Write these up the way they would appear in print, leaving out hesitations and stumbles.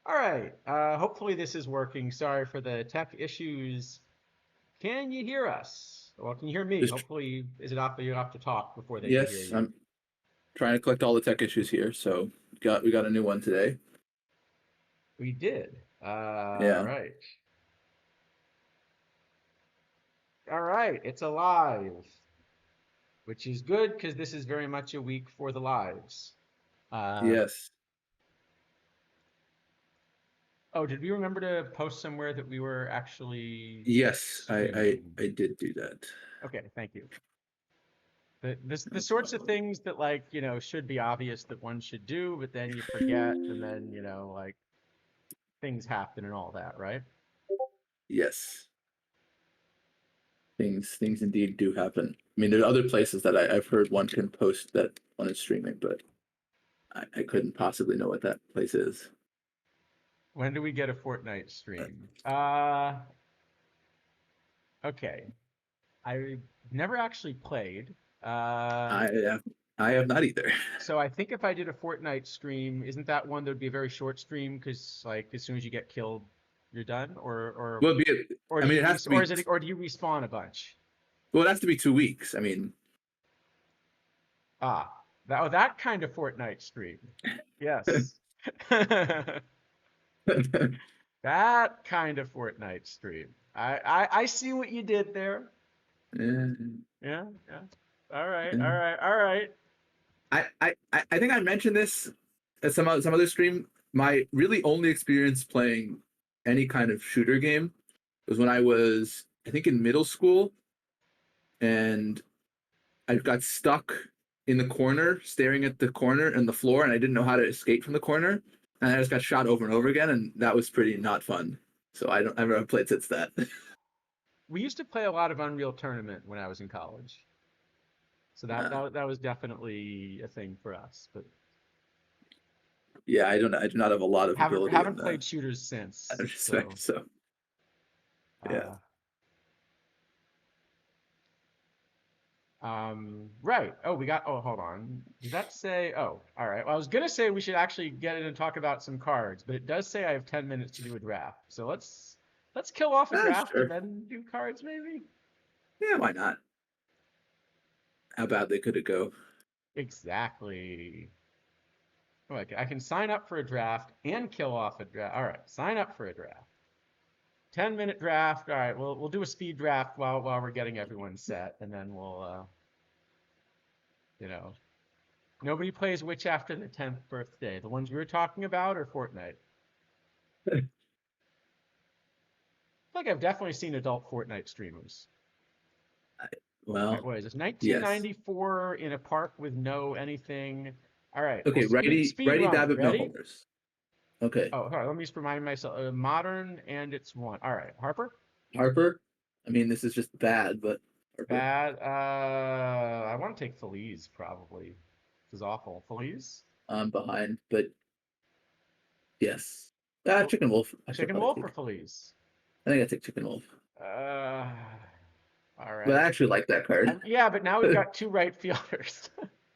All right. Hopefully this is working. Sorry for the tech issues. Can you hear us? Well, can you hear me? Just Hopefully, is it off? You have to talk before they can hear yes, you. I'm trying to collect all the tech issues here. So we got a new one today. We did. Yeah. Right. All right. It's alive, which is good because this is very much a week for the lives. Uh, Yes. oh, did we remember to post somewhere that we were actually Yes. I I streaming? I did do that. Okay, thank you. The No sorts of problem. things that should be obvious that one should do, but then you forget, and then things happen and all that, right? Yes. Things indeed do happen. I mean, there are other places that I've heard one can post that one is streaming, but I couldn't possibly know what that place is. When do we get a Fortnite Uh, stream? Okay. I never actually played. I have I have not either. So I think if I did a Fortnite stream, isn't that one that would be a very short stream because like as soon as you get killed, you're done, Well, or I do mean, you it has to or be. is it or do you respawn a bunch? Well, it has to be 2 weeks. I mean, That kind of Fortnite stream. Yes. That kind of Fortnite stream. I see what you did there. yeah, Yeah, yeah. All right, all yeah. right, all right. I think I mentioned this at some other stream. My really only experience playing any kind of shooter game was when I was, I think, in middle school, and I got stuck in the corner, staring at the corner and the floor, and I didn't know how to escape from the corner, and I just got shot over and over again, and that was pretty not fun. So I've never played since that. We used to play a lot of Unreal Tournament when I was in college. So uh, that was definitely a thing for us. But yeah, I do not have a lot of ability in haven't played shooters that since. respect. So yeah. Uh, right. Oh, hold on. Does that say? Oh, all right. Well, I was gonna say we should actually get in and talk about some cards, but it does say I have 10 minutes to do a draft. So let's kill off a draft and Sure. then do cards, maybe. Yeah, why not? How badly could it go? Exactly. Oh, I can sign up for a draft and kill off a draft. All right, sign up for a draft. 10-minute draft. All right, we'll do a speed draft while we're getting everyone set, and then you know, nobody plays Witch after the 10th birthday. The ones we were talking about are Fortnite. I feel like I've definitely seen adult Fortnite streamers. Well, What is this? yes. 1994 in a park with no anything. All right, well, Okay, speed righty run. dab You of no ready? homers. Okay. Oh, all right, let me just remind myself. Modern and it's one. All right, Harper. Harper. I mean, this is just bad, but Harper. Bad. I want to take Feliz probably. This is awful. Feliz. I'm behind, but yes. Ah, Well, Chicken Wolf. I should Chicken probably Wolf or take. Feliz? I think I take Chicken Wolf. Uh, all But I right. actually like that card. Yeah, but now we've got two right fielders.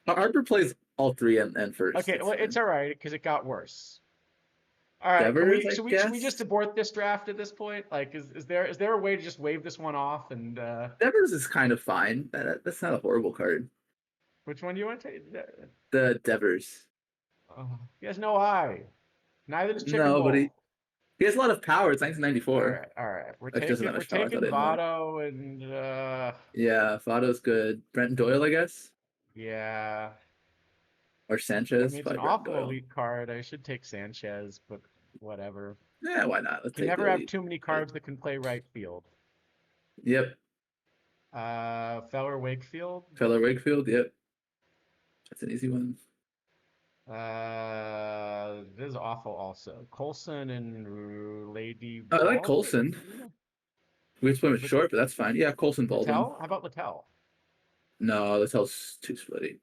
Harper plays all three and first. Okay, It's well, it's fine. all right because it got worse. All right, can Devers, we? I Should we just guess. abort this draft at this point? Like, is there a way to just wave this one off? And Devers is kind of fine. That's not a horrible card. which one do you want to take? The Devers. He has no eye. Neither does Chicken No, but Wolf. he has a lot of power. It's All 1994. right, all right. Actually, doesn't that We're much power. I thought taking he had more. Votto and Yeah, Fado's good. Brent Doyle, I guess, yeah. or I Sanchez. mean, it's an Probably Brent awful Doyle. elite card. I should take Sanchez, but whatever. Yeah, why not? Let's Can take the never have elite. too many Right. cards that can play right field. Yep. Feller Wakefield. Feller Wakefield. Yep. That's an easy one. This is awful. Also, Colson and Lady Oh, I like Ball. Colson. We just put him Lit- short, but that's fine. Yeah, Colson Baldwin. Littell. How about Littell? No, this hell's too splitty.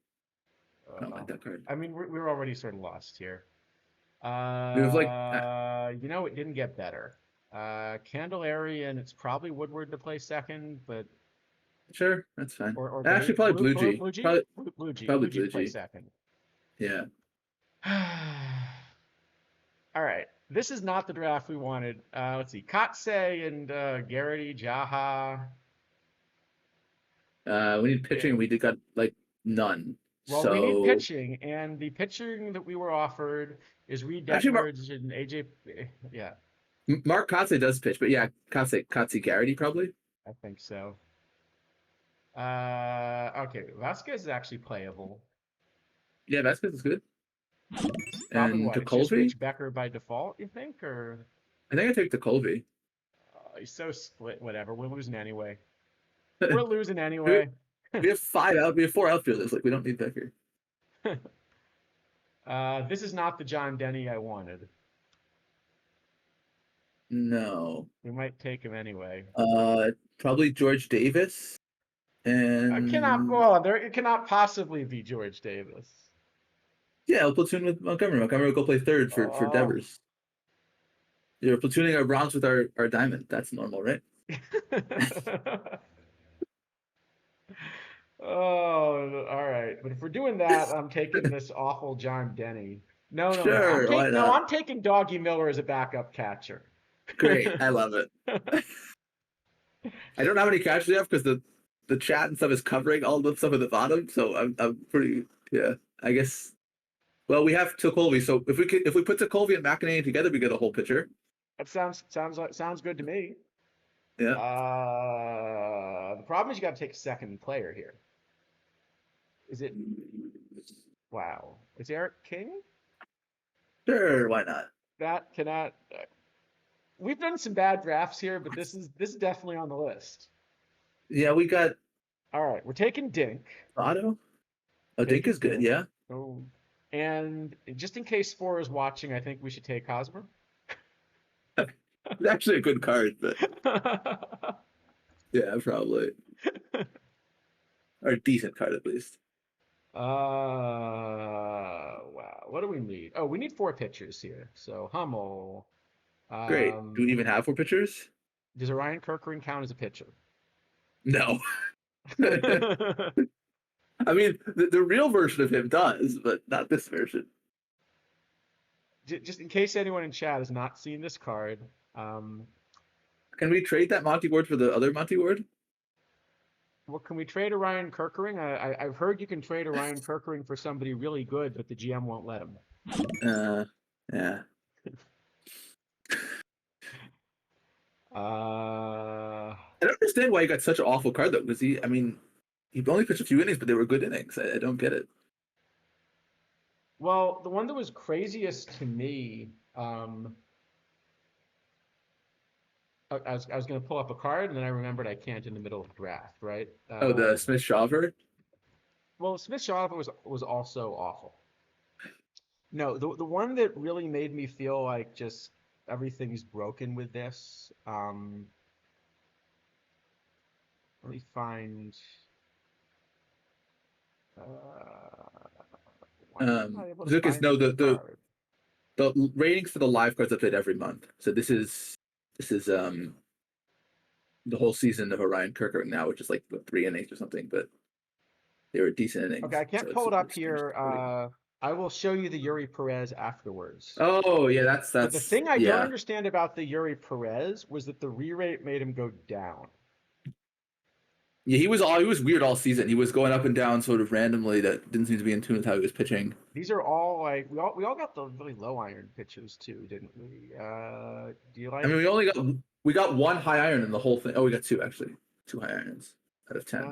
I don't Uh, like that card. I mean, we're already sort of lost here. We have like, It didn't get better. Candelaria, it's probably Woodward to play second, but sure, that's fine. or Actually, probably Blue G. Blue G, Probably, Blue probably G to Blue play G. second. Yeah. All right. This is not the draft we wanted. Let's see. Kotsay and Garrity, Jaha. We need Yeah. pitching. And we did got like none. Well, we need So pitching, and the pitching that we were offered is Reed actually, Detmers and AJ. Yeah, Mark Kotze does pitch, but yeah, Kotze Garrity probably. I think so. Okay, Vasquez is actually playable. Yeah, Vasquez is good. Probably And what? to It's just Colby, Mitch Becker by default, you think, or I think I take the Colby. he's so split. Whatever, we're losing anyway. We're losing we anyway. we have five out. We have four outfielders. Like we don't need Becker. This is not the John Denny I wanted. No. We might take him anyway. Probably George Davis. I cannot. And Well, there it cannot possibly be George Davis. yeah, I'll platoon with Montgomery. Montgomery will go play third for Oh. Devers. You're platooning our bronze with our diamond. That's normal, right? Oh, all right. But if we're doing that, I'm taking this awful John Denny. No, no, no. Sure, why not? I'm taking Doggy Miller as a backup catcher. Great, I love it. I don't know how many catches we have because the chat and stuff is covering all the stuff at the bottom. So I'm pretty I guess. Well, we have Colby, so if we put Colby and McEnany together, we get a whole pitcher. That sounds good to me. Yeah. The problem is you got to take a second player here. Is it? Wow. It's Eric King? Sure, why not? That cannot. We've done some bad drafts here, but this is definitely on the list. Yeah, we got All right, we're taking Dink. Otto. Oh, Dink is good. Yeah. Oh, and just in case Spore is watching, I think we should take Hosmer. It's actually a good card, but yeah, probably. Or a decent card at least. Wow. What do we need? Oh, we need 4 pitchers here. So Hummel. Great. Do we even have 4 pitchers? Does Orion Kerkering count as a pitcher? No. I mean, the real version of him does, but not this version. Just in case anyone in chat has not seen this card, Can we trade that Monty Ward for the other Monty Ward? well, can we trade Orion Kerkering? I've heard you can trade Orion Kerkering for somebody really good, but the GM won't let him. Yeah. Uh, I don't understand why he got such an awful card though, because he only pitched a few innings, but they were good innings. I don't get it. well, the one that was craziest to me, I was going to pull up a card, and then I remembered I can't in the middle of the draft, right? The Smith Shawver? Well, Smith Schaub was also awful. No, the one that really made me feel like just everything's broken with this. Let me find. Why am I not able to Zukas, find no, the card? the ratings for the live cards update every month. So this is the whole season of Orion Kerkering now, which is like 3 innings or something, but they were decent innings. Okay, I can't so pull it up it's here. I will show you the Yuri Perez afterwards. Oh yeah, that's But the thing I yeah. don't understand about the Yuri Perez was that the re-rate made him go down. Yeah, he was weird all season. He was going up and down sort of randomly. That didn't seem to be in tune with how he was pitching. These are all like we all got the really low iron pitches too, didn't we? Do you like? I mean, we got 1 high iron in the whole thing. Oh, we got 2 actually. 2 high irons out of 10.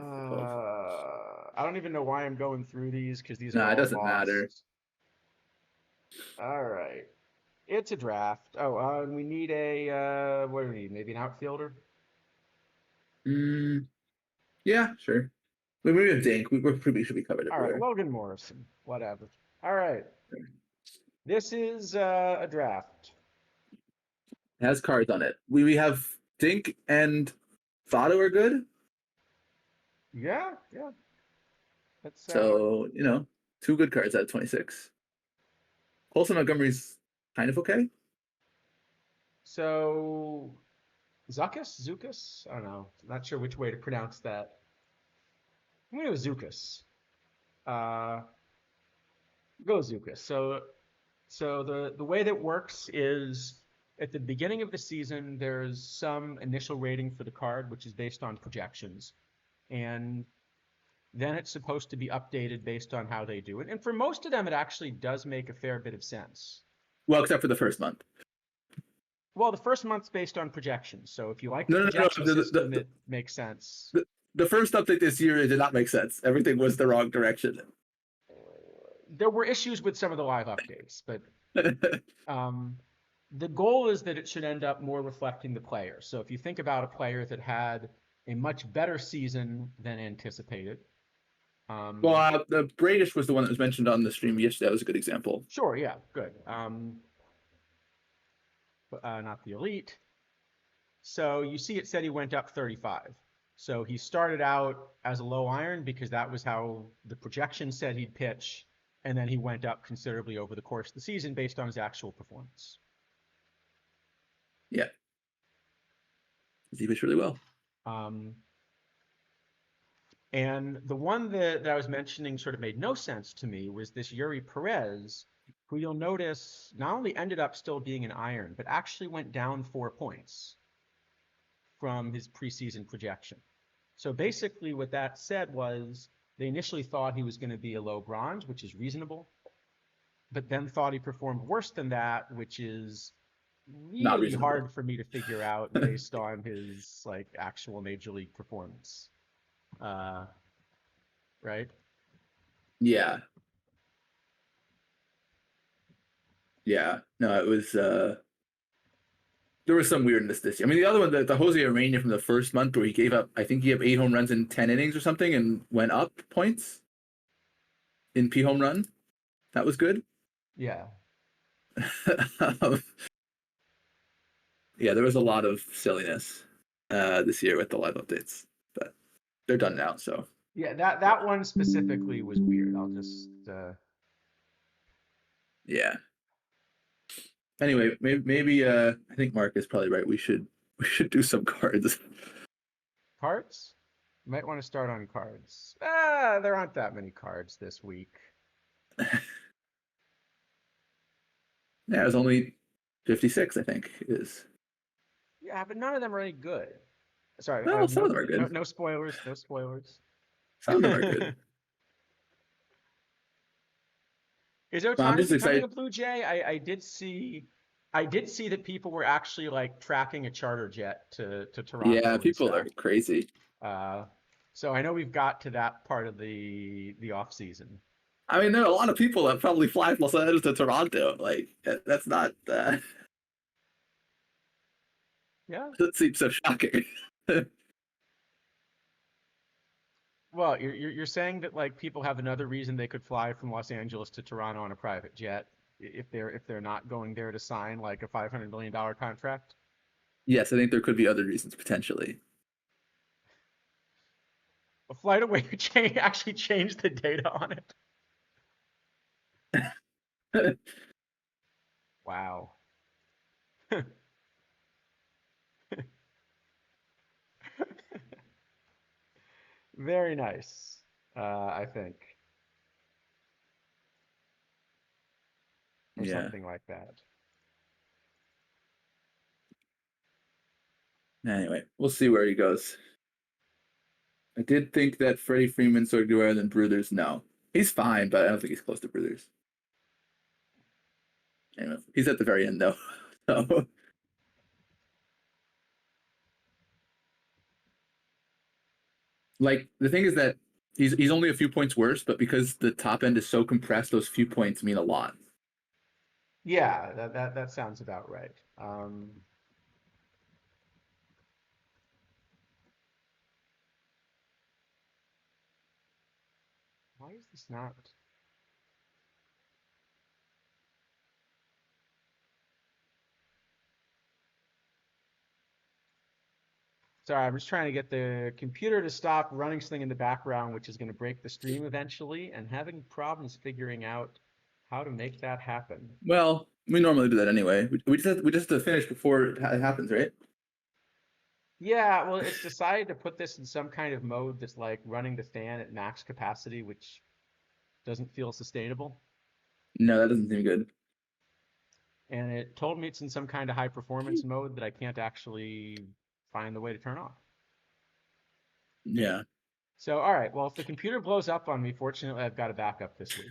I don't even know why I'm going through these because these are Nah, all it doesn't lost. matter. All right, it's a draft. Oh, and we need a what do we need? Maybe an outfielder. Yeah, sure. We have Dink. We should be covered All right, everywhere. Logan Morrison, whatever. All right, this is a draft. It has cards on it. We have Dink and Votto are good. Yeah. That's So 2 good cards out of 26. Colson Montgomery's kind of okay. So Zuckus? I don't know. Not sure which way to pronounce that. I'm gonna go Zuckus. Go Zuckus. So So the way that works is at the beginning of the season, there's some initial rating for the card, which is based on projections. And then it's supposed to be updated based on how they do it. And for most of them, it actually does make a fair bit of sense. Well, except for the first month. Well, the first month's based on projections. So if you like the No, no, no, projection no. system, it makes sense. The first update this year did not make sense. Everything was the wrong direction. There were issues with some of the live updates, but the goal is that it should end up more reflecting the player. So if you think about a player that had a much better season than anticipated. Well, the Bradish was the one that was mentioned on the stream yesterday. That was a good example. Sure, yeah, good. Not the elite. So you see it said he went up 35. So he started out as a low iron because that was how the projection said he'd pitch, and then he went up considerably over the course of the season based on his actual performance. Yeah. He pitched really well. And the one that I was mentioning sort of made no sense to me was this Yuri Perez, who you'll notice not only ended up still being an iron, but actually went down 4 points from his preseason projection. So basically what that said was they initially thought he was going to be a low bronze, which is reasonable, but then thought he performed worse than that, which is really hard for me to figure out based on his like actual major league performance. Right? Yeah. Yeah. No, it was there was some weirdness this year. I mean, the other one, the Jose Arena from the first month where he gave up, I think he had 8 home runs in 10 innings or something and went up points in P home run. That was good. Yeah. Yeah, there was a lot of silliness this year with the live updates, but they're done now. So yeah, that one specifically was weird. I'll just yeah. Anyway, maybe I think Mark is probably right. We should do some cards. Cards? You might want to start on cards. There aren't that many cards this week. Yeah, it was only 56, I think, is. Yeah, but none of them are any good. Sorry, Well, some of them are good. No spoilers. No spoilers. Some of them are good. Is I'm Ohtani just becoming excited. a Blue Jay? I did see that people were actually like tracking a charter jet to Toronto. Yeah, people are crazy. So I know we've got to that part of the off season. I mean, there are a lot of people that probably fly from Los Angeles to Toronto. Like, that's not. Yeah. That seems so shocking. Well, you're saying that like people have another reason they could fly from Los Angeles to Toronto on a private jet if they're not going there to sign like a $500 million contract? Yes, I think there could be other reasons potentially. A flight away actually changed the data on it. Wow. Very nice, I think. Or Yeah. something like that. Anyway, we'll see where he goes. I did think that Freddie Freeman started to do better than Bruthers. No, he's fine, but I don't think he's close to Bruthers. Anyway, he's at the very end though. So. Like the thing is that he's only a few points worse, but because the top end is so compressed, those few points mean a lot. Yeah, that sounds about right. Why is this not? Sorry, I'm just trying to get the computer to stop running something in the background, which is going to break the stream eventually, and having problems figuring out how to make that happen. Well, we normally do that anyway. We just have to finish before it happens, right? Yeah, well, it's decided to put this in some kind of mode that's like running the fan at max capacity, which doesn't feel sustainable. No, that doesn't seem good. and it told me it's in some kind of high performance mode that I can't actually find the way to turn off. Yeah. So, all right, well, if the computer blows up on me, fortunately, I've got a backup this week.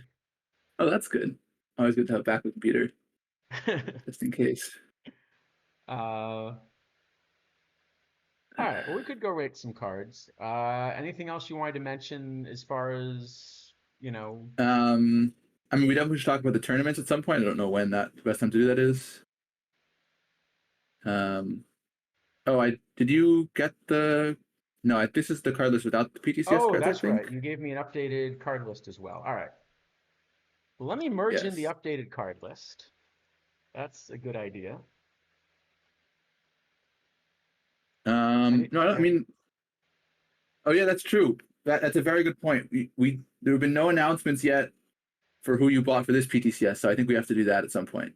Oh, that's good. Always good to have a backup computer just in case. uh, all right, well, we could go rate some cards. Anything else you wanted to mention as far as, you know? Um, I mean, we definitely should talk about the tournaments at some point. I don't know when that the best time to do that is. Um, oh, I did you get the? No, this is the card list without the PTCS Oh, cards, I that's right. think. You gave me an updated card list as well. All right. Well, let me merge in the Yes. updated card list. That's a good idea. Any, No, I mean, oh yeah, that's true. That's a very good point. We there have been no announcements yet for who you bought for this PTCS, so I think we have to do that at some point.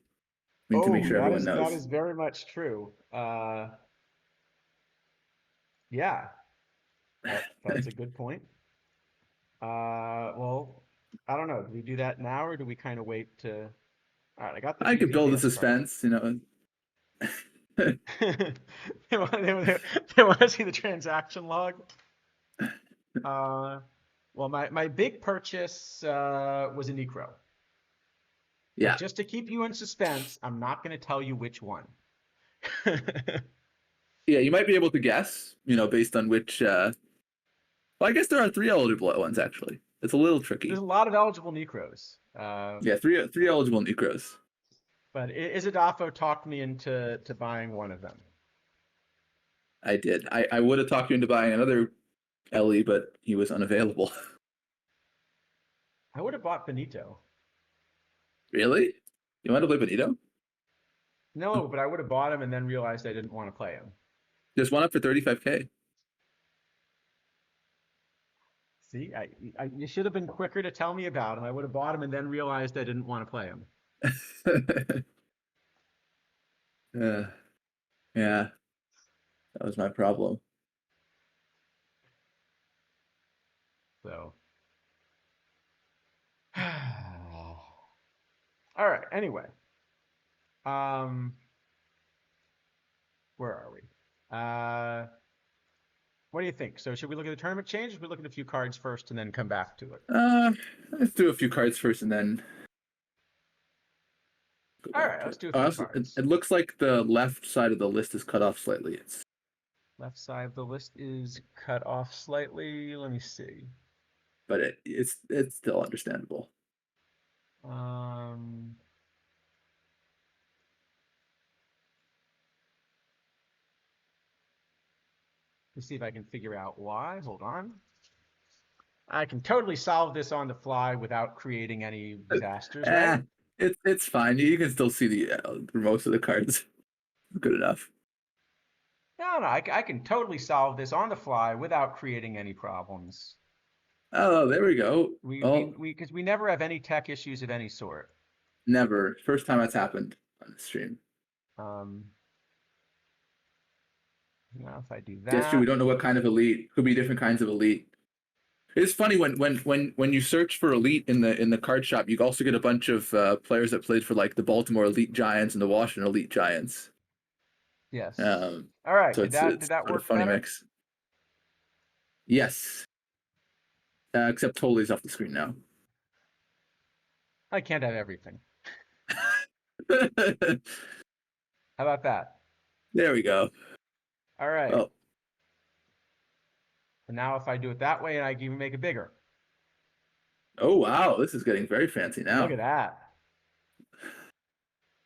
We need to make oh, sure everyone that knows. is very much true. Yeah, that's a good point. Well, I don't know. Do we do that now or do we kind of wait to? All right, I got the I could build the BVKS card. suspense, you know. They want to see the transaction log. Uh, well, my big purchase was a Necro. But Yeah, just to keep you in suspense, I'm not going to tell you which one. yeah, you might be able to guess, you know, based on which. Well, I guess there are three eligible ones actually. It's a little There's tricky. a lot of eligible Necros. Yeah, three eligible Necros. But Isidafo talked me into buying one of them. I did. I would have talked you into buying another Ellie, but he was unavailable. I would have bought Benito. Really? You want to play Benito? No, but I would have bought him and then realized I didn't want to play him. There's one up for 35K. See, you should have been quicker to tell me about him. I would have bought him and then realized I didn't want to play him. Yeah, yeah, that was my problem. So, all right. Anyway, um, where are we? What do you think? So, should we look at the tournament change? Or should we look at a few cards first and then come back to it? Uh, let's do a few cards first and then go All back right, to let's it. do a Oh, few also, cards. it looks like the left side of the list is cut off slightly. It's Left side of the list is cut off slightly. Let me see. but it's still understandable. Um, let's see if I can figure out why. Hold on. I can totally solve this on the fly without creating any disasters, right? Eh, it's fine. You can still see the most of the cards. Good enough. No, no, I can totally solve this on the fly without creating any problems. Oh, there we go. We Well, because we never have any tech issues of any sort. never. First time that's happened on the stream. Um, now if I do That's true. We that, don't know what kind of elite. Could be different kinds of elite. It's funny when you search for elite in the card shop, you also get a bunch of players that played for like the Baltimore Elite Giants and the Washington Elite Giants. yes. Um, All right, so did it's that sort of work funny better? mix. Yes, except totally off the screen now. I can't have everything. How about that? There we go. All right. Well, And now if I do it that way and I can even make it bigger. oh wow, this is getting very fancy Look now. at that.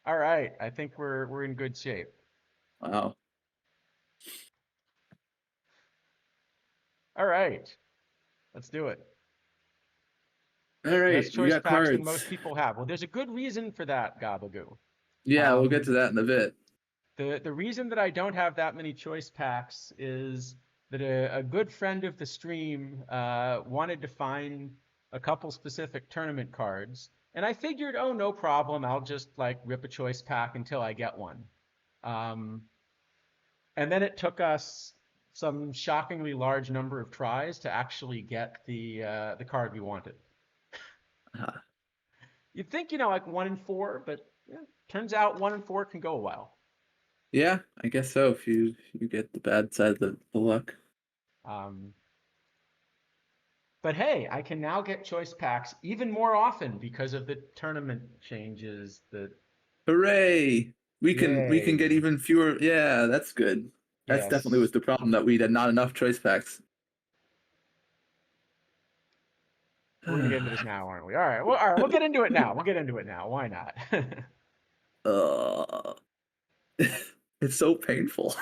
All right, I think we're in good shape. Wow. All right, let's do it. All Less right, we choice got packs than cards. most people have. Well, there's a good reason for that, Gabagoo. Yeah, we'll get Um, to that in a bit. the reason that I don't have that many choice packs is that a good friend of the stream wanted to find a couple specific tournament cards, and I figured, oh, no problem. I'll just like rip a choice pack until I get one. Um, and then it took us some shockingly large number of tries to actually get the card we wanted. Uh, You'd think, like 1 in 4, but yeah, turns out 1 in 4 can go a while. Yeah, I guess so. If you get the bad side of the luck. Um, but hey, I can now get choice packs even more often because of the tournament changes. The Hooray! We can get Yay. even fewer. Yeah, that's good. That's definitely Yes. was the problem, that we had not enough choice packs. We're gonna get into this now, aren't we? All right. Well, all right. We'll get into it now. We'll get into it now. Why not? uh, it's so painful.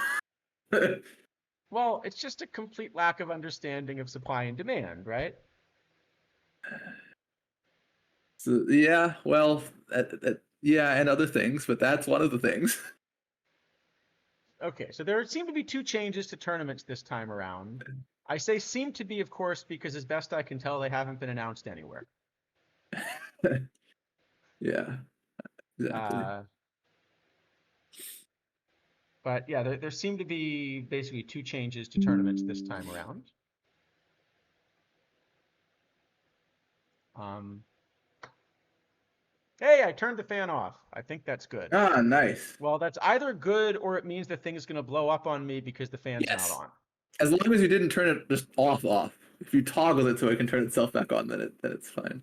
Well, it's just a complete lack of understanding of supply and demand, right? So, yeah, well, yeah, and other things, but that's one of the things. Okay, so there seem to be two changes to tournaments this time around. I say seem to be, of course, because as best I can tell, they haven't been announced anywhere. Yeah, exactly. Uh, but yeah, there seem to be basically two changes to tournaments this time around. Um, hey, I turned the fan off. I think that's good. Ah, nice. Well, that's either good or it means the thing is going to blow up on me because the fan's not Yes. on. As long as you didn't turn it just off. If you toggle it so it can turn itself back on, then it's fine.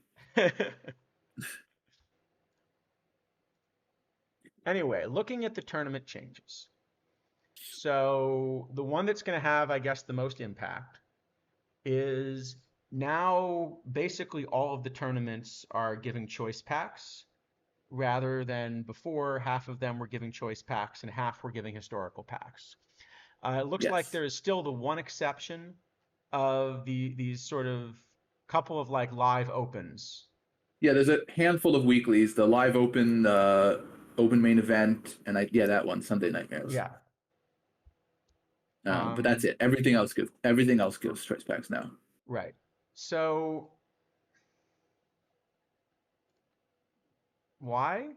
Anyway, looking at the tournament changes. So the one that's going to have, I guess, the most impact is now basically all of the tournaments are giving choice packs rather than before half of them were giving choice packs and half were giving historical packs. It looks like Yes. there is still the one exception of these sort of couple of like live opens. Yeah, there's a handful of weeklies, the live open main event, and yeah, that one, Sunday Nightmares. Yeah. But that's Um, it. Everything else gives choice packs now. right. So why?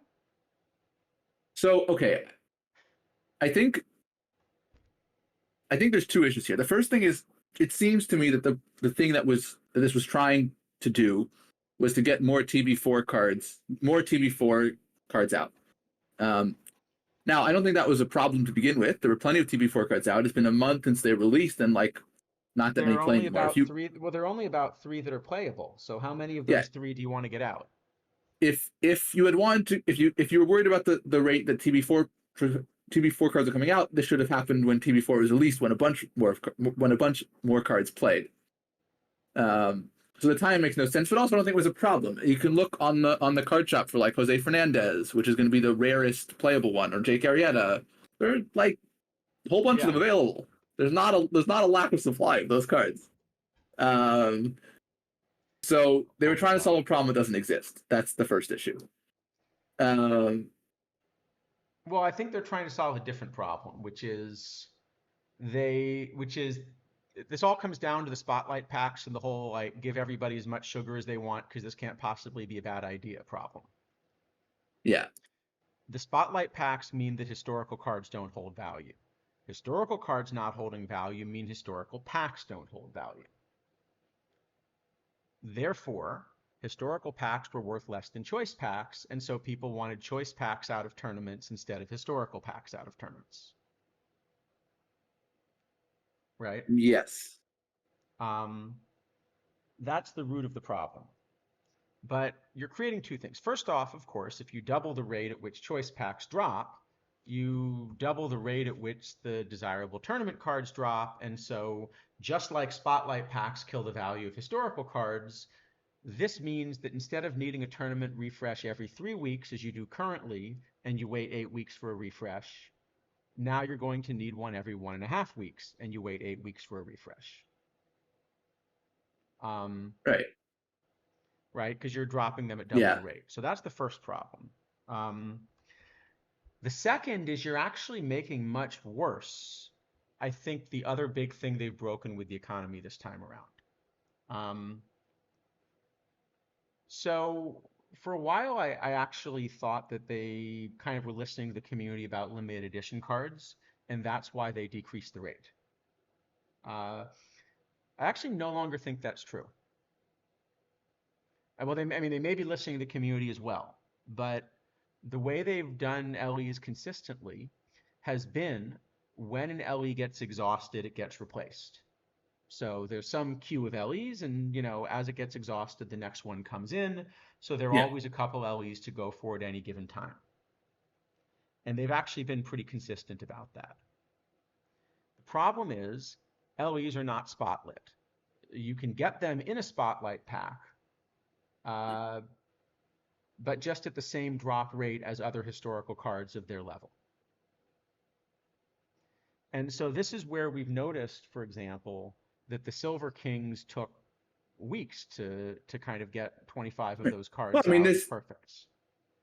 So okay, I think I think there's two issues here. The first thing is, it seems to me that the thing that this was trying to do was to get more TB4 cards out. Um, Now, I don't think that was a problem to begin with. There were plenty of TB4 cards out. It's been a month since they released, and like not that There many are play only anymore. If about you, three. Well, there are only about three that are playable. So how many of yeah, those three do you want to get out? if you had wanted to, if you were worried about the rate that TB4 cards are coming out, this should have happened when TB4 was released, when a bunch more cards played. So the time makes no sense, but also I don't think it was a problem. You can look on the card shop for like Jose Fernandez, which is going to be the rarest playable one, or Jake Arrieta. There are like a whole bunch of them Yeah. available. There's not a lack of supply of those cards. Um, so they were Oh trying to solve God. a problem that doesn't exist. That's the first issue. Um, Well, I think they're trying to solve a different problem, which is this all comes down to the spotlight packs and the whole like give everybody as much sugar as they want because this can't possibly be a bad idea problem. yeah, The spotlight packs mean that historical cards don't hold value. Historical cards not holding value mean historical packs don't hold value. Therefore, historical packs were worth less than choice packs, and so people wanted choice packs out of tournaments instead of historical packs out of tournaments. Right? yes, Um, that's the root of the problem. But you're creating two things. First off, of course, if you double the rate at which choice packs drop, you double the rate at which the desirable tournament cards drop. And so, just like spotlight packs kill the value of historical cards, this means that instead of needing a tournament refresh every 3 weeks, as you do currently, and you wait 8 weeks for a refresh, now you're going to need one every 1.5 weeks, and you wait 8 weeks for a refresh. Um, right, right? Because you're dropping them at double the yeah, rate. So that's the first problem. Um, the second is you're actually making much worse, I think, the other big thing they've broken with the economy this time around. Um, so for a while, I actually thought that they kind of were listening to the community about limited edition cards, and that's why they decreased the rate. I actually no longer think that's true. Well, I mean, they may be listening to the community as well, but the way they've done LEs consistently has been when an LE gets exhausted, it gets replaced. So there's some queue of LEs, and as it gets exhausted, the next one comes in. So there are Yeah. always a couple LEs to go for at any given time. And they've actually been pretty consistent about that. The problem is LEs are not spotlit. You can get them in a spotlight pack, uh, but just at the same drop rate as other historical cards of their level. And so this is where we've noticed, for example, that the Silver Kings took weeks to kind of get 25 of Right. those Well, cards I mean, out this perfect.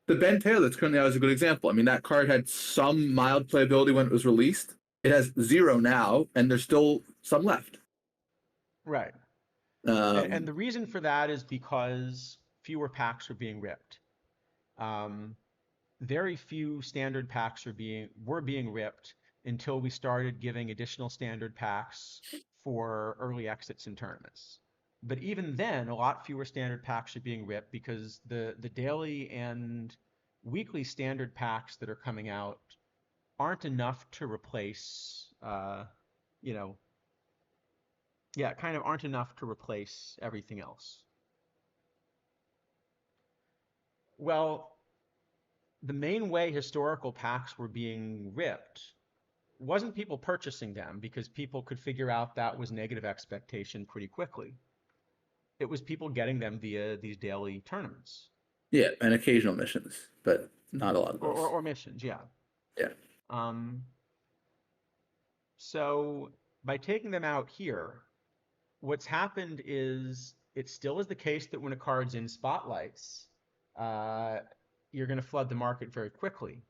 the Ben Taylor that's currently out is a good example. I mean, that card had some mild playability when it was released. It has 0 now, and there's still some left. Right. And Um, the reason for that is because fewer packs are being ripped. Um, very few standard packs were being ripped until we started giving additional standard packs for early exits in tournaments. But even then, a lot fewer standard packs are being ripped because the daily and weekly standard packs that are coming out aren't enough to replace, you know, yeah, kind of aren't enough to replace everything else. Well, the main way historical packs were being ripped wasn't people purchasing them because people could figure out that was negative expectation pretty quickly. It was people getting them via these daily tournaments yeah, and occasional missions, but not a lot of those. or missions, yeah. Yeah. Um, so by taking them out here, what's happened is it still is the case that when a card's in spotlights, uh, you're going to flood the market very quickly.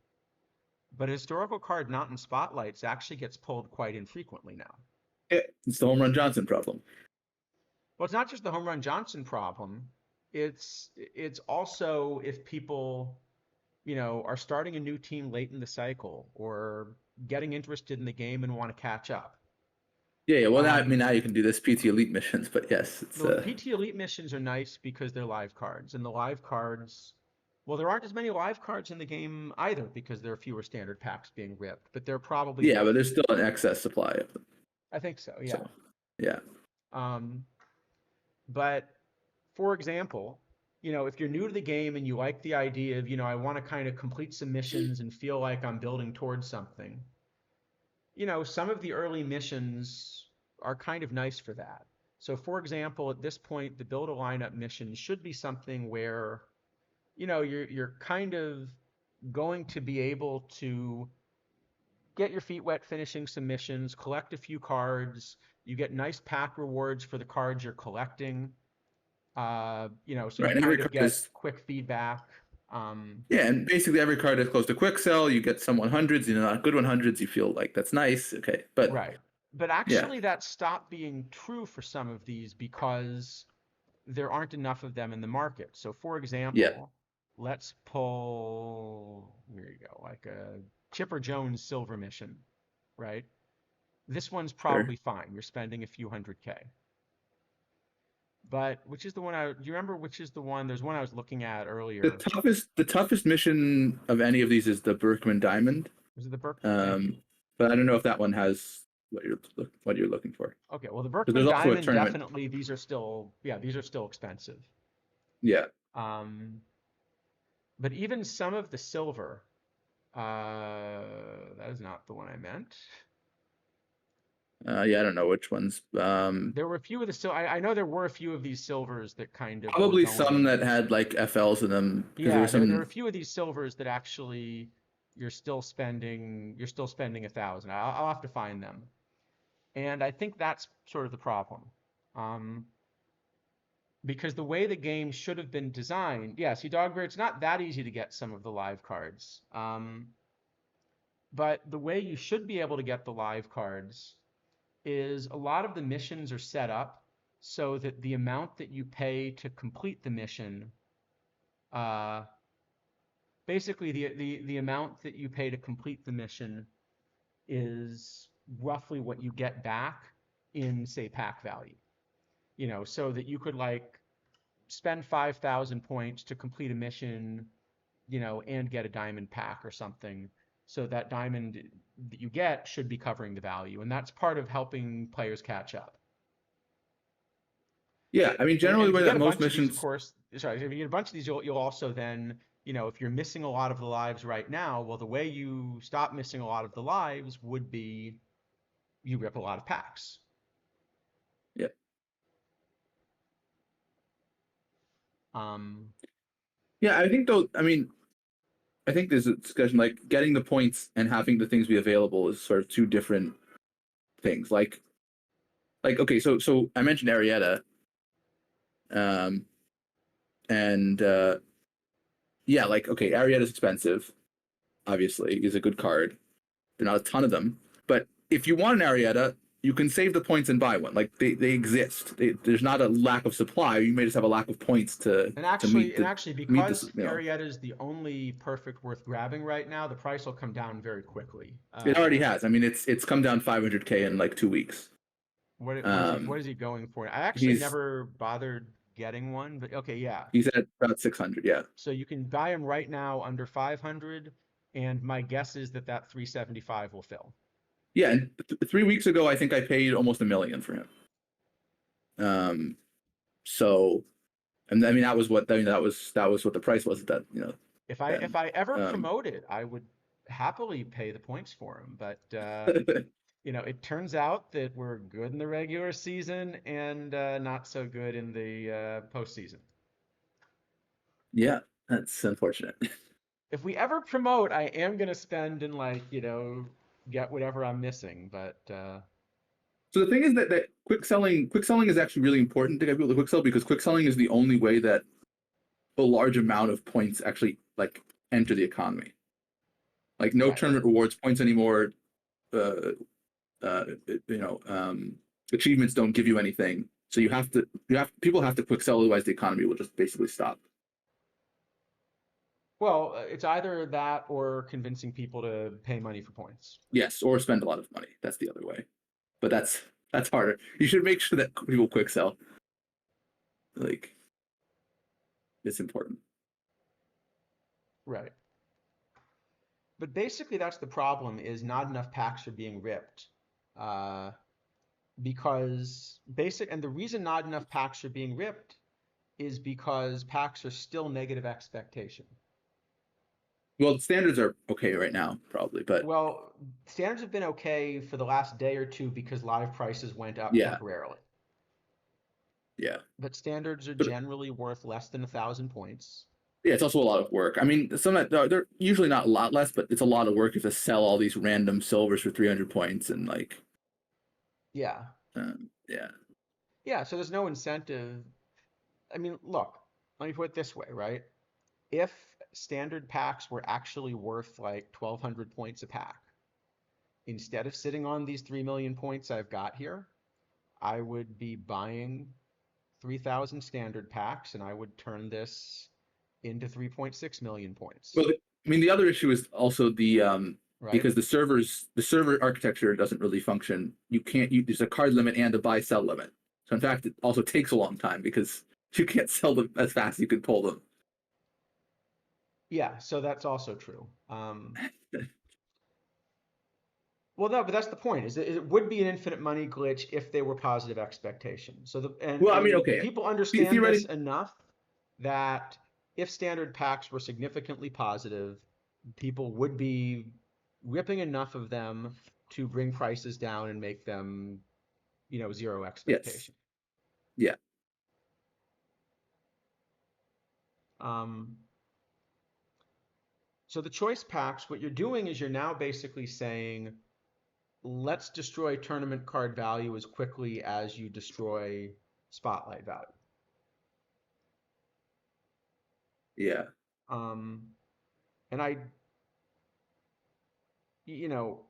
But a historical card not in spotlights actually gets pulled quite infrequently now. Yeah, it's the home run Johnson problem. Well, it's not just the home run Johnson problem. It's also if people, are starting a new team late in the cycle or getting interested in the game and want to catch up. Yeah, yeah. Well, now, I mean, Um, now you can do this PT Elite missions, but yes, it's the PT Elite missions are nice because they're live cards, and the live cards, well, there aren't as many live cards in the game either because there are fewer standard packs being ripped, but they're probably yeah, but worth there's it. still an excess supply of them. I think so, yeah. So, yeah, Um, but for example, if you're new to the game and you like the idea of, I want to kind of complete some missions and feel like I'm building towards something, some of the early missions are kind of nice for that. So for example, at this point, the build a lineup mission should be something where, you're kind of going to be able to get your feet wet finishing some missions, collect a few cards, you get nice pack rewards for the cards you're collecting. So you right. And every kind of card get is quick feedback. Um, yeah, and basically every card is close to quick sell. You get some 100s, not good 100s. You feel like that's nice, okay, but right. But yeah, actually, that stopped being true for some of these because there aren't enough of them in the market. So, for yeah, example, let's pull, here you go, like a Chipper Jones silver mission, right? This one's sure. probably fine. You're spending a few hundred K. But which is the one do you remember which is the one? There's one I was looking at earlier. The toughest mission of any of these is the Berkman Diamond. Was it the Berkman? Maybe. Um, but I don't know if that one has what you're looking for. Okay, well, the Because Berkman there's also a Diamond tournament. definitely these are still expensive. Yeah, Um, but even some of the silver, that is not the one I meant. yeah, I don't know which ones. There were a few of the I know there were a few of these silvers that kind of were Probably some going. that had like FLs in them because there were Yeah, there were a some. few of these silvers that actually you're still spending 1,000. I'll have to find them. And I think that's sort of the problem. Um, because the way the game should have been designed, yeah, see, Dogbear, it's not that easy to get some of the live cards. But the way you should be able to get the live cards is a lot of the missions are set up so that the amount that you pay to complete the mission, uh, basically the amount that you pay to complete the mission is roughly what you get back in, say, pack value. So that you could like spend 5,000 points to complete a mission, and get a diamond pack or something. So that diamond that you get should be covering the value, and that's part of helping players catch up. Yeah, I mean, And generally if you when get a most bunch of these, of missions, course, sorry, if you get a bunch of these, you'll also then, if you're missing a lot of the lives right now, well, the way you stop missing a lot of the lives would be you rip a lot of packs. yeah, Um, yeah, I think though, I mean, I think there's a discussion like getting the points and having the things be available is sort of two different things. Like okay, so I mentioned Arietta, um, and yeah, like okay, Arietta's expensive. Obviously, is a good card. There are not a ton of them, but if you want an Arietta, you can save the points and buy one. Like they exist. There's not a lack of supply. You may just have a lack of points and to actually, and actually, meet this. because Arietta is the only perfect worth grabbing right now, the price will come down very quickly. It already has. I mean, it's come down 500K in like 2 weeks. What is he going for? I actually He's never bothered getting one, but okay, yeah. he's at about 600. Yeah, So you can buy him right now under 500, and my guess is that 375 will fill. yeah. And 3 weeks ago, I think I paid almost $1 million for him. So, and I mean that was what the price was at that then. If I ever Um, promote it, I would happily pay the points for him, but it turns out that we're good in the regular season and not so good in the postseason. yeah, that's unfortunate. If we ever promote, I am gonna spend and get whatever I'm missing, but So the thing is that quick selling is actually really important to get people to quick sell because quick selling is the only way that a large amount of points actually like enter the economy. Like no right. tournament rewards points anymore. Uh, uh, you know, achievements don't give you anything. So people have to quick sell, otherwise the economy will just basically stop. Well, it's either that or convincing people to pay money for points. Yes, or spend a lot of money. That's the other way. But that's harder. You should make sure that people quick sell. Like it's important. Right. But basically, that's the problem: is not enough packs are being ripped, uh, and the reason not enough packs are being ripped is because packs are still negative expectation. Well, standards are okay right now, probably, but Well, standards have been okay for the last day or two because live prices went up yeah, temporarily. yeah. But standards are But generally worth less than 1,000 points. yeah, it's also a lot of work. I mean, some that they're usually not a lot less, but it's a lot of work to sell all these random silvers for 300 points and like, Yeah. yeah, Yeah, so there's no incentive. I mean, look, let me put it this way, right? If standard packs were actually worth like 1,200 points a pack, instead of sitting on these 3 million points I've got here, I would be buying 3,000 standard packs and I would turn this into 3.6 million points, well, I mean, the other issue is also the right? because the server architecture doesn't really function. You can't there's a card limit and a buy sell limit. So in fact, it also takes a long time because you can't sell them as fast as you can pull them. Yeah, so that's also true. Well, no, but that's the point. Is it would be an infinite money glitch if they were positive expectations. So Well, I mean, and okay, people understand this theoretically, enough that if standard packs were significantly positive, people would be ripping enough of them to bring prices down and make them, zero yes, expectation. yeah, Um, so the choice packs, what you're doing is you're now basically saying, let's destroy tournament card value as quickly as you destroy spotlight value. yeah. Um, and you know,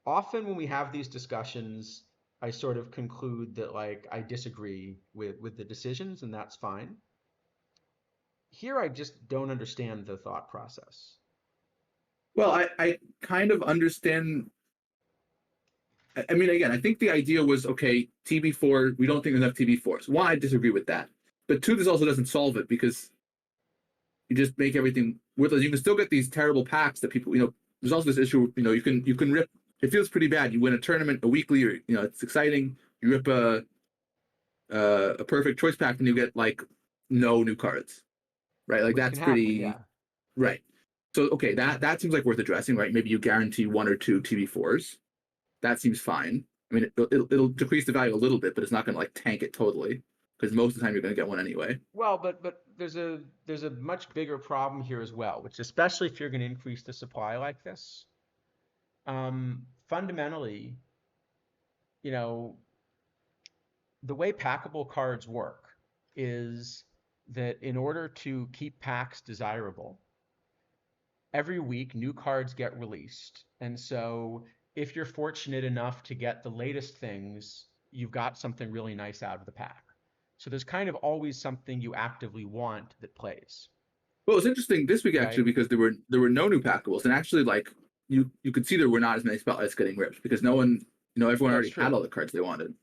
often when we have these discussions, I sort of conclude that like I disagree with the decisions, and that's fine. Here, I just don't understand the thought process. Well, I kind of understand. I mean, again, I think the idea was okay. TB4, we don't think there's enough TB4s. One, I disagree with that. but two, this also doesn't solve it because you just make everything worthless. You can still get these terrible packs that people, there's also this issue, you can rip, it feels pretty bad. You win a tournament, a weekly, or, it's exciting. You rip a perfect choice pack and you get like no new cards, right? Like which can that's happen. pretty, Yeah. right. So, okay, that seems like worth addressing, right? Maybe you guarantee one or two TV4s. That seems fine. I mean, it'll decrease the value a little bit, but it's not going to like tank it totally because most of the time you're going to get one anyway. Well, but there's a much bigger problem here as well, which especially if you're going to increase the supply like this, fundamentally, you know, the way packable cards work is that in order to keep packs desirable, every week new cards get released. And so if you're fortunate enough to get the latest things, you've got something really nice out of the pack. So there's kind of always something you actively want that plays, Well, it's interesting this week right? actually because there were no new packables, and actually like you could see there were not as many spotlights getting ripped because no one, everyone That's already had true. all the cards they wanted.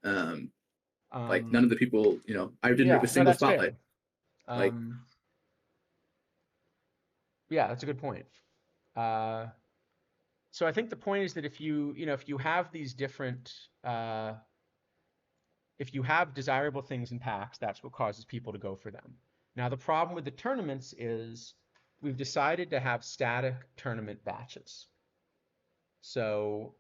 Um, like none Um, of the people, I didn't rip a yeah, no, single that's spotlight. fair. Like, Um, yeah, that's a good point. Uh, so I think the point is that if you have these different, uh, if you have desirable things in packs, that's what causes people to go for them. Now, the problem with the tournaments is we've decided to have static tournament batches. So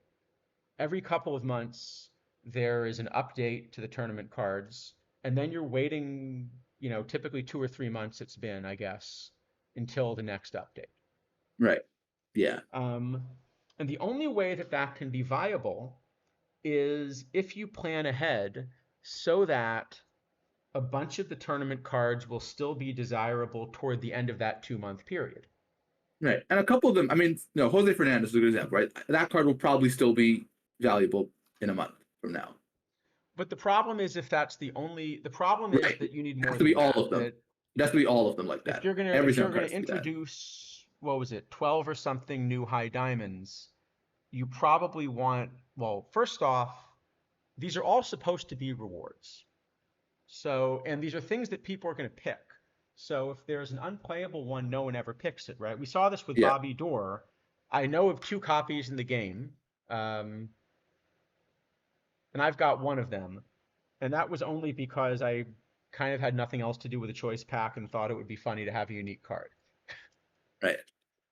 every couple of months, there is an update to the tournament cards, and then you're waiting, typically 2 or 3 months it's been, I guess, until the next update. right, yeah, Um, and the only way that that can be viable is if you plan ahead so that a bunch of the tournament cards will still be desirable toward the end of that 2 month period. right. And a couple of them, I mean, Jose Fernandez is a good example, right? That card will probably still be valuable in a month from now. But the problem is if that's the problem is Right. that you need It has more to be than all that. of them. That It has to be all of them like that. Every if you're single gonna card has to be that. introduce, what was it, 12 or something new high diamonds, you probably want, well, first off, these are all supposed to be rewards. So, and these are things that people are going to pick. So if there's an unplayable one, no one ever picks it, right? We saw this with Yeah, Bobby Dorr. I know of 2 copies in the game, um, and I've got one of them. And that was only because I kind of had nothing else to do with a choice pack and thought it would be funny to have a unique card, right.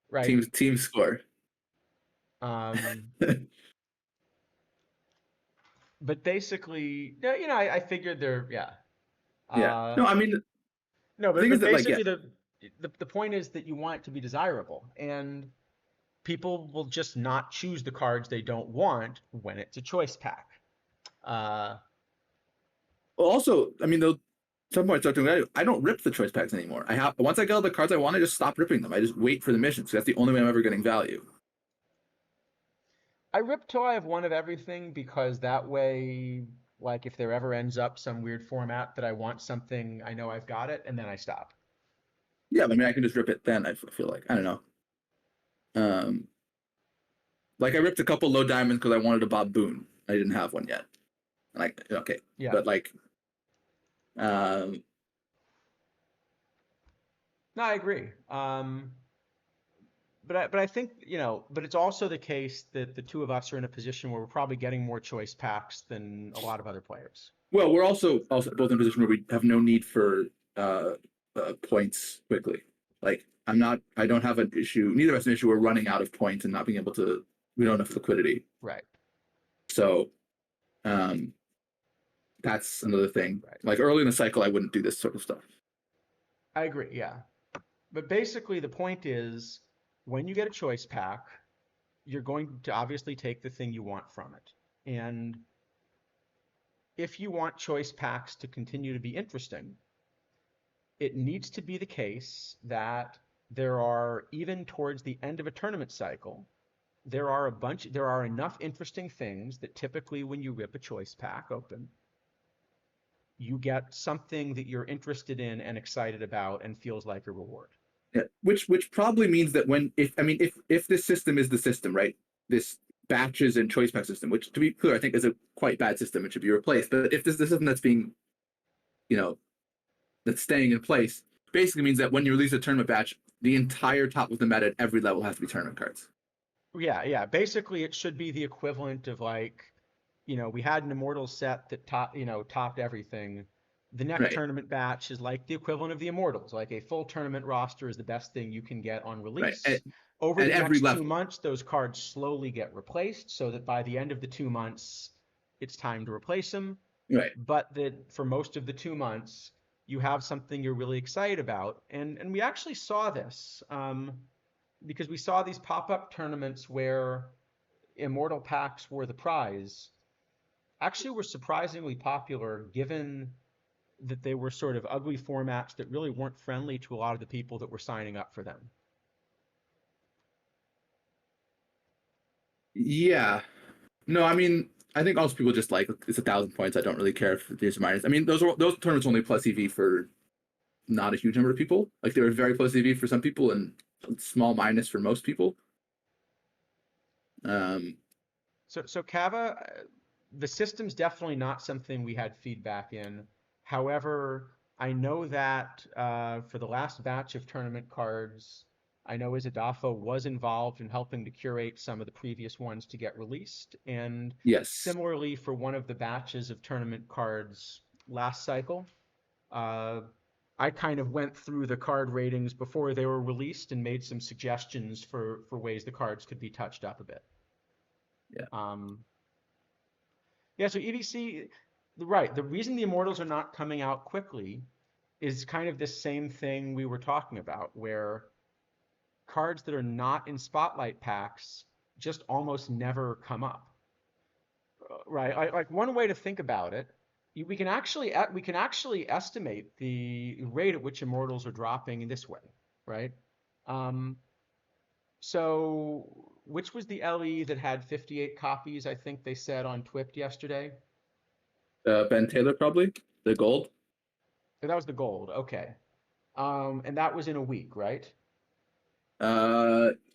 right? Team score. Um, but basically, I figured they're, yeah. Yeah. Uh, No, I mean no, the but thing is that like yeah, basically the point is that you want it to be desirable, and people will just not choose the cards they don't want when it's a choice pack. Uh, well, also, I mean, though, some point I don't rip the choice packs anymore. I have once I get all the cards I want, I just stop ripping them. I just wait for the missions. That's the only way I'm ever getting value. I rip till I have one of everything because that way, like if there ever ends up some weird format that I want something, I know I've got it, and then I stop. Yeah, I mean, I can just rip it then. I feel like I don't know. Um, like I ripped a couple low diamonds because I wanted a Bob Boone. I didn't have one yet. Like okay, Yeah. but like um, No, I agree. But I think, but it's also the case that the two of us are in a position where we're probably getting more choice packs than a lot of other players. well, we're also both in a position where we have no need for uh, points quickly. Like I don't have an issue. Neither of us have an issue. We're running out of points and not being able to. We don't have enough liquidity. Right. So um, that's another thing. Right. Like early in the cycle, I wouldn't do this sort of stuff. I agree. Yeah. But basically, the point is when you get a choice pack, you're going to obviously take the thing you want from it. And if you want choice packs to continue to be interesting, it needs to be the case that there are, even towards the end of a tournament cycle, there are enough interesting things that typically when you rip a choice pack open, you get something that you're interested in and excited about and feels like a reward. Yeah. Which probably means that when if this system is the system, right? This batches and choice pack system, which to be clear, I think is a quite bad system. It should be replaced. But if this is the system that's being you know, that's staying in place basically means that when you release a tournament batch, the entire top of the meta at every level has to be tournament cards. Yeah, yeah. Basically, it should be the equivalent of like, we had an Immortals set that topped everything. The next Right, tournament batch is like the equivalent of the Immortals. Like a full tournament roster is the best thing you can get on right. release. Over At the every next two level. months, those cards slowly get replaced so that by the end of the 2 months, it's time to replace them. Right. But that for most of the 2 months, you have something you're really excited about. And we actually saw this because we saw these pop-up tournaments where Immortal packs were the prize, actually were surprisingly popular given that they were sort of ugly formats that really weren't friendly to a lot of the people that were signing up for them. Yeah. No, I mean, I think also people just like it's 1,000 points. I don't really care if there's a minus. I mean, those tournaments only plus EV for not a huge number of people. Like they were very plus EV for some people and small minus for most people. Um, So Kava, the system's definitely not something we had feedback in. However, I know that for the last batch of tournament cards, I know isidafo was involved in helping to curate some of the previous ones to get released. And yes. similarly, for one of the batches of tournament cards last cycle, uh, I kind of went through the card ratings before they were released and made some suggestions for ways the cards could be touched up a bit. Yeah. Um, yeah, so EDC, right. The reason the Immortals are not coming out quickly is kind of this same thing we were talking about, where cards that are not in spotlight packs just almost never come up. Right. Like one way to think about it, we can actually estimate the rate at which Immortals are dropping in this way, right? Um, so which was the LE that had 58 copies, I think they said on Twipped yesterday? Ben Taylor probably the gold. That was the gold. Okay. And that was in a week, right?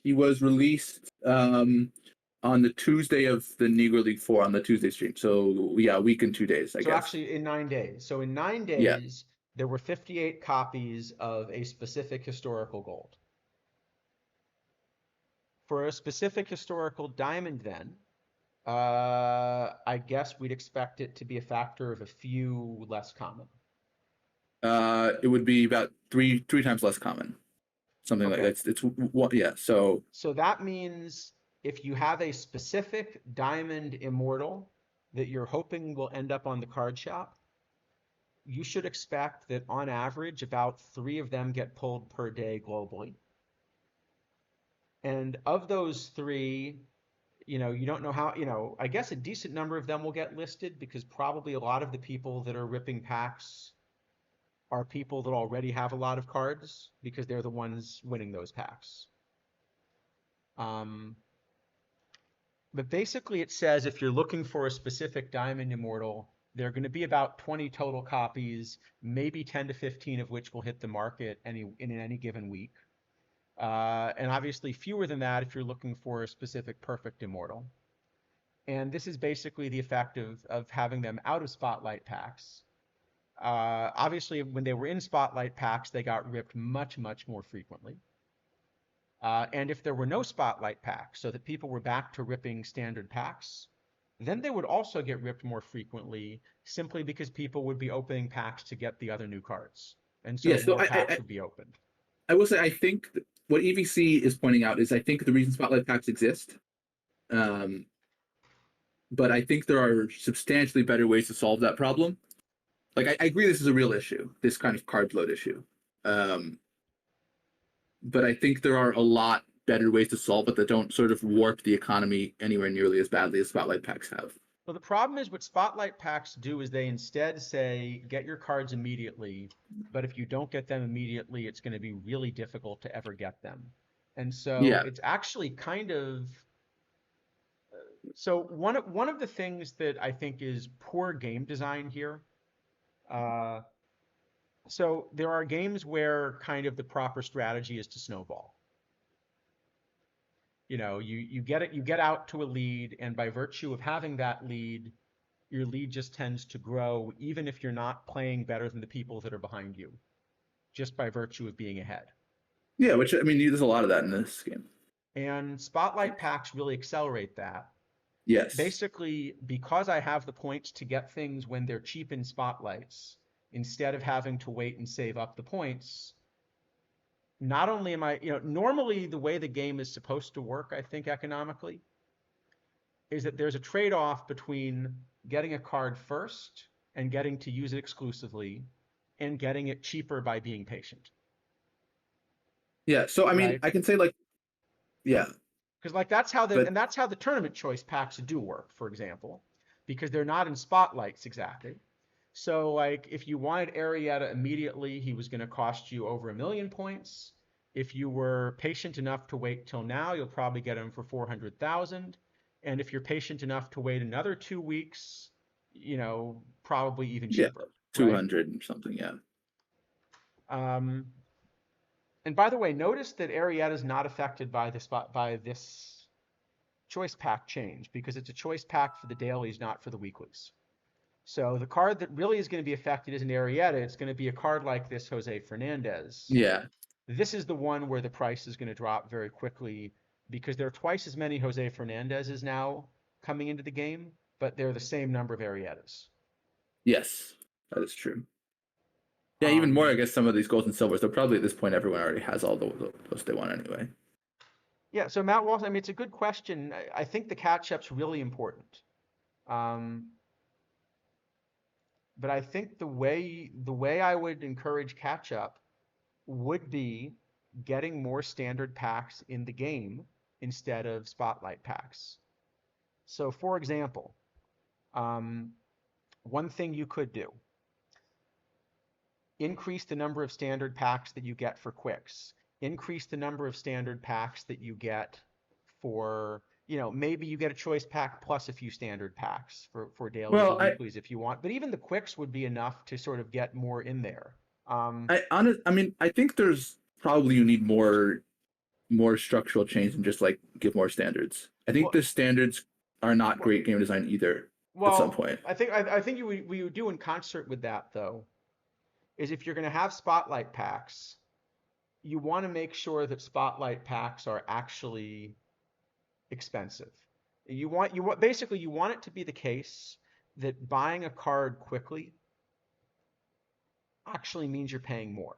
He was released on the Tuesday of the Negro League 4 on the Tuesday stream. So yeah, a week and 2 days, I So guess. actually in 9 days. So in nine Yeah. days, there were 58 copies of a specific historical gold. For a specific historical diamond, then, I guess we'd expect it to be a factor of a few less common. It would be about three times less common. Something like Okay. that. It's what yeah. So So that means if you have a specific diamond immortal that you're hoping will end up on the card shop, you should expect that on average about 3 of them get pulled per day globally. And of those 3, you don't know how, I guess a decent number of them will get listed because probably a lot of the people that are ripping packs are people that already have a lot of cards because they're the ones winning those packs. Um, but basically it says if you're looking for a specific Diamond Immortal, there are going to be about 20 total copies, maybe 10 to 15 of which will hit the market in any given week. And obviously fewer than that if you're looking for a specific perfect Immortal. And this is basically the effect of having them out of spotlight packs. Obviously, when they were in spotlight packs, they got ripped much, much more frequently. And if there were no spotlight packs, so that people were back to ripping standard packs, then they would also get ripped more frequently simply because people would be opening packs to get the other new cards. And so yeah. So more packs would be opened. I will say I think what EVC is pointing out is I think the reason spotlight packs exist, um, but I think there are substantially better ways to solve that problem. Like I agree this is a real issue, this kind of card load issue. Um, but I think there are a lot better ways to solve it that don't sort of warp the economy anywhere nearly as badly as spotlight packs have. Well, the problem is what spotlight packs do is they instead say, get your cards immediately, but if you don't get them immediately, it's going to be really difficult to ever get them. And so Yeah. it's actually kind of, so one of the things that I think is poor game design here. Uh, so there are games where kind of the proper strategy is to snowball. You get out to a lead, and by virtue of having that lead, your lead just tends to grow, even if you're not playing better than the people that are behind you, just by virtue of being ahead. Yeah, which I mean, there's a lot of that in this game. And spotlight packs really accelerate that. Yes. Basically, because I have the points to get things when they're cheap in spotlights, instead of having to wait and save up the points, not only am I, normally the way the game is supposed to work, I think economically, is that there's a trade-off between getting a card first and getting to use it exclusively and getting it cheaper by being patient, Yeah. So I mean, right? I can say like, yeah, Because like that's how but the tournament choice packs do work, for example, because they're not in spotlights exactly. So like if you wanted Arietta immediately, he was going to cost you over 1,000,000 points. If you were patient enough to wait till now, you'll probably get him for 400,000. And if you're patient enough to wait another 2 weeks, probably even yeah, cheaper, right? 200 or something. Yeah. Um, and by the way, notice that Arietta is not affected by this choice pack change because it's a choice pack for the dailies, not for the weeklies. So the card that really is going to be affected isn't Arietta. It's going to be a card like this, Jose Fernandez. Yeah. This is the one where the price is going to drop very quickly because there are twice as many Jose Fernandezes now coming into the game, but they're the same number of Ariettas. Yes, that is true. Yeah, even more, I Um, guess some of these golds and silvers. Though probably at this point, everyone already has all those they want anyway. yeah, so Matt Walsh, I mean, it's a good question. I think the catch-up's really important. Um, but I think the way I would encourage catch-up would be getting more standard packs in the game instead of spotlight packs. So, for example, um, one thing you could do, increase the number of standard packs that you get for quicks, increase the number of standard packs that you get for, maybe you get a choice pack plus a few standard packs for dailies or Well, weeklies if you want, but even the quicks would be enough to sort of get more in there. I mean, I think there's probably you need more structural change and just like give more standards. I think Well, the standards are not well, great game design either at some well, point. I think we would do in concert with that though, is if you're going to have spotlight packs, you want to make sure that spotlight packs are actually expensive. You want it to be the case that buying a card quickly actually means you're paying more.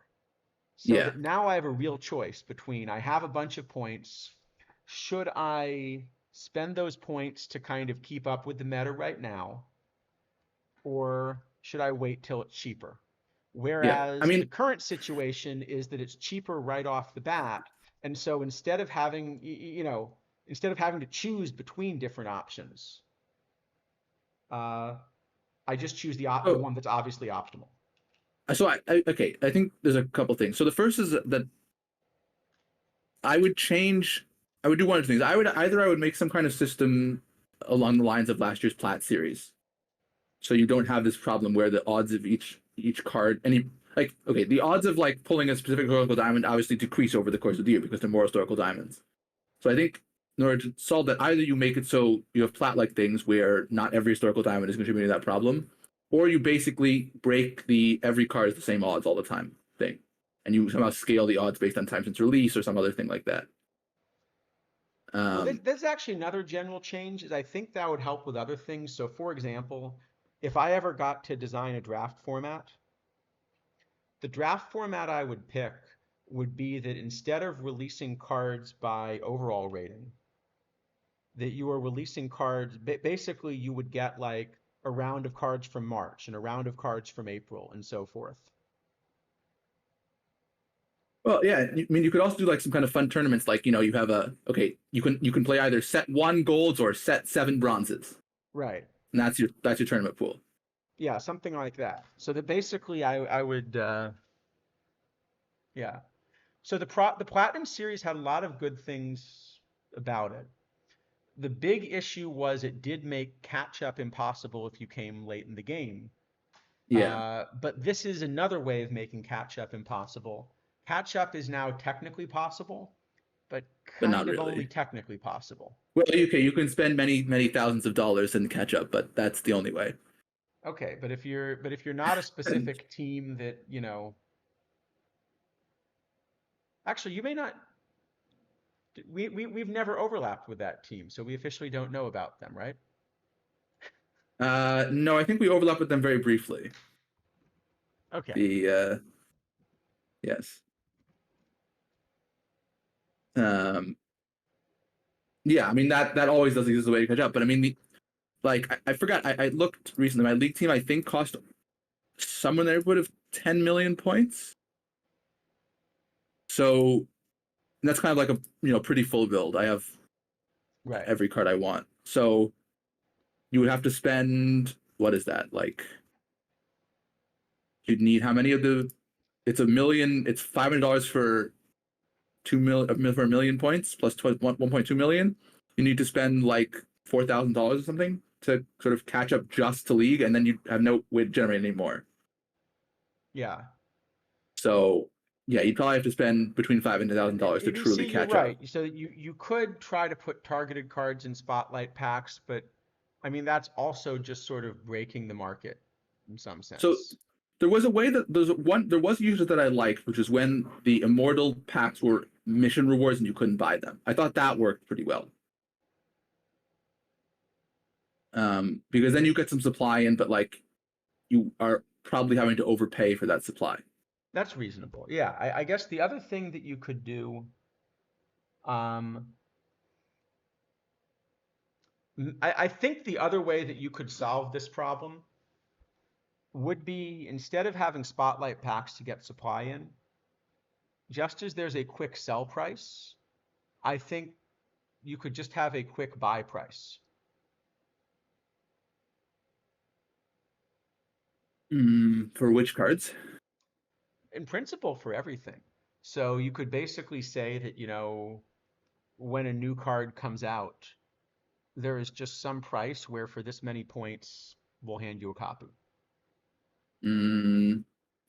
So Yeah. that now I have a real choice between I have a bunch of points. Should I spend those points to kind of keep up with the meta right now, or should I wait till it's cheaper? Yeah. I Whereas the mean, current situation is that it's cheaper right off the bat. And so instead of having to choose between different options, uh, I just choose the oh, one that's obviously optimal. so okay. I think there's a couple things. So the first is that I would change. I would do one of two things. I would make some kind of system along the lines of last year's Plat series, so you don't have this problem where the odds of each card any like okay the odds of like pulling a specific historical diamond obviously decrease over the course of the year because they're more historical diamonds. So I think in order to solve that, either you make it so you have flat like things where not every historical diamond is contributing to that problem, or you basically break the every card is the same odds all the time thing, and you somehow scale the odds based on time since release or some other thing like that. Well, Um, there's actually another general change is I think that would help with other things. So for example, if I ever got to design a draft format, the draft format I would pick would be that instead of releasing cards by overall rating, that you are releasing cards, basically you would get like a round of cards from March and a round of cards from April and so forth. well, yeah, I mean, you could also do like some kind of fun tournaments, like you have a okay, you can play either set 1 golds or set 7 bronzes, Right. and that's your tournament pool. Yeah, something like that. So that basically I would yeah. So the Platinum series had a lot of good things about it. The big issue was it did make catch up impossible if you came late in the game. Yeah, But this is another way of making catch up impossible. Catch up is now technically possible, but but not kind of only really. technically possible. Well, okay, you can spend many thousands of dollars and catch up, but that's the only way. Okay, but if you're not a specific team that, actually you may not we've never overlapped with that team, so we officially don't know about them, right? No, I think we overlap with them very briefly. Okay. The yes. Um, yeah, I mean that always does exist a way to catch up. But I mean, I forgot. I looked recently. My league team I think cost somewhere in the neighborhood of 10 million points. So that's kind of like a pretty full build. I have Right. every card I want. So you would have to spend what is that like? You'd need how many of the? It's a million. It's $500 for 2 million for a million points plus 1.2 million. You need to spend like $4,000 or something to sort of catch up just to league, and then you have no way to generate any more. Yeah. So yeah, you'd probably have to spend between $5,000 and $10,000 to You see, truly you're catch up. right. So you could try to put targeted cards in spotlight packs, but I mean that's also just sort of breaking the market in some So sense. there was a way that there was users that I liked, which is when the immortal packs were mission rewards and you couldn't buy them. I thought that worked pretty well. Because then you get some supply in, but like you are probably having to overpay for that supply. That's reasonable. Yeah, I guess the other thing that you could do, um, I think the other way that you could solve this problem would be instead of having spotlight packs to get supply in, just as there's a quick sell price, I think you could just have a quick buy price. For which cards? In principle, for everything. So you could basically say that, when a new card comes out, there is just some price where for this many points, we'll hand you a copy.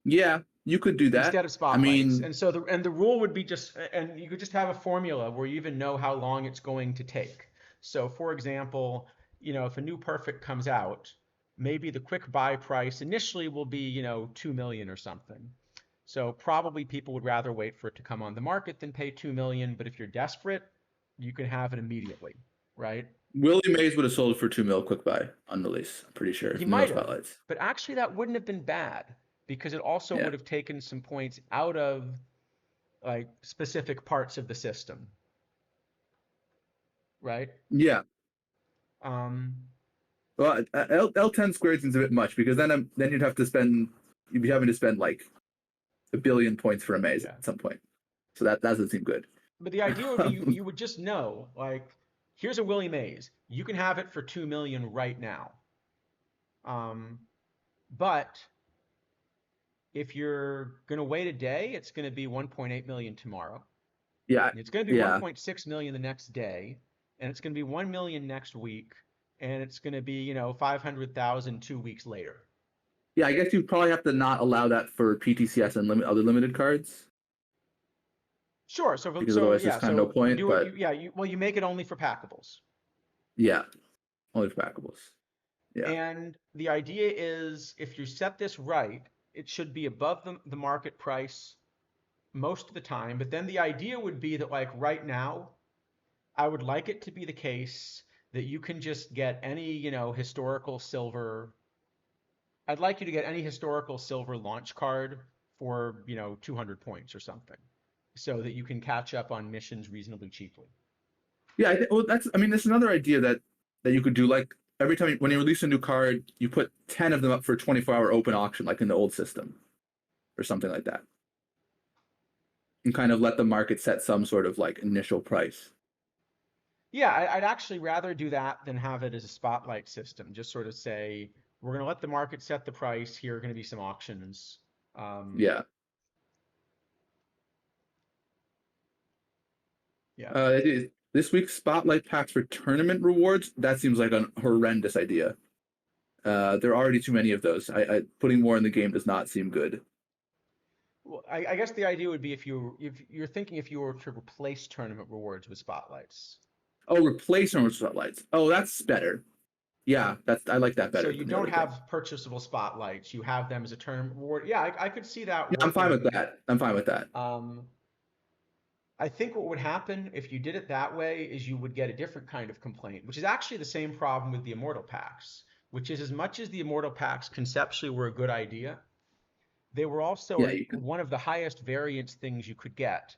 Yeah, you could do that. Instead of I spotlights. mean, And the rule would be just, and you could just have a formula where you even know how long it's going to take. So for example, if a new perfect comes out, maybe the quick buy price initially will be, 2 million or something. So probably people would rather wait for it to come on the market than pay 2 million, but if you're desperate, you can have it immediately, right? Willie Mays would have sold for 2 mil quick buy on release. I'm pretty sure He from no might have, spotlights. but actually that wouldn't have been bad because it also Yeah, would have taken some points out of like specific parts of the system, right? yeah. Um, Well, L10 squared seems a bit much because then you'd be having to spend like a billion points for a maze yeah. at some point. So that doesn't seem good. But the idea would be you would just know, like, here's a Willie Mays. You can have it for 2 million right now. Um, but if you're gonna wait a day, it's gonna be 1.8 million tomorrow. Yeah, It's gonna be yeah, 1.6 million the next day, and it's gonna be 1 million next week, and it's gonna be, 500,000 2 weeks later. yeah. I guess you probably have to not allow that for PTCS and other limited cards Sure. So because so otherwise yeah. there's kind of no So you point. do it. But You make it only for packables. yeah, only for backables. Yeah, And the idea is if you set this right, it should be above the market price most of the time. But then the idea would be that, like right now, I would like it to be the case that you can just get any, historical silver. I'd like you to get any historical silver launch card for, 200 points or something so that you can catch up on missions reasonably cheaply. yeah. Well, that's another idea that you could do. Like every time when you release a new card, you put 10 of them up for a 24-hour open auction, like in the old system, or something like that, and kind of let the market set some sort of like initial price. Yeah, I'd actually rather do that than have it as a spotlight system. Just sort of say, we're going to let the market set the price. Here are going to be some auctions. Um, Yeah. yeah. This week's spotlight packs for tournament rewards. That seems like a horrendous idea. There are already too many of those. Putting more in the game does not seem good. Well, I guess the idea would be if you're thinking if you were to replace tournament rewards with spotlights. Oh, replacement with spotlights. Oh, that's better. Yeah, that's I like that So better you than the don't other thing. have purchasable spotlights. You have them as a tournament reward. Yeah, I could see that Yeah, I'm fine with working. that. I'm fine with that. Um, I think what would happen if you did it that way is you would get a different kind of complaint, which is actually the same problem with the Immortal Packs, which is as much as the Immortal Packs conceptually were a good idea, they were also Yeah, you can. one of the highest variance things you could get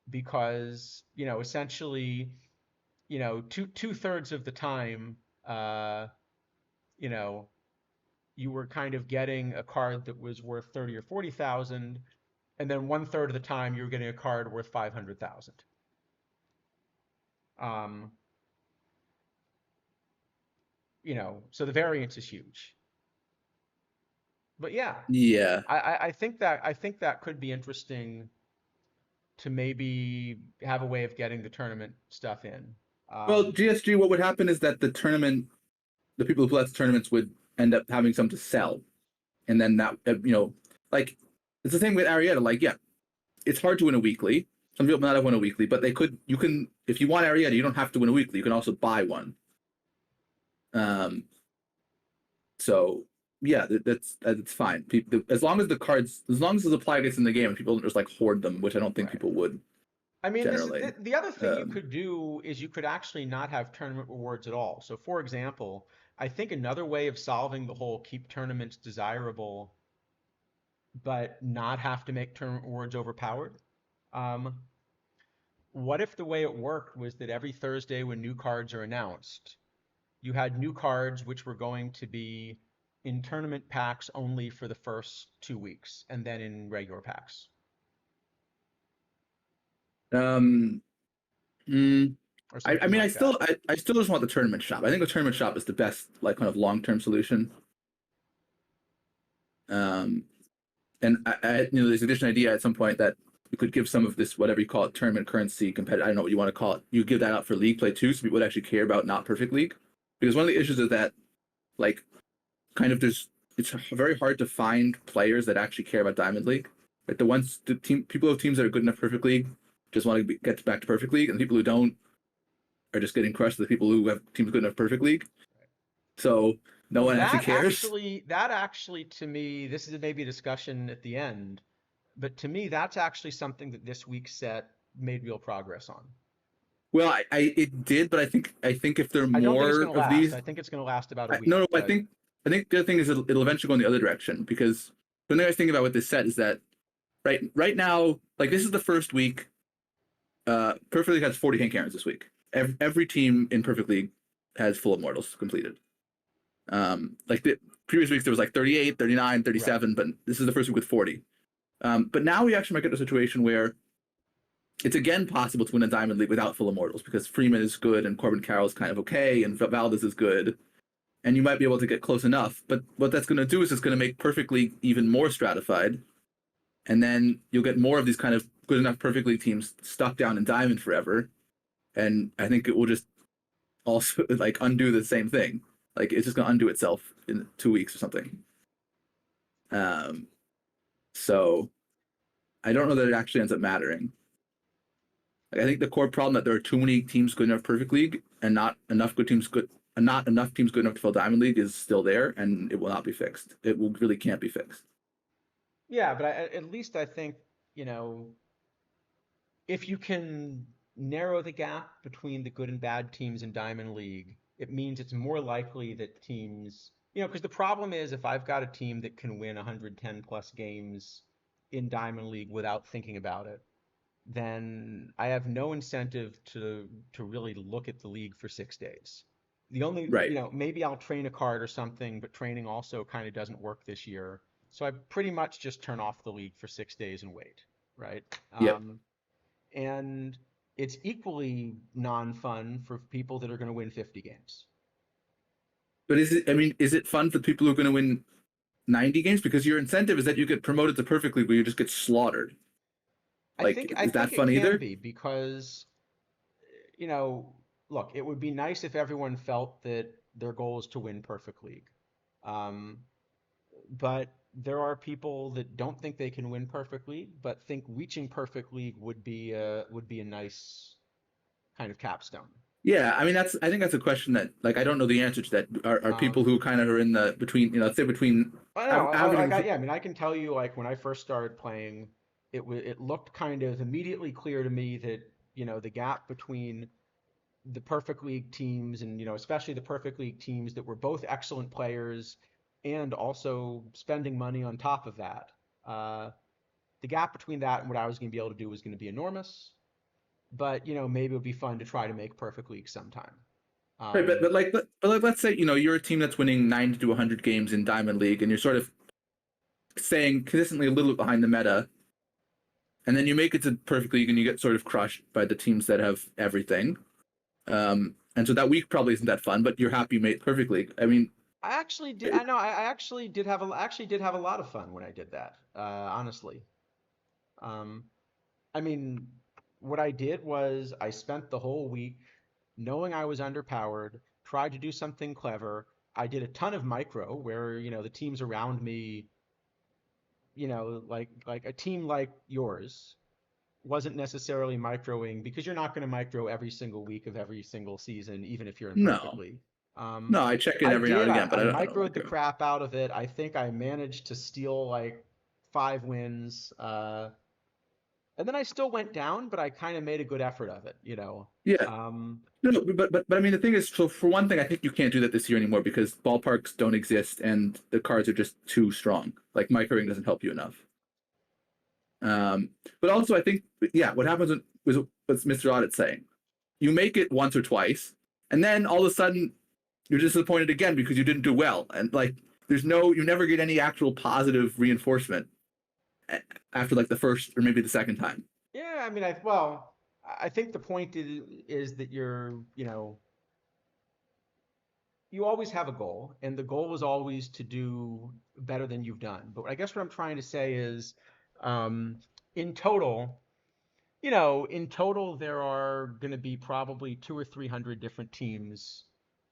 because, essentially, two-thirds of the time, uh, you know, you were kind of getting a card that was worth 30 or 40,000, and then one-third of the time you were getting a card worth 500,000. Um, so the variance is huge. But yeah, Yeah. I think that could be interesting to maybe have a way of getting the tournament stuff in. Well, Um, GSG, what would happen is that the people who play tournaments would end up having some to sell, and then that like it's the same with Arietta. Like, yeah, it's hard to win a weekly. Some people might not win a weekly, but you can if you want Arietta, you don't have to win a weekly. You can also buy one. Um, so yeah, that's fine. People, as long as as long as the supply gets in the game and people don't just like hoard them, which I don't think right. people would I mean, this is generally. the other thing you Um, could do is you could actually not have tournament rewards at all. So, for example, I think another way of solving the whole keep tournaments desirable but not have to make tournament rewards overpowered. Um, what if the way it worked was that every Thursday when new cards are announced, you had new cards which were going to be in tournament packs only for the first 2 weeks and then in regular packs um, mm, or I something mean, like that. I still just want the tournament shop. I think the tournament shop is the best, like, kind of long term solution. Um, and there's a additional idea at some point that you could give some of this, whatever you call it, tournament currency, competitive. I don't know what you want to call it. You give that out for league play too, so people would actually care about not perfect league. Because one of the issues is that, like, kind of it's very hard to find players that actually care about Diamond League. Like the team people who have teams that are good enough perfect league just want to get back to perfect league, and the people who don't are just getting crushed. The people who have teams good enough perfect league, so no Well, one actually that cares. actually, that actually, to me, this is maybe a discussion at the end, but to me, that's actually something that this week's set made real progress on. Well, I it did, but I think if there are I don't think it's more going to of last. these, I think it's going to last about a I, week, no, no, but I think the other thing is it'll eventually go in the other direction because the thing I was thinking about with this set is that right now, like this is the first week. Perfect League has 40 hand cannons this week. Every team in Perfect League has full immortals completed. Like the previous weeks, there was like 38, 39, right. 37, but this is the first week with 40. But now we actually might get to a situation where it's again possible to win a Diamond League without full immortals because Freeman is good and Corbin Carroll's kind of okay and Valdez is good. And you might be able to get close enough. But what that's going to do is it's going to make Perfect League even more stratified. And then you'll get more of these kind of good enough Perfect League teams stuck down in Diamond forever. And I think it will just also like undo the same thing. Like it's just gonna undo itself in 2 weeks or something. Um, so I don't know that it actually ends up mattering. Like, I think the core problem that there are too many teams good enough perfect league and not enough teams good enough to fill Diamond League is still there, and it will not be fixed. It will really can't be fixed. Yeah, but at least I think, you know, if you can narrow the gap between the good and bad teams in Diamond League, it means it's more likely that teams, because the problem is if I've got a team that can win 110 plus games in Diamond League without thinking about it, then I have no incentive to really look at the league for 6 days. The only, Right. maybe I'll train a card or something, but training also kind of doesn't work this year. So I pretty much just turn off the league for 6 days and wait, right? Yep. And it's equally non-fun for people that are going to win 50 games. But is it? I mean, is it fun for people who are going to win 90 games? Because your incentive is that you get promoted to perfect league where you just get slaughtered. I Like, think I is that think it fun can either? be because, you know, look, it would be nice if everyone felt that their goal is to win perfect league. Um, but there are people that don't think they can win perfect league, but think reaching perfect league would be a nice kind of capstone. Yeah, I mean I think that's a question that like I don't know the answer to that. Are people who Um, kind of are in the between, let's say between I know, averaging. yeah, I mean, I can tell you, like when I first started playing, it looked kind of immediately clear to me that the gap between the perfect league teams and especially the perfect league teams that were both excellent players and also spending money on top of that. Uh, the gap between that and what I was going to be able to do was going to be enormous. But maybe it would be fun to try to make perfect league sometime. Right, Um, but like let's say you're a team that's winning 90 to 100 games in Diamond League, and you're sort of staying consistently a little bit behind the meta, and then you make it to Perfect League and you get sort of crushed by the teams that have everything. And so that week probably isn't that fun, but you're happy you made Perfect League. I mean, I actually did. I know. I actually did have a lot of fun when I did that. Honestly. Um, I mean, what I did was I spent the whole week knowing I was underpowered, tried to do something clever. I did a ton of micro where, the teams around me, like a team like yours wasn't necessarily microing because you're not going to micro every single week of every single season, even if you're in perfect no, league. no, I check in I every now did. and again, but I I don't microed like the it. crap out of it. I think I managed to steal like 5 wins. And then I still went down, but I kind of made a good effort of it. Yeah, Um, no, but I mean the thing is, so for one thing, I think you can't do that this year anymore because ballparks don't exist and the cards are just too strong. Like microing doesn't help you enough. Um, but also I think, yeah, what happens was what's Mr. Audit saying. You make it once or twice, and then all of a sudden you're disappointed again because you didn't do well, and like you never get any actual positive reinforcement after like the first or maybe the second time. yeah, I mean, I think the point is that you always have a goal, and the goal is always to do better than you've done. But I guess what I'm trying to say is, um, in total, in total, there are going to be probably 200 or 300 different teams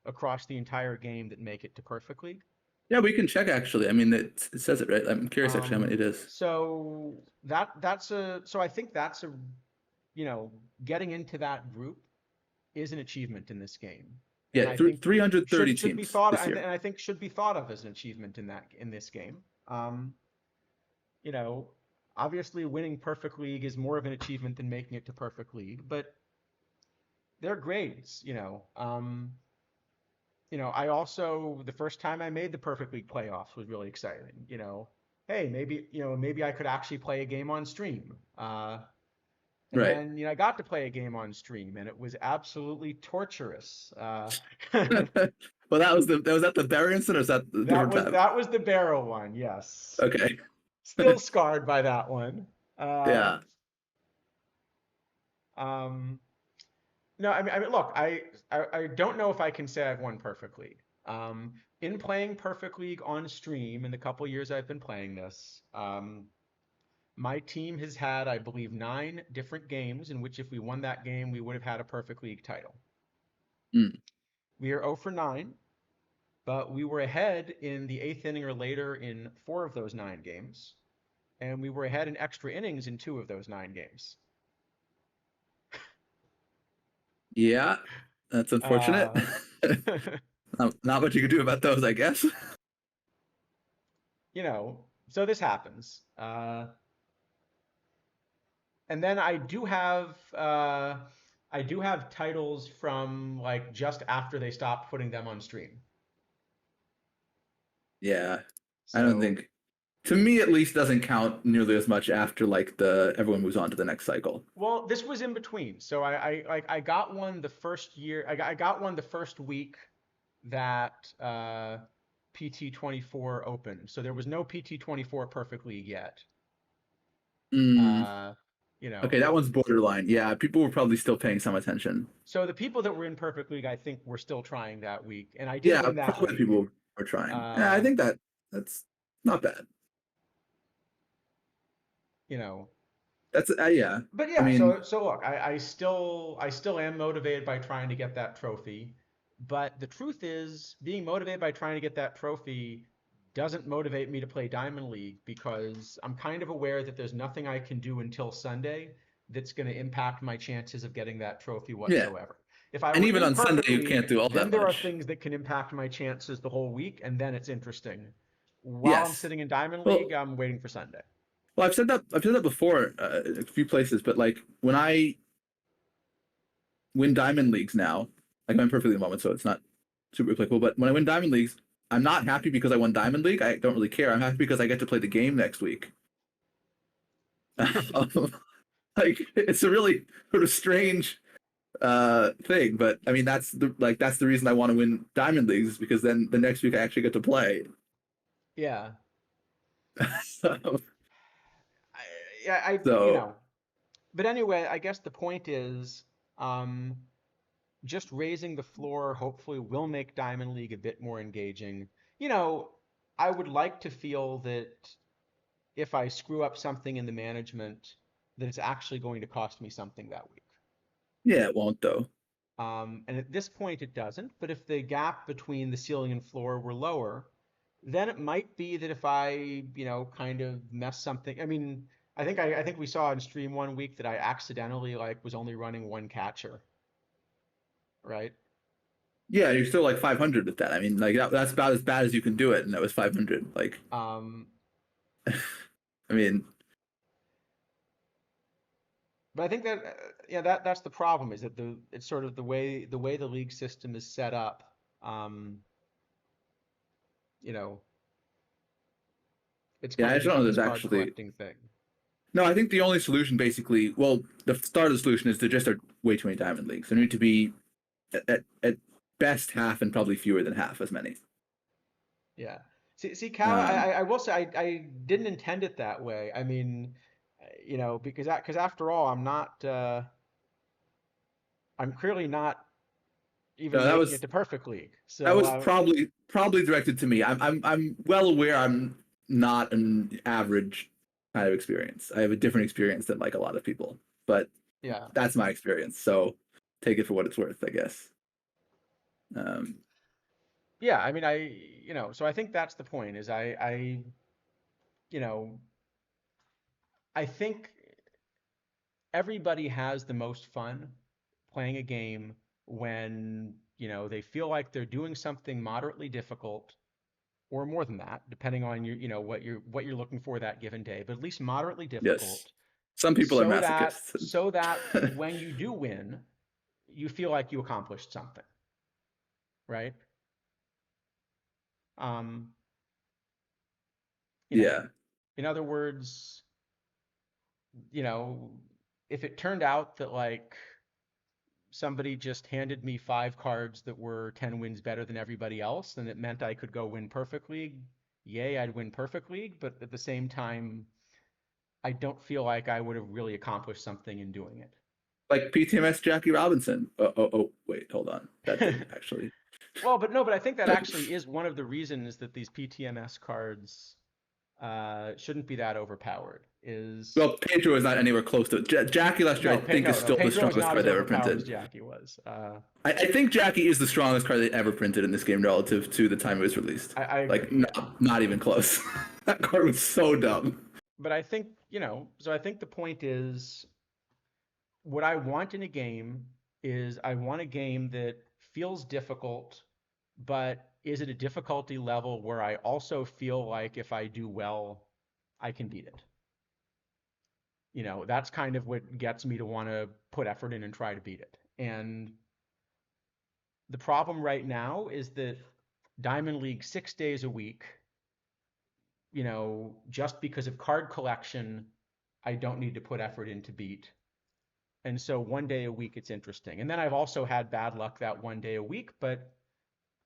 across the entire game that make it to Perfect League. Yeah, we can check actually. I mean, it says it right. I'm curious actually how many it is. So so I think that's you know, getting into that group is an achievement in this game, and Yeah, I think 330 should be teams thought, this year. and I think should be thought of as an achievement in this game. Um, you know, Obviously winning Perfect League is more of an achievement than making it to Perfect League, but they're grades. I also the first time I made the Perfect League playoffs was really exciting. Hey, maybe I could actually play a game on stream. And Right. then I got to play a game on stream, and it was absolutely torturous. Well, was that the Barry incident, or is that a different time? That was the barrel one, yes. Okay. Still scarred by that one. Uh, Yeah. um, no, I mean, look, I don't know if I can say I've won Perfect League. In playing Perfect League on stream in the couple years I've been playing this, my team has had, I believe, 9 different games in which if we won that game, we would have had a Perfect League title. Mm. We are 0 for 9, but we were ahead in the eighth inning or later in 4 of those 9 games, and we were ahead in extra innings in 2 of those 9 games. Yeah, that's unfortunate. Uh, Not much you can do about those, I guess. so this happens. And then I do have titles from like just after they stopped putting them on stream. Yeah, I don't So, think, to me at least, doesn't count nearly as much after like the everyone moves on to the next cycle. well, this was in between. So I got one the first year. I got one the first week that PT24 opened. So there was no PT24 Perfect League yet. Mm, Uh, you okay, know, that one's borderline. Yeah, people were probably still paying some attention. so the people that were in Perfect League, I think, were still trying that week, and I did Yeah, win that probably week. people are trying. Yeah, I Uh, think that's not bad. you know, That's yeah. but I yeah. mean, So look, I still am motivated by trying to get that trophy, but the truth is, being motivated by trying to get that trophy doesn't motivate me to play Diamond League because I'm kind of aware that there's nothing I can do until Sunday that's going to impact my chances of getting that trophy Yeah. whatsoever. If I And were even in on Sunday, perfect you can't league, do all then that there are much. things that can impact my chances the whole week, and then it's interesting. While I'm Yes. sitting in Diamond League, Well, I'm waiting for Sunday. well, I've said that before a few places, but like when I win diamond leagues now, like I'm perfectly in the moment, so it's not super applicable. But when I win diamond leagues, I'm not happy because I won diamond league. I don't really care. I'm happy because I get to play the game next week. Like it's a really sort of strange thing, but I mean that's the reason I want to win diamond leagues is because then the next week I actually get to play. Yeah. so, I, yeah, so but anyway, I guess the point is, um, just raising the floor hopefully will make Diamond League a bit more engaging. You know, I would like to feel that if I screw up something in the management, that it's actually going to cost me something that week. yeah, it won't though. And at this point, it doesn't. But if the gap between the ceiling and floor were lower, then it might be that if I, kind of mess something. I mean, I think we saw in stream one week that I accidentally like was only running one catcher, right? Yeah, you're still like 500 with that. I mean, like that's about as bad as you can do it, and that was 500. Like, Um, I mean, but I think that yeah, that's the problem is that it's sort of the way the league system is set up. Um, you know, it's yeah, kind I of just don't know become if this there's card actually. collecting thing. No, I think the only solution basically, well, the start of the solution is to just start way too many diamond leagues. There need to be at best half and probably fewer than half as many. Yeah. Cal, Um, I will say I didn't intend it that way. I mean, because after all, I'm clearly not no, even making it to perfect league. that So was probably directed to me. I'm well aware I'm not an average kind of experience. I have a different experience than like a lot of people, but yeah. that's my experience. So take it for what it's worth, I guess. Um, Yeah, I mean so I think that's the point is you know, I think everybody has the most fun playing a game when, they feel like they're doing something moderately difficult or more than that, depending on what you're looking for that given day, but at least moderately yes, difficult, some people are so that masochists. so that when you do win, you feel like you accomplished something, right? Um, you know, Yeah, in other words, you know, if it turned out that like somebody just handed me 5 cards that were 10 wins better than everybody else, and it meant I could go win Perfect League, yay, I'd win Perfect League, but at the same time, I don't feel like I would have really accomplished something in doing like PTMS Jackie Robinson. Wait, hold on. That it. didn't actually. Well, but no, but I think that actually is one of the reasons that these PTMS cards shouldn't be that overpowered. Is Well, Pedro is not anywhere close to it. Jackie last year, I think, is No, still the Pedro is strongest not card as they ever overpowered as printed. Jackie was. I think Jackie is the strongest card they ever printed in this game relative to the time it was released. I Like, agree, yeah. not even close. That card was so dumb. But I think, so I think the point is what I want in a game is I want a game that feels difficult, but is at a difficulty level where I also feel like if I do well, I can beat it. That's kind of what gets me to want to put effort in and try to beat it. And the problem right now is that Diamond League 6 days a week, just because of card collection, I don't need to put effort in to beat. And so one day a week, it's interesting. And then I've also had bad luck that one day a week, but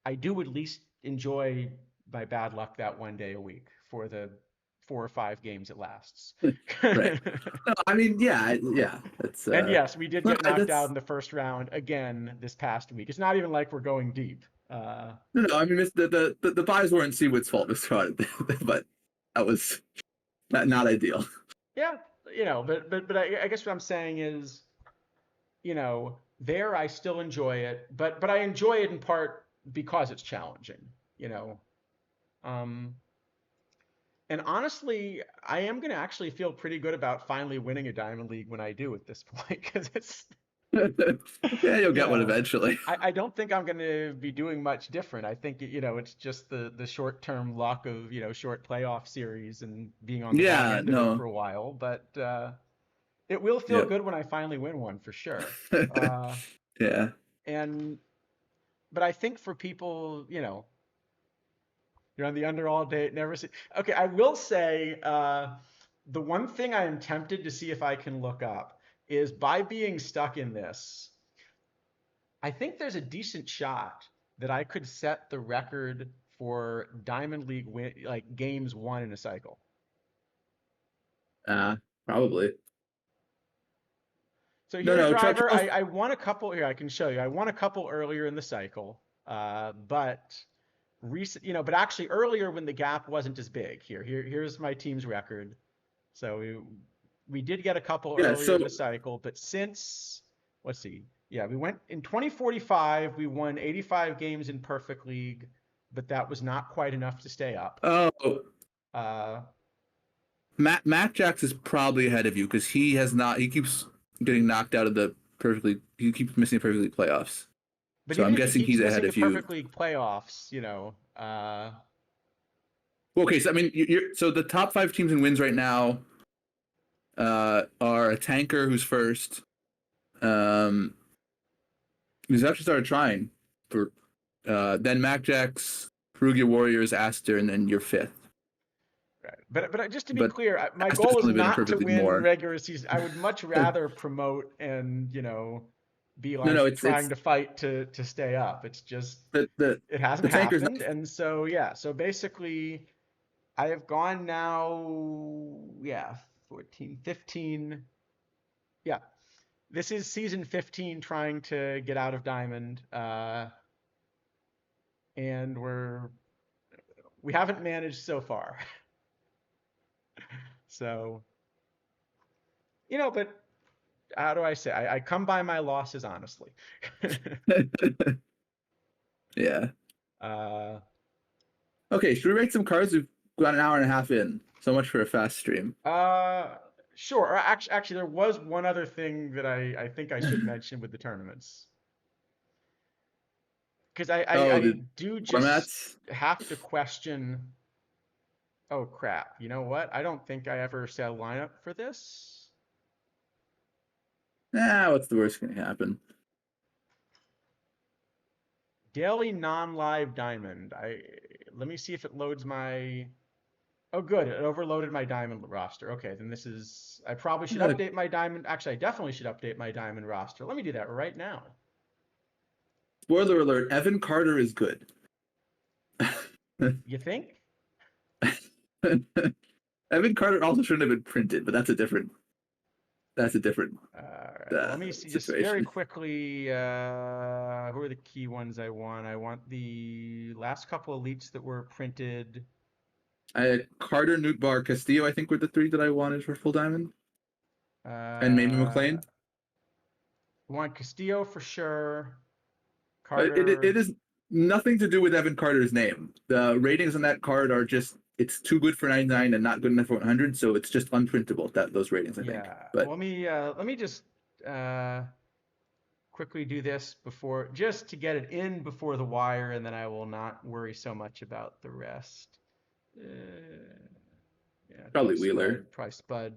I do at least enjoy my bad luck that one day a week for the 4 or 5 games it lasts. Right. No, I mean, yeah. That's And yes, we did no, get knocked out that's in the first round again this past week. It's not even like we're going deep. no. I mean, the buys weren't Seawood's fault, Mr. Hart, but that was not ideal. Yeah, but I guess what I'm saying is, there I still enjoy it, but I enjoy it in part because it's challenging, you know. Um, And honestly, I am going to actually feel pretty good about finally winning a Diamond League when I do at this point, because it's, Yeah, you'll you get one know, eventually. I don't think I'm going to be doing much different. I think, it's just the short-term luck of, short playoff series and being on the wrong Yeah, end of it for no. a while. But it will feel Yep. good when I finally win one for sure. Uh, Yeah. and but I think for people, you're on the under all day, never see. Okay, I will say the one thing I am tempted to see if I can look up is by being stuck in this, I think there's a decent shot that I could set the record for Diamond League like games won in a cycle. Uh, Probably. So No, here, no, driver, Charles. I won a couple here. I can show you. I won a couple earlier in the cycle, but but actually earlier when the gap wasn't as big. Here's my team's record. So we did get a couple Yeah, earlier so in the cycle, but since let's see, yeah, we went in 2045. We won 85 games in perfect league, but that was not quite enough to stay up. oh, Uh, Matt Jax is probably ahead of you because he keeps getting knocked out of the perfectly he keeps missing perfectly playoffs. but So I'm even if he guessing keeps he's ahead missing the of you. perfect league playoffs, Okay, so I mean so the top 5 teams in wins right now are a tanker who's first, um who's actually started trying for then Mac Jax, Perugia Warriors, Aster, and then you're fifth. right. But just to be But clear, my Aster's goal is only been in not to perfect league win more. regular season. I would much rather promote and be No, no, like trying it's to fight to stay up. It's just the it hasn't the tanker's happened, and so yeah. So basically, I have gone now, yeah, 14, 15. Yeah, this is season 15, trying to get out of Diamond, and we haven't managed so far. So but how do I say? I come by my losses honestly. yeah. uh, Okay, should we rate some cards? We've got an hour and a half in. So much for a fast stream. uh, sure. Actually, there was one other thing that I think I should mention with the tournaments, because Oh, I the do just formats? have to question. Oh crap! You know what? I don't think I ever set a lineup for this. What's the worst going to happen? Daily non-live diamond. Let me see if it loads my. Oh, good. It overloaded my diamond roster. Okay, then this is. I probably should Uh, update my diamond. Actually, I definitely should update my diamond roster. Let me do that right now. Spoiler alert, Evan Carter is good. You think? Evan Carter also shouldn't have been printed, but that's a different All right. Well, let me see just very situation. quickly. Who are the key ones I want? I want the last couple elites that were printed. I had Carter, Newtbar, Castillo, I think were the 3 that I wanted for full diamond. And maybe Uh, McLean. want Castillo for sure. It Carter. is nothing to do with Evan Carter's name. The ratings on that card are just it's too good for 99 and not good enough for 100, so it's just unprintable. Those ratings, I think. Yeah. Well, But let me just uh, quickly do this before, just to get it in before the wire, and then I will not worry so much about the rest. Uh, yeah, probably Wheeler. Probably Spud.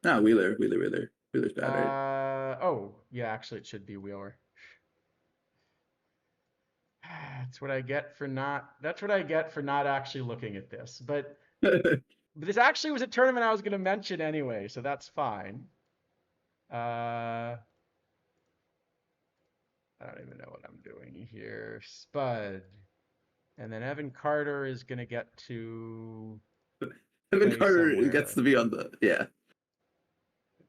No, Wheeler's bad, right? Oh, yeah, actually, it should be Wheeler. That's what I get for not. That's what I get for not actually looking at this. But this actually was a tournament I was going to mention anyway, so that's fine. Uh, I don't even know what I'm doing here. Spud. And then Evan Carter is going to get to Evan play Carter gets somewhere. to be on the yeah.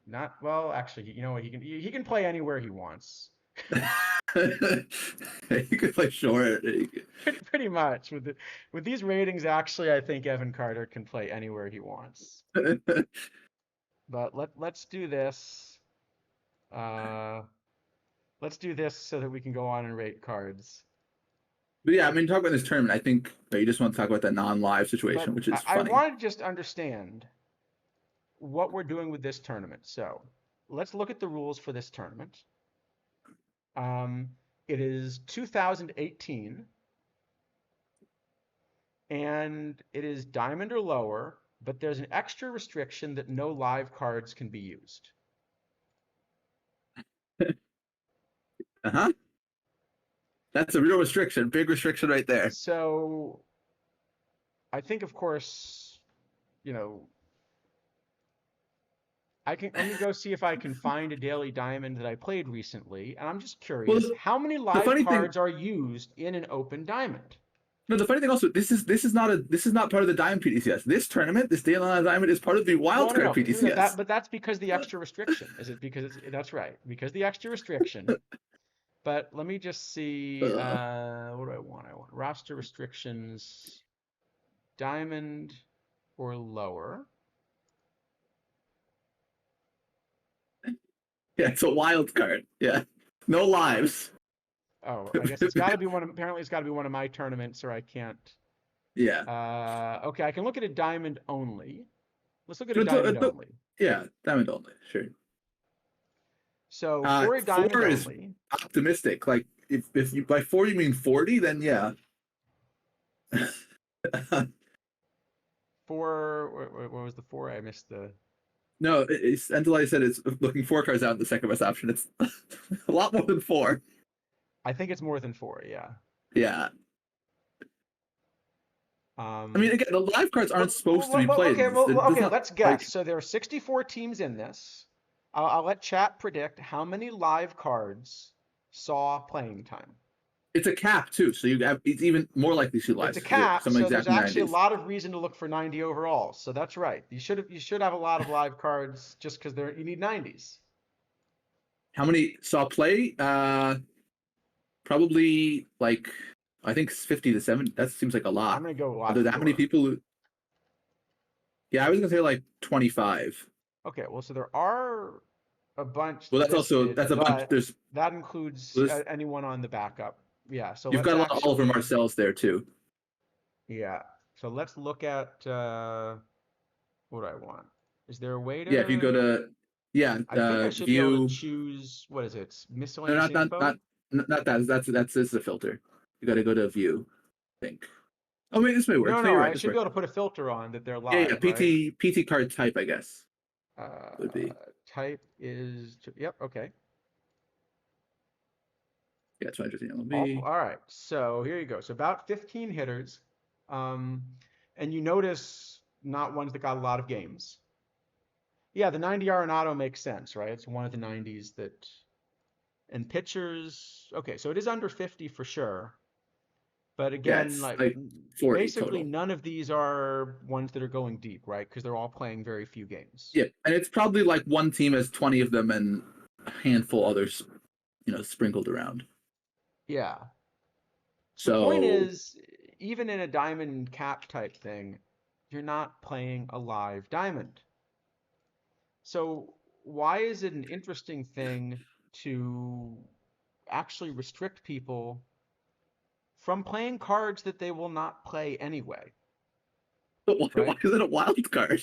Not well, actually, you know what? He can play anywhere he wants. He could play short. Pretty much with these ratings, actually, I think Evan Carter can play anywhere he wants. But let's do this. Uh, let's do this so that we can go on and rate cards. But yeah, I mean, talk about this tournament. I think you just want to talk about that non-live situation, But which is I funny. want to just understand what we're doing with this tournament. So let's look at the rules for this tournament. Um, it is 2018, and it is diamond or lower, but there's an extra restriction that no live cards can be used. Uh-huh. That's a real restriction, big restriction right there. So I think, of course, you know, let me go see if I can find a daily diamond that I played recently. And I'm just Well, curious, how many the live funny thing, cards are used in an open diamond? no, the funny thing also, this is not part of the Diamond PTCS. This tournament, this Daily Diamond, is part of the No, no, Wildcard no, no, PTCS. but that's because the extra restriction. Is it because that's right? Because the extra restriction. But let me just see. Uh, What do I want? I want roster restrictions, diamond or lower. yeah, it's a wild card. Yeah, no lives. Oh, I guess it's got to be one. Apparently, it's got to be one of my tournaments, or I can't. Yeah. Okay, I can look at a diamond only. Let's look at a But, diamond only. yeah, diamond only, sure. So for a diamond Four is only, optimistic. Like if you by four you mean 40, then yeah. what was the four? I missed the. No, it's until I said it's looking four cards out in the second best option. It's a lot more than four. I think it's more than four. Yeah. Yeah. I mean, Um, again, the live cards aren't supposed to be played. okay, It does okay. not Let's guess. like So there are 64 teams in this. I'll let chat predict how many live cards saw playing time. it's a cap too, so you have it's even more likely to It's lives a because it's cap, something so there's exactly actually a 90s. lot of reason to look for 90 overall. So that's right. You should have a lot of live cards just because you need 90s. How many saw play? Probably like I think 50 to 70. That seems like a I'm lot. gonna go a Are lot there that many fewer. people who, yeah, I was gonna say like 25. Okay, well, so there are a bunch Well, listed, that's a bunch. but that includes There's anyone on the backup. Yeah, so you've let's got a lot of Oliver actually, Marcel's there too. yeah. So let's look at what do I want? Is there a way Yeah, if you go to? to yeah, I think I should be able to view. choose, what is it? No, Miscellaneous info? not that. That's this is a filter. You got to go to view. I think. Oh wait, this may work. No, No, no, you're right. I This should be works. able to put a filter on that they're Yeah, yeah. live, right? PT card type, I guess would Uh, be. type is, yep, okay. Yeah, 200 All LB. right, so here you go. So about 15 hitters. Um, and you notice not ones that got a lot of games. Yeah, the 90 Arenado makes sense, right? It's one of the 90s that. And pitchers, okay, so it is under 50 for sure. But Yeah, again, it's like like 40 basically total. none of these are ones that are going deep, right? Because they're all playing very few games. Yeah, and it's probably like one team has 20 of them and a handful others, sprinkled around. Yeah. The point So is, even in a diamond cap type thing, you're not playing a live diamond. So why is it an interesting thing to actually restrict people from playing cards that they will not play anyway, why right? is it a wild card?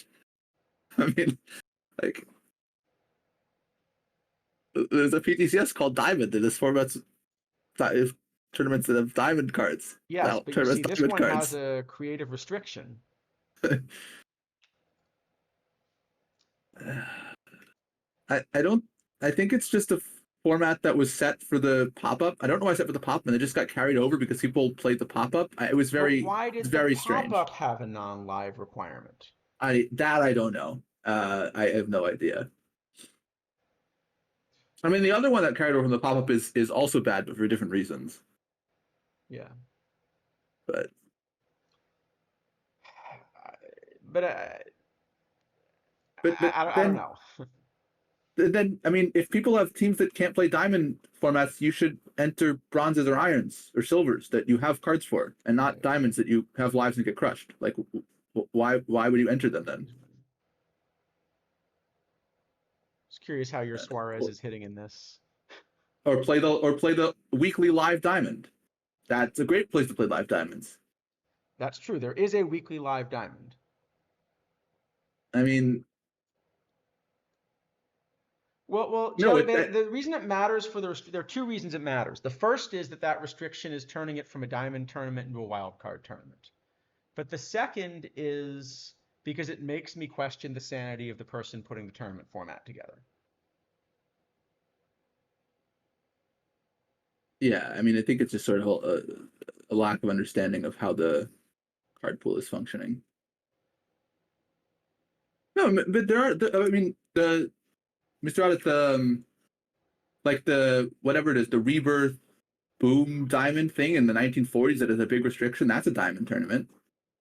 I mean, like there's a PTCS called Diamond in this format's tournaments that have diamond cards. Yes, Now but you see, tournaments this diamond one has cards. a creative restriction. I don't. I think it's just a format that was set for the pop up. I don't know why I set for the pop up, and it just got carried over because people played the pop up. It was But very, why it's did the very strange. pop-up have a non-live requirement? I don't know. I have no idea. I mean, the other one that carried over from the pop up is also bad, but for different reasons. Yeah. But But I don't then know. I mean, if people have teams that can't play diamond formats, you should enter bronzes or irons or silvers that you have cards for, and not Right. diamonds that you have lives and get crushed. Like, why would you enter them then? Just curious how your Suarez is hitting in this. Or play the weekly live diamond. That's a great place to play live diamonds. That's true. There is a weekly live diamond. I mean, Well, no, Jelly it Baby, that the reason it matters there are two reasons it matters. The first is that restriction is turning it from a diamond tournament into a wild card tournament. But the second is because it makes me question the sanity of the person putting the tournament format together. yeah. I mean, I think it's just sort of a lack of understanding of how the card pool is functioning. No, but there are. I mean, the Mr. Audit, like the whatever it is, the rebirth boom diamond thing in the 1940s that is a big restriction. That's a diamond tournament.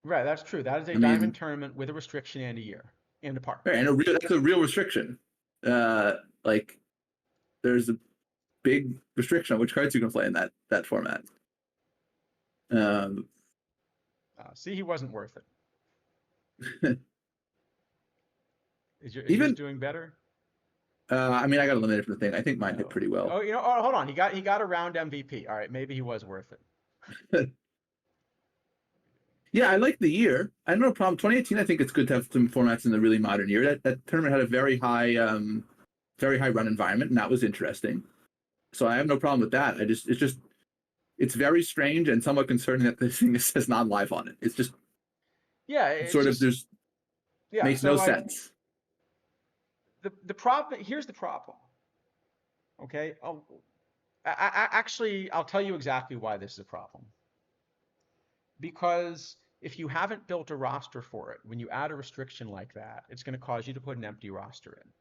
Right, that's true. That is a I diamond mean, tournament with a restriction and a year and a par. right, and that's a real restriction. Uh, like there's a big restriction on which cards you can play in that format. Um, See, he wasn't worth it. Is yours even doing better? I mean, I got eliminated from the thing. I think mine hit Oh, pretty well. oh, oh, hold on. He got a round MVP. All right, maybe he was worth it. Yeah, I like the year. I have no problem. 2018, I think it's good to have some formats in the really modern year. That tournament had a very high run environment, and that was interesting. So I have no problem with that. It's very strange and somewhat concerning that this thing says non-live on it. It's just Yeah, it's it's sort of just there's yeah. makes So no like sense. the problem here's the problem. Okay, actually I'll tell you exactly why this is a problem. Because if you haven't built a roster for it, when you add a restriction like that, it's going to cause you to put an empty roster in.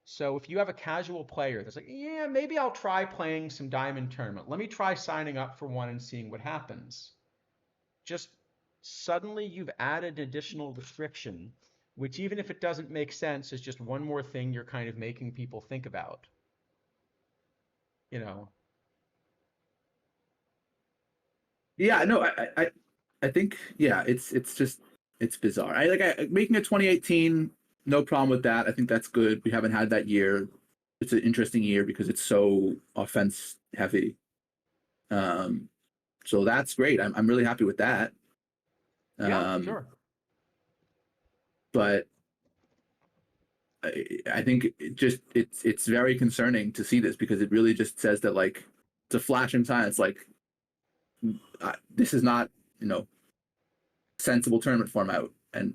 So if you have a casual player that's like, yeah, maybe I'll try playing some diamond tournament. Let me try signing up for one and seeing what happens. Just suddenly you've added an additional restriction, which even if it doesn't make sense, is just one more thing you're kind of making people think about. You know, Yeah, no, I think yeah, it's just it's bizarre. Making it 2018, no problem with that. I think that's good. We haven't had that year. It's an interesting year because it's so offense heavy. Um, so that's great. I'm really happy with that. yeah, Um, sure. but I think it's very concerning to see this because it really just says that like it's a flash in time. It's like this is not sensible tournament format, and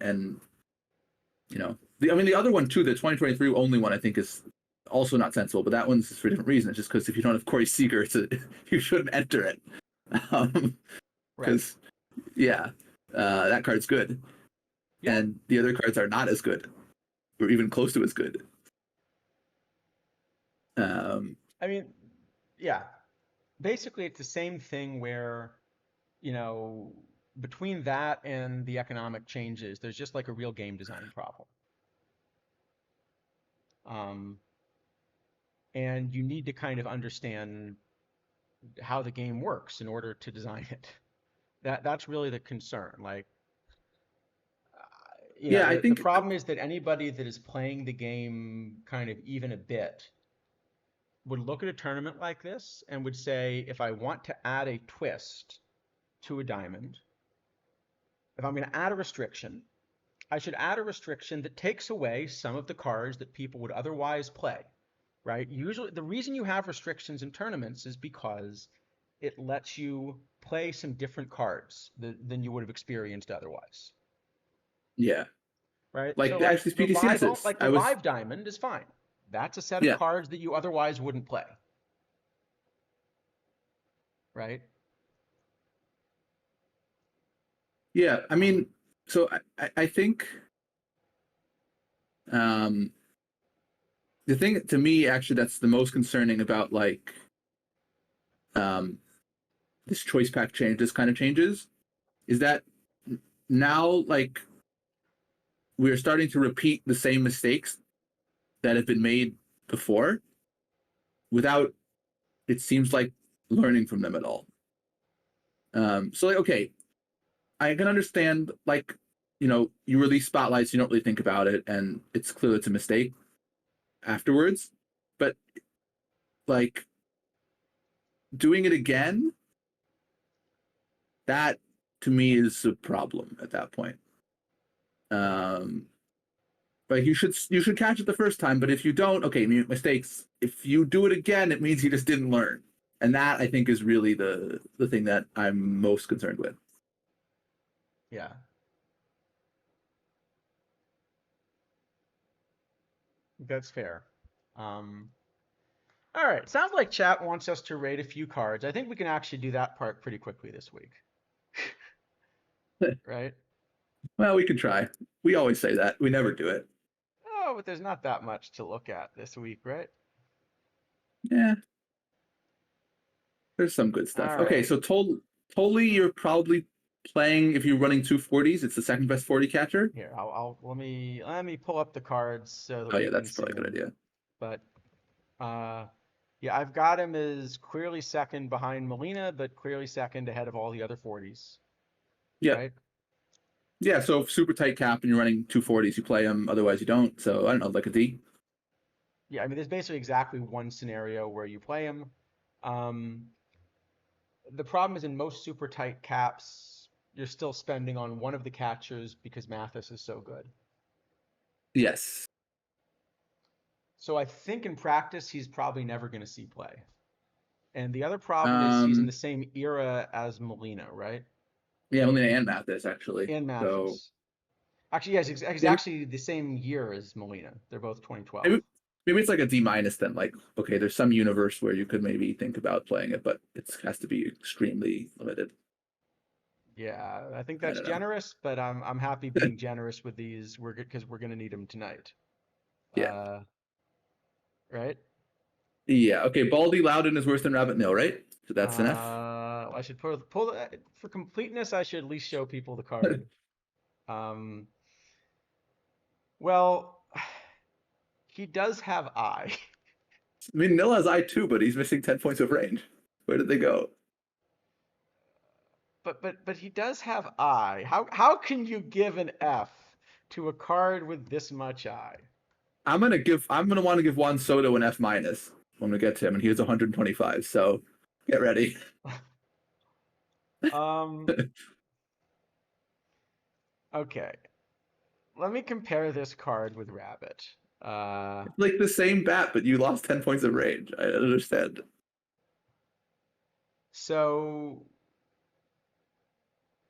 I mean the other one too, the 2023 only one I think is also not sensible, but that one's for a different reason. It's just because if you don't have Corey Seager, you shouldn't enter it. Right. Because yeah, that card's good, Yeah. and the other cards are not as good or even close to as good. Um, I mean, yeah. Basically, it's the same thing where, you know, between that and the economic changes, there's just like a real game design problem. Um, and you need to kind of understand how the game works in order to design it. That's really the concern. Like, yeah, I the think problem is that anybody that is playing the game kind of even a bit would look at a tournament like this and would say, if I want to add a twist to a diamond, if I'm going to add a restriction, I should add a restriction that takes away some of the cards that people would otherwise play, right? Usually, the reason you have restrictions in tournaments is because it lets you play some different cards than you would have experienced otherwise, yeah, right? So like like actually PTCSs. the live diamond is fine. That's a set of Yeah, cards that you otherwise wouldn't play, right? yeah. I Um, mean, so I think um, the thing to me actually that's the most concerning about like um, this choice pack change, this kind of changes, is that now like we're starting to repeat the same mistakes that have been made before without it seems like learning from them at all. So like okay, I can understand like you release spotlights, you don't really think about it, and it's clear it's a mistake afterwards, but like doing it again that to me is a problem at that point. Um, Like you should catch it the first time, but if you don't, okay, mistakes. If you do it again, it means you just didn't learn, and that I think is really the thing that I'm most concerned with. Yeah. That's fair. Um, all right. Sounds like chat wants us to rate a few cards. I think we can actually do that part pretty quickly this week, right? Well, we could try. We always say that. We never do it. Oh, but there's not that much to look at this week, right? Yeah, there's some good stuff. All Okay, right. so totally, you're probably playing if you're running 240s. It's the second best 40 catcher. Here, I'll let me pull up the cards so that Oh we yeah, can that's see probably a good them. idea. But yeah, I've got him as clearly second behind Molina, but clearly second ahead of all the other 40s, Yeah, right? yeah. So if super tight cap and you're running 240s, you play them. Otherwise, you don't. So I don't know, like a D. Yeah, I mean, there's basically exactly one scenario where you play him. Um, the problem is in most super tight caps, you're still spending on one of the catchers because Mathis is so good. Yes. So I think in practice, he's probably never going to see play. And the other problem is he's in the Um. same era as Molina, right? Yeah, Melina and Mathis actually. And So Mathis. Actually, yes, he's maybe actually the same year as Molina. They're both 2012. maybe, maybe it's like a D minus then. Like, okay, there's some universe where you could maybe think about playing it, but it has to be extremely limited. Yeah, I think I that's don't know. generous, but I'm happy being generous with these. We're good because we're gonna need them tonight. Yeah. Uh, right? Yeah. Okay. Baldy Loudon is worse than Rabbit Mill, right? So that's an F. I should pull for completeness. I should at least show people the card. Um, well, he does have eye, I mean, Nil has I too, but he's missing 10 points of range. Where did they go? but he does have eye. How can you give an F to a card with this much eye? I'm gonna want to give Juan Soto an F minus when we get to him, and he has 125. So get ready. Um, okay. Let me compare this card with Rabbit. Uh, It's like the same bat, but you lost 10 points of range. I don't understand. so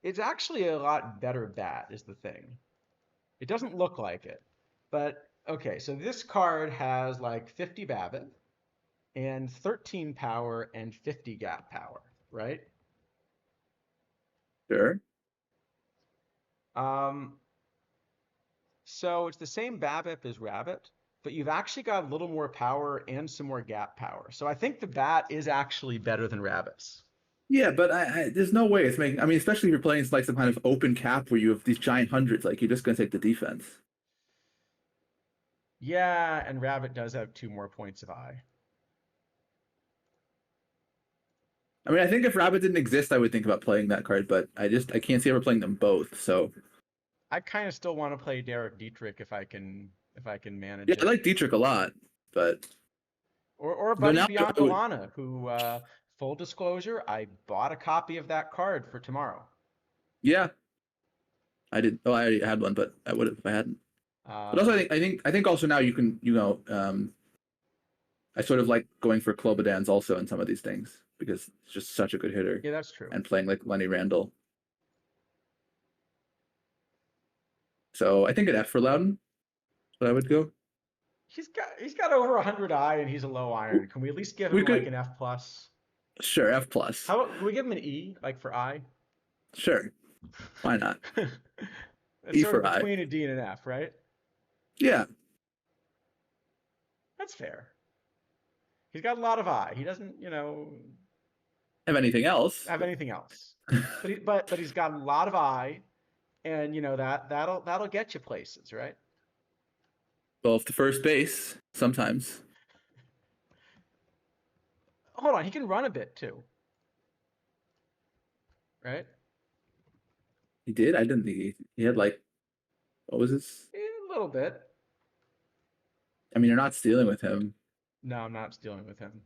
it's actually a lot better bat is the thing. It doesn't look like it, but okay. So this card has like 50 Babbitt and 13 power and 50 gap power, right? Sure. Um, so it's the same BABIP as Rabbit, but you've actually got a little more power and some more gap power. So I think the bat is actually better than Rabbit's. Yeah, but there's no way it's making. I mean, especially if you're playing like some kind of open cap where you have these giant hundreds, like you're just gonna take the defense. Yeah, and Rabbit does have two more points of eye. I mean, I think if Rabbit didn't exist, I would think about playing that card, but I can't see ever playing them both. So I kind of still want to play Derek Dietrich if I can yeah, manage I it. like Dietrich a lot, but Or but Buddy now I would. Biancalana, who full disclosure, I bought a copy of that card for tomorrow. Yeah, I did. Oh, I already had one, but I would have if I hadn't. But also, Um, I think also now you can, I sort of like going for Klobodans also in some of these things because it's just such a good hitter yeah, that's true. and playing like Lenny Randall. So I think an F for Loudon, but I would go. He's got over 100 eye and he's a low iron. Can we at least give We him like could an F plus? sure F plus, How about can we give him an E like for eye? sure, why not? It's E sort of for I. between a D and an F, right? Yeah. That's fair. He's got a lot of eye. He doesn't, Have anything else? have anything else. But he's got a lot of eye, and that'll get you places, right? Both the first base sometimes. Hold on, he can run a bit too, right? He did. I didn't think he had like what was this? A little bit. I mean, you're not stealing with him. No, I'm not stealing with him.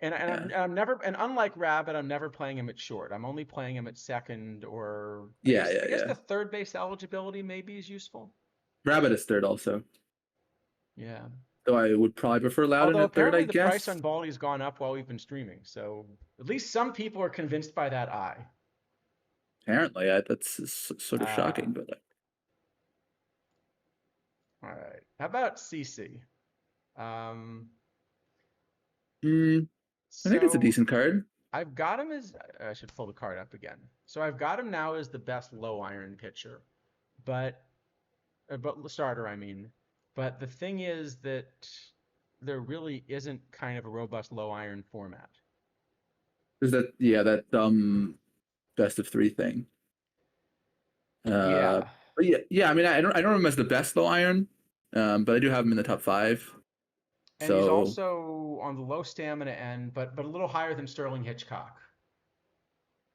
Yeah. I'm never, and unlike Rabbit, I'm never playing him at short. I'm only playing him at second, or Yeah, I yeah, guess yeah. the third base eligibility maybe is useful. Rabbit is third also. Yeah. Though I would probably prefer Loudon Although at third, I apparently the price guess. on Baldy's gone up while we've been streaming, so at least some people are convinced by that eye. Apparently, sort of shocking, but All right. How about CC? Um, mm, I think it's a so decent card. I've got him as I should pull the card up again. So I've got him now as the best low iron pitcher, but starter, I mean. But the thing is that there really isn't kind of a robust low iron format. There's that best of three thing. Uh, Yeah. but yeah. I mean, I don't have him as the best low iron, but I do have him in the top five. And he's So also on the low stamina end, but a little higher than Sterling Hitchcock.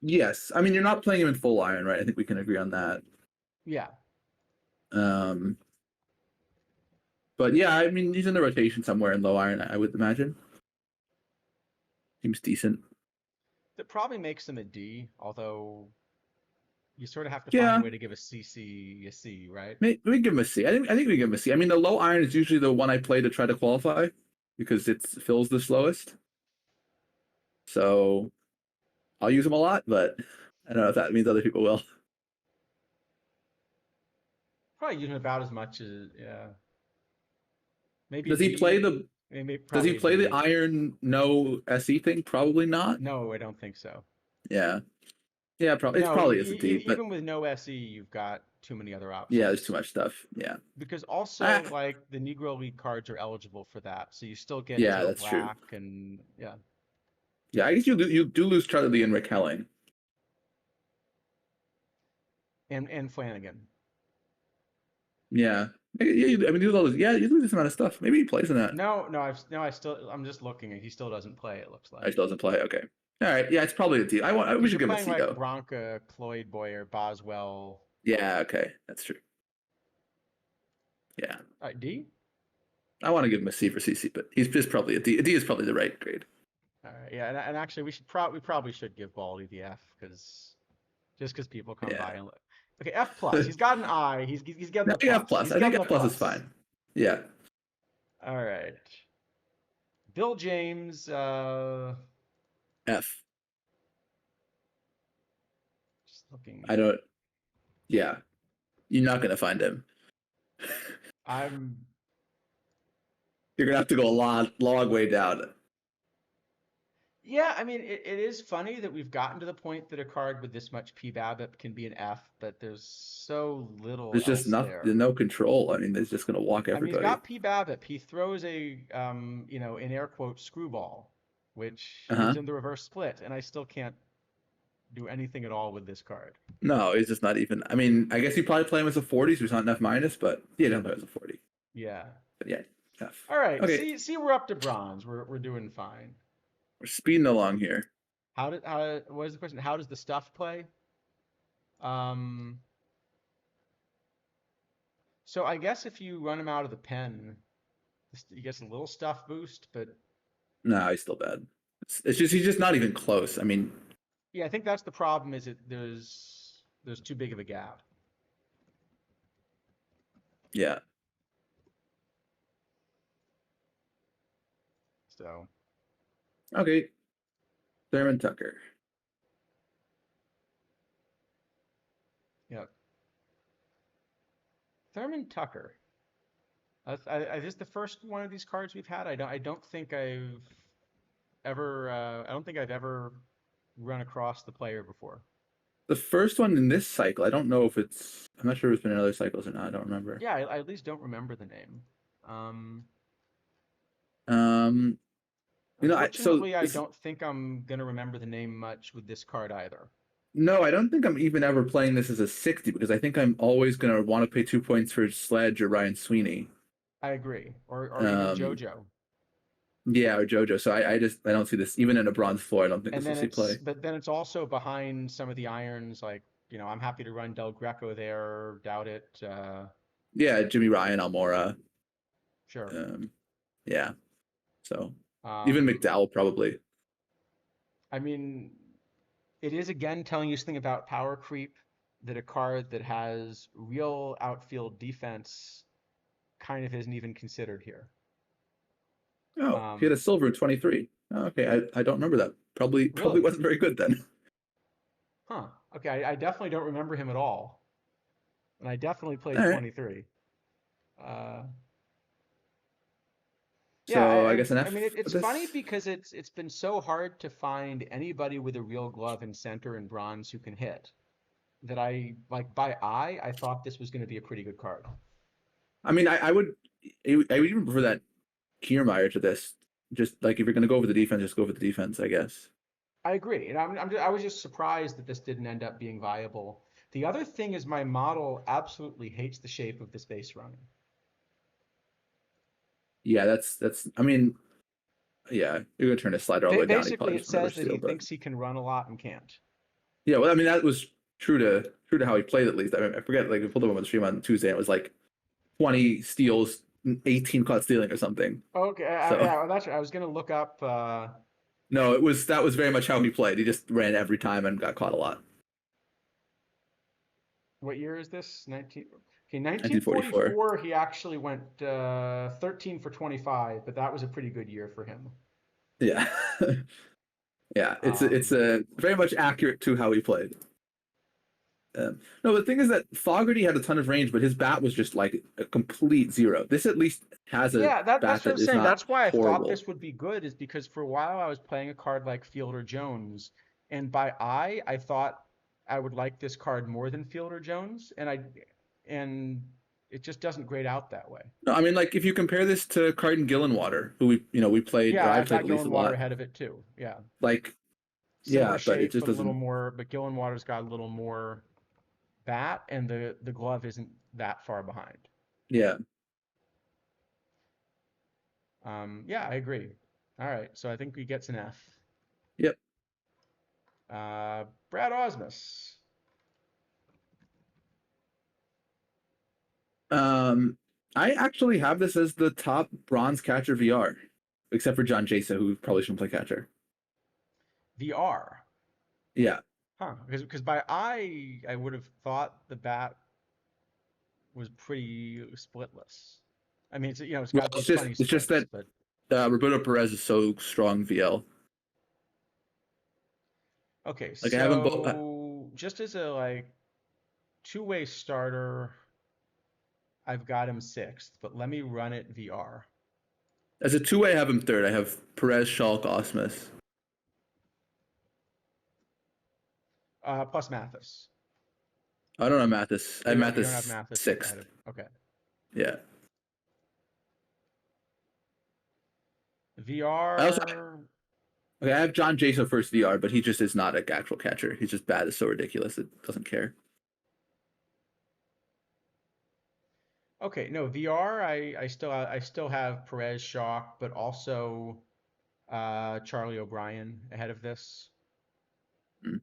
yes, I mean you're not playing him in full iron, right? I think we can agree on that. Yeah. Um, but yeah, I mean he's in the rotation somewhere in low iron, I would imagine. Seems decent. That probably makes him a D, although you sort of have to find a Yeah, way to give a CC a C, right? we give him a C. I think we give him a C. I mean the low iron is usually the one I play to try to qualify because it fills the slowest. So I'll use him a lot, but I don't know if that means other people will. Probably use him about as much as yeah. Maybe a Does he play D. the Maybe Does he probably a play the D. iron no SE thing? Probably not. No, I don't think so. Yeah. Yeah, probably it's No, probably is a D, but even with no SE, you've got too many other yeah, there's too options. much stuff. Yeah. Because also, Ah, like, the Negro League cards are eligible for that, so you still get yeah, Joe that's true. Black and yeah, Yeah, I guess you do lose Charlie Lee and Rick Helling. and Flanagan. Yeah. I mean, you lose this amount of stuff. Maybe he plays in that. I'm just looking and he still doesn't play, it looks I like. still doesn't play. Okay. All right. Yeah, it's probably a D. We Because should you're give him a playing C like though. Bronca, Cloyd Boyer, Boswell. Yeah. Okay, that's true. Yeah. D? I want to give him a C for CC, but he's just probably a D. A D is probably the right grade. All right, yeah, and actually we probably should give Baldy the F because just because people come Yeah. by and look. Okay, F plus. He's got an I. He's getting No, the F plus. plus. He's I think getting the F plus is plus. fine. Yeah. All right. Bill James. F. Just looking. I don't. Yeah. You're not gonna find him. I'm. You're gonna have to go long way down. Yeah, I mean, it is funny that we've gotten to the point that a card with this much PBABIP can be an F, but there's so little There's just else not there. no control. I mean, they're just gonna walk I mean, he's everybody. got PBABIP. He throws a, in air quotes, screwball, which Uh gives huh. him the reverse split, and I still can't do anything at all with this card. No, it's just not even. I mean, I guess you probably play him as a 40, so he's not enough minus, but yeah, don't play him as a 40. Yeah. But yeah, F. All right. Okay, See, we're up to bronze. We're doing fine. we're speeding along here. What is the question? How does the stuff play? Um, so I guess if you run him out of the pen, he gets a little stuff boost, but No, he's still bad. It's just he's just not even close. I mean, yeah, I think that's the problem. Is it there's too big of a gap. yeah. So Okay, Thurman Tucker. yeah, Thurman Tucker. This is the first one of these cards we've had. I don't think I don't think I've ever run across the player before. The first one in this cycle. I don't know if it's. I'm not sure if it's been in other cycles or not. I don't remember. Yeah, I at least don't remember the name. Um, Um, so Unfortunately, I this. don't think I'm gonna remember the name much with this card either. No, I don't think I'm even ever playing this as a 60 because I think I'm always gonna want to pay 2 points for Sledge or Ryan Sweeney. I agree, or even Um, JoJo. yeah, or JoJo. So I don't see this even in a bronze floor. I don't think And this will then see play. but then it's also behind some of the irons. Like I'm happy to run Del Greco there. Doubt it. Yeah, Jimmy Ryan, Almora. Sure. Um, yeah. So even Um, McDowell probably. I mean, it is again telling you something about power creep that a card that has real outfield defense kind of isn't even considered here. Oh, he had a Um, silver in 23. Oh, okay, I don't remember that. Probably really? wasn't very good then. Huh. Okay, I definitely don't remember him at all, and I definitely played All right. 23. Uh, yeah, So I guess an I F mean, for it's funny this. because it's been so hard to find anybody with a real glove in center and bronze who can hit that I like by eye, I thought this was going to be a pretty good card. I mean, I would even prefer that Kiermaier to this. Just like if you're gonna go over the defense, just go over the defense, I guess. I agree, and I was just surprised that this didn't end up being viable. The other thing is my model absolutely hates the shape of this base running. Yeah, that's. I mean, yeah, you're gonna turn his slider all the way down. He Basically, probably it just rubber says that he steel, but thinks he can run a lot and can't. yeah. Well, I mean, that was true to how he played at least. I mean, I forget. Like we pulled him on the stream on Tuesday. And it was like 20 steals, 18 caught stealing or something. Okay, So yeah, well, that's right. I was gonna look up no, that was very much how he played. He just ran every time and got caught a lot. what year is this? 19. Okay, 1944. 1944. He actually went 13 for 25, but that was a pretty good year for him. Yeah. Yeah, it's Um, a very much accurate to how he played. No, the thing is that Fogarty had a ton of range, but his bat was just like a complete zero. This at least has a yeah, bat that's what I'm that is saying. not That's why I thought horrible. this would be good, is because for a while I was playing a card like Fielder Jones, and by eye I thought I would like this card more than Fielder Jones, and it just doesn't grade out that way. No, I mean like if you compare this to Carden Gillenwater, who we played Yeah, or I I've played got at least a Gillenwater lot. ahead of it too. Yeah, Like similar yeah, but it shape, just but a little doesn't. more. But Gillenwater's got a little more bat, and the glove isn't that far behind. Yeah. Yeah, I agree. All right, so I think he gets an F. Yep. Brad Osmus. Um, I actually have this as the top bronze catcher VR, except for John Jasa, who probably shouldn't play catcher. VR. Yeah. Huh? Because by eye, I would have thought the bat was pretty splitless. I mean, it's Well, got these funny it's just splits, that but Roberto Perez is so strong VL. okay. Like I haven't. Bo- So just as a like two-way starter, I've got him sixth, but let me run it VR. As a two-way, I have him third. I have Perez, Schalk, Osmus. Plus Mathis. I don't know Mathis. I have You don't have Mathis Mathis ahead sixth. of. Okay. Yeah. I also VR. okay. I have John Jaso first VR, but he just is not an actual catcher. He's just bad. It's so ridiculous. It doesn't care. Okay, no VR. I still have Perez, Shock, but also Charlie O'Brien ahead of this. Mm.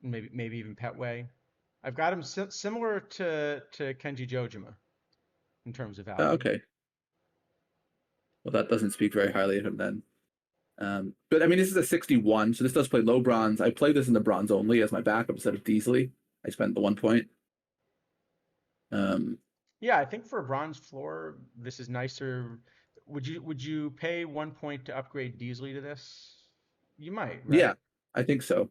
Maybe even Petway. I've got him similar to Kenji Jojima in terms of value. Okay. Well, that doesn't speak very highly of him then. But I mean, this is a 61, so this does play low bronze. I played this in the bronze only as my backup instead of Deasley. I spent the 1 point. Um, Yeah, I think for a bronze floor, this is nicer. Would you pay 1 point to upgrade Deasley to this? You might, yeah, right? I think so.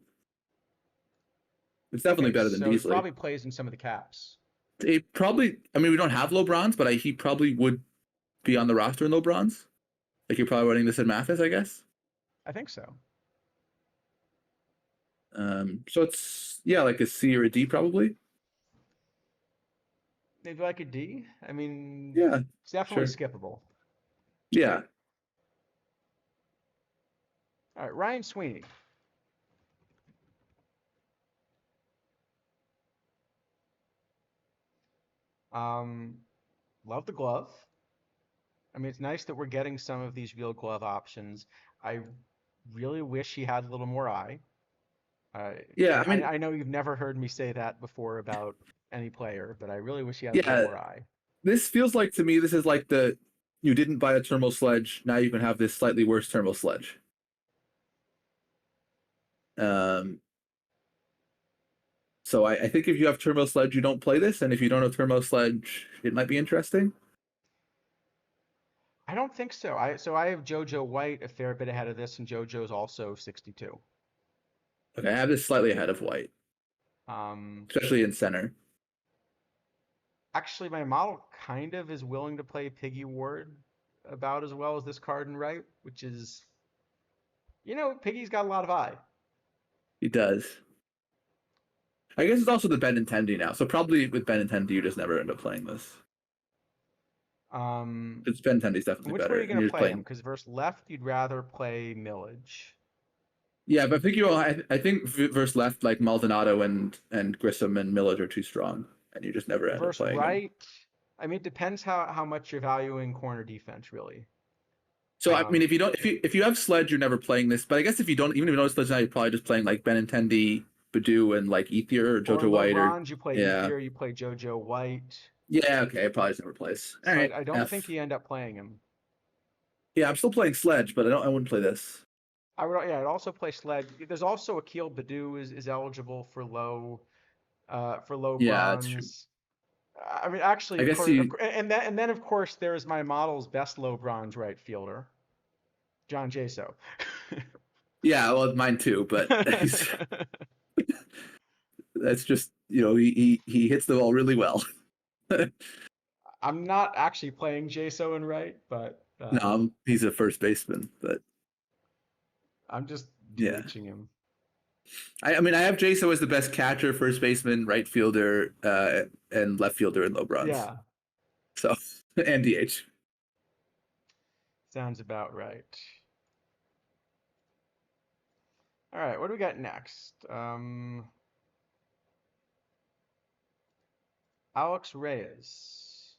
It's definitely Okay, better than so he Deasley. probably plays in some of the caps. It probably, I mean, we don't have low bronze, but he probably would be on the roster in low bronze. Like you're probably running this at Mathis, I guess. I think so. So it's yeah, like a C or a D probably. Maybe like a D. I mean, Yeah, it's definitely sure. skippable. Yeah. All right, Ryan Sweeney. Um, love the glove. I mean, it's nice that we're getting some of these real glove options. I really wish he had a little more eye. Uh, Yeah, and I mean, I know you've never heard me say that before about any player, but I really wish he had a little yeah, more eye. this feels like to me this is like the you didn't buy a thermal sledge, now you can have this slightly worse thermal sledge. Um, so I think if you have Turbo Sledge, you don't play this, and if you don't have Turbo Sledge, it might be interesting. I don't think so. I have JoJo White a fair bit ahead of this, and JoJo's also 62. Okay, I have this slightly ahead of White, Um, especially in center. Actually, my model kind of is willing to play Piggy Ward about as well as this card in right, which is, Piggy's got a lot of eye. He does. I guess it's also the Benintendi now, so probably with Benintendi, you just never end up playing this. Um, It's Benintendi's definitely which way are better, you and gonna you're just play him? playing. Because versus left, you'd rather play Millage. Yeah, but I think I think versus left, like Maldonado and Grissom and Millage are too strong, and you just never end up Versus playing them. right, I mean, it depends how much you're valuing corner defense, really. So I mean, Um, if you have Sledge, you're never playing this. But I guess if you don't, even if you don't have Sledge now, you're probably just playing like Benintendi, Badu, and like Ethier or or in Jojo low White or bronze, you play yeah, Ether, you play JoJo White. yeah. Okay, it probably just never plays. All So right, I don't think F. you end up playing him. Yeah, I'm still playing Sledge, but I wouldn't play this. Yeah, I'd also play Sled. There's also Akil Badu is eligible for low Yeah, that's true. bronze. I mean, actually, I of guess course, you. and then of course there's my model's best low bronze right fielder, John Jaso. Yeah, well, mine too, but that's just he hits the ball really well. I'm not actually playing Jaso in right, but No, he's a first baseman, but I'm just yeah. DHing him. I mean, I have Jaso as the best catcher, first baseman, right fielder, and left fielder in low bronze. Yeah, So, and DH. sounds about right. All right, what do we got next? Alex Reyes.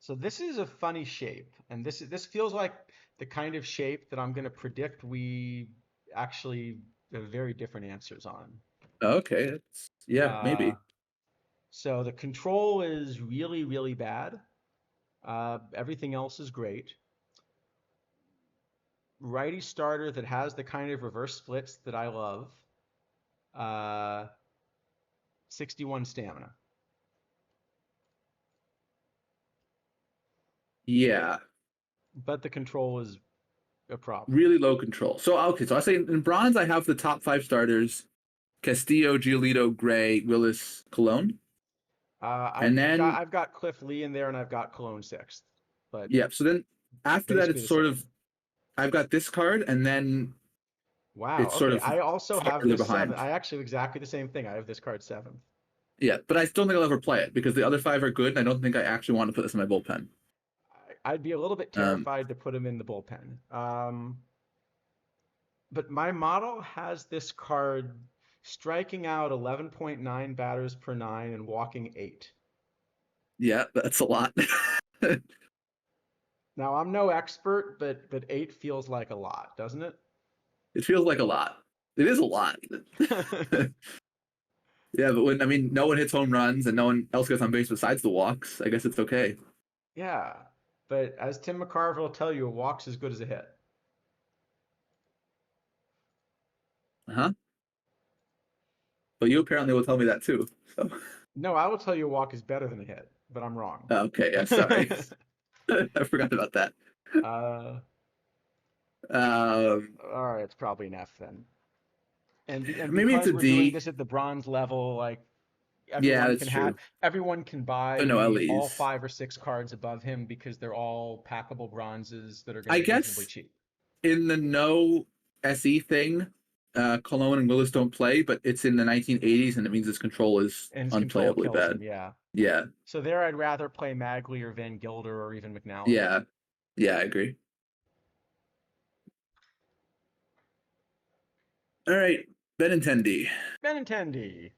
So this is a funny shape, and this feels like the kind of shape that I'm going to predict we actually have very different answers on. Okay, yeah, Uh, maybe. so the control is really, really bad. Everything else is great. Righty starter that has the kind of reverse splits that I love. Uh, 61 stamina. Yeah, But the control is a problem. really low control. So okay, so I say in bronze I have the top five starters: Castillo, Giolito, Gray, Willis, Cologne, and then I've got Cliff Lee in there, and I've got Cologne sixth, but yeah. So then after that, basically it's the sort same. of I've got this card, and then Wow. it's sort Okay. of I also have farther this seven. behind. I actually have exactly the same thing. I have this card seventh. Yeah, but I still think I'll ever play it because the other five are good, and I don't think I actually want to put this in my bullpen. I'd be a little bit Um, terrified to put him in the bullpen. But my model has this card striking out 11.9 batters per nine and walking eight. yeah, that's a lot. Now I'm no expert, but eight feels like a lot, doesn't it? It feels like a lot. It is a lot. Yeah, but when I mean no one hits home runs and no one else gets on base besides the walks, I guess it's okay. Yeah. But as Tim McCarver will tell you, a walk's as good as a hit. Uh-huh. But you apparently will tell me that too. So No, I will tell you a walk is better than a hit, but I'm wrong. okay, yeah, sorry. I forgot about that. uh, Um, all right, it's probably an F then. And maybe it's because a we're doing D. this at the bronze level, like Yeah, that's true. everyone can But no buy all LEs. 5 or 6 cards above him because they're all packable bronzes that are going to I be reasonably guess cheap. in the no SE thing, Cologne and Willis don't play, but it's in the 1980s, and it means his control is And his control unplayably kills bad. him, yeah. Yeah, So there I'd rather play Magley or Van Gilder or even McNally. yeah, yeah. I agree. All right, Benintendi. Benintendi.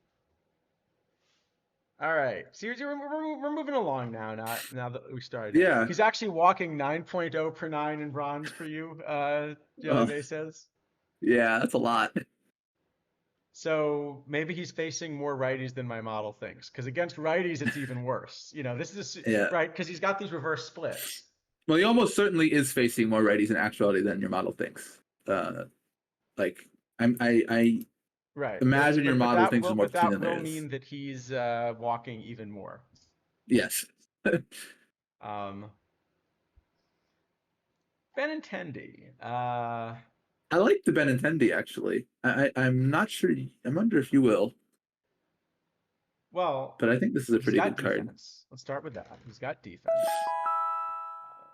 All right. See, we're moving along now that we started. Yeah. He's actually walking 9.0 per nine in bronze for you, Oh, Jelly says. yeah, that's a lot. So maybe he's facing more righties than my model thinks. Because against righties, it's even worse. This is Yeah. right because he's got these reverse splits. Well, he almost certainly is facing more righties in actuality than your model thinks. Like I Right. imagine your model thinks there's more But poutine that than there will is. mean that he's walking even more. Yes. Um, Benintendi. I like the Benintendi actually. I'm not sure. I wonder if you will, Well, but I think this is a he's pretty got good card. defense. Let's start with that. He's got defense.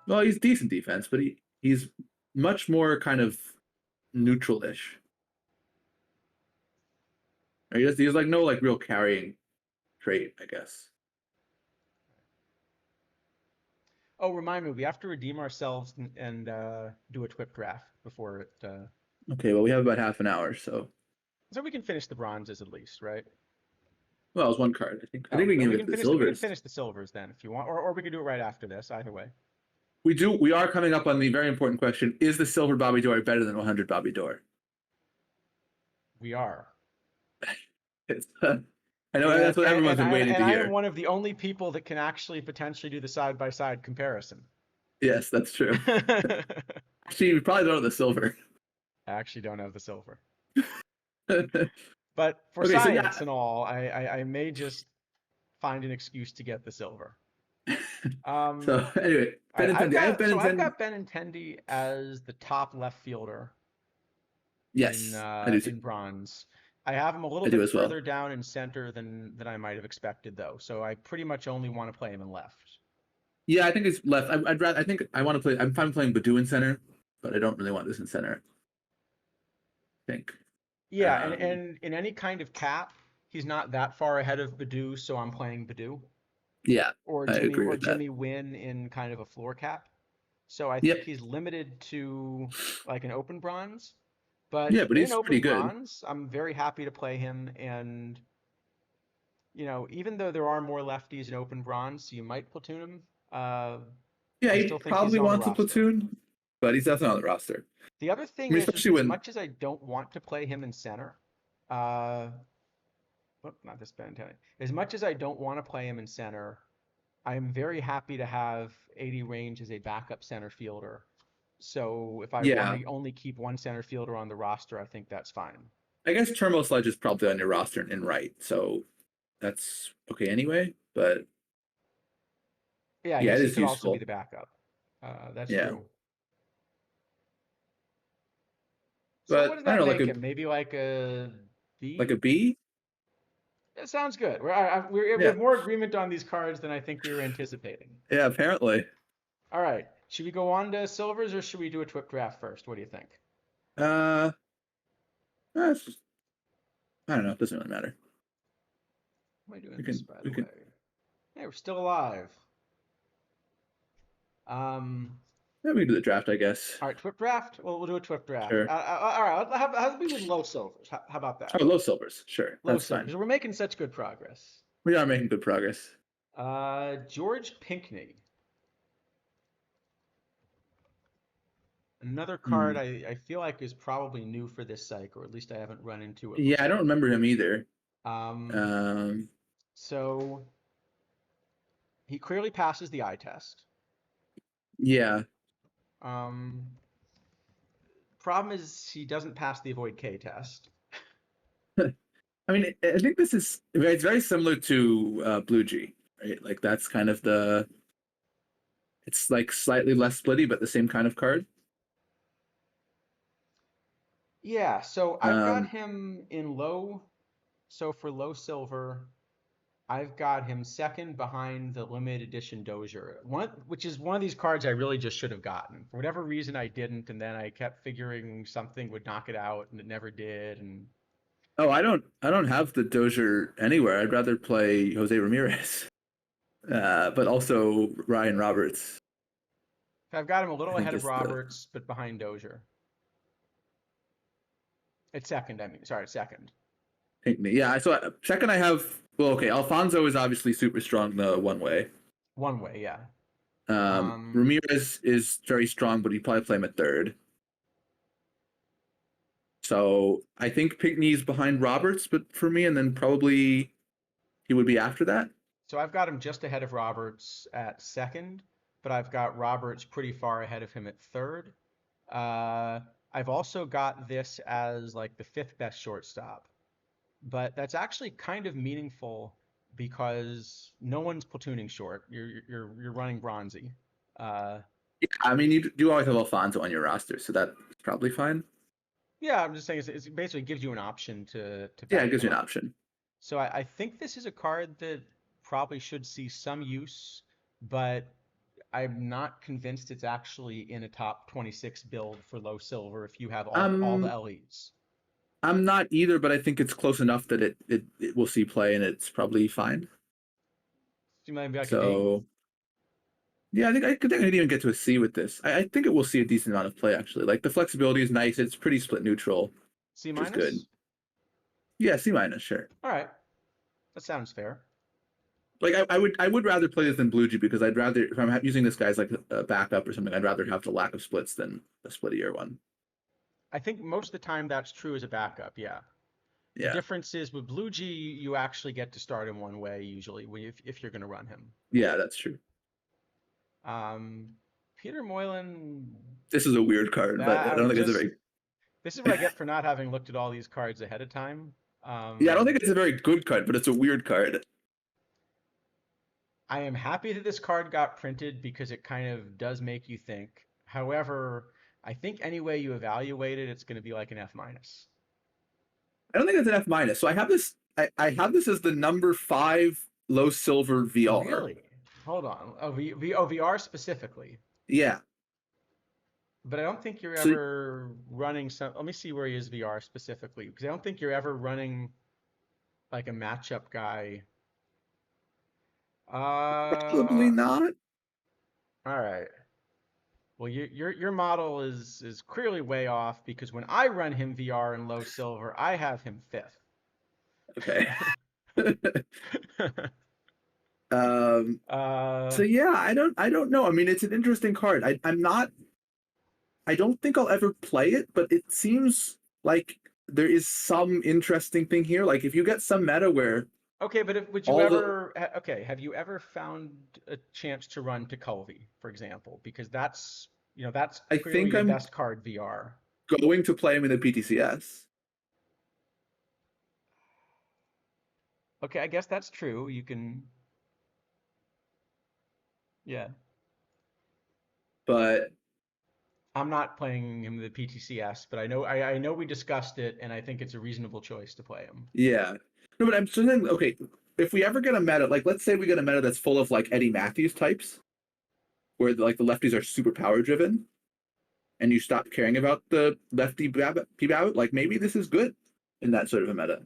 Well, he's decent defense, but he's much more kind of neutral-ish. Or he's like no like real carrying trait, I guess. Oh, remind me, we have to redeem ourselves and do a twip draft before it. Okay, well we have about half an hour, so So we can finish the bronzes at least, right? well, it's one card. I think Oh, we then can get to the we can silvers. finish the silvers then if you want, or we could do it right after this. Either way, We are coming up on the very important question: is the silver Bobby Door better than 100 Bobby Door? we are. It's, I know that's what everyone's been waiting to I am hear. one of the only people that can actually potentially do the side by side comparison. Yes, that's true. I Actually, we probably don't have the silver. actually don't have the silver. Okay, But for so science yeah. and all, I may just find an excuse to get the silver. So anyway, All right, Benintendi. I have I've Benintendi. got Benintendi as the top left fielder Yes, I do too. in bronze. I have him a little I do bit as well. further down in center than I might have expected though. So I pretty much only want to play him in left. Yeah, I think it's left. I'd rather. I think I want to play. I'm fine playing Badu in center, but I don't really want this in center. I think. Yeah, Um, and in any kind of cap, he's not that far ahead of Badu, so I'm playing Badu yeah, I agree Or with that. Jimmy Wynn in kind of a floor cap. So I think Yep. he's limited to like an open bronze. But Yeah, but in an he's open pretty good. bronze, I'm very happy to play him. And, you know, even though there are more lefties in open bronze, so you might platoon him, Yeah, I he still think he's probably on the wants a roster. platoon, but he's definitely on the roster. The other I thing mean, is especially as when. much as I don't want to play him in center, uh, well, not this Benintendi. As much as I don't want to play him in center, I am very happy to have 80 range as a backup center fielder. So if I want Yeah, to only keep one center fielder on the roster, I think that's fine. I guess Turbo Sledge is probably on your roster in right, so that's okay anyway. But Yeah, I yeah, guess it he is could also be useful. the backup. That's Yeah, true. So what but does I don't that know, like make him? Maybe like a a B? B. That sounds good. We Yeah, have more agreement on these cards than I think we were anticipating. yeah. Apparently, All right. Should we go on to silvers or should we do a twip draft first? What do you think? uh, it's just, I don't know. It doesn't really matter. How am I doing We this, can by we the can. way? Hey, we're still alive. Um, Yeah, we can do the draft, I guess. all right, twip draft. Well, we'll do a twip draft. Sure. All right, how about we with low silvers? How about that? Oh, low silvers. Sure, Low that's silvers. fine. We're making such good progress. We are making good progress. George Pinkney. Another card Hmm. I feel like is probably new for this cycle, or at least I haven't run into it Yeah, I don't before. remember him either. Um, Um, so he clearly passes the eye test. yeah. Um, Problem is he doesn't pass the avoid K test. I mean, I think this is it's very similar to Blue G, right? Like that's kind of the it's like slightly less splitty, but the same kind of card. Yeah, so I've got Um, him in low. So for low silver, I've got him second behind the limited edition Dozier, which is one of these cards I really just should have gotten. For whatever reason, I didn't, and then I kept figuring something would knock it out, and it never did. And oh, I don't have the Dozier anywhere. I'd rather play Jose Ramirez, but also Ryan Roberts. I've got him a I little think ahead of is the Roberts, but behind Dozier. It's second, I mean, sorry, second. Pinkney. Yeah, so second I have well, okay, Alfonso is obviously super strong the one way. One way, yeah. Ramirez is very strong, but he'd probably play him at third. So I think Pinkney's behind Roberts, but for me, and then probably he would be after that. So I've got him just ahead of Roberts at second, but I've got Roberts pretty far ahead of him at third. Uh, I've also got this as like the fifth best shortstop, but that's actually kind of meaningful because no one's platooning short. You're running Bronzy. Uh, Yeah, I mean, you do always have Alfonso on your roster, so that's probably fine. yeah, I'm just saying it's basically gives you an option to Yeah, it back gives him you an up. option. So I think this is a card that probably should see some use, but I'm not convinced it's actually in a top 26 build for low silver if you have all the Um, LEs. I'm not either, but I think it's close enough that it will see play and it's probably fine. So you might be like a D. So yeah, I think I'd even get to a C with this. I think it will see a decent amount of play actually. Like the flexibility is nice. It's pretty split neutral, C which is good. minus? Yeah, C minus, sure. All right, that sounds fair. Like I would rather play this than Blue G because I'd rather if I'm using this guy as like a backup or something, I'd rather have the lack of splits than a splittier one. I think most of the time that's true as a backup, yeah. The Yeah, difference is with Blue G, you actually get to start him one way usually if you're going to run him. yeah, that's true. Um, Peter Moylan, This is a weird card, but I that don't I'm think it's a just very this is what I get for not having looked at all these cards ahead of time. yeah, I don't think it's a very good card, but it's a weird card. I am happy that this card got printed because it kind of does make you think. However, I think any way you evaluate it, it's going to be like an F minus. I don't think it's an F minus. So I have this. I have this as the number 5 low silver VR. Really? Hold on. Oh, VR specifically. Yeah. But I don't think you're So ever running some. Let me see where he is VR specifically, because I don't think you're ever running like a matchup guy. probably Uh, not. all right. Well, your model is clearly way off because when I run him VR in low silver, I have him fifth. Okay. um. uh, So yeah, I don't know. I mean, it's an interesting card. I'm not. I don't think I'll ever play it, but it seems like there is some interesting thing here. Like if you get some meta where okay, but would you all the ever? Okay, have you ever found a chance to run to Culvey, for example? Because that's I clearly think your I'm best card VR. going to play him in the PTCS, Okay, I guess that's true. You can, yeah. but I'm not playing him the PTCS, but I know we discussed it, and I think it's a reasonable choice to play him. yeah. No, but I'm so then okay. If we ever get a meta, like let's say we get a meta that's full of like Eddie Matthews types, where like the lefties are super power driven, and you stop caring about the lefty P Babbitt, like maybe this is good in that sort of a meta.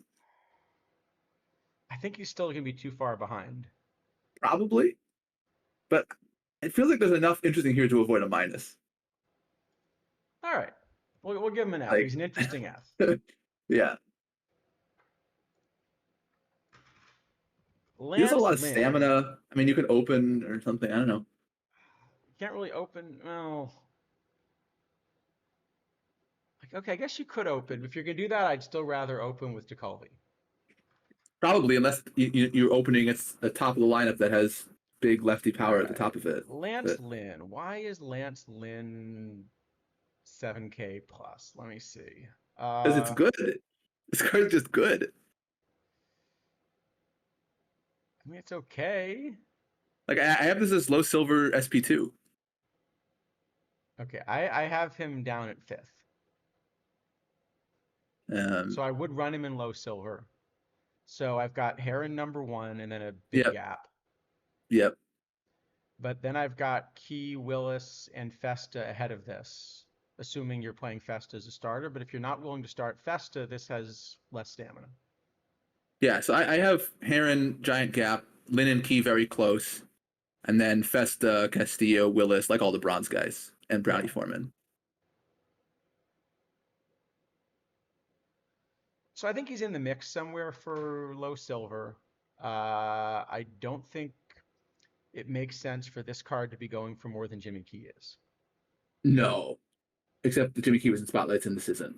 I think he's still gonna be too far behind. Probably, but it feels like there's enough interesting here to avoid a minus. All right, we'll give him an F. Like, He's an interesting F. yeah, he has a Lance lot of Lynn. stamina. I mean, you could open or something. I don't know. Can't really open. Well, like, okay, I guess you could open. If you're gonna do that, I'd still rather open with Jacoby. Probably, unless you're opening it's the top of the lineup that has big lefty All power at the right, top of it. Lance But Lynn. Why is Lance Lynn 7K plus? Let me see. because it's Uh, good. This card's just good. I mean, it's okay. Like I have this as low silver SP2. Okay, I have him down at fifth. Um, So I would run him in low silver. So I've got Heron number one and then a big yep, gap. yep, But then I've got Key, Willis, and Festa ahead of this, assuming you're playing Festa as a starter. But if you're not willing to start Festa, this has less stamina. yeah. So I have Heron, Giant Gap, Lin and Key very close, and then Festa, Castillo, Willis, like all the bronze guys, and Brownie Yeah. Foreman. So I think he's in the mix somewhere for low silver. I don't think it makes sense for this card to be going for more than Jimmy Key is. No, except the Jimmy Key was in spotlights and this isn't.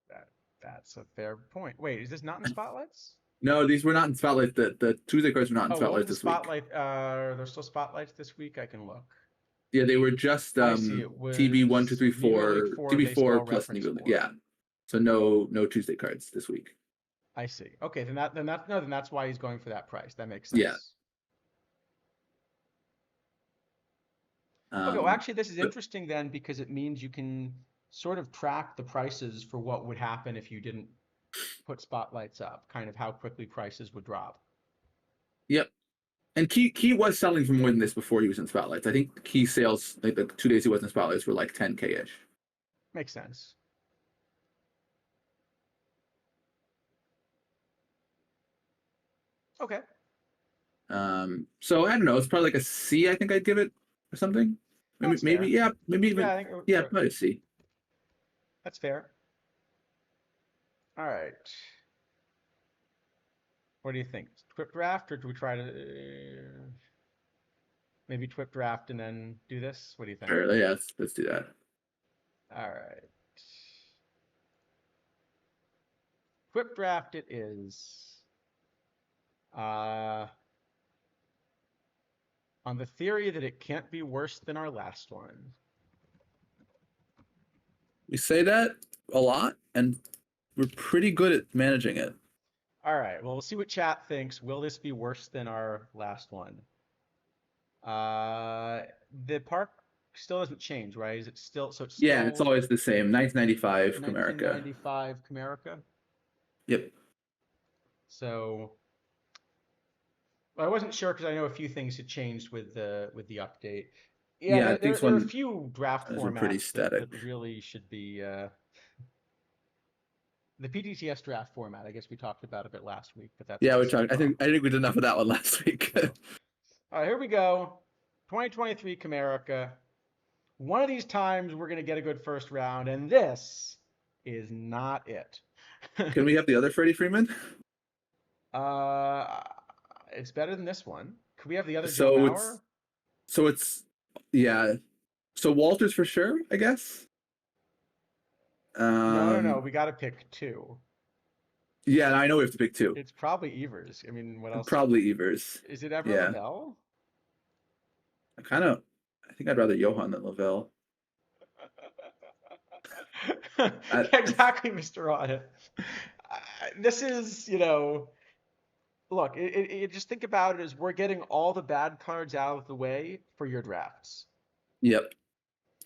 That that's a fair point. Wait, is this not in spotlights? No, these were not in spotlights. The Tuesday cards were not in Oh, what was spotlights the this week. spotlight? Are there still spotlights this week? I can look. Yeah, they were just I see. It TB one, two, was three, Negro League four, 4 TB four baseball plus reference Negro League. 4. Yeah. So no Tuesday cards this week. I see. Okay, then that's why he's going for that price. That makes Yeah. sense. Okay, well, Um, actually, this is but interesting then because it means you can sort of track the prices for what would happen if you didn't put spotlights up, kind of how quickly prices would drop. yep. And Key was selling for more than this before he was in spotlights. I think Key sales like the 2 days he was in spotlights were like 10K ish. Makes sense. Okay. So I don't know. It's probably like a C. I think I'd give it or something. That's Maybe fair. yeah. Maybe Yeah, even I think yeah. Probably a C. that's fair. All right. What do you think? Twip draft, or do we try to maybe twip draft and then do this? What do you think? Sure. Yeah. Let's do that. All right. Twip draft it is. Uh, on the theory that it can't be worse than our last one. We say that a lot, and we're pretty good at managing it. All right. Well, we'll see what chat thinks. Will this be worse than our last one? The park still hasn't changed, right? Is it still so it's Yeah, it's still always the same. 1995 Comerica. 1995 Comerica? Yep. So well, I wasn't sure because I know a few things had changed with the update. Yeah, Yeah, I think there are a one few draft those are pretty formats that static. really should be the PTTS draft format. I guess we talked about a bit last week, but that's Yeah, we also a talked. problem. I think we did enough of that one last week. So, all right, here we go. 2023 Comerica. One of these times we're gonna get a good first round, and this is not it. Can we have the other Freddie Freeman? uh, it's better than this one. Could we have the other Joe So Mauer? it's so it's yeah. So Walters for sure, I guess. No, no, no. Um, We got to pick two. yeah, I know we have to pick two. It's probably Evers. I mean, what else? Probably Evers. Is it ever Yeah, Lavelle? I think I'd rather Johan than Lavelle. I, Exactly, Mr. Audit. This is, look, just think about it as we're getting all the bad cards out of the way for your drafts. yep,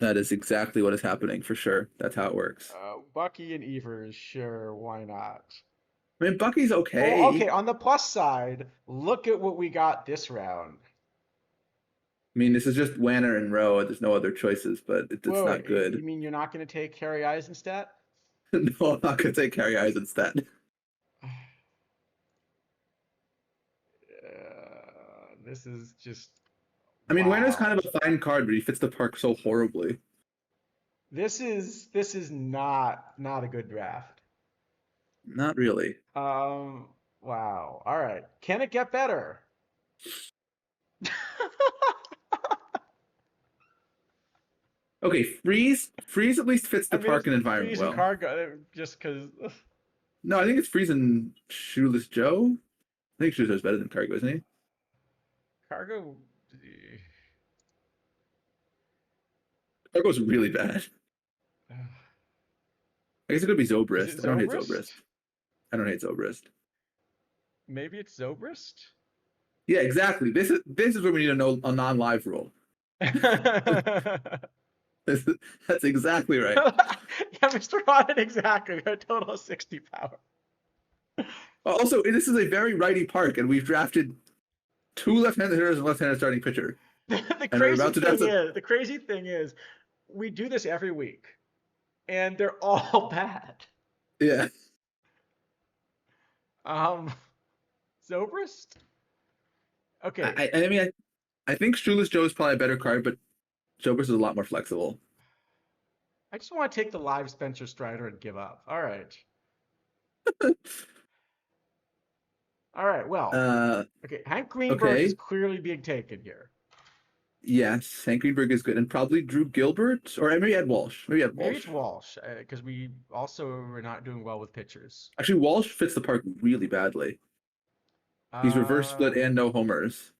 that is exactly what is happening for sure. That's how it works. Bucky and Evers, sure, why not? I mean, Bucky's Oh, okay, okay. on the plus side, look at what we got this round. I mean, this is just Wanner and Rowe. There's no other choices, but it's Whoa, not you good. mean you're not going to take Harry Eisenstadt? No, I'm not gonna take Carrie Eyes instead. This is just I mean, Wanner's wow. kind of a fine card, but he fits the park so horribly. This is not a good draft. Not really. Wow. All right. Can it get better? Okay, Freeze at least fits I the mean, park it's and environment freezing well. cargo just because No, I think it's Freeze and Shoeless Joe. I think Shoeless Joe's better than Cargo, isn't he? cargo. Cargo's really bad. I guess it could be Is it Zobrist. I don't hate Zobrist? Zobrist. I don't hate Zobrist. Maybe it's Zobrist. Yeah, exactly. This is where we need a non-live rule. That's exactly right. Yeah, Mr. Audit, exactly. A total of 60 power. Also, this is a very righty park, and we've drafted two left-handed hitters and left-handed starting pitcher, The and we're crazy about to draft thing a is, the crazy thing is, we do this every week, and they're all bad. yeah. Um, Zobrist? Okay, I mean, I think Shoeless Joe is probably a better card, but Zobrist is a lot more flexible. I just want to take the live Spencer Strider and give up. All right. All right, well, Uh, okay, Hank Greenberg is okay. clearly being taken here. Yes, Hank Greenberg is good, and probably Drew Gilbert, or maybe Ed Walsh. Maybe Ed Maybe it's Walsh. Walsh, because we also are not doing well with pitchers. Actually, Walsh fits the park really badly. He's reverse split Uh, and no homers.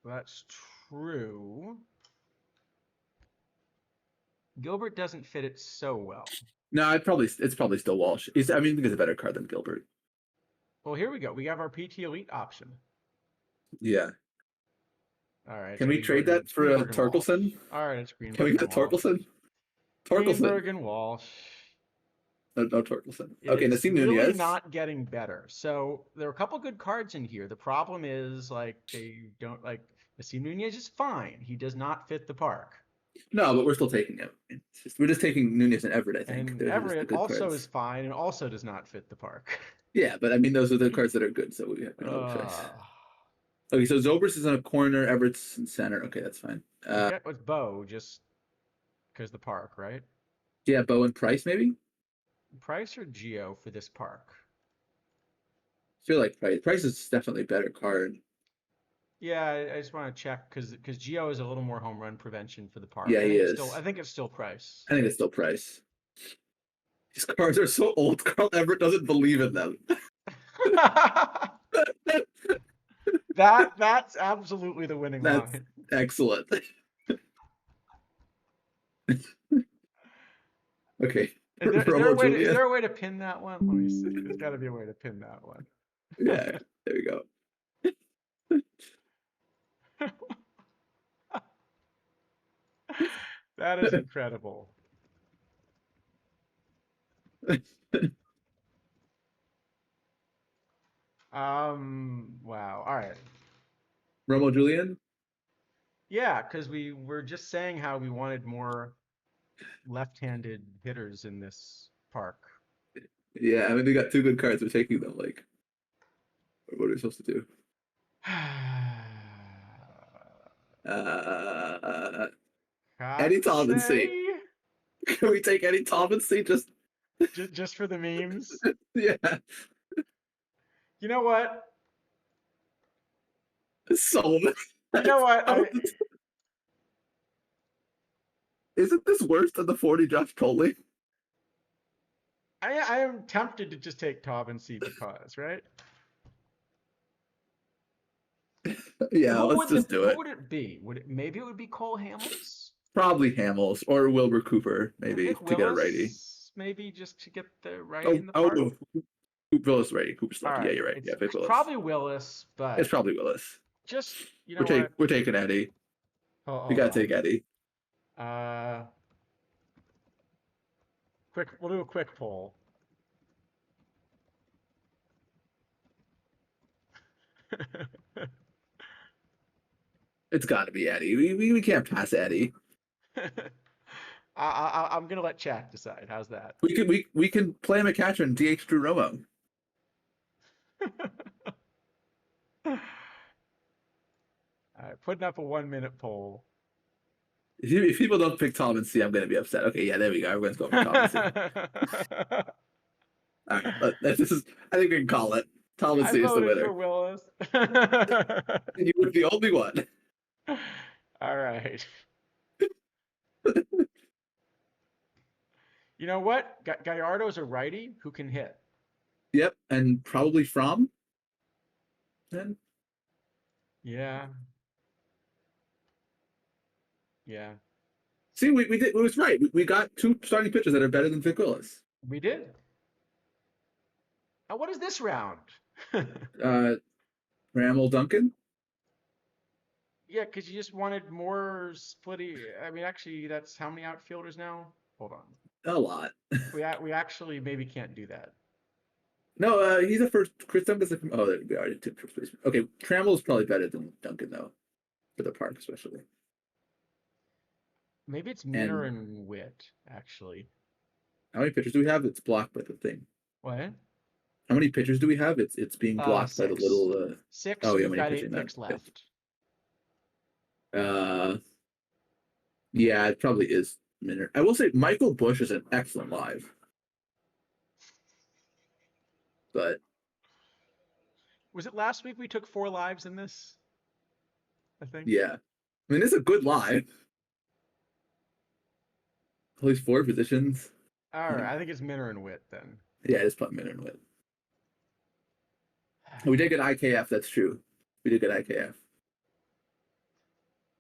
that's true. Gilbert doesn't fit it so well. No, it's probably still Walsh. I mean, I think it's a better card than Gilbert. Well, here we go. We have our PT Elite option. Yeah. All right, Can we trade that for a Greenberg and Walsh. Torkelson? All right, it's Greenberg Can we and get Walsh. Torkelson? Torkelson. Greenberg and Walsh. No Torkelson. Okay, It's Nassim really Nunez. not getting better. So there are a couple good cards in here. The problem is like they don't like Nassim Nunez is fine. He does not fit the park. No, but we're still taking him. We're just taking Nunez and Everett, I think. And Those are just the Everett good also cards. is fine and also does not fit the park. Yeah, but I mean, those are the cards that are good, so we have no choice. Okay, so Zobrist is in a corner, Everett's in center. Okay, that's fine. Get with Bo just because the park, right? Yeah, Bo and Price, maybe? Price or Geo for this park? I feel like Price. Price is definitely a better card. Yeah, I just want to check because Geo is a little more home run prevention for the park. Yeah, he is. I think it's still Price. I think it's still Price. These cards are so old. Carl Everett doesn't believe in them. That's absolutely the winning That's line. excellent. Okay. Is there a way to pin that one? Let me see. There's got to be a way to pin that one. Yeah, there we go. That is incredible. Wow. All right. Romo Julian? Yeah, because we were just saying how we wanted more left-handed hitters in this park. Yeah, I mean, they got two good cards. We're taking them. Like, what are we supposed to do? Eddie Tomlinson. Can we take Eddie Tomlinson just for the memes? Yeah. You know what? So You know what? Isn't this worse than the 40 Josh Coley? I am tempted to just take Taubman C because, right? Yeah, let's just do it. Who would it be? Maybe it would be Cole Hamels? Probably Hamels or Wilbur Cooper, maybe to get a righty. Maybe just to get the righty in the park. Willis righty. Cooper's lucky. Right. Yeah, you're right. It's Willis. Probably Willis, but it's probably Willis. Just we're taking Eddie. We gotta take Eddie. We'll do a quick poll. It's got to be Eddie. We can't pass Eddie. I'm gonna let chat decide. How's that? We can play him a catcher and DH Drew Romo. All right, putting up a 1-minute poll. If people don't pick Tom and C, I'm gonna be upset. Okay, yeah, there we go. Everyone's going for Tom and C. All right, this is. I think we can call it. Tom and C is the winner. For Willis. You were the only one. All right. You know what? Gallardo's a righty who can hit. Yep, and probably from. Then. Yeah. Yeah. See, we did. It was right. We got two starting pitchers that are better than Vic Willis. We did. Now, what is this round? Ramel Duncan. Yeah, because you just wanted more splitty. I mean, actually, that's how many outfielders now? Hold on. A lot. we actually maybe can't do that. No, he's a first. Chris Duncan's a. Oh, we already took first baseman. Okay, Trammell is probably better than Duncan though, for the park especially. Maybe it's Minner and Witt actually. How many pitchers do we have? It's blocked by the thing. What? How many pitchers do we have? It's being blocked by the little. 6. Oh, yeah, we've got 8 picks left. Yeah, it probably is Minner. I will say Michael Bush is an excellent live. But was it last week we took 4 lives in this? I think. Yeah. I mean, it's a good live. At least 4 positions. All right, I think it's Minner and Witt then. Yeah, just put Minner and Witt. We did get IKF, that's true. We did get IKF.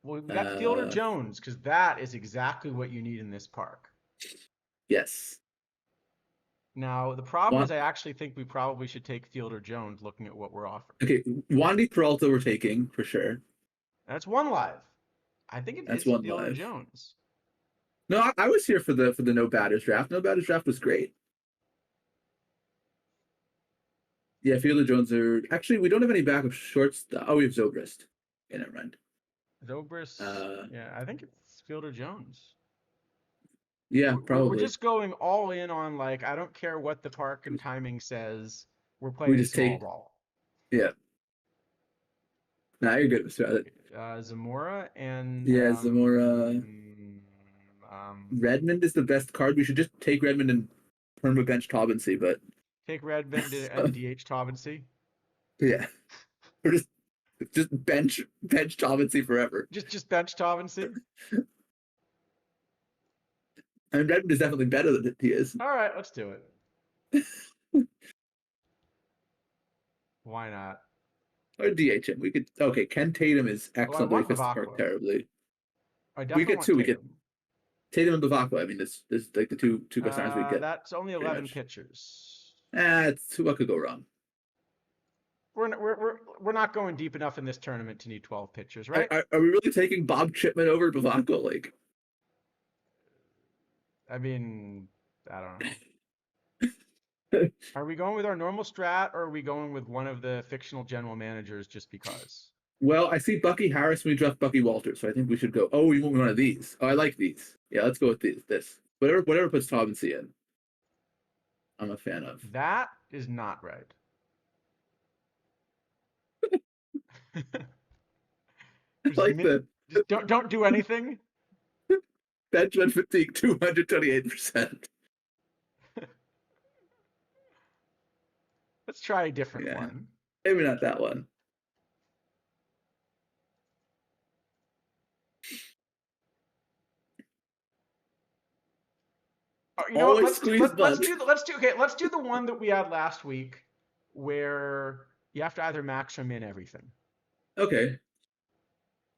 Well, we got Fielder Uh, Jones because that is exactly what you need in this park. yes. Now, the problem Juan, is I actually think we probably should take Fielder Jones looking at what we're offering. okay, Wandy Peralta we're taking for sure. That's one live. I think it That's is one Fielder live. Jones. No, I was here for the no batters draft. No batters draft was great. Yeah, Fielder Jones are actually we don't have any backup shorts. Oh, we have Zobrist. Okay, never mind. Zobrist, Uh, yeah, I think it's Fielder Jones. yeah, We're probably. just going all in on like, I don't care what the park and timing says. We're We playing just small take. ball. Yeah, nah, you're good. Zamora and Yeah, Zamora. Redmond is the best card. We should just take Redmond and perma bench Taubensee, but take Redmond and DH Taubensee. yeah, or just bench Taubensee forever. Just bench Taubensee. I mean, Redmond is definitely better than he is. All right, let's do it. Why not? Or DH him. We could. Okay, Ken Tatum is Oh, I excellent, but he want fits the park Bavacqua. terribly. I We definitely get want two. We get Tatum. Tatum and Bavacqua. I mean, this like the two best arms we get That's only pretty 11 much. pitchers. It's what could go wrong. We're not going deep enough in this tournament to need 12 pitchers, right? Are we really taking Bob Chipman over Bavacqua? Like, I mean, I don't know. Are we going with our normal strat or are we going with one of the fictional general managers just because? well, I see Bucky Harris. We draft Bucky Walters, so I think we should go. Oh, we want one of these. Oh, I like these. Yeah, let's go with these. This whatever puts Taubensee in. I'm a fan of. That is not right. Like the Just don't do anything. Benjamin fatigue 228%. Let's try a different Yeah, one. maybe not that one. You know what? Always squeeze bunt. Let's do the one that we had last week, where you have to either max or min everything. Okay.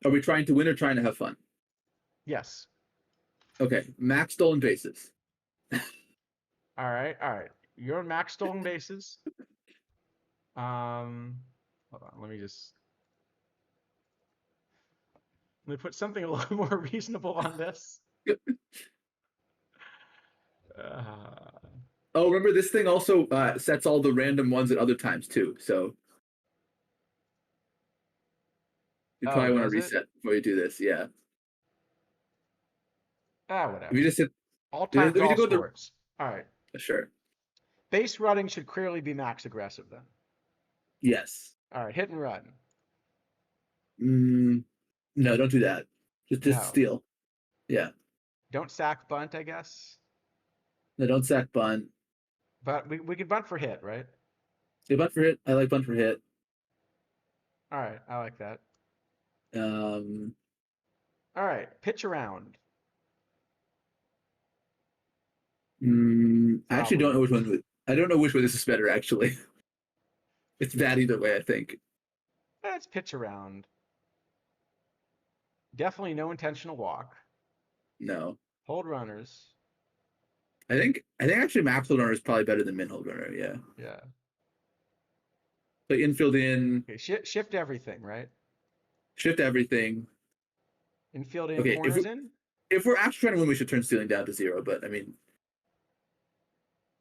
Are we trying to win or trying to have fun? Yes. Okay. Max stolen bases. All right. You're on max stolen bases. Hold on. Let me put something a little more reasonable on this. Oh, remember this thing also sets all the random ones at other times too. So you Oh, probably want to does it? reset before you do this. Yeah. If you Whatever. just hit, All we times, need all to go to sports. All right. sure. Base running should clearly be max aggressive then. Yes. All right. Hit and run. No, don't do that. Just No. steal. Yeah. Don't sack bunt, I guess. No, don't sack bunt. But we could bunt for hit, right? Yeah, bunt for hit. I like bunt for hit. All right. I like that. Um, All right. Pitch around. I actually don't know which one. I don't know which way this is better. Actually, it's bad either way. I think. Let's pitch around. Definitely no intentional walk. No. Hold runners. I think actually max hold runner is probably better than min hold runner. Yeah. Yeah. Play infield in. Okay. Shift everything, right? Shift everything. Infield in, Okay. corners in. If we're actually trying to win, we should turn stealing down to 0. But I mean.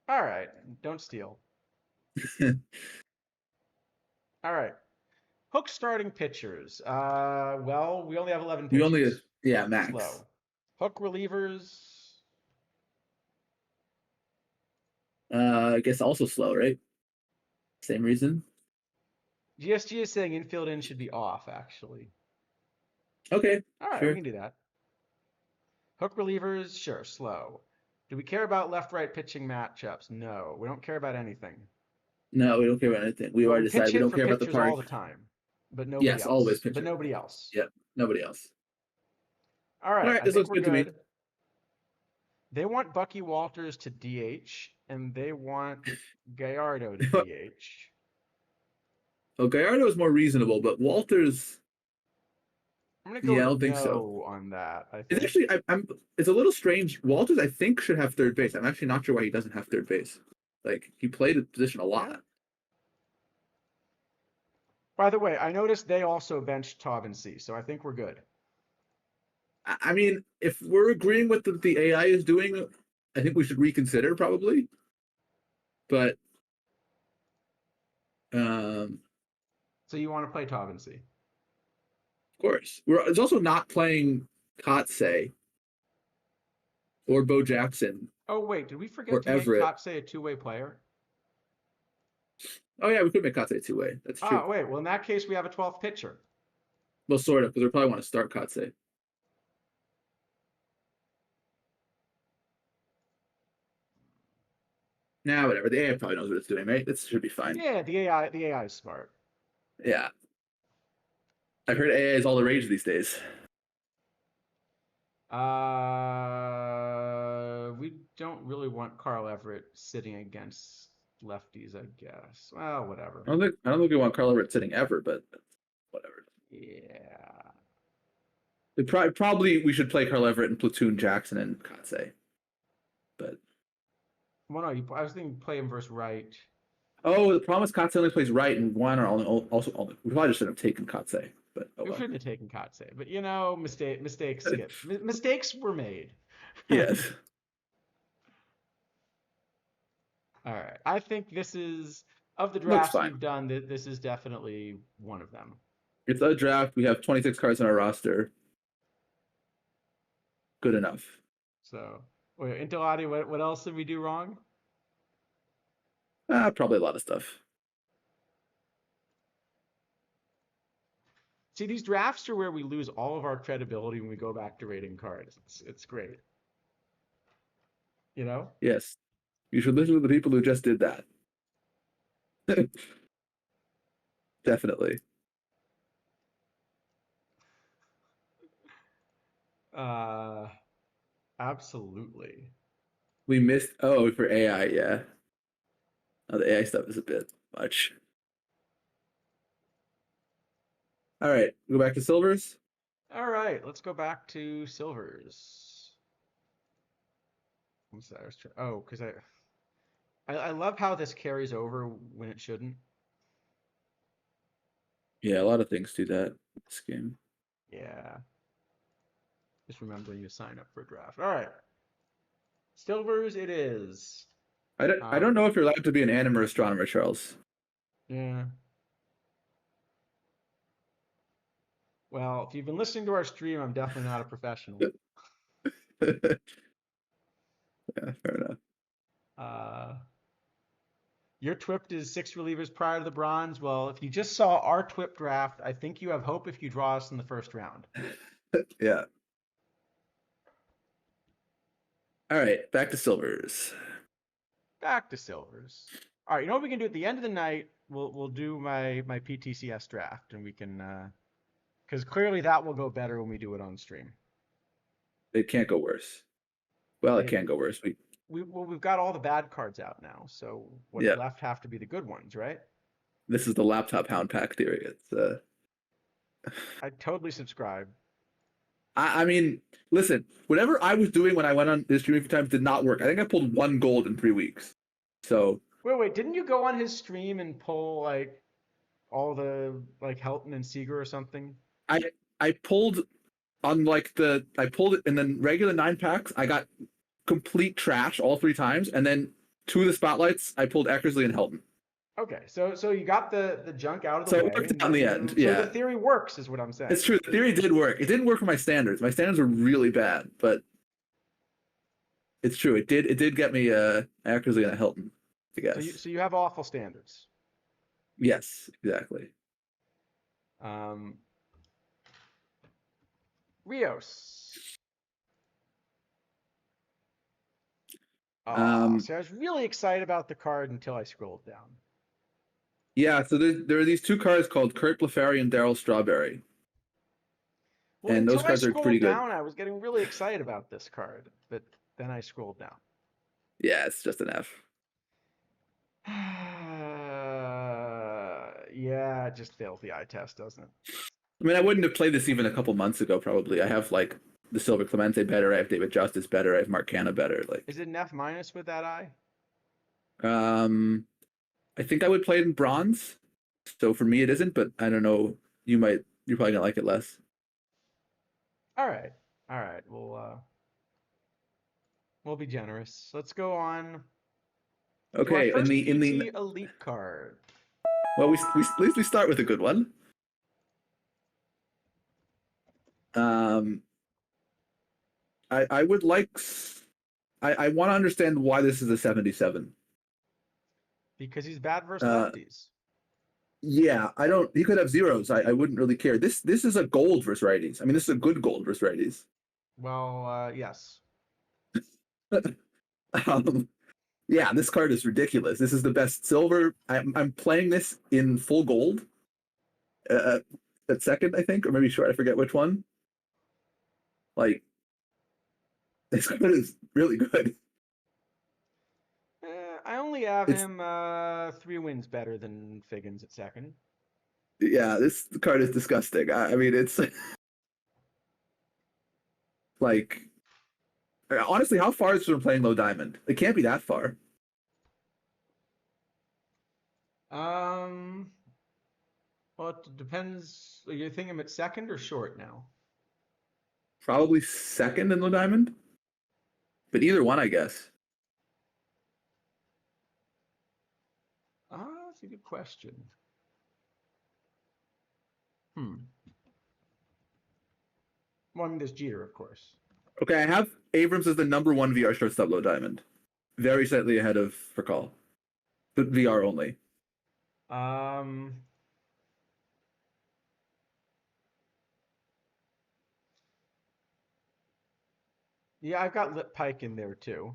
All right. Don't steal. All right. Hook starting pitchers. Well, we only have 11 we only pitchers. yeah max. Slow. Hook relievers. I guess also slow, right? Same reason. GSG is saying infield in should be off, actually. Okay. All right, sure. we can do that. Hook relievers, sure, slow. Do we care about left-right pitching matchups? No, we don't care about anything. No, we don't care about anything. We But already we pitch decided we hit don't for care about the pitchers all park. the time, but nobody Yes, else. always But pitcher. nobody else. Yep, nobody else. All right, All right, I this think looks we're good to me. They want Bucky Walters to DH, and they want Gallardo to DH. Well, Gallardo is more reasonable, but Walters. I'm gonna go Yeah, I with don't think so. no on that. I It's think. actually I'm it's a little strange. Walters, I think, should have third base. I'm actually not sure why he doesn't have third base. Like he played the position a lot. By the way, I noticed they also benched Taub and C, so I think we're good. I mean, if we're agreeing with the AI is doing, I think we should reconsider probably. But of So you want to play Taub and C? course, it's also not playing Kotse or Bo Jackson Oh wait, did we forget or to make Everett. Kotse a two-way player? Oh yeah, we could make Kotse two way. That's true. Ah, wait. Well, in that case, we have a 12th pitcher. Well, sort of, because we probably want to start Kotse. Nah, whatever. The AI probably knows what it's doing, right? This should be fine. Yeah, the AI is smart. Yeah, I've heard AI is all the rage these days. We don't really want Carl Everett sitting against lefties, I guess. Well, whatever. I don't think we want Carl Everett sitting ever, but whatever. Yeah. Probably we should play Carl Everett and platoon Jackson and Kotse. But Well, no, I was thinking play him versus right. oh, the problem is Kotse only plays right, and one are only. We probably just should have taken Kotse, but oh We well. shouldn't have taken Kotse, but mistakes were made. Yes, All right. I think this is of the looks drafts fine. we've done. This is definitely one of them. It's a draft. We have 26 cards on our roster. Good enough. So, wait, Intelati, what else did we do wrong? Probably a lot of stuff. See, these drafts are where we lose all of our credibility when we go back to rating cards. It's great. You know? Yes, you should listen to the people who just did that. Definitely. Uh, absolutely. We missed. Oh, for AI, yeah. Oh, the AI stuff is a bit much. All right, go back to silvers. All right, let's go back to silvers. What's that? Oh, because I love how this carries over when it shouldn't. Yeah, a lot of things do that in this game. Yeah. Just remembering to sign up for a draft. All right. Silvers it is. I don't know if you're allowed to be an anime astronomer, Charles. Yeah. Well, if you've been listening to our stream, I'm definitely not a professional. Yeah, fair enough. Uh, your TWIP is 6 relievers prior to the bronze. Well, if you just saw our TWIP draft, I think you have hope if you draw us in the first round. Yeah. All right, back to silvers. Back to silvers. All right, you know what we can do at the end of the night? We'll do my PTCS draft, and we can because clearly that will go better when we do it on stream. It can't go worse. Well, it It, can go worse. we've got all the bad cards out now, so what's Yeah, left have to be the good ones, right? this is the laptop hound pack theory. It's I totally subscribe. I mean, listen, whatever I was doing when I went on this streaming for times did not work. I think I pulled one gold in 3 weeks. So Wait, didn't you go on his stream and pull like all the like Helton and Seeger or something? I I pulled on like I pulled it in the regular 9 packs. I got complete trash all 3 times, and then 2 of the spotlights I pulled Eckersley and Helton. Okay, so you got the junk out of the So way. it worked out in the end. So Yeah, the theory works, is what I'm saying. it's true. The theory did work. It didn't work for my standards. My standards were really bad, but it's true. It did get me Eckersley and a Helton, I guess. So you have awful standards. Yes, exactly. Um, Rios. Um, So I was really excited about the card until I scrolled down. yeah, so there are these 2 cards called Kurt Blefari and Daryl Strawberry, Well, and those until I cards are pretty scrolled good. down, I was getting really excited about this card, but then I scrolled down. Yeah, it's just an F. Yeah, it just fails the eye test, doesn't it? I mean, I wouldn't have played this even a couple months ago. Probably, I have like the Silver Clemente better. I have David Justice better. I have Marcana better. Is it an F minus with that eye? Um, I think I would play it in bronze. So for me, it isn't. But I don't know. You might. You're probably gonna like it less. All right. All right. We'll be generous. Let's go on to our Okay. In first the PT Elite card. well, at least we start with a good one. Um, I would like. I want to understand why this is a 77. Because he's bad versus Uh, lefties. yeah, I don't. He could have zeros. I wouldn't really care. This is a gold versus righties. I mean, this is a good gold versus righties. Well, yes. um, yeah, this card is ridiculous. This is the best silver. I'm playing this in full gold. Uh, at second, I think, or maybe short. I forget which one. Like this card is really good. I only have It's him 3 wins better than Figgins at second. yeah, this card is disgusting. I mean, it's like honestly, how far is it from playing low diamond? It can't be that far. Um, well, it depends. You think him at second or short now? Probably second in low diamond, but either one, I guess. That's a good question. Hmm. Well, I mean, there's Jeter, of course. Okay, I have Abrams as the number one VR shortstop low diamond, very slightly ahead of Fakal, but VR only. Um, yeah, I've got Lip Pike in there too.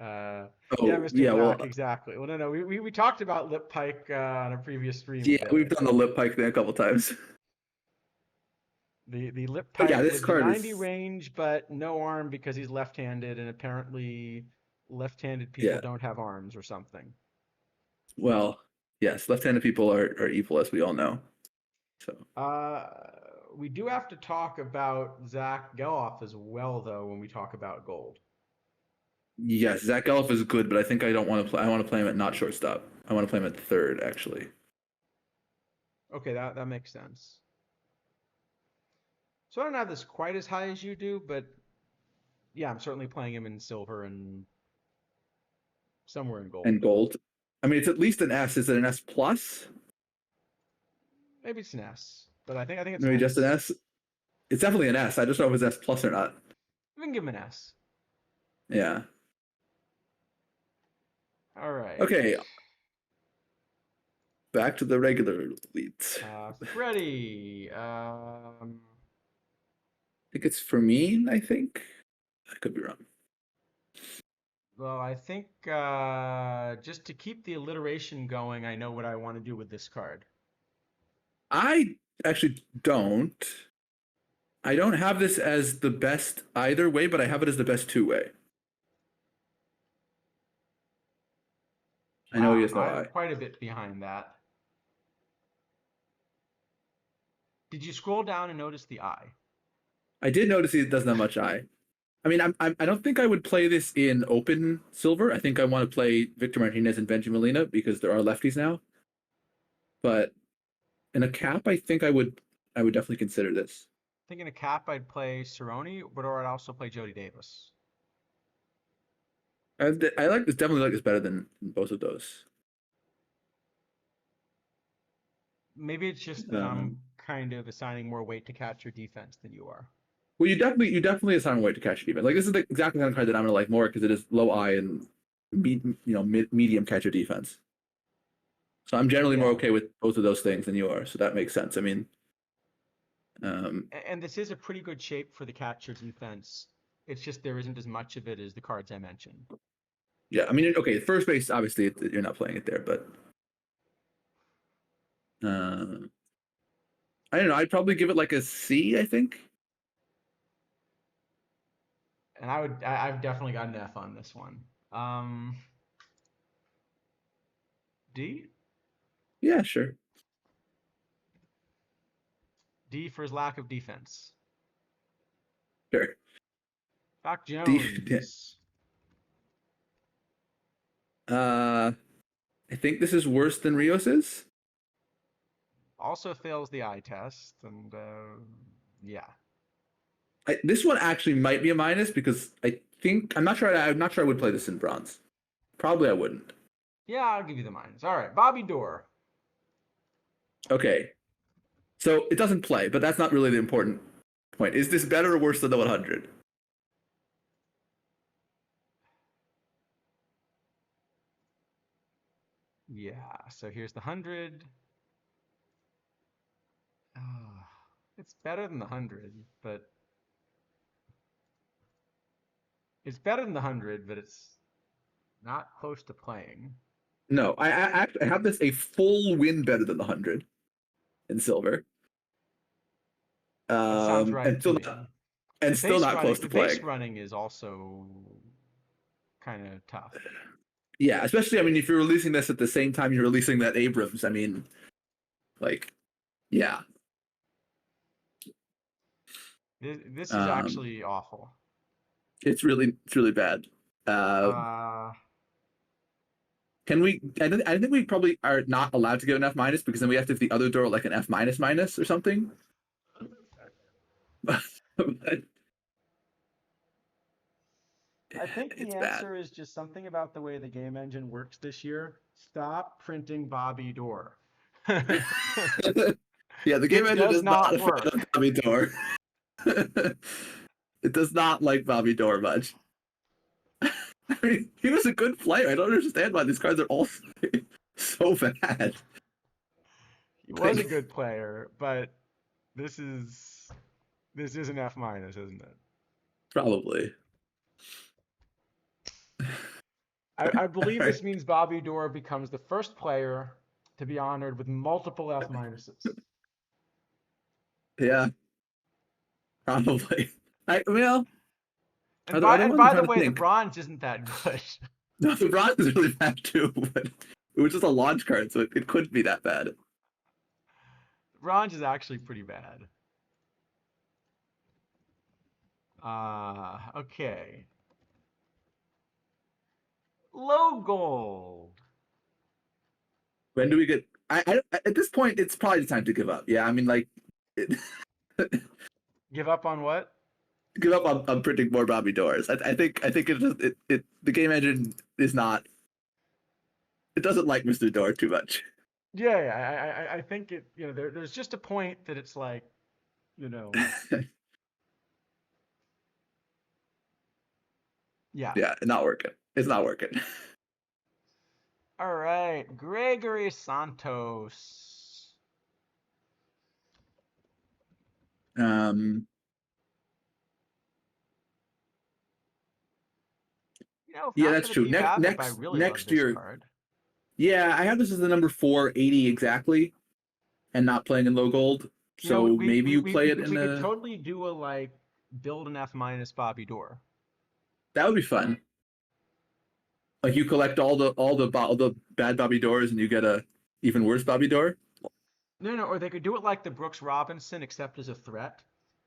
Uh, yeah, Oh Mr. yeah, well Black, exactly. Well, no, we talked about Lip Pike on a previous stream yeah, we've today. done the lip pike thing a couple times. The Lip But yeah, Pike this with the card 90 is range, but no arm because he's left-handed, and apparently left-handed people yeah. don't have arms or something. Well, yes, left-handed people are evil, as we all know. So Uh, we do have to talk about Zach Geloff as well, though, when we talk about gold. yes, Zach Geloff is good, but I think I don't want to play. I want to play him at not shortstop. I want to play him at third, actually. Okay, that makes sense. So I don't have this quite as high as you do, but yeah, I'm certainly playing him in silver and somewhere in gold. And gold. I mean, it's at least an S. Is it an S plus? Maybe it's an S, but I think it's an Maybe just an S. S. It's definitely an S. I just don't know if it's S plus or not. We can give him an S. Yeah. All right. Okay. Back to the regular leads. Freddie. I think it's Fermin, I think. I could be wrong. Well, I think just to keep the alliteration going, I know what I want to do with this card. I actually don't. I don't have this as the best either way, but I have it as the best two-way. I know he Wow, has no I'm eye. quite a bit behind that. Did you scroll down and notice the eye? I did notice he doesn't have much eye. I mean, I don't think I would play this in open silver. I think I want to play Victor Martinez and Benji Molina because there are lefties now. But in a cap, I think I would definitely consider this. Thinking a cap, I'd play Cerrone, but or I'd also play Jody Davis. I like this. Definitely like this better than both of those. Maybe it's just that I'm Um, kind of assigning more weight to catcher defense than you are. well, you definitely assign a way to catch defense. Like this is the exactly the kind of card that I'm gonna like more because it is low eye and medium catcher defense. So I'm generally more Yeah. okay with both of those things than you are. So that makes sense. I mean, And this is a pretty good shape for the catcher defense. It's just there isn't as much of it as the cards I mentioned. yeah. I mean, okay, first base obviously you're not playing it there, but uh, I don't know. I'd probably give it like a C. I think. And I've definitely got an F on this one. D? Yeah, sure. D for his lack of defense. Sure. Doc D. Jones. I think this is worse than Rios's. Also fails the eye test, and yeah. This one actually might be a minus because I'm not sure. I'm not sure I would play this in bronze. Probably I wouldn't. Yeah, I'll give you the minus. All right, Bobby Dorr. Okay. So it doesn't play, but that's not really the important point. Is this better or worse than the 100? Yeah, so here's the 100. It's better than the 100, but it's not close to playing. No, I have this a full win better than the 100 in silver. That sounds right And to still me. not, and still not close to The base playing. running is also kind of tough. Yeah, especially I mean, if you're releasing this at the same time you're releasing that Abrams, I mean, like, yeah. This is Um, actually awful. it's really bad. Um, Uh, can we? I think we probably are not allowed to give an F minus because then we have to have the other door like an F minus minus or something. But I think the it's bad. answer is just something about the way the game engine works this year. Stop printing Bobby Dorr. Yeah, the game It engine does is not not a fan work. of Bobby Door. It does not like Bobby Door much. I mean, he was a good player. I don't understand why these cards are all so bad. He was a Like, good player, but this is this is an F minus, isn't it? probably. I believe this means Bobby Dorr becomes the first player to be honored with multiple F minuses. Yeah, probably. Well, And other ones I'm by the trying to way, the think. bronze isn't that good. No, the bronze is really bad too, but it was just a launch card, so it couldn't be that bad. Bronze is actually pretty bad. Okay. Low gold. When do we get? At this point, it's probably the time to give up. Yeah, I mean, like, it, Give up on what? give up on printing more Bobby Doors. I think the game engine is not. It doesn't like Mr. Door too much. Yeah, I think it. There's just a point that it's like, you know, yeah. Yeah, not working. It's not working. All right, Gregory Santos. Um, yeah, Not that's gonna true. be bad, but I really love Next this year, card. yeah, I have this as the number 480 exactly, and not playing in low gold. So maybe you play it in We could the. totally do a like build an F minus Bobby Dorr. That would be fun. Like you collect all the bad Bobby Doors, and you get a even worse Bobby Door. No, or they could do it like the Brooks Robinson, except as a threat.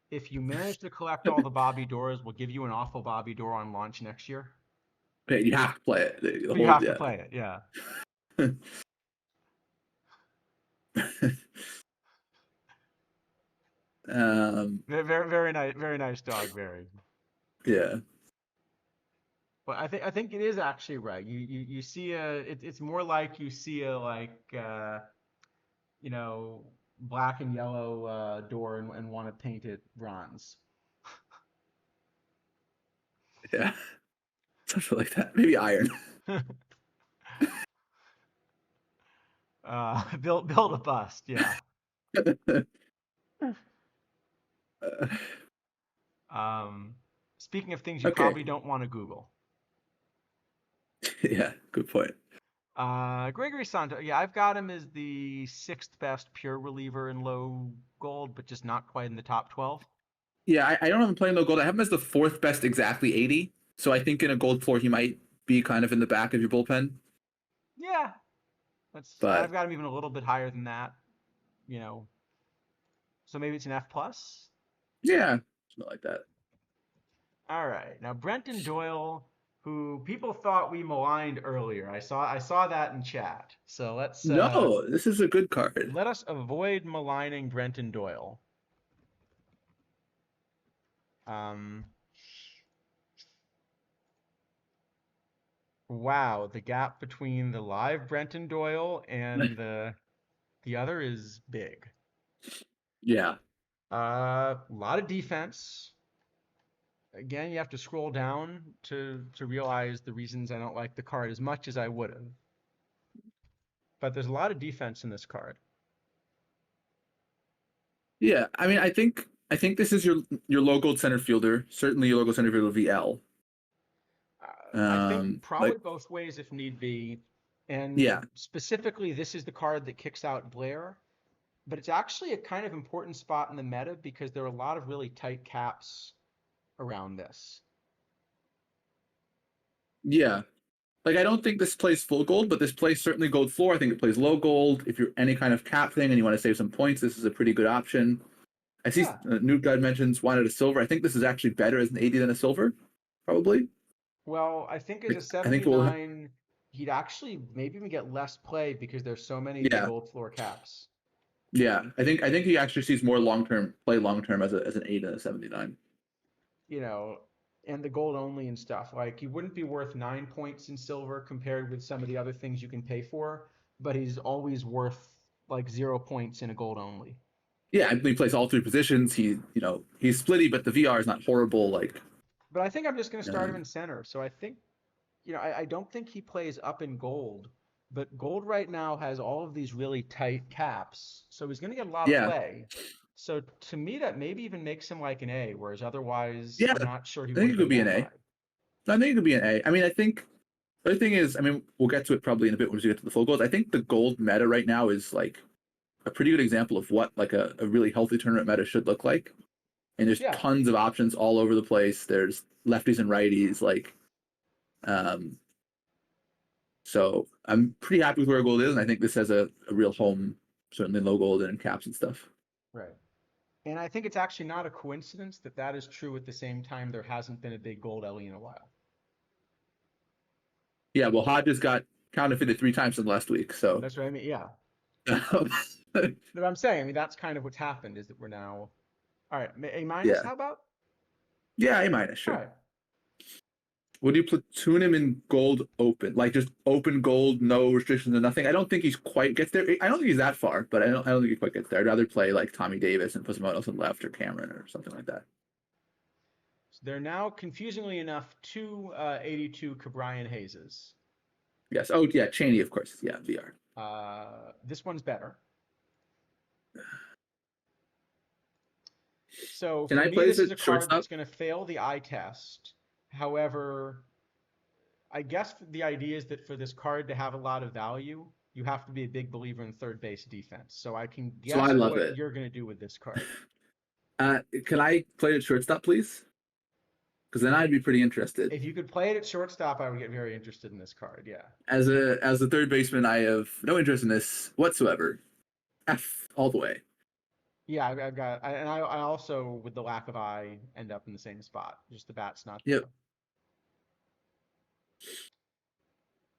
If you manage to collect all the Bobby Doors, we'll give you an awful Bobby Door on launch next year. Okay, you have to play it. The You whole have to yeah. play it, yeah. Very nice dog, very. Yeah. But I think it is actually right. You see it's more like you see a like you know black and yellow door and want to paint it bronze. Yeah. Something like that. Maybe iron. Build a bust, yeah. Um, Speaking of things you Okay. probably don't want to Google. Yeah. Good point. Gregory Santo, yeah, I've got him as the sixth best pure reliever in low gold, but just not quite in the top 12. Yeah, I don't have him playing low gold. I have him as the fourth best, exactly 80. So I think in a gold floor he might be kind of in the back of your bullpen. Yeah, I've But got him even a little bit higher than that, you know. So maybe it's an F plus. Yeah, something like that. All right. Now Brenton Doyle, who people thought we maligned earlier. I saw that in chat. So No, this is a good card. let us avoid maligning Brenton Doyle. Um, wow, the gap between the live Brenton Doyle and the other is big. Yeah. A lot of defense. Again, you have to scroll down to realize the reasons I don't like the card as much as I would have. But there's a lot of defense in this card. Yeah, I mean, I think this is your low gold center fielder. Certainly, your local center fielder VL. I think Like, probably both ways if need be. And yeah, specifically, this is the card that kicks out Blair. But it's actually a kind of important spot in the meta because there are a lot of really tight caps around this. yeah. Like, I don't think this plays full gold, but this plays certainly gold floor. I think it plays low gold. If you're any kind of cap thing and you want to save some points, this is a pretty good option. I see Yeah. Newt God mentions wanted a silver. I think this is actually better as an 80 than a silver, probably. Well, I think as a I think we'll, 79, he'd actually maybe even get less play because there's so many of the yeah, gold floor caps. yeah. I think he actually sees more long term as an 8 and a 79. You know, and the gold only and stuff. Like he wouldn't be worth 9 points in silver compared with some of the other things you can pay for, but he's always worth like 0 points in a gold only. Yeah, I think he plays all three positions. He's splitty, but the VR is not horrible. Like, But I think I'm just going to start him um, in center. So I think, I don't think he plays up in gold, but gold right now has all of these really tight caps. So he's going to get a lot of yeah, play. So to me, that maybe even makes him like an A, whereas otherwise, yeah. I'm not sure he I think would it go could be that an A. high. I think it could be an A. I mean, I think the other thing is, I mean, we'll get to it probably in a bit once we get to the full goals. I think the gold meta right now is like a pretty good example of what like a really healthy tournament meta should look like. And there's Yeah, tons of options all over the place. There's lefties and righties, like, um, so I'm pretty happy with where gold is, and I think this has a real home, certainly low gold and caps and stuff. right. And I think it's actually not a coincidence that that is true at the same time there hasn't been a big gold Ellie in a while. Yeah, well, Hodges got counterfeited 3 times in the last week, so That's what I mean. Yeah. yeah, But I'm saying, I mean, that's kind of what's happened is that we're now, all right, A minus, how about? yeah, A minus, All sure. right. Would you platoon him in gold open, like just open gold, no restrictions and nothing? I don't think he's quite gets there. I don't think he's that far, but I don't think he quite gets there. I'd rather play like Tommy Davis and put someone else on left or Cameron or something like that. So they're now, confusingly enough, two 82 Cabrian Hayeses. Yes. Oh yeah, Cheney, of course. Yeah, VR. This one's better. So Can for I me, play this this is a at card shortstop? that's going to fail the eye test. However, I guess the idea is that for this card to have a lot of value, you have to be a big believer in third base defense. So I can So I guess love what it. you're going to do with this card. Can I play it at shortstop, please? Because then I'd be pretty interested. If you could play it at shortstop, I would get very interested in this card. Yeah. As a third baseman, I have no interest in this whatsoever. F all the way. Yeah, I've got, and I also, with the lack of eye, end up in the same spot. Just the bat's not Yep. there.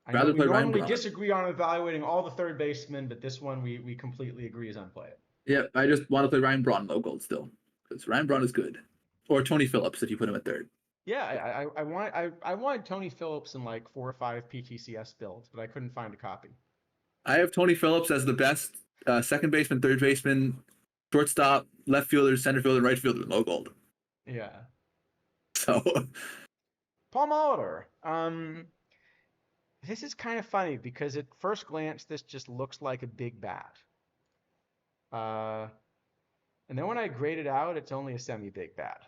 I know Rather we play Ryan normally Braun. disagree on evaluating all the third basemen, but this one we completely agree is on play it. Yeah, I just want to play Ryan Braun low gold still because Ryan Braun is good, or Tony Phillips if you put him at third. Yeah, I wanted Tony Phillips in like 4 or 5 PTCS builds, but I couldn't find a copy. I have Tony Phillips as the best second baseman, third baseman, shortstop, left fielder, center fielder, right fielder, low gold. Yeah. So Paul Molitor. This is kind of funny because at first glance this just looks like a big bat. And then when I grade it out, it's only a semi-big bat.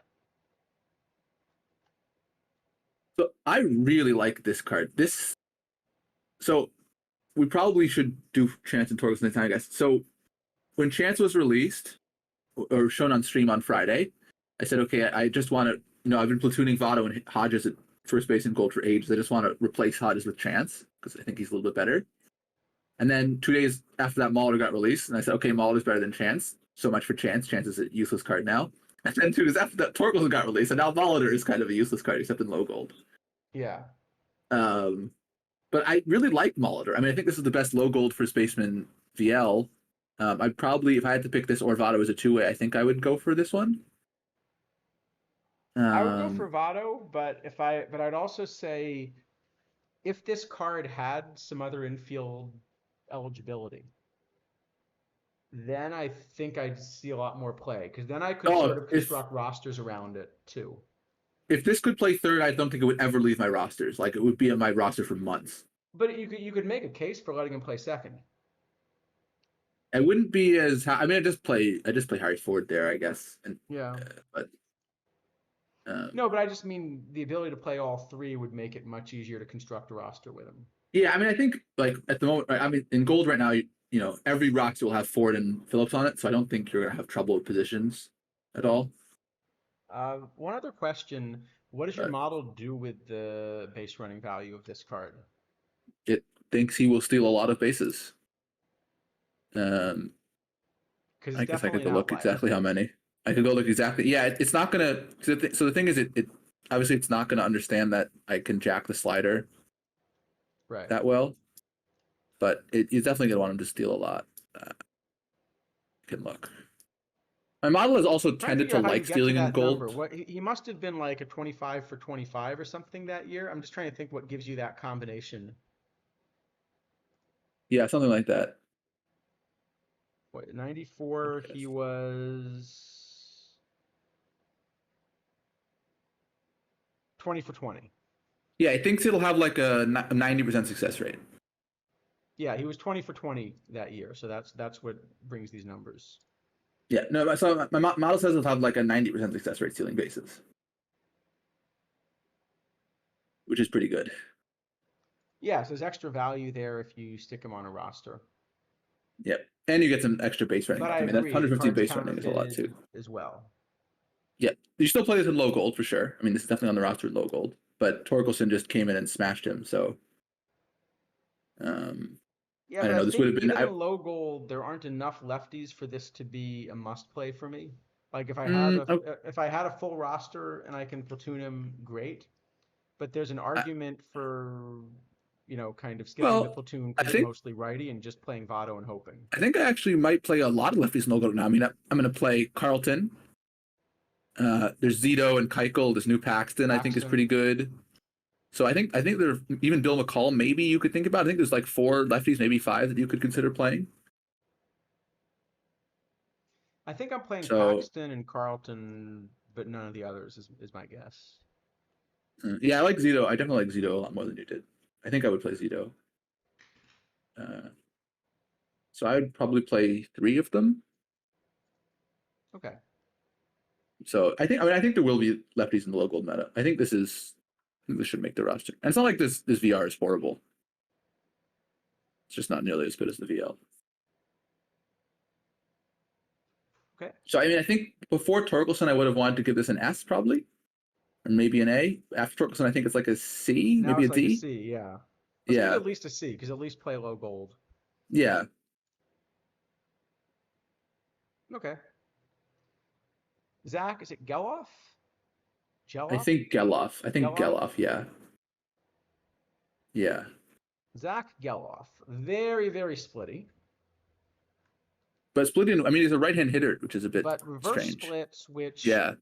So I really like this card. So we probably should do Chance and Torkelson next time, I guess. So when Chance was released or shown on stream on Friday, I said, okay, I just want to, I've been platooning Votto and Hodges at first base and gold for ages. I just want to replace Hodges with Chance because I think he's a little bit better. And then 2 days after that, Molitor got released, and I said, okay, Molitor's better than Chance. so much for Chance. Chance is a useless card now. And then too, because after that Torkelson got released, and now Molitor is kind of a useless card except in low gold. Yeah. But I really like Molitor. I mean, I think this is the best low gold for Spaceman VL. I'd probably, if I had to pick this or Votto as a two-way, I think I would go for this one. I would go for Votto, but I'd also say if this card had some other infield eligibility, then I think I'd see a lot more play because then I could sort of if construct rosters around it too. if this could play third, I don't think it would ever leave my rosters. Like it would be on my roster for months. But you could make a case for letting him play second. I wouldn't be as. I mean, I just play Harry Ford there, I guess. And Yeah. but No, but I just mean the ability to play all three would make it much easier to construct a roster with him. yeah, I mean, I think like at the moment, I mean, in gold right now, you know, every roster will have Ford and Phillips on it, so I don't think you're gonna have trouble with positions at all. One other question: what does your But model do with the base running value of this card? it thinks he will steal a lot of bases. Because I it's guess I could definitely go an look outlier. exactly how many. I could go look exactly. Yeah, it's not gonna. So the thing is, it obviously it's not gonna understand that I can jack the slider Right. that well, but it's definitely gonna want him to steal a lot. Can look. My model has also I'm trying to tended figure to out how you like get to stealing in that number. gold. What he must have been like a 25 for 25 or something that year. I'm just trying to think what gives you that combination. Yeah, something like that. What, 94, he was 20 for 20. Yeah, he thinks it'll have like a 90% success rate. Yeah, he was 20 for 20 that year. So that's what brings these numbers. Yeah, no, so my model says it'll have like a 90% success rate stealing bases, which is pretty good. Yeah, so there's extra value there if you stick him on a roster. Yep. And you get some extra base running. But I I mean, that agree, the 150 card's base running is a lot counterfeited too. as well. Yeah. You still play this in low gold for sure. I mean, this is definitely on the roster in low gold. But Torkelson just came in and smashed him, so Yeah, I but don't I know. This would think have been even in low gold, there aren't enough lefties for this to be a must play for me. Like oh, if I had a full roster and I can platoon him, great. But there's an I, argument for, kind of skipping the well, platoon I because it's think mostly righty and just playing Votto and hoping. I actually might play a lot of lefties in low gold now. I mean, I'm going to play Carlton. There's Zito and Keuchel. This new Paxton I think is pretty good. So I think there even Bill McCall maybe you could think about. I think there's like 4 lefties, maybe 5 that you could consider playing. I think I'm playing So Paxton and Carlton, but none of the others is my guess. yeah, I like Zito. I definitely like Zito a lot more than you did. I think I would play Zito. Uh, so I would probably play 3 of them. Okay. So I think there will be lefties in the low gold meta. I think this should make the roster. And it's not like this VR is horrible. It's just not nearly as good as the VL. Okay. So I mean, I think before Torkelson, I would have wanted to give this an S probably, or maybe an A. After Torkelson, I think it's like a C, Now maybe it's a like a D. C, yeah. Let's give it Yeah, at least a C, because at least play low gold. yeah. Okay. Zach, is it Geloff? I Geloff? think Geloff. I think Geloff? Geloff. Yeah, yeah. Zach Geloff. Very, very splitty. But splitting, I mean, he's a right-hand hitter, which is a bit But reverse strange. splits, which... Yeah,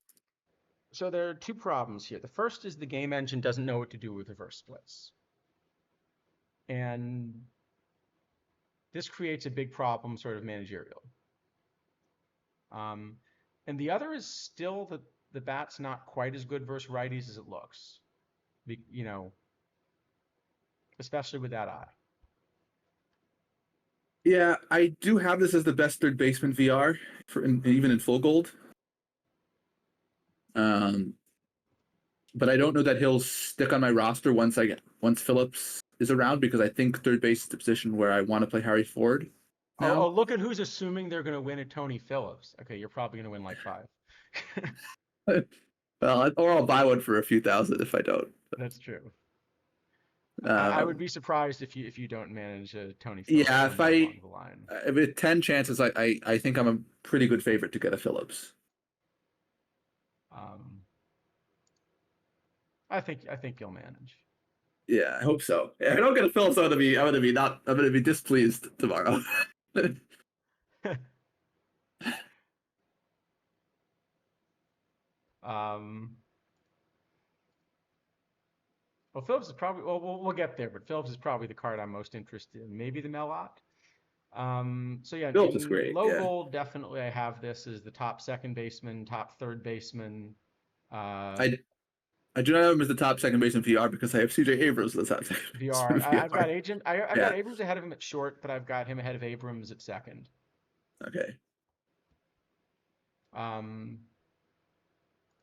So there are 2 problems here. The first is the game engine doesn't know what to do with reverse splits. And this creates a big problem sort of managerially. And the other is still that the bat's not quite as good versus righties as it looks. Especially with that eye. yeah. I do have this as the best third baseman VR even in full gold. But I don't know that he'll stick on my roster once Phillips is around because I think third base is the position where I want to play Harry Ford Oh, now. look at who's assuming they're going to win at Tony Phillips. Okay, you're probably going to win like 5. Well, or I'll buy one for a few thousand if I don't. That's true. I would be surprised if you don't manage Tony Phillips Yeah, somewhere along the line. with 10 chances, I think I'm a pretty good favorite to get a Phillips. Um, I think you'll manage. Yeah, I hope so. If I don't get a Phillips, I'm gonna be displeased tomorrow. um, well, Phillips is probably we'll get there, but Phillips is probably the card I'm most interested in. Maybe the Melot. So yeah, Phillips is in great. low Yeah, gold, definitely I have this as the top second baseman, top third baseman. Uh, I I do not have him as the top second baseman VR because I have CJ Abrams as the top second VR. baseman I've got VR. agent. I've got Yeah. Abrams ahead of him at short, but I've got him ahead of Abrams at second. Okay. Um,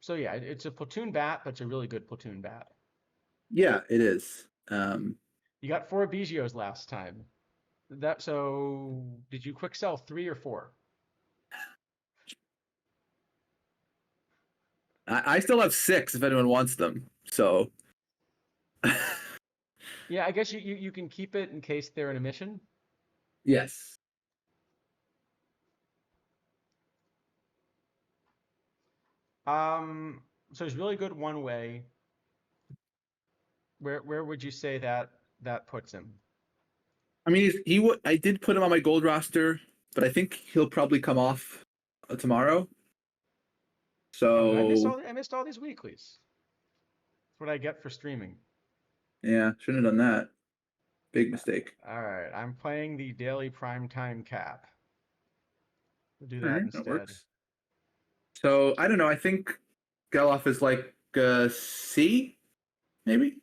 so yeah, it's a platoon bat, but it's a really good platoon bat. Yeah, it is. You got four Bigios last time. That so did you quick sell three or four? I still have 6 if anyone wants them. So Yeah, I guess you can keep it in case they're in a mission. yes. So it's really good one way. Where would you say that puts him? I mean, I did put him on my gold roster, but I think he'll probably come off tomorrow. Oh, So I missed all these weeklies. That's what I get for streaming. yeah, shouldn't have done that. Big mistake. All right, I'm playing the daily primetime cap. We'll do All that right, that instead. works. So I don't know. I think Geloff is like C, maybe.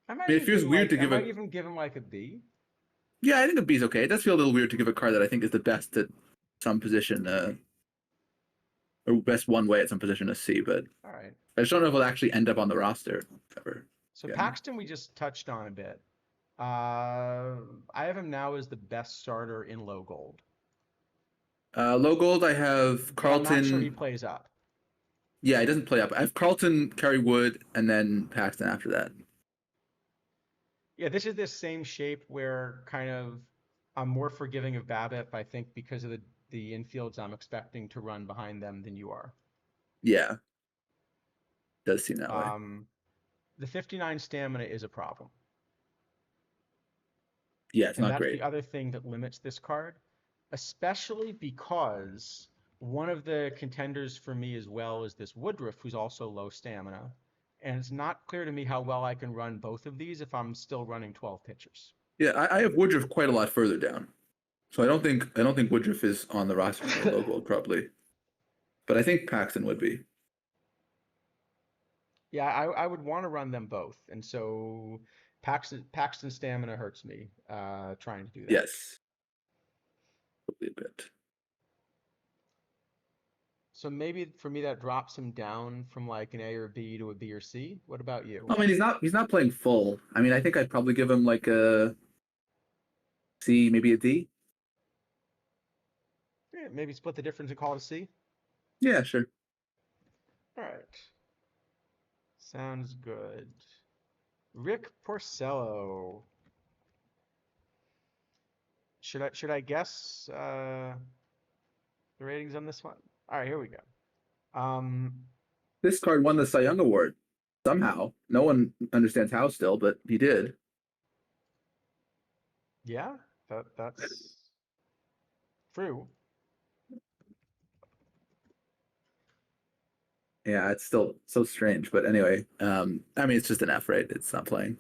I might I mean, it even feels give him weird to I give a. might even give him like a B. Yeah, I think a B is okay. It does feel a little weird to give a card that I think is the best at some position, or best one way at some position a C, but All right. I just don't know if it'll actually end up on the roster ever. So Yeah. Paxton we just touched on a bit. I have him now as the best starter in low gold, Low gold, I have but I'm not sure he Carlton. plays up. Yeah, he doesn't play up. I have Carlton, Kerry Wood, and then Paxton after that. Yeah, this is this same shape where kind of I'm more forgiving of BABIP, I think, because of the infields I'm expecting to run behind them than you are. Yeah, does seem that way. Um, the 59 stamina is a problem. Yeah, it's And not that's great. the other thing that limits this card, especially because one of the contenders for me as well is this Woodruff, who's also low stamina. And it's not clear to me how well I can run both of these if I'm still running 12 pitchers. Yeah, I have Woodruff quite a lot further down, so I don't think Woodruff is on the roster for low gold probably, but I think Paxton would be. Yeah, I would want to run them both. And so Paxton stamina hurts me trying to do that. Yes, probably a bit. So maybe for me that drops him down from like an A or B to a B or C. What about you? I mean, he's not playing full. I mean, I think I'd probably give him like a C, maybe a D. Yeah, maybe split the difference and call it a C. Yeah, sure. All right. Sounds good. Rick Porcello. Should I guess the ratings on this one? All right, here we go. This card won the Cy Young Award somehow. No one understands how still, but he did. Yeah, that's true. Yeah, it's still so strange. But anyway, I mean, it's just an F, right? It's not playing.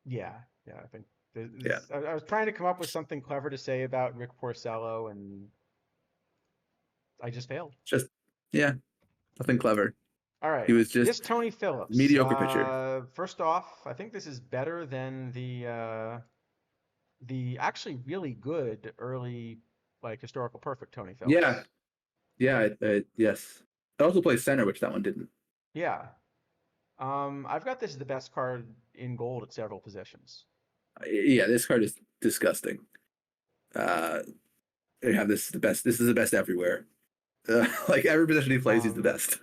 Yeah, yeah. I think Yeah, I was trying to come up with something clever to say about Rick Porcello, and I just failed. just yeah, nothing clever. All He right, was just this Tony Phillips. mediocre pitcher. First off, I think this is better than the actually really good early like historical perfect Tony Yeah, Phillips. yeah, yes. It also plays center, which that one didn't. Yeah. I've got this as the best card in gold at several positions. Yeah, this card is disgusting. Uh, they have this the best. This is the best everywhere. Like every position he plays, he's the Um, best.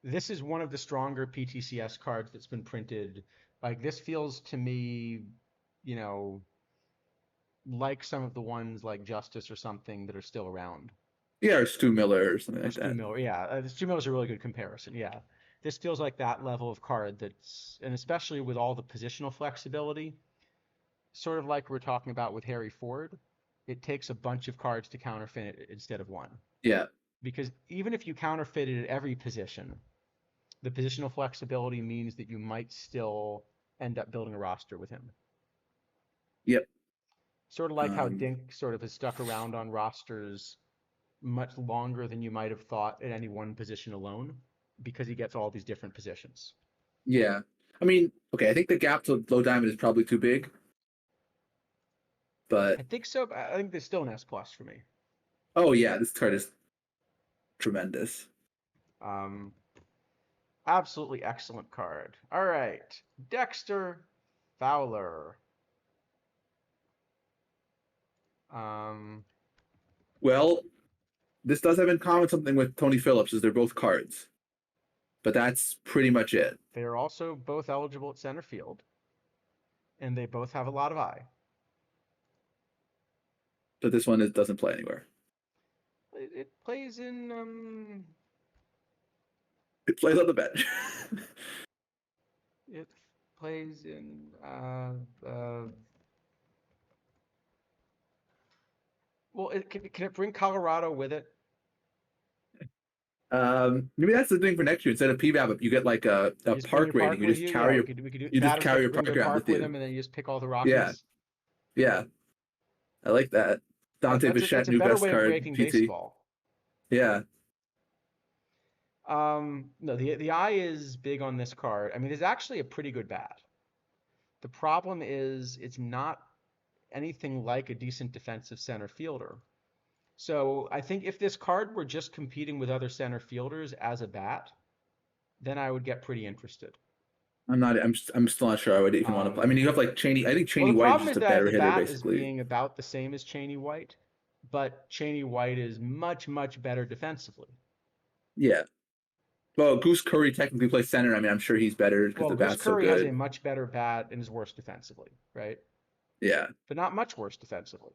This is one of the stronger PTCS cards that's been printed. Like this feels to me, you know, like some of the ones like Justice or something that are still around. Yeah, or Stu Miller or something Or like Stu that. Miller, yeah. Stu Miller's a really good comparison, yeah. This feels like that level of card that's, and especially with all the positional flexibility, sort of like we're talking about with Harry Ford, it takes a bunch of cards to counterfeit it instead of one. Yeah. Because even if you counterfeit it at every position, the positional flexibility means that you might still end up building a roster with him. Yep. Sort of like how Um, Dink sort of has stuck around on rosters much longer than you might have thought at any one position alone because he gets all these different positions. yeah. I mean, okay, I think the gap to low diamond is probably too big, but I think so. But I think there's still an S plus for me. oh yeah, this card is tremendous. Um, Absolutely excellent card. All right, Dexter Fowler. Um, Well, this does have in common something with Tony Phillips, is they're both cards, but that's pretty much it. they are also both eligible at center field, and they both have a lot of eye. But this one doesn't play anywhere. It plays in It plays on the bench. it plays in well, can it bring Colorado with it? Maybe that's the thing for next year. Instead of PBAP, you get like You a just bring park your rating. park You with just you. Yeah, carry we could do you just batters carry get to your bring park their around park with with you. them, and then you just pick all the Yeah, Rockies. yeah. I like that. Dante Bichette, That's a new better best way of card, breaking PT. baseball. Yeah. No, the eye is big on this card. I mean, it's actually a pretty good bat. The problem is it's not anything like a decent defensive center fielder. So I think if this card were just competing with other center fielders as a bat, then I would get pretty interested. I'm not. I'm still not sure I would even want to play. I Um, mean, you have like Cheney. I think well, Cheney the White is problem just is a that better the hitter, bat is basically. being about the same as Cheney White, but Cheney White is much, much better defensively. Yeah. Well, Goose Curry technically plays center. I mean, I'm sure he's better because Well, the Goose bat's so Curry has a good. much better bat and is worse defensively, right? Yeah. But not much worse defensively.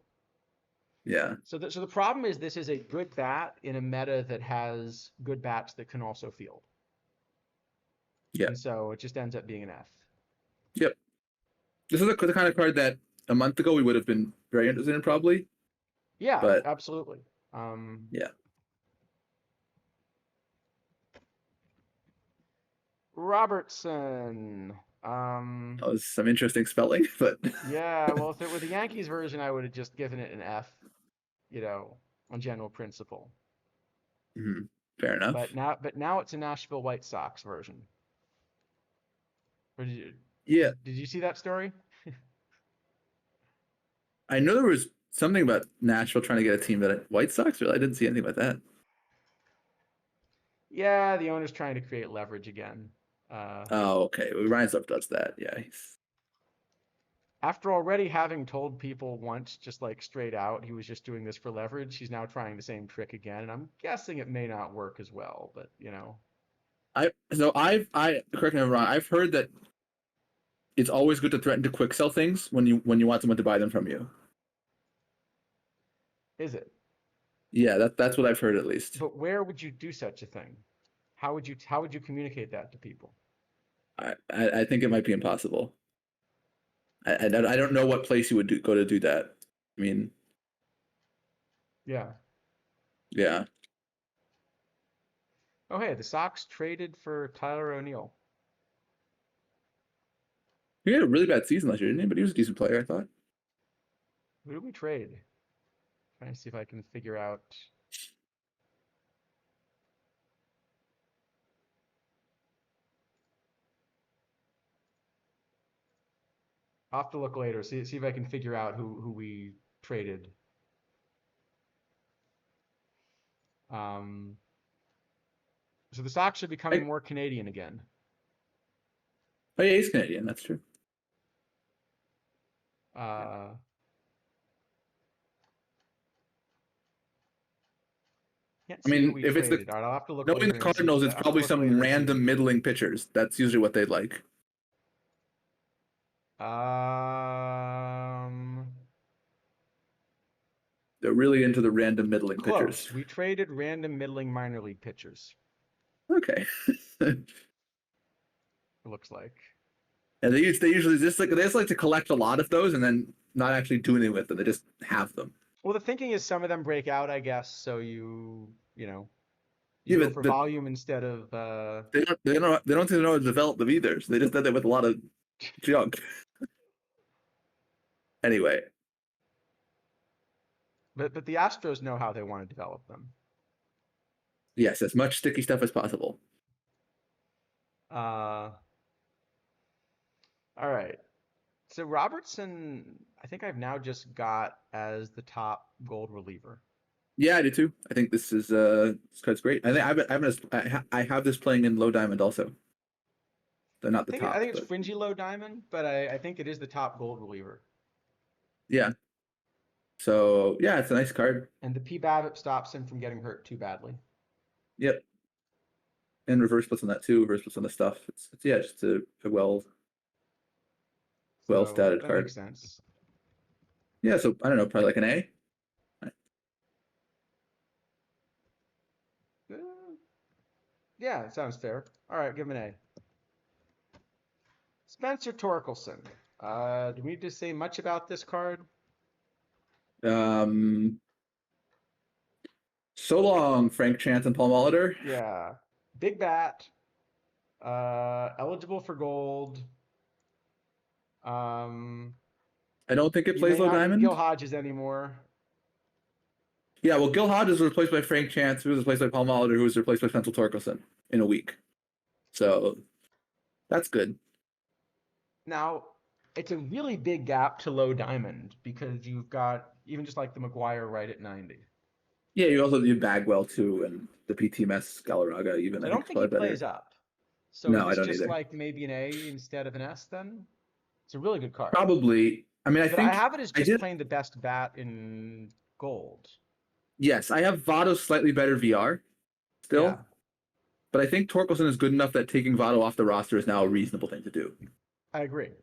Yeah. So the problem is this is a good bat in a meta that has good bats that can also field. Yeah. And so it just ends up being an F. Yep. This is the kind of card that a month ago we would have been very interested in, probably. Yeah, But absolutely. Um, yeah, Robertson. that was some interesting spelling. But Yeah, well, if it were the Yankees version, I would have just given it an F, you know, on general principle. mhm, fair enough. But now it's a Nashville White Sox version. Or Yeah, did you see that story? I know there was something about Nashville trying to get a team, but White Sox. Really, I didn't see anything about that. Yeah, the owner's trying to create leverage again. Uh, Oh, okay. Well, Ryan Stuff does that. Yeah. After already having told people once, just like straight out, he was just doing this for leverage, he's now trying the same trick again. And I'm guessing it may not work as well, but you know, I correct me if I'm wrong. I've heard that it's always good to threaten to quick sell things when you want someone to buy them from you. is it? Yeah, that's what I've heard at least. But where would you do such a thing? How would you communicate that to people? I think it might be impossible. I don't know what place you would go to do that. I mean, Yeah. yeah. Oh hey, the Sox traded for Tyler O'Neill. He had a really bad season last year, didn't he? But he was a decent player, I thought. Who did we trade? Trying to see if I can figure out. I'll have to look later. See if I can figure out who we traded. Um, so the Sox are becoming I, more Canadian again. oh yeah, he's Canadian. That's true. Uh, Can't I see who mean, we if it's the traded. All right, I'll have to look knowing later the and see. Cardinals, it's I'll have to probably look some later and see who random we traded. middling pitchers. That's usually what they like. Um, They're really into the random middling pitchers. Close. We traded random middling minor league pitchers. Okay. And It looks like. they usually they just like to collect a lot of those and then not actually do anything with them. They just have them. Well, the thinking is some of them break out, I guess. So you go Even for the volume instead of they don't seem to know how to develop them either. So they just did that with a lot of junk. Anyway, but the Astros know how they want to develop them. yes, as much sticky stuff as possible. Uh, all right. So Robertson, I think I've now just got as the top gold reliever. Yeah, I do too. I think this card's great. I have this playing in low diamond also. They're not the I top, think it's but fringy low diamond, but I think it is the top gold reliever. yeah. So yeah, it's a nice card. And the P BABIP stops him from getting hurt too badly. Yep. And reverse splits on that too. Reverse splits on the stuff. It's yeah, just a well So statted that card. makes sense. Yeah, so I don't know, probably like an A. Uh, yeah, it sounds fair. All right, give him an A. Spencer Torkelson. Do we need to say much about this card? Um, so long, Frank Chance and Paul Molitor. Yeah. Big bat. Eligible for gold. Um, I don't think it you plays may low not need Gil diamond. Hodges anymore. Yeah, well, Gil Hodges was replaced by Frank Chance, who was replaced by Paul Molitor, who was replaced by Spencer Torkelson in a week. So that's good. Now, it's a really big gap to low diamond because you've got even just like the McGuire right at 90. Yeah, you also do Bagwell too, and the PT Mess Galarraga even So I I think don't is think he probably plays better. up. So is No, I this don't just either. like maybe an A instead of an S then? It's a really good card. Probably. I mean, I But I think have it as I just did. playing the best bat in gold. Yes, I have Votto's slightly better VR Yeah, still, but I think Torkelson is good enough that taking Votto off the roster is now a reasonable thing to do. I agree.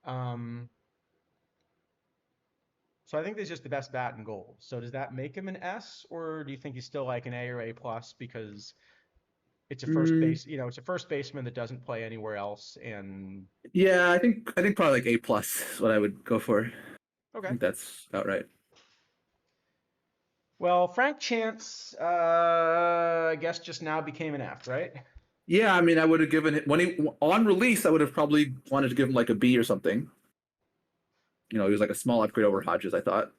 Um, so I think this is just the best bat in gold. So does that make him an S, or do you think he's still like an A or A plus because it's a first Mm, base, it's a first baseman that doesn't play anywhere else, and yeah, I think probably like A plus is what I would go for. I okay. think that's about right. Well, Frank Chance, I guess just now became an F, right? Yeah, I mean, I would have given it when he on release. I would have probably wanted to give him like a B or something. You know, he was like a small upgrade over Hodges, I thought,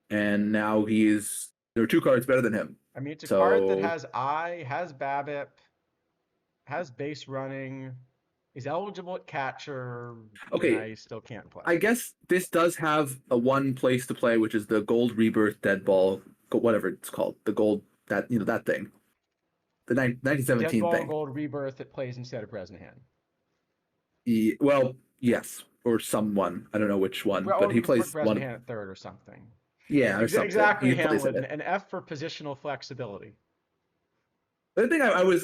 and now there are two cards better than him. I mean, it's a card that So has has BABIP, has base running, is eligible at catcher, and okay, I still can't play. I guess this does have a one place to play, which is the gold rebirth dead ball, whatever it's called, the gold that thing, the The dead 1917 ball thing. gold rebirth that plays instead of Bresnahan. Well, yes, or someone. I don't know which one, Well, but or he you can put plays one of Bresnahan at third or something. yeah or something. Exactly, He plays in Hamlet. it. An F for positional flexibility. The thing I was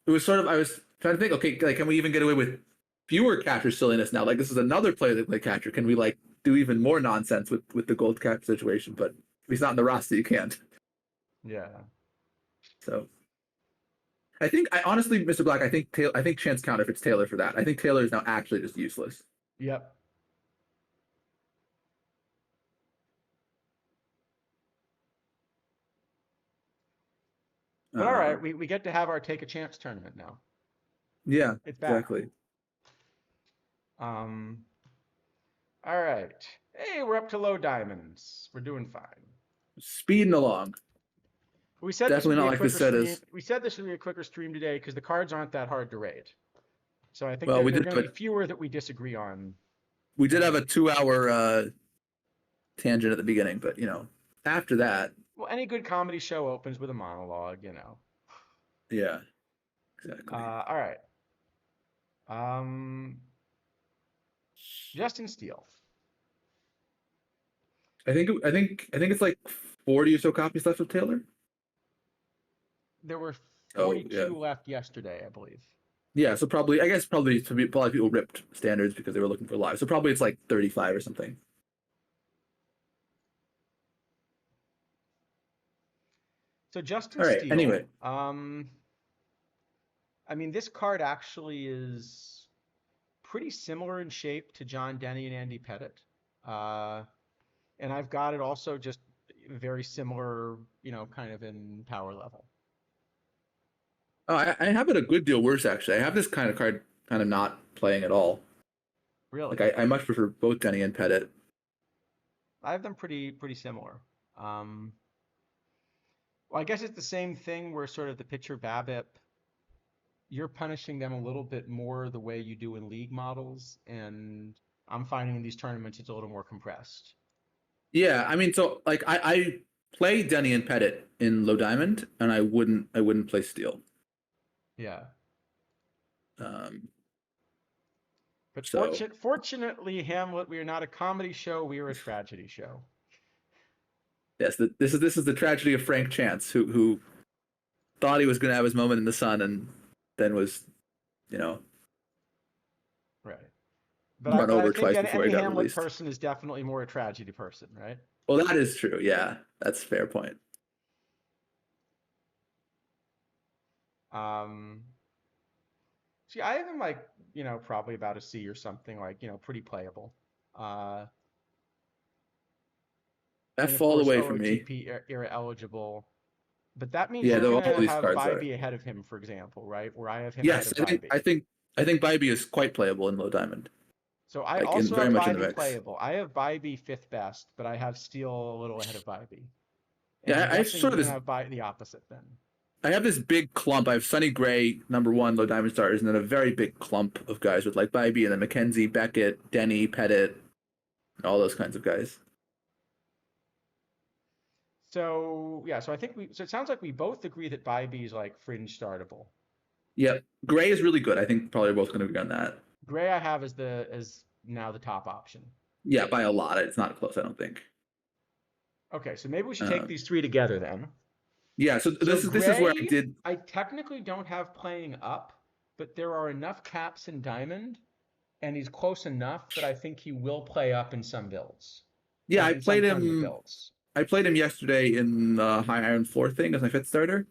it was sort of I was trying to think. Okay, like can we even get away with fewer catcher silliness now? Like this is another player that play catcher. Can we like do even more nonsense with the gold catcher situation? But if he's not in the roster, you can't. Yeah. So I think I honestly, Mr. Black, I think Chance counterfeits Taylor for that. I think Taylor is now actually just useless. Yep. But all Uh, right, we get to have our take a chance tournament now. yeah, It's back. exactly. Um. All right. Hey, we're up to low diamonds. We're doing fine. Speeding along. We said this would Definitely be not a like this quicker set stream. is. We said this would be a quicker stream today because the cards aren't that hard to rate. So I think Well, there are going to be fewer that we disagree on. we did have a 2 hour tangent at the beginning, but after that, Well, any good comedy show opens with a monologue. yeah, exactly. All right. Um, Justin Steele. I think it's like 40 or so copies left of Taylor. There were Oh yeah, 42 left yesterday, I believe. yeah. So probably, I guess probably a lot of people ripped standards because they were looking for live. So probably it's like 35 or something. So Justin All right. Steele, Anyway, I mean, this card actually is pretty similar in shape to John Denny and Andy Pettit. Uh, and I've got it also just very similar, kind of in power level. oh, I have it a good deal worse actually. I have this kind of card kind of not playing at all. Like Really. I much prefer both Denny and Pettit. I have them pretty similar. Um, well, I guess it's the same thing where sort of the pitcher BABIP, you're punishing them a little bit more the way you do in league models, and I'm finding in these tournaments it's a little more compressed. Yeah, I mean, so like I play Denny and Pettit in low diamond, and I wouldn't play Steel. Yeah. Um, But so fortunately, Hamlet, we are not a comedy show, we are a tragedy show. yes, this is the tragedy of Frank Chance, who thought he was going to have his moment in the sun, and then was, you know, Right. But I run but I over think twice before he any got Hamlet released. person is definitely more a tragedy person, right? Well, that is true. Yeah, that's a fair point. Um, See, I have him like, probably about a C or something, like, pretty playable. Uh, That and of fall course, away from me. OOTP era eligible. But that means Yeah, you're though all gonna these have cards are. Bybee ahead of him, for example, right? Where I have him ahead Yes, of I think I Bybee. think I think Bybee is quite playable in low diamond, So I like in also very have much in the Bybee mix. playable. I have Bybee fifth best, but I have Steel a little ahead of Bybee. And Yeah, I'm I have guessing sort you're of gonna this. have the opposite then. I have this big clump. I have Sonny Gray, number one, low diamond starters, and then a very big clump of guys with like Bybee and then McKenzie, Beckett, Denny, Pettit, and all those kinds of guys. So yeah, so I think so it sounds like we both agree that Bybee is like fringe startable. Yeah, Gray is really good. I think probably we're both going to agree on that. Gray I have as now the top option. Yeah, by a lot. It's not close, I don't think. Okay, so maybe we should take Um, these three together then. yeah, so So this is where I Gray, did. I technically don't have playing up, but there are enough caps in Diamond, and he's close enough that I think he will play up in some builds, Yeah, like in some tournament builds. I played him yesterday in the high iron floor thing as my fifth starter.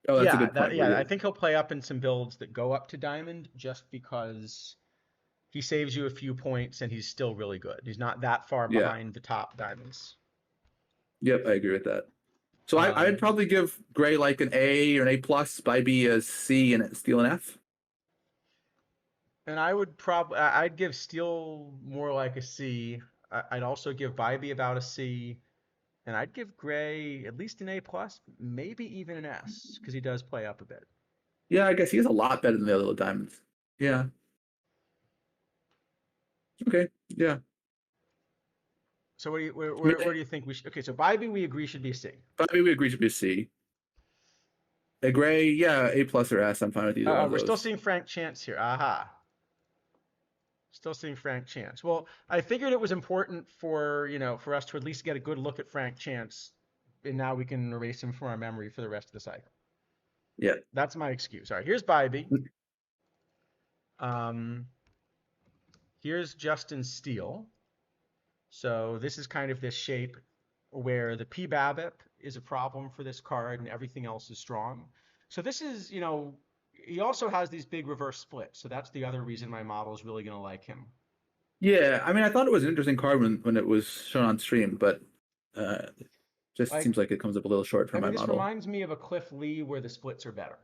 Oh, that's a Yeah, good point. Where yeah, I you, think he'll play up in some builds that go up to Diamond just because he saves you a few points and he's still really good. He's not that far yeah, behind the top Diamonds. yep, I agree with that. So I'd Um, probably give Gray like an A or an A plus, Bybee a C, and Steel an F. and I would probably I'd give Steel more like a C. I'd also give Bybee about a C, and I'd give Gray at least an A plus, maybe even an S, because he does play up a bit. Yeah, I guess he's a lot better than the other little diamonds. Yeah. Okay. Yeah. So what do you I mean, where do you think we should? Okay, so Bybee we agree should be a C. Bybee we agree should be a C. A Gray, yeah, A plus or S. I'm fine with either one of We're still those. seeing Frank Chance here. Aha. Still seeing Frank Chance. Well, I figured it was important for, for us to at least get a good look at Frank Chance, and now we can erase him from our memory for the rest of the cycle. Yeah. That's my excuse. All right, here's Bybee. Um, Here's Justin Steele. So this is kind of this shape where the P BABIP is a problem for this card and everything else is strong. So this is, he also has these big reverse splits. So that's the other reason my model is really going to like him. Yeah. I mean, I thought it was an interesting card when it was shown on stream, but uh, just Like, seems like it comes up a little short for I my mean, this model. reminds me of a Cliff Lee where the splits are better.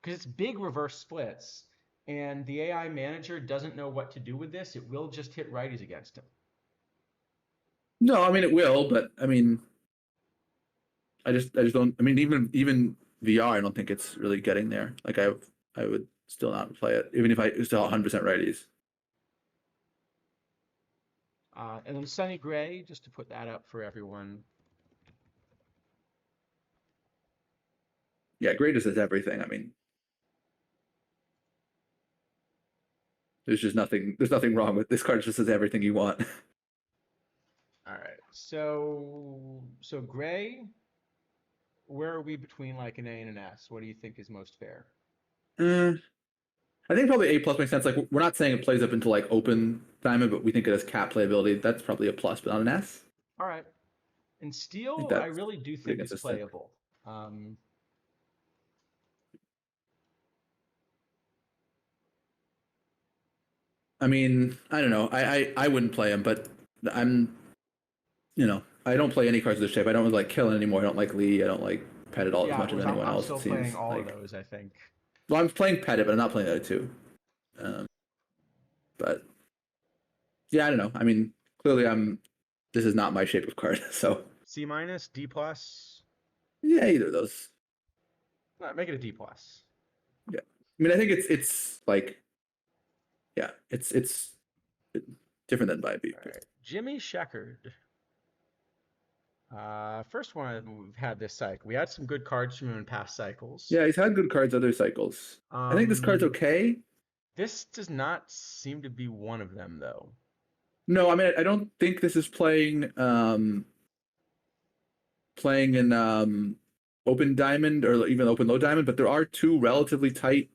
Because it's big reverse splits, and the AI manager doesn't know what to do with this. It will just hit righties against him. No, I mean it will, but I mean, I just don't. I mean, even VR, I don't think it's really getting there. Like I would still not play it, even if I still 100% righties. And then Sunny Gray, just to put that up for everyone. Yeah, Gray just says everything. I mean, there's just nothing. There's nothing wrong with this card. Just says everything you want. All right. So gray, where are we between like an A and an S? What do you think is most fair? Uh, I think probably A plus makes sense. Like we're not saying it plays up into like open diamond, but we think it has cap playability. That's probably a plus, but not an S. All right. And I think steel, I that's really do pretty think is consistent. playable. Um, I mean, I don't know. I wouldn't play him, but I'm I don't play any cards of this shape. I don't really like Killen anymore. I don't like Lee. I don't like Pet at all as yeah, much as whereas anyone I'm else. It still playing seems all of like. those, I think. Well, I'm playing Pet, but I'm not playing the other two. Um, but yeah, I don't know. I mean, clearly I'm. This is not my shape of card, so C minus, D plus. yeah, either of those. Make it a D plus. Yeah, I mean, I think it's like yeah, it's different than by B. All right. Jimmy Sheckard. First one we've had this cycle. We had some good cards from him in past cycles. Yeah, he's had good cards other cycles. I think this card's Um, okay. this does not seem to be one of them, though. No, I mean I don't think this is playing in open diamond or even open low diamond, but there are two relatively tight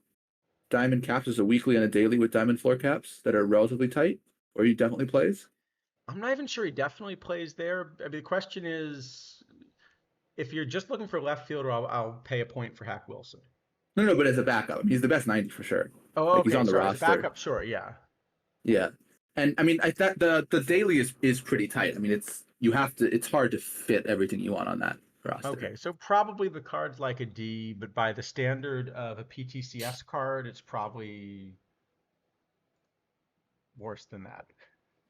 diamond caps. There's a weekly and a daily with diamond floor caps that are relatively tight, where he definitely plays. I'm not even sure he definitely plays there. I mean, the question is, if you're just looking for a left fielder, I'll pay a point for Hack Wilson. No, no, but as a backup, I mean, he's the best 90 for sure. Oh, Like he's okay, on the sorry. As a roster. backup, sure, yeah. Yeah, and I mean, I thought the daily is pretty tight. I mean, it's hard to fit everything you want on that roster. Okay, so probably the card's like a D, but by the standard of a PTCS card, it's probably worse than that.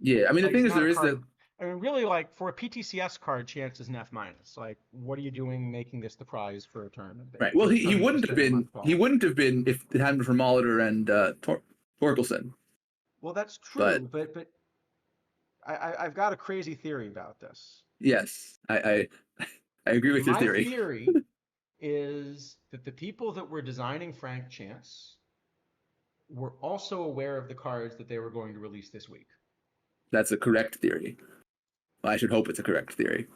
Yeah, I mean, the Like, it's thing is, not a there is that. card. I mean, really, like for a PTCS card, chance is an F minus. Like, what are you doing making this the prize for a tournament? Right. Well, For a he tournament wouldn't just have during the been month he fall. wouldn't have been if it hadn't been for Molitor and Torkelson. Well, that's But true, but I've got a crazy theory about this. yes, I agree with your My theory. theory is that the people that were designing Frank Chance were also aware of the cards that they were going to release this week. That's a correct theory. Well, I should hope it's a correct theory.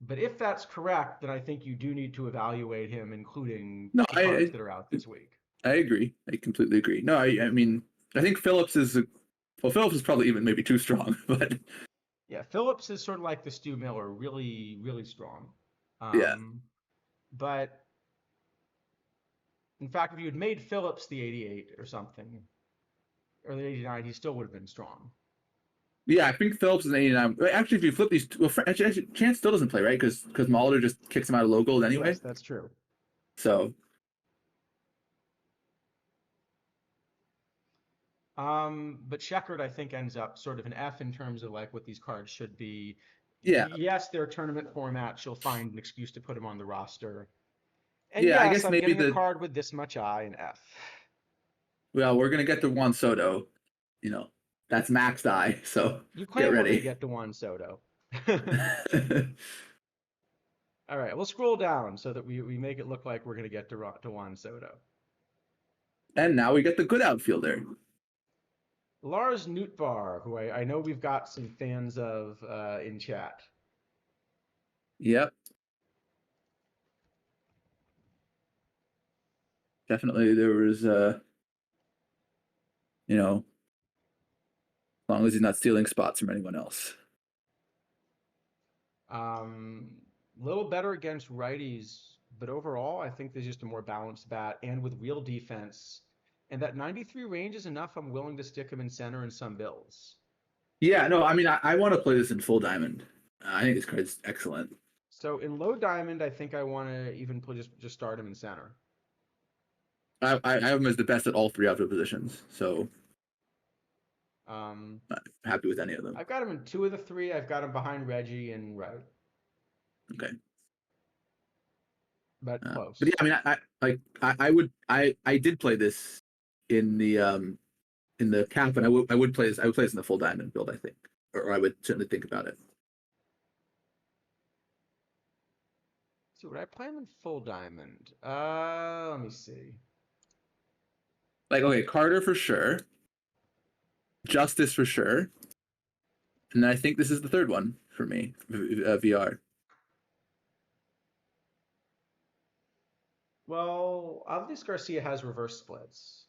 But if that's correct, then I think you do need to evaluate him, including No, the cards that are out this week. I agree. I completely agree. No, I mean, I think Phillips is probably even maybe too strong, but Yeah, Phillips is sort of like the Stu Miller, really, really strong. yeah, Um, but in fact, if you had made Phillips the 88 or something, or the 89, he still would have been strong. yeah. I think Phillips is an 89. Actually, if you flip these, well, actually, Chance still doesn't play, right? Because Molitor just kicks him out of low gold anyway. Yes, that's true. So But Sheckard, I think, ends up sort of an F in terms of like what these cards should be. yeah, Yes, they're tournament formats. You'll find an excuse to put him on the roster. And yeah. I yes, guess I'm maybe getting a card with this much I and F. well, we're gonna get to Juan Soto. You know, that's max die. So You get claim we're going to ready. get to Juan Soto. All right, we'll scroll down so that we make it look like we're going to get to Juan Soto. And now we get the good outfielder. Lars Nootbaar, who I know we've got some fans of in chat. Yep, definitely. There was, as long as he's not stealing spots from anyone else. Little better against righties, but overall, I think there's just a more balanced bat and with real defense. And that 93 range is enough. I'm willing to stick him in center in some builds. Yeah, no, I mean, I want to play this in full diamond. I think this card's excellent. So in low diamond, I think I want to even just start him in center. I have him as the best at all three outfield positions, so Um, I'm happy with any of them. I've got him in two of the three. I've got him behind Reggie and right, Okay. but But yeah, close. I mean, I did play this in the camp, and I would play this in the full diamond build, I think, or I would certainly think about it. So would I play him in full diamond? Let me see. Like, okay, Carter for sure, Justice for sure, and I think this is the third one. for me. VR. Well, Alvis Garcia has reverse splits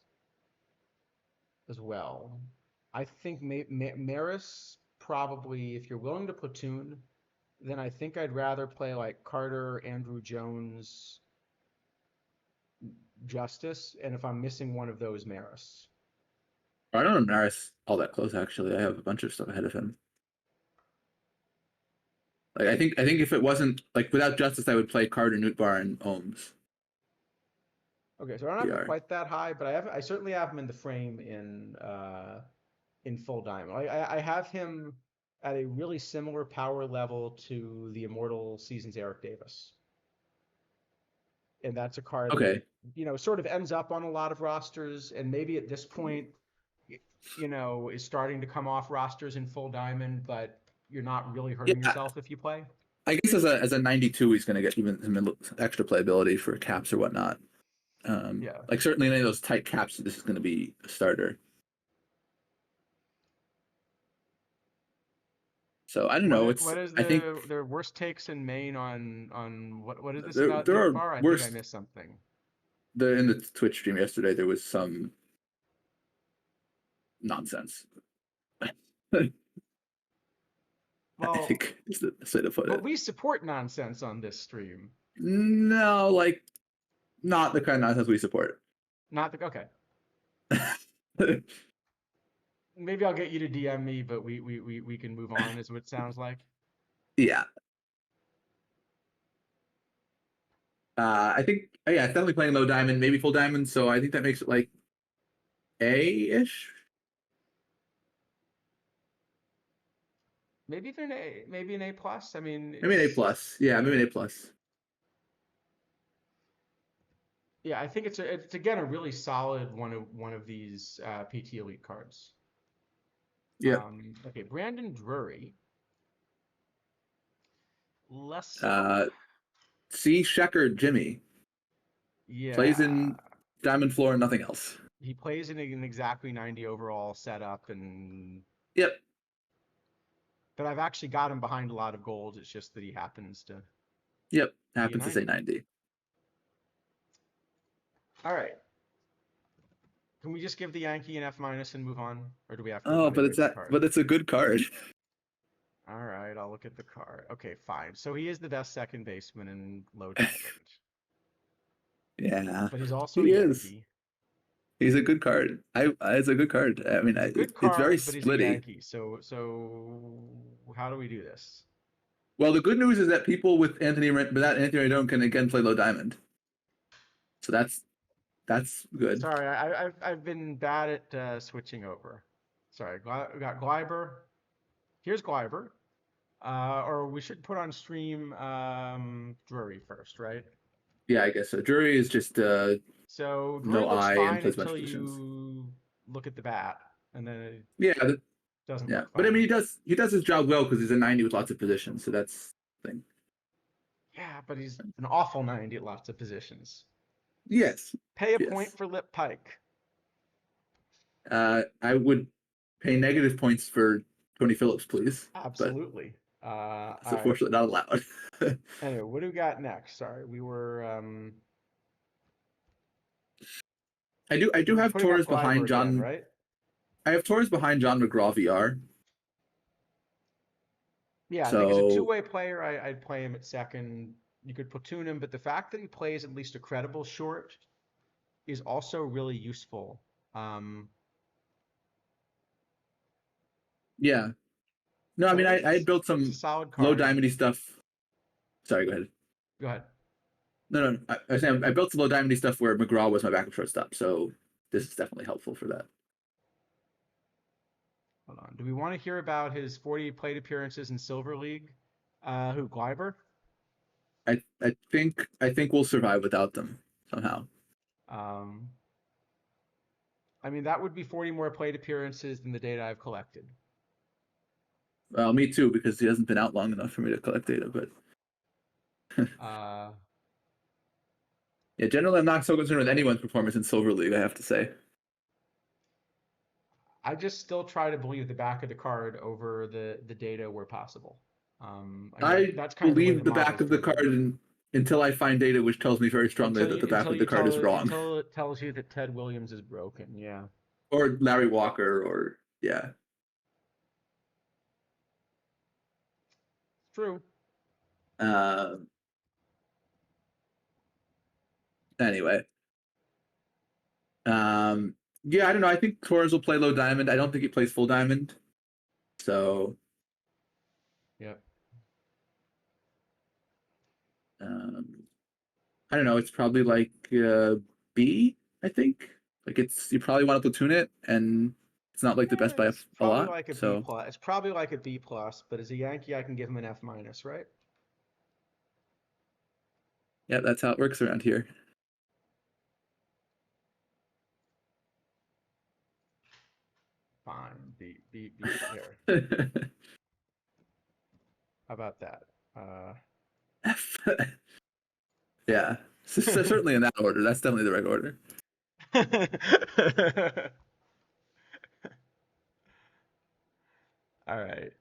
as well. I think Maris probably, if you're willing to platoon, then I think I'd rather play like Carter, Andrew Jones, Justice, and if I'm missing one of those, Maris. I don't know Maris all that close actually. I have a bunch of stuff ahead of him. Like I think if it wasn't like without Justice, I would play Carter, Newtbar, and Ohms. Okay, so I don't have him VR. quite that high, but I certainly have him in the frame in full diamond. I have him at a really similar power level to the Immortal Seasons Eric Davis. And that's a card that, Okay. sort of ends up on a lot of rosters, and maybe at this point, is starting to come off rosters in full diamond, but you're not really hurting Yeah. yourself if you play. I guess as a 92, he's going to get even some extra playability for caps or whatnot. Yeah. Like certainly in any of those tight caps, this is going to be a starter. So I don't know. What is I think their worst takes in Maine on what is this about there Newt are Bar? I think I worse. missed something. In the Twitch stream yesterday, there was some nonsense. I Well, think is the best way to put but it. we support nonsense on this stream. No, like not the kind of nonsense we support. Not the okay. Maybe I'll get you to DM me, but we can move on, is what it sounds like. Yeah. I think yeah, it's definitely playing low diamond, maybe full diamond. So I think that makes it like A-ish. Maybe even maybe an A plus. I mean, Maybe an A it's plus. Yeah, maybe an A plus. yeah. I think it's again a really solid one of these PT Elite cards. Yeah. Okay, Brandon Drury. Less so. Uh, C. Shecker Jimmy plays Yeah, in diamond floor and nothing else. he plays in an exactly 90 overall setup, and Yep. but I've actually got him behind a lot of gold. It's just that he happens to Yep. be a Happens to say 90. 90. All right. Can we just give the Yankee an F minus and move on, or do we have to Oh, evaluate the card? but it's a good card. All right, I'll look at the card. Okay, fine. So he is the best second baseman in low diamond, Yeah. but he's also a He is. Yankee. He's a good card. It's a good card. I mean, He's a good it's very card, but he's a splitty. Yankee. So how do we do this? Well, the good news is that people with without Anthony Rendon can again play low diamond. So that's good. Sorry, I've been bad at switching over. Sorry, we got Gleiber. Here's Gleiber. Or we should put on stream Drury first, right? Yeah, I guess so. Drury is just So Drury no looks eye and fine plays a bunch until of positions. you look at the bat, and then it Yeah, doesn't yeah. look But I mean, fine. he does his job well because he's a 90 with lots of positions. So that's the thing. Yeah, but he's an awful 90 at lots of positions. Yes, Pay a point yes. for Lip Pike. I would pay negative points for Tony Phillips, please. But Absolutely. it's All right. unfortunately not allowed. Anyway, what do we got next? Sorry, we were I do we're have putting up Torres Gleiber behind again, John. right? I have Torres behind John McGraw VR. Yeah, I think as a So two-way player, I'd play him at second. You could platoon him, but the fact that he plays at least a credible short is also really useful. yeah. No, I So mean I had built it's a some solid low card. diamondy stuff. Sorry, go ahead. Go ahead. No. I was saying I built some low diamondy stuff where McGraw was my backup shortstop. So this is definitely helpful for that. Hold on. Do we want to hear about his 40 plate appearances in Silver League? Who, Gleiber? I think we'll survive without them somehow. Um, I mean, that would be 40 more plate appearances than the data I've collected. Well, me too, because he hasn't been out long enough for me to collect data. But uh, yeah, generally I'm not so concerned with anyone's performance in Silver League. I have to say. I just still try to believe the back of the card over the data where possible. I mean, I that's kind of the way believe the the back model's of the driven. card until I find data which tells me very strongly that the back of the card is wrong. Until it tells you that Ted Williams is broken. Yeah. Or Larry Walker, or yeah. True. Uh, anyway, yeah, I don't know. I think Torres will play low diamond. I don't think he plays full diamond. So, Yep. um, I don't know. It's probably like B. I think like you probably want to platoon it, and it's not like the best by It's a probably lot. like a B So plus. It's probably like a B plus, but as a Yankee, I can give him an F minus, right? yeah, that's how it works around here. Fine. B here. How about that? Yeah, so certainly in that order. That's definitely the right order. All right.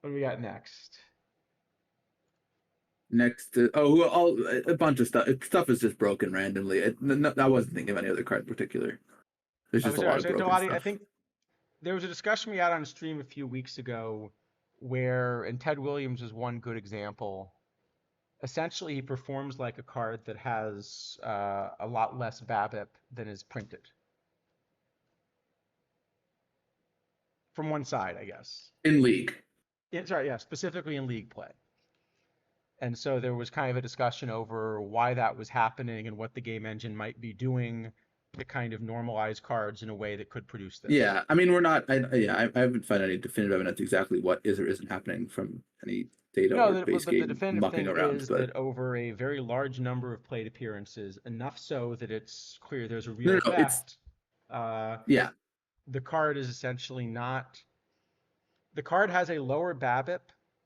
What do we got next? Next, a bunch of stuff. Stuff is just broken randomly. I wasn't thinking of any other card in particular. There's I just was a there. lot of broken I stuff. think there was a discussion we had on stream a few weeks ago where, and Ted Williams is one good example. Essentially, he performs like a card that has a lot less BABIP than is printed. From one side, I guess. In League. Yeah, sorry, yeah, specifically in league play. And so there was kind of a discussion over why that was happening and what the game engine might be doing to kind of normalize cards in a way that could produce this. Yeah, I mean, we're not. I haven't found any definitive evidence exactly what is or isn't happening from any data No, or base but the game definitive mucking thing around. is But that over a very large number of plate appearances, enough so that it's clear there's a no, real no, it's effect, uh, yeah, the card is essentially not. The card has a lower BABIP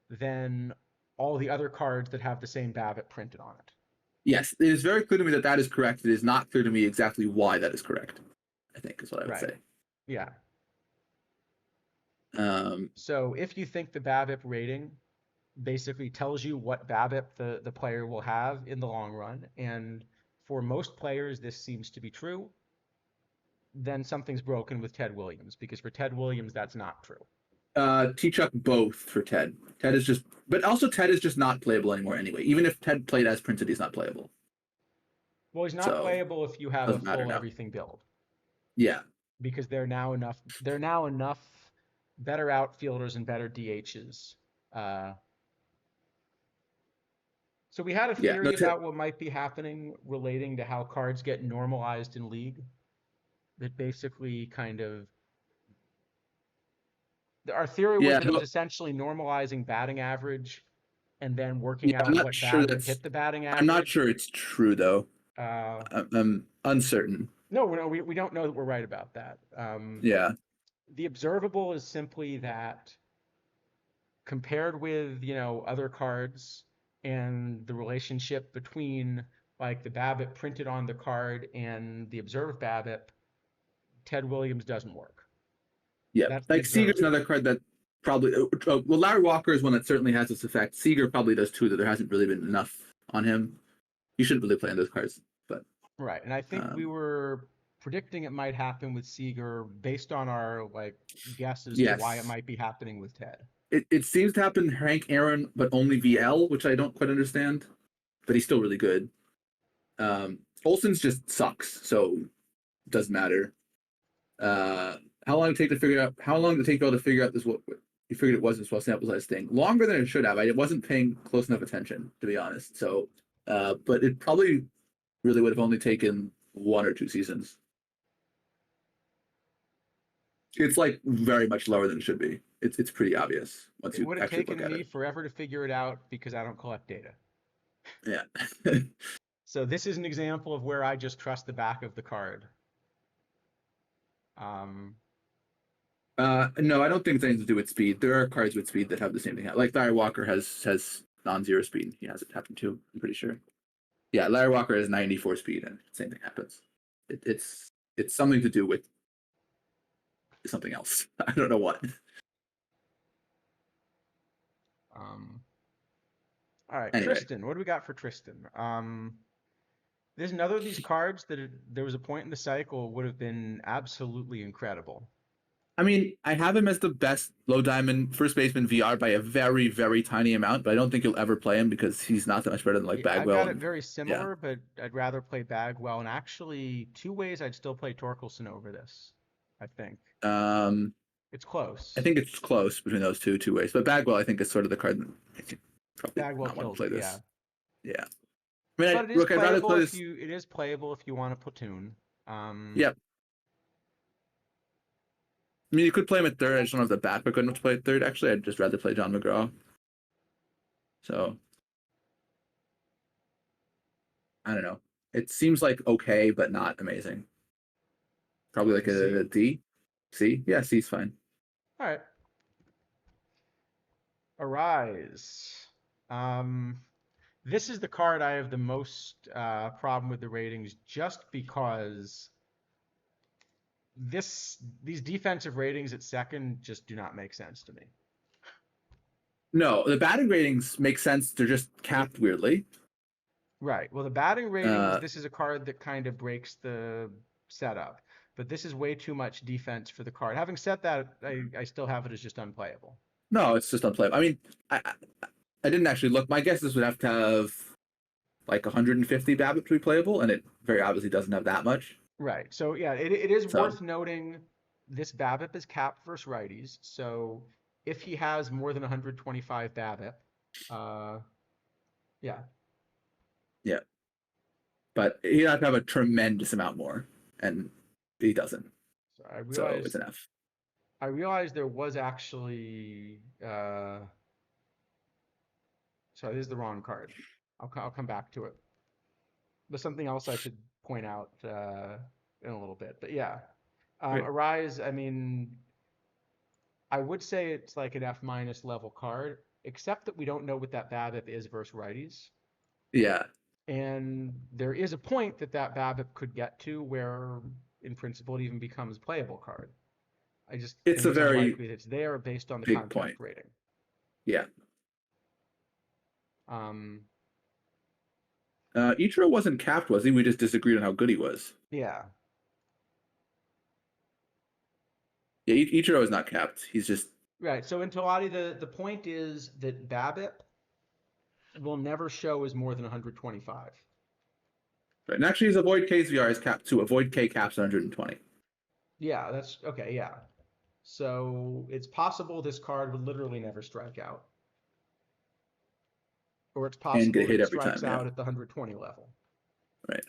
than all the other cards that have the same BABIP printed on it. yes, it is very clear to me that that is correct. It is not clear to me exactly why that is correct. I think is what I would Right. say. Yeah. Um, So if you think the BABIP rating basically tells you what BABIP the player will have in the long run, and for most players this seems to be true, then something's broken with Ted Williams, because for Ted Williams that's not true. teach up both for Ted. Ted is just, but also Ted is just not playable anymore anyway. Even if Ted played as printed, he's not playable. Well, he's not So playable if you have a doesn't matter full now. everything build, Yeah, because they're now enough better outfielders and better DHs. Uh, so we had a yeah. No, theory about what might be happening relating to how cards get normalized in League, that basically kind of, our theory was yeah. that it was No, essentially normalizing batting average and then yeah. working I'm out not what sure BABIP that's. hit the batting I'm not average. sure it's true though. Uh, I'm uncertain. no, we don't know that we're right about that. Yeah. The observable is simply that compared with, other cards and the relationship between like the BABIP printed on the card and the observed BABIP, Ted Williams doesn't work. Yeah. That's the Like Seager's observable. another card that probably. Well, Larry Walker is one that certainly has this effect. Seager probably does too. That there hasn't really been enough on him. You shouldn't really play on those cards, but Right. And I think we um, were predicting it might happen with Seager based on our like guesses to why it yes. might be happening with Ted. It seems to happen Hank Aaron, but only VL, which I don't quite understand. But he's still really good. Olson's just sucks, so it doesn't matter. Uh, how long did it take to figure out? How long did it take y'all to figure out this? What you figured it was this small sample size thing? Longer than it should have. I wasn't paying close enough attention, to be honest. So, but it probably really would have only taken 1 or 2 seasons. It's like very much lower than it should be. It's pretty obvious once It you would have actually look taken at me it. forever to figure it out because I don't collect data. Yeah. So this is an example of where I just trust the back of the card. Um, No, I don't think it's anything to do with speed. There are cards with speed that have the same thing. Like Larry Walker has non-zero speed. He has it happen too. I'm pretty sure. Yeah, Larry Walker has 94 speed, and same thing happens. It's something to do with something else. I don't know what. All right, Anyway, Tristan. What do we got for Tristan? There's another of these cards that there was a point in the cycle would have been absolutely incredible. I mean, I have him as the best low diamond first baseman VR by a very, very tiny amount, but I don't think you'll ever play him because he's not that much better than like Yeah, I've Bagwell got it and very yeah. similar, but I'd rather play Bagwell. And actually, two ways I'd still play Torkelson over this. I think Um, it's I close. think it's close between those two ways, but Bagwell I think is sort of the card that I think probably Bagwell not want to kills play it, yeah. this. Yeah, I mean, But look, I'd rather play this. it is playable if you want to platoon. Um, Yeah, I mean, you could play him at third. I just don't have the back good enough to play at third. Actually, I'd just rather play John McGraw. So I don't know. It seems like okay, but not amazing. Probably like a C. D, C. Yeah, C's fine. All right. Arise. Um, this is the card I have the most problem with the ratings, just because these defensive ratings at second just do not make sense to me. No, the batting ratings make sense. They're just capped weirdly. Right. Well, the batting ratings, Uh, this is a card that kind of breaks the setup, but this is way too much defense for the card. Having said that, I still have it as just unplayable. no, it's just unplayable. I mean, I didn't actually look. My guess is would have to have like 150 BABIP to be playable, and it very obviously doesn't have that much. Right. So yeah, it is So worth noting this BABIP is capped versus righties. So if he has more than 125 BABIP, uh, yeah. yeah, but he'd have to have a tremendous amount more, and he doesn't. So So it's an F. I realized there was actually sorry, this is the wrong card. I'll come back to it. There's something else I should point out in a little bit. But yeah, Okay. Arise. I mean, I would say it's like an F minus level card, except that we don't know what that BABIP is versus righties. Yeah, And there is a point that that BABIP could get to where, in principle, it even becomes a playable card. I just it's think a it's very unlikely that it's there based on the big contact point. rating. Yeah, Um, Ichiro wasn't capped, was he? We just disagreed on how good he was. yeah, Yeah, Ichiro is not capped. He's just right. So in Tolati, the point is that BABIP will never show as more than 125. right. And actually, his avoid K's VR is capped too. Avoid K caps 120 Yeah, that's okay. Yeah. So it's possible this card would literally never strike out, or it's and possible get that hit it every strikes time. Yeah, out at the 120 level. right.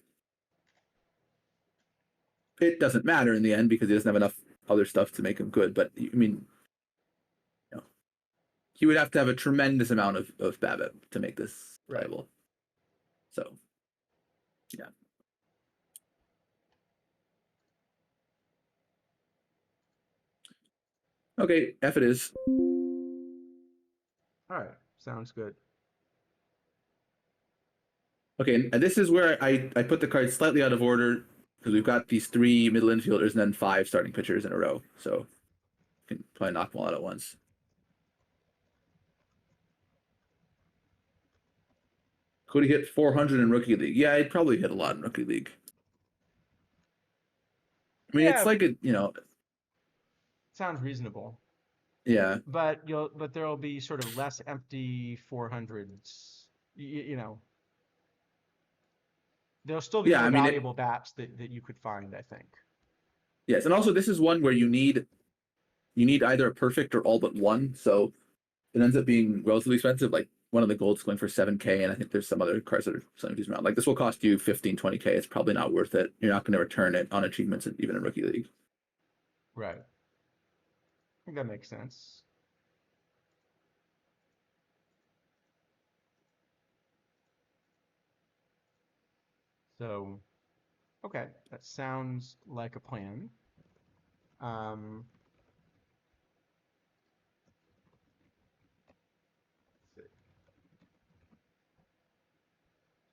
It doesn't matter in the end because he doesn't have enough other stuff to make him good. But I mean, you know, he would have to have a tremendous amount of BABIP to make this Right. playable. So yeah. Okay, F it is. All right. Sounds good. Okay, and this is where I put the cards slightly out of order because we've got these three middle infielders and then five starting pitchers in a row. So you can probably knock them all out at once. Could he hit 400 in rookie league? Yeah, he'd probably hit a lot in rookie league. I mean, it's Yeah, like a sounds reasonable. yeah, But there'll be sort of less empty 400s. You know, there'll still be yeah. more I mean, valuable bats that you could find, I think. yes, and also this is one where you need either a perfect or all but one. So it ends up being relatively expensive. Like one of the golds going for 7K, and I think there's some other cards that are selling these around. Like this will cost you 15, 20K. It's probably not worth it. You're not going to return it on achievements even in rookie league. Right. I think that makes sense. So, okay, that sounds like a plan. Um,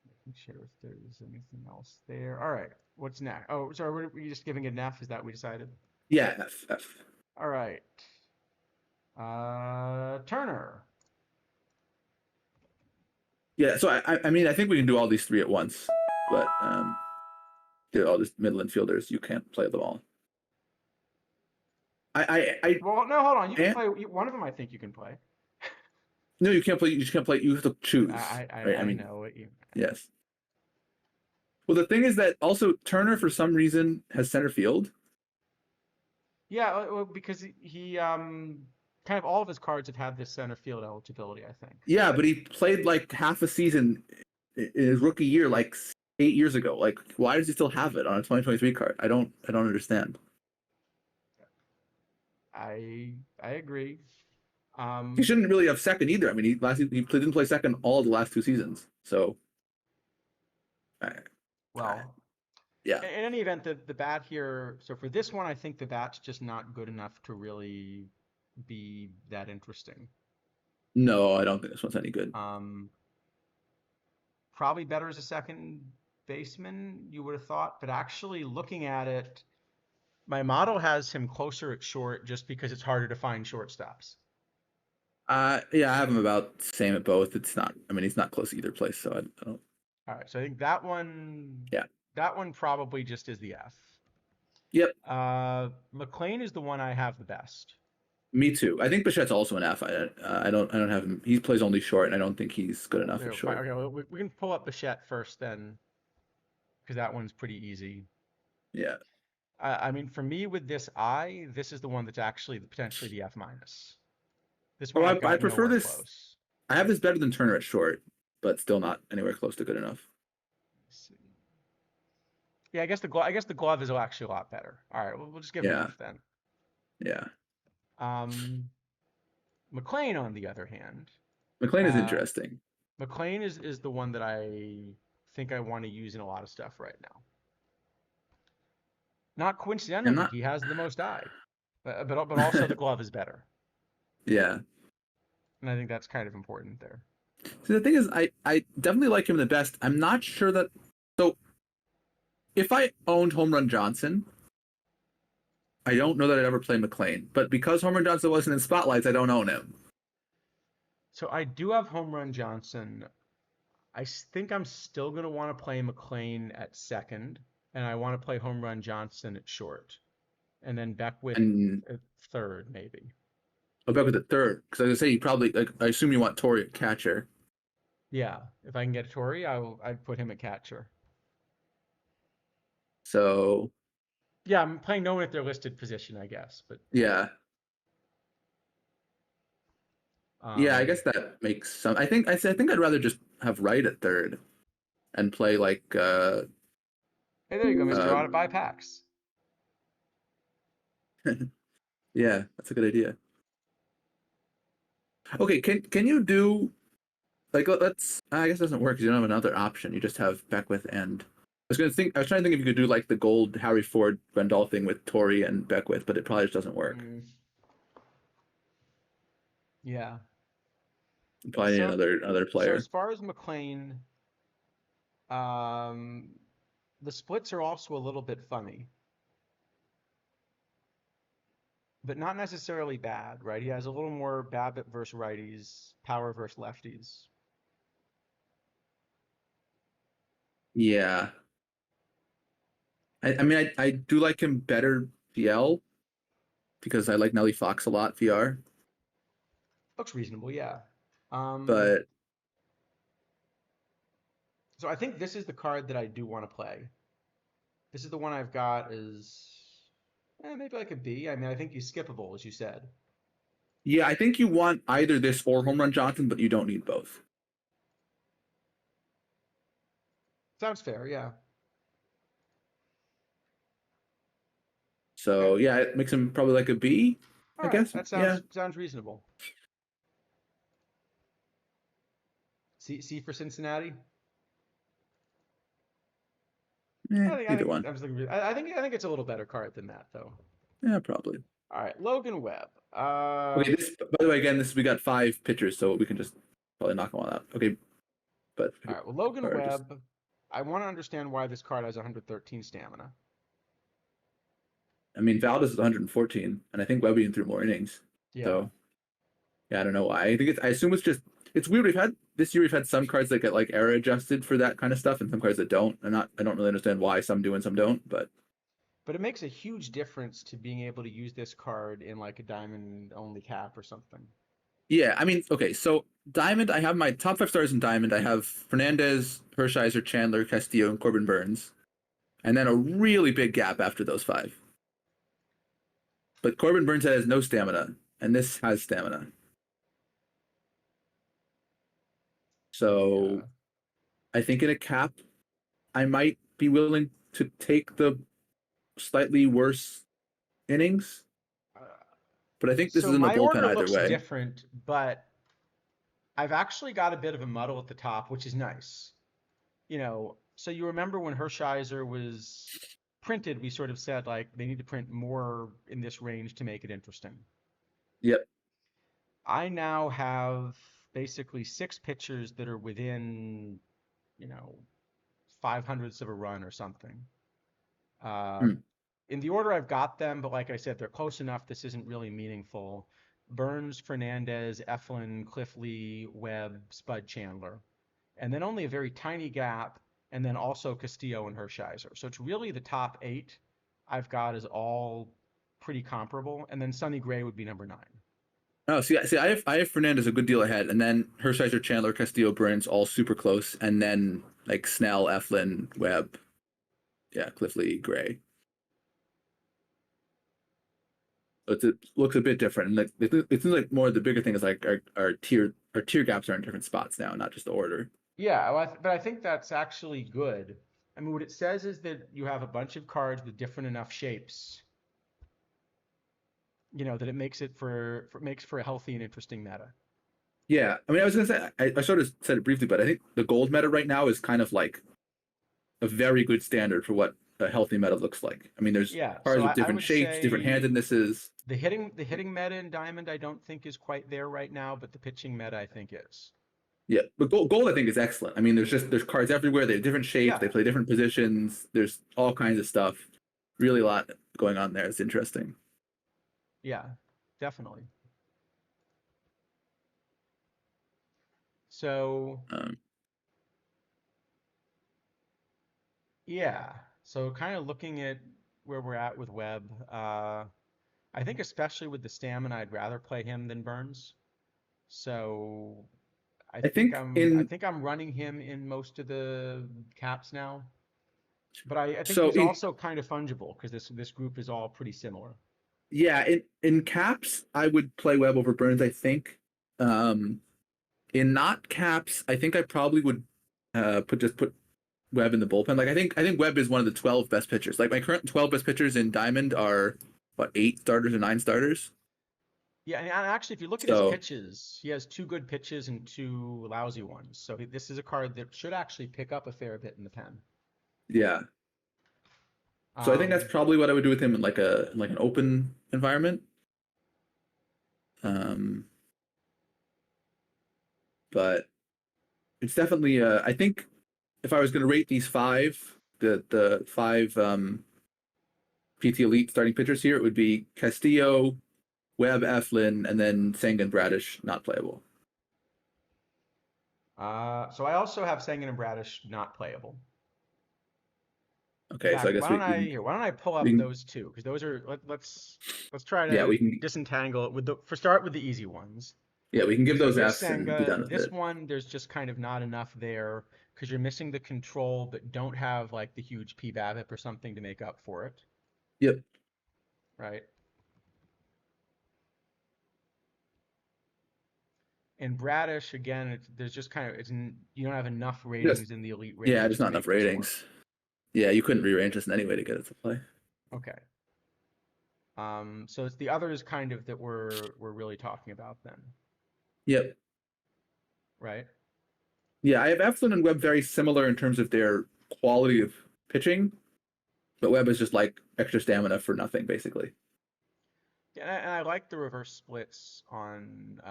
making sure if there's anything else there. All right, what's next? Oh, sorry, were you just giving it an F? Is that what we decided? Yeah, F. All right. Turner. Yeah, so I mean, I think we can do all these three at once, but all these middle infielders, you can't play them all. I Well, no, hold on. You can and play one of them. I think you can play. no, you can't play. You just can't play. You have to choose, right? I I mean, know what you. yes. Well, the thing is that also Turner, for some reason, has center field. Yeah, well, because he kind of all of his cards have had this center field eligibility, I think. Yeah, but he played like half a season in his rookie year, like 8 years ago. Like, why does he still have it on a 2023 card? I don't understand. I agree. He Um, shouldn't really have second either. I mean, he didn't play second all the last 2 seasons. So, I, I, well, yeah, in any event, the bat here. So for this one, I think the bat's just not good enough to really be that interesting. no, I don't think this one's any good. Um, Probably better as a second baseman, you would have thought, but actually looking at it, my model has him closer at short just because it's harder to find shortstops. Yeah, I have him about same at both. It's not. I mean, he's not close to either place, so I don't. All right, so I think Yeah. that one probably just is the F. Yep. McLean is the one I have the best. Me too. I think Bichette's also an F. I don't have him. He plays only short, and I don't think he's good enough at short. Okay, well, we can pull up Bichette first then, because that one's pretty easy. Yeah. I mean, for me with this this is the one that's actually potentially the F minus. This Oh, one I've I got prefer nowhere this. close. I have this better than Turner at short, but still not anywhere close to good enough. Yeah, I guess the glove is actually a lot better. All right, we'll just give him Yeah. F then. Yeah. McLean, on the other hand, McLean is uh, interesting. McLean is the one that I think I want to use in a lot of stuff right now. Not And coincidentally, not. he has the most eye, but also the glove is better, Yeah. and I think that's kind of important there. See, the thing is, I definitely like him the best. I'm not sure that. So, if I owned Home Run Johnson, I don't know that I'd ever play McLean. But because Home Run Johnson wasn't in spotlights, I don't own him. So I do have Home Run Johnson. Think I'm still going to want to play McLean at second, and I want to play Home Run Johnson at short, and then Beckwith And at third, maybe. I'll go with the third because I was gonna say you probably like. I assume you want Torrey at catcher. Yeah, if I can get Torrey, I'd put him at catcher. So Yeah, I'm playing no one at their listed position, I guess, but yeah, yeah. I um, guess that makes some. I think I'd rather just have Wright at third and play like hey, there you go, Mr. uh Audit Buy Packs. yeah, that's a good idea. Okay, can you do like let's I guess it doesn't work because you don't have another option. You just have Beckwith and I was trying to think if you could do like the gold Harry Ford Grandal thing with Torrey and Beckwith, but it probably just doesn't work. Mm, yeah. You probably need So another so as player. far as McLean, um, the splits are also a little bit funny, but not necessarily bad, right? He has a little more BABIP versus righties, power versus lefties. Yeah. I mean I do like him better VL because I like Nelly Fox a lot VR. Looks reasonable, yeah. Um, But so I think this is the card that I do want to play. This is the one I've got is maybe like a B. I mean, I think he's skippable, as you said. yeah, I think you want either this or Home Run Johnson, but you don't need both. Sounds fair, yeah. Okay. So yeah, it makes him probably like a B, All I right, guess. that Yeah. sounds reasonable. C for Cincinnati. Either one. I think it's a little better card than that, though. Yeah, probably. All right, Logan Webb. Okay, this by the way, again, this we got 5 pitchers, so we can just probably knock them all out. Okay, but All right, well, Logan or just Webb. I want to understand why this card has 113 stamina. I mean Valdez is 114, and I think Webb even threw more innings. Yeah. So yeah, I don't know why. I assume it's just it's weird. We've had this year we've had some cards that get like error adjusted for that kind of stuff, and some cards that don't. I don't really understand why some do and some don't, but But it makes a huge difference to being able to use this card in like a diamond only cap or something. yeah, I mean, okay, so Diamond, I have my top 5 stars in Diamond. I have Fernandez, Hershiser, Chandler, Castillo, and Corbin Burns, and then a really big gap after those 5. But Corbin Burns has no stamina, and this has stamina. So Yeah. I think in a cap, I might be willing to take the slightly worse innings, Uh, but I think this is so in the my bullpen order either looks way. different, but I've actually got a bit of a muddle at the top, which is nice. So you remember when Hershiser was printed, we sort of said like they need to print more in this range to make it interesting. Yep. I now have basically 6 pitchers that are within, you know, 500ths of a run or something. Uh, Hmm. in the order I've got them, but like I said, they're close enough. This isn't really meaningful. Burns, Fernandez, Eflin, Cliff Lee, Webb, Spud, Chandler, and then only a very tiny gap, and then also Castillo and Hershiser. So it's really the top 8 I've got is all pretty comparable, and then Sonny Gray would be number 9. Oh, see, I have Fernandez a good deal ahead, and then Hershiser, Chandler, Castillo, Burns all super close, and then like Snell, Eflin, Webb, yeah, Cliffley, Gray. So it looks a bit different, and like it seems like more the bigger thing is like our tier gaps are in different spots now, not just the order. Yeah, well, but I think that's actually good. I mean, what it says is that you have a bunch of cards with different enough shapes, that it makes it makes for a healthy and interesting meta. Yeah, I mean, I was gonna say I sort of said it briefly, but I think the gold meta right now is kind of like a very good standard for what a healthy meta looks like. I mean, there's Yeah, so cards with I different would shapes, different say handednesses. the hitting meta in Diamond I don't think is quite there right now, but the pitching meta I think is. Yeah, but gold I think is excellent. I mean, there's cards everywhere. They have different shapes. Yeah, They play different positions. There's all kinds of stuff. Really a lot going on there. It's interesting. yeah, definitely. So Um, yeah, so kind of looking at where we're at with Webb, I think especially with the stamina, I'd rather play him than Burns. So I I think think I'm I in think I'm running him in most of the caps now. But I think so he's in also kind of fungible because this group is all pretty similar. yeah in caps I would play Webb over Burns. I think um, in not caps I think I probably would put Webb in the bullpen. Like I think Webb is one of the 12 best pitchers. Like my current 12 best pitchers in Diamond are what 8 starters or 9 starters. Yeah, and actually, if you look at his So pitches, he has 2 good pitches and 2 lousy ones. So this is a card that should actually pick up a fair bit in the pen. yeah, so I think that's Um, probably what I would do with him in like an open environment. Um, but it's definitely I think if I was going to rate these 5, the 5 PT Elite starting pitchers here, it would be Castillo, Webb, Eflin, and then Senga and Bradish not playable. so I also have Sengen and Bradish not playable. In Okay, so I fact, guess why don't I pull we up can those two because those are let's try yeah to we can disentangle it with start with the easy ones. yeah we can give So those this Fs and be Senga, done with this it. one, there's just kind of not enough there because you're missing the control, but don't have like the huge P BABIP or something to make up for it, Yep. right? And Bradish, again, there's just kind of you don't have enough Just ratings in the elite yeah, range there's to not enough make this work. ratings. Yeah, you couldn't rearrange this in any way to get it to play. Okay. So it's the others kind of that we're really talking about then, Yep. right? Yeah, I have Eflin and Webb very similar in terms of their quality of pitching, but Webb is just like extra stamina for nothing, basically. Yeah, and I like the reverse splits on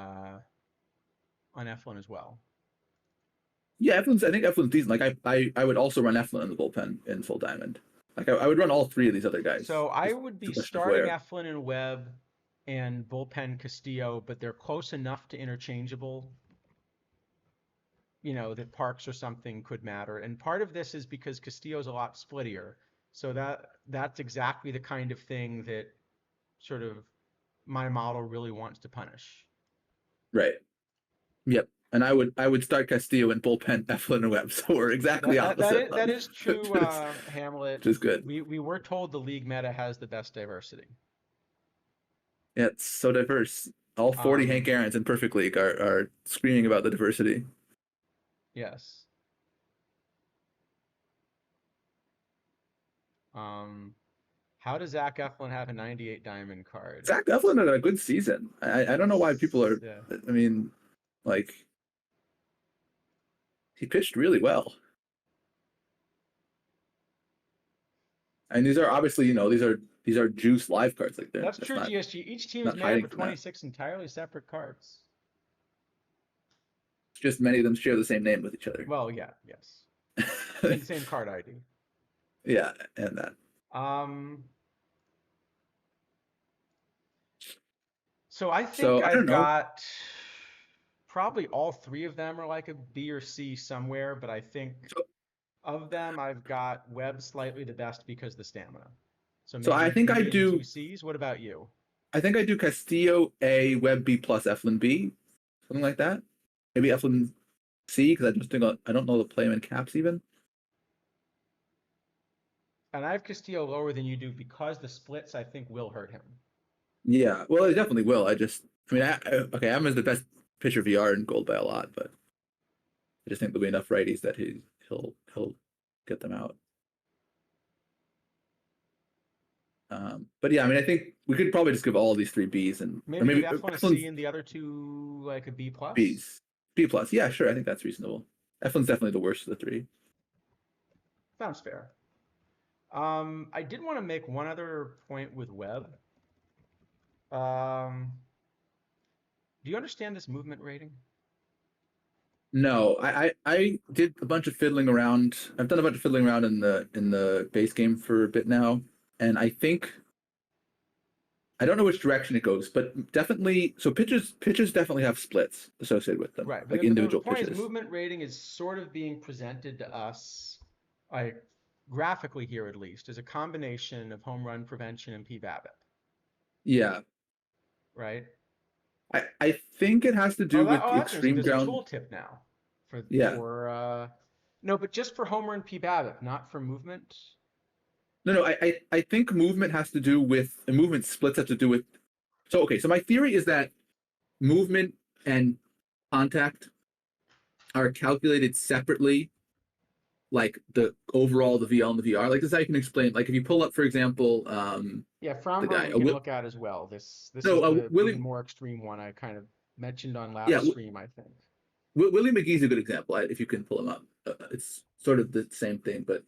Eflin as well. Yeah, I think Eflin's decent. Like I would also run Eflin in the bullpen in full diamond. Like I would run all 3 of these other guys. So I Just would it's a be question of starting where. Eflin and Webb and bullpen Castillo, but they're close enough to interchangeable that Parks or something could matter. And part of this is because Castillo's a lot splittier. So that's exactly the kind of thing that sort of my model really wants to punish. Right. Yep. And I would start Castillo in bullpen Eflin and Webb. So we're exactly opposite, That on, is true, which is Hamlet. which is good. We were told the league meta has the best diversity. Yeah, it's so diverse. All 40 Hank Um, Aaron's in Perfect League are screaming about the diversity. yes. Um, how does Zach Eflin have a 98 diamond card? Zach Eflin had a good season. I don't know why people are. Yeah. I mean, like he pitched really well. And these are obviously, these are juice live cards. Like That's that's true, not GSG. Each team is not made up hiding of from that. 26 entirely separate cards. It's just many of them share the same name with each other. Well, yeah, yes. And same card ID. Yeah, and that. Um, so I think So I don't I've know. got probably all three of them are like a B or C somewhere, but I think So, of them I've got Webb slightly the best because of the stamina. So so I think I maybe two do. C's. What about you? I think I do Castillo A, Webb B plus Eflin B, something like that. Maybe Eflin C because I just think I don't know the play him in caps even. And I have Castillo lower than you do because the splits I think will hurt him. Yeah, well, it definitely will. I mean, okay, Adam is the best pitcher VR in Gold by a lot, but I just think there'll be enough righties that he'll get them out. But yeah, I mean, I think we could probably just give all these three Bs or Maybe give maybe Eflin a C and the other two like a B plus. Bs, B plus. Yeah, sure, I think that's reasonable. Eflin's definitely the worst of the three. Sounds fair. I did want to make one other point with Webb. Um, do you understand this movement rating? No, I did a bunch of fiddling around. I've done a bunch of fiddling around in the base game for a bit now, and I don't know which direction it goes, but definitely. So pitches definitely have splits associated with them, Right, like but the individual point is pitches. movement rating is sort of being presented to us, like graphically here at least, as a combination of home run prevention and PBABIP, Yeah, right? I think it has to do with That's interesting. extreme There's a ground. tooltip now Yeah, for no, but just for home run PBABIP, not for movement. no, I think movement has to do with movement splits have to do with. So okay, so my theory is that movement and contact are calculated separately, like the VL and the VR. Like this, I can explain. Like if you pull up, for example, Yeah, the Framberg guy, we can look at as well. This is no, the even Willie, more extreme one I kind of mentioned on yeah, last stream, I think. Willie McGee's a good example. If you can pull him up, it's sort of the same thing, but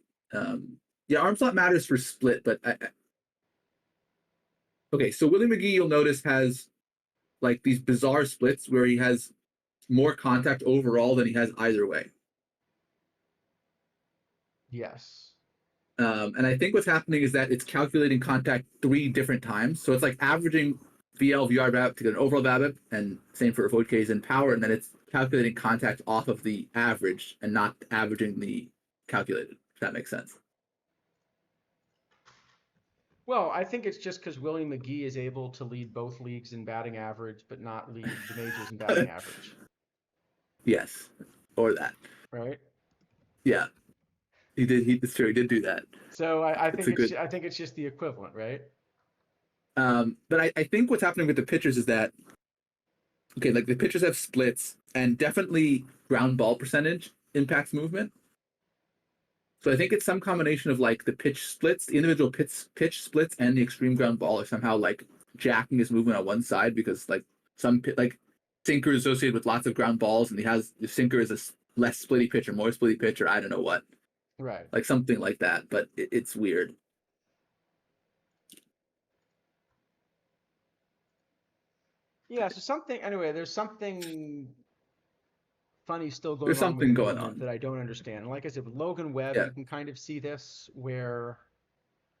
yeah, arm slot matters for split. But okay, so Willie McGee, you'll notice has like these bizarre splits where he has more contact overall than he has either way. Yes. And I think what's happening is that it's calculating contact 3 different times. So it's like averaging VL, VR, BABIP to get an overall BABIP, and same for avoid Ks and power. And then it's calculating contact off of the average and not averaging the calculated, if that makes sense. Well, I think it's just because Willie McGee is able to lead both leagues in batting average, but not lead the majors in batting average, Yes, or that. right? Yeah, he did. It's true. He did do that. So It's a good. I think it's just the equivalent, right? But I think what's happening with the pitchers is that okay, like the pitchers have splits, and definitely ground ball percentage impacts movement. So I think it's some combination of like the pitch splits, the individual pitch splits, and the extreme ground ball are somehow like jacking his movement on one side because like like sinker is associated with lots of ground balls, and the sinker is a less splitty pitcher, more splitty pitcher. I don't know what, Right. like something like that, but it's weird. Yeah, so something anyway, there's something funny still going There's on with something going movement on. that I don't understand. And like I said, with Logan Webb, Yeah, you can kind of see this where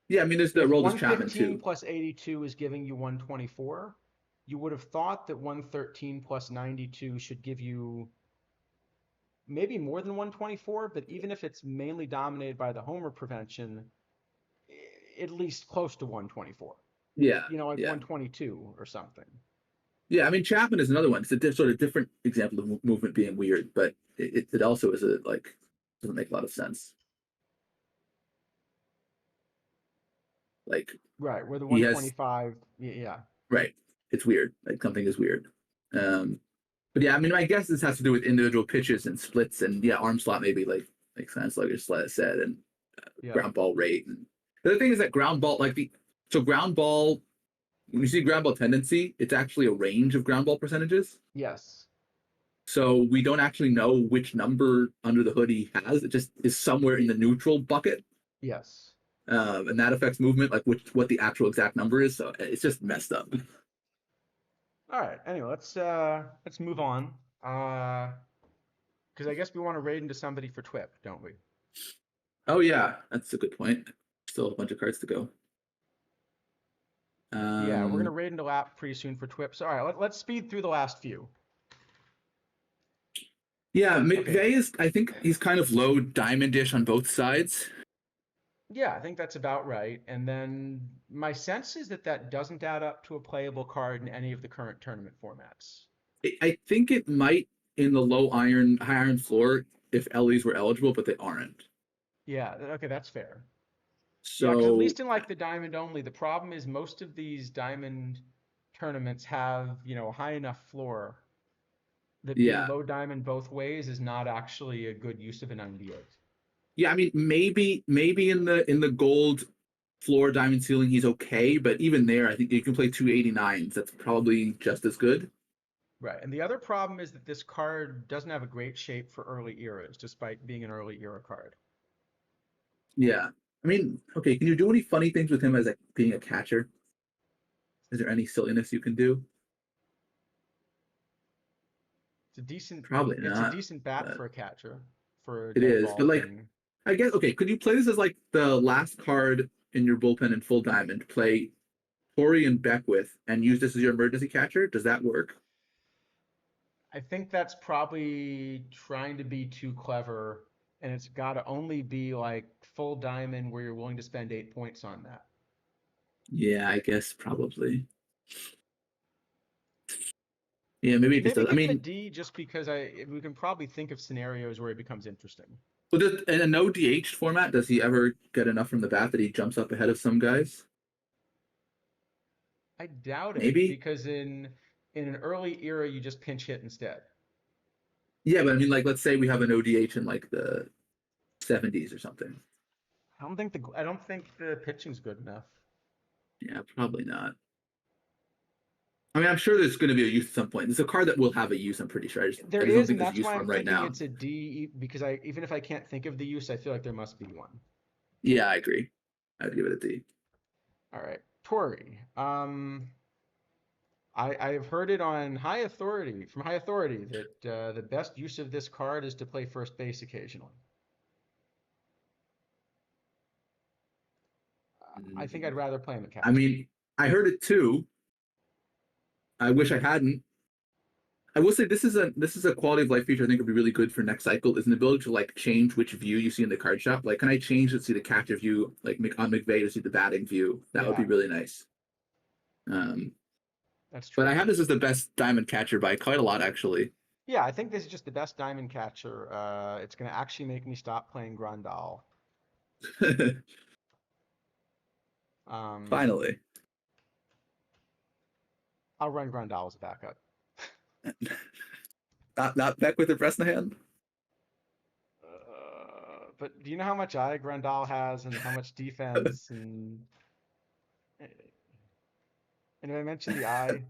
yeah. I mean, there's the if role as Chapman 115 too. plus 82 is giving you 124, you would have thought that 113 plus 92 should give you maybe more than 124, but even if it's mainly dominated by the homer prevention, at least close to 124. Yeah, You know, like yeah, 122 or something. yeah. I mean, Chapman is another one. It's a sort of different example of movement being weird, but it also is a like doesn't make a lot of sense. Like Right, where the he has 125, yeah. right. It's weird. Like something is weird. Um, but yeah, I mean, I guess this has to do with individual pitches and splits, and yeah, arm slot maybe like Slugger said, and Yep. ground ball rate. And the other thing is that ground ball, like the so ground ball, when you see ground ball tendency, it's actually a range of ground ball percentages. Yes. So we don't actually know which number under the hood he has. It just is somewhere in the neutral bucket, Yes. and that affects movement, like what the actual exact number is. So it's just messed up. All right. Anyway, let's move on. Because I guess we want to raid into somebody for TWIP, don't we? Oh yeah, that's a good point. Still a bunch of cards to go. Yeah, we're gonna raid into lap pretty soon for TWIP. So all right, let's speed through the last few. Yeah, Okay. McVeigh is. I think he's kind of low diamondish on both sides. Yeah, I think that's about right. And then my sense is that that doesn't add up to a playable card in any of the current tournament formats. I think it might in the low iron, high iron floor if Ellie's were eligible, but they aren't. Yeah, okay, that's fair. Yeah, because at So least in like the diamond only, the problem is most of these diamond tournaments have, a high enough floor that being yeah, low diamond both ways is not actually a good use of an 98. yeah. I mean, maybe in the gold floor diamond ceiling he's okay, but even there, I think you can play 289s. That's probably just as good. Right. And the other problem is that this card doesn't have a great shape for early eras, despite being an early era card. Yeah. I mean, okay. Can you do any funny things with him as being a catcher? Is there any silliness you can do? It's a decent Probably it's a not. decent bat But for a catcher for a it dead is. ball But like, thing. I guess okay. Could you play this as like the last card in your bullpen in full diamond? Play Tori and Beckwith and use this as your emergency catcher. Does that work? I think that's probably trying to be too clever, and it's got to only be like full diamond where you're willing to spend 8 points on that. Yeah, I guess probably. Yeah, maybe it just Maybe does. I give him a mean, D just because we can probably think of scenarios where it becomes interesting. well, in a no DH format, does he ever get enough from the bat that he jumps up ahead of some guys? I doubt it Maybe. because in an early era you just pinch hit instead. Yeah, but I mean, like, let's say we have an ODH in like the 70s or something. I don't think the pitching's good enough. Yeah, probably not. I mean, I'm sure there's going to be a use at some point. It's a card that will have a use. I'm pretty sure. There I just don't is, think and there's a that's use why for I'm him right thinking now. it's a D because I even if I can't think of the use, I feel like there must be one. Yeah, I agree. I'd give it a D. All right, Tori. I have heard it on high authority, that the best use of this card is to play first base occasionally. I think I'd rather play him at I catcher. mean, I heard it too. I wish I hadn't. I will say this is a quality of life feature I think would be really good for next cycle is an ability to like change which view you see in the card shop. Like, can I change to see the catcher view, like on McVeigh to see the batting view? That would be Yeah, really nice. Um, that's but I true. have this as the best diamond catcher by quite a lot actually. Yeah, I think this is just the best diamond catcher. It's going to actually make me stop playing Grandal. Um, Finally, I'll run Grandal as a backup. not back with the press in the hand. But do you know how much eye Grandal has and how much defense and did I mention the eye?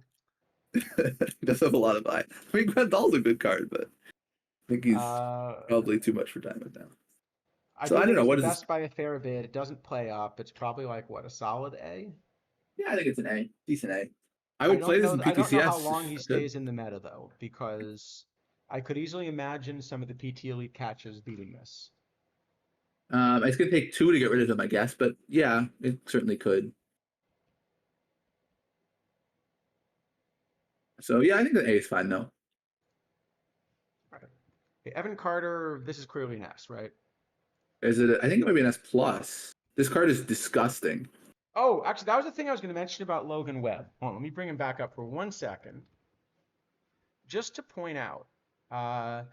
He does have a lot of eye. I mean, Grandal's a good card, but I think he's Uh, probably too much for diamond now. I So do I don't think know it's the what is this. best by a fair bit. It doesn't play up. It's probably like what, a solid A? Yeah, I think it's an A, decent A. I would play this in I don't know how PTCS. long he Good. stays in the meta though, because I could easily imagine some of the PT Elite catches beating this. It's gonna take two to get rid of him, I guess, but yeah, it certainly could. So yeah, I think the A is fine though. Right. Evan Carter, this is clearly an S, right? Is it? I think it might be an S plus. This card is disgusting. Oh, actually, that was the thing I was going to mention about Logan Webb. Hold on, let me bring him back up for 1 second. Just to point out, uh,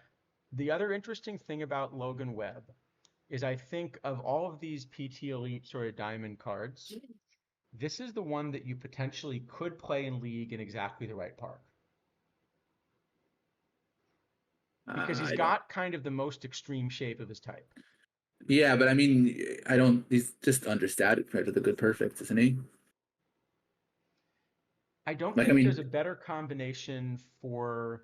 the other interesting thing about Logan Webb is I think of all of these PT Elite sort of diamond cards, this is the one that you potentially could play in League in exactly the right park. Because he's I don't. got kind of the most extreme shape of his type. Yeah, but I mean, I don't. He's just understated compared to the good perfect, isn't he? I don't Like, I think there's mean, a better combination for,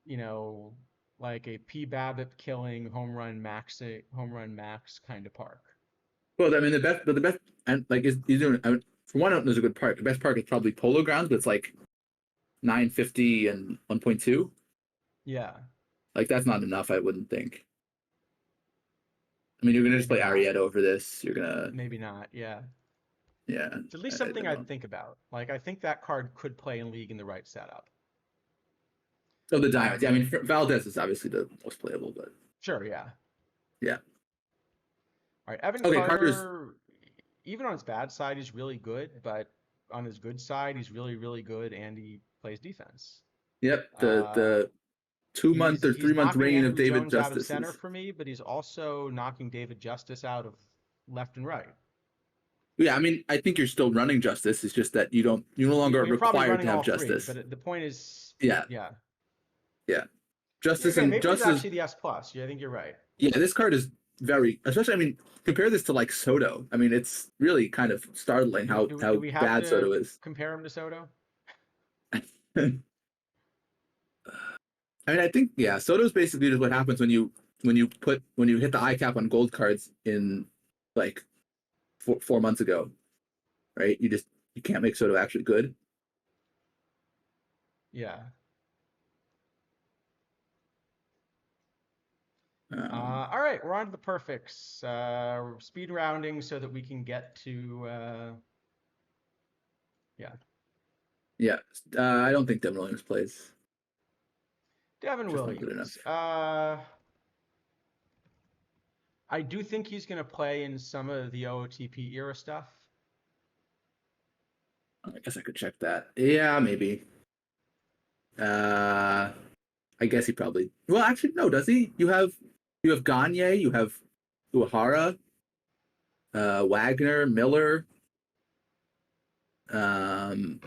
you know, like a P Babbitt killing home run max kind of park. well, I mean, the best, and like, is he's doing. I mean, for one, there's a good park. The best park is probably Polo Grounds, but it's like 950 and 1.2. Yeah, Like, that's not enough. I wouldn't think. I mean, you're gonna just maybe play not. Arietta over this. You're gonna, Maybe not. Yeah. yeah. It's at least I something don't know. I'd think about. Like, I think that card could play in League in the right setup. Oh, the diamonds. Yeah, I Um, mean, Valdez is obviously the most playable, but sure, yeah. yeah. All right, Evan Okay, Carter's. Carter, even on his bad side, he's really good, but on his good side, he's really, really good, and he plays defense. Yep, Uh, the 2 month or he's 3 month knocking reign of Andrew David Jones out of Justice center is. for me, but he's also knocking David Justice out of left and right. Yeah, I mean, I think you're still running Justice. It's just that you no longer are You're probably required to running have all three, Justice. but the point is, Yeah, yeah. yeah. Yeah, Justice okay, and maybe this is Justice. actually the S plus. Yeah, I think you're right. Yeah, this card is very, especially. I mean, compare this to like Soto. I mean, it's really kind of startling Do how we have bad to Soto is. compare him to Soto? I mean, I think yeah, Soto's basically just what happens when you hit the eye cap on gold cards in like 4 months ago, right? You can't make Soto actually good. Yeah. All right, we're on to the perfects. Speed rounding so that we can get to yeah. Yeah, I don't think Devin Williams plays. Devin Just not good enough. Williams. I do think he's going to play in some of the OOTP era stuff. I guess I could check that. Yeah, maybe. Uh, I guess he probably. Well, actually, no. Does he? You have Gagne, you have Uehara, Wagner, Miller, um,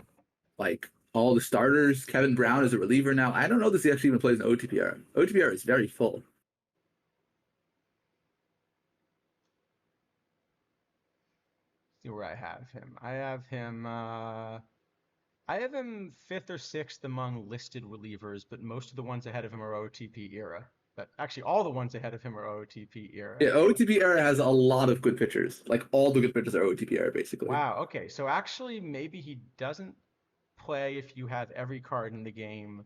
like all the starters. Kevin Brown is a reliever now. I don't know if he actually even plays in OTPR. OTPR is very full. See where I have him. I have him fifth or sixth among listed relievers, but most of the ones ahead of him are OTP era. But actually, all the ones ahead of him are OTP era, Yeah, actually. OTP era has a lot of good pitchers. Like all the good pitchers are OTP era, basically. Wow, okay. So actually, maybe he doesn't play if you have every card in the game,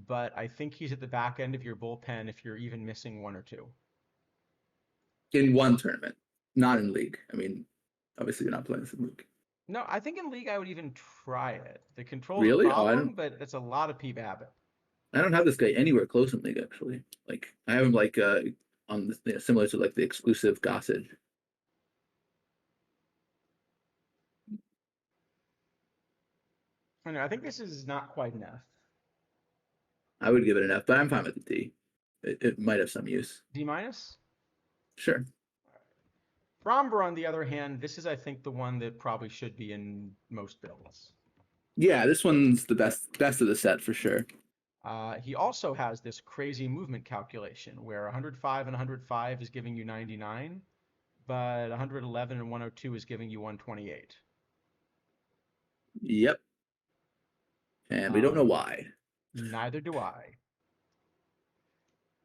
but I think he's at the back end of your bullpen if you're even missing one or two. In one tournament, not in league. I mean, obviously you're not playing this in league. No, I think in League I would even try it. The control's a Really? Oh, problem, but it's a lot of P Babbitt. I don't have this guy anywhere close in league actually. Like I have him like on the, similar to like the exclusive Gossage. I know, I think this is not quite enough. I would give it an F, but I'm fine with the D. It might have some use. D minus? Sure. Fromber, on the other hand, this is, I think, the one that probably should be in most builds. Yeah, this one's the best of the set for sure. He also has this crazy movement calculation where 105 and 105 is giving you 99, but 111 and 102 is giving you 128. Yep. And we don't know Um, why. Neither do I.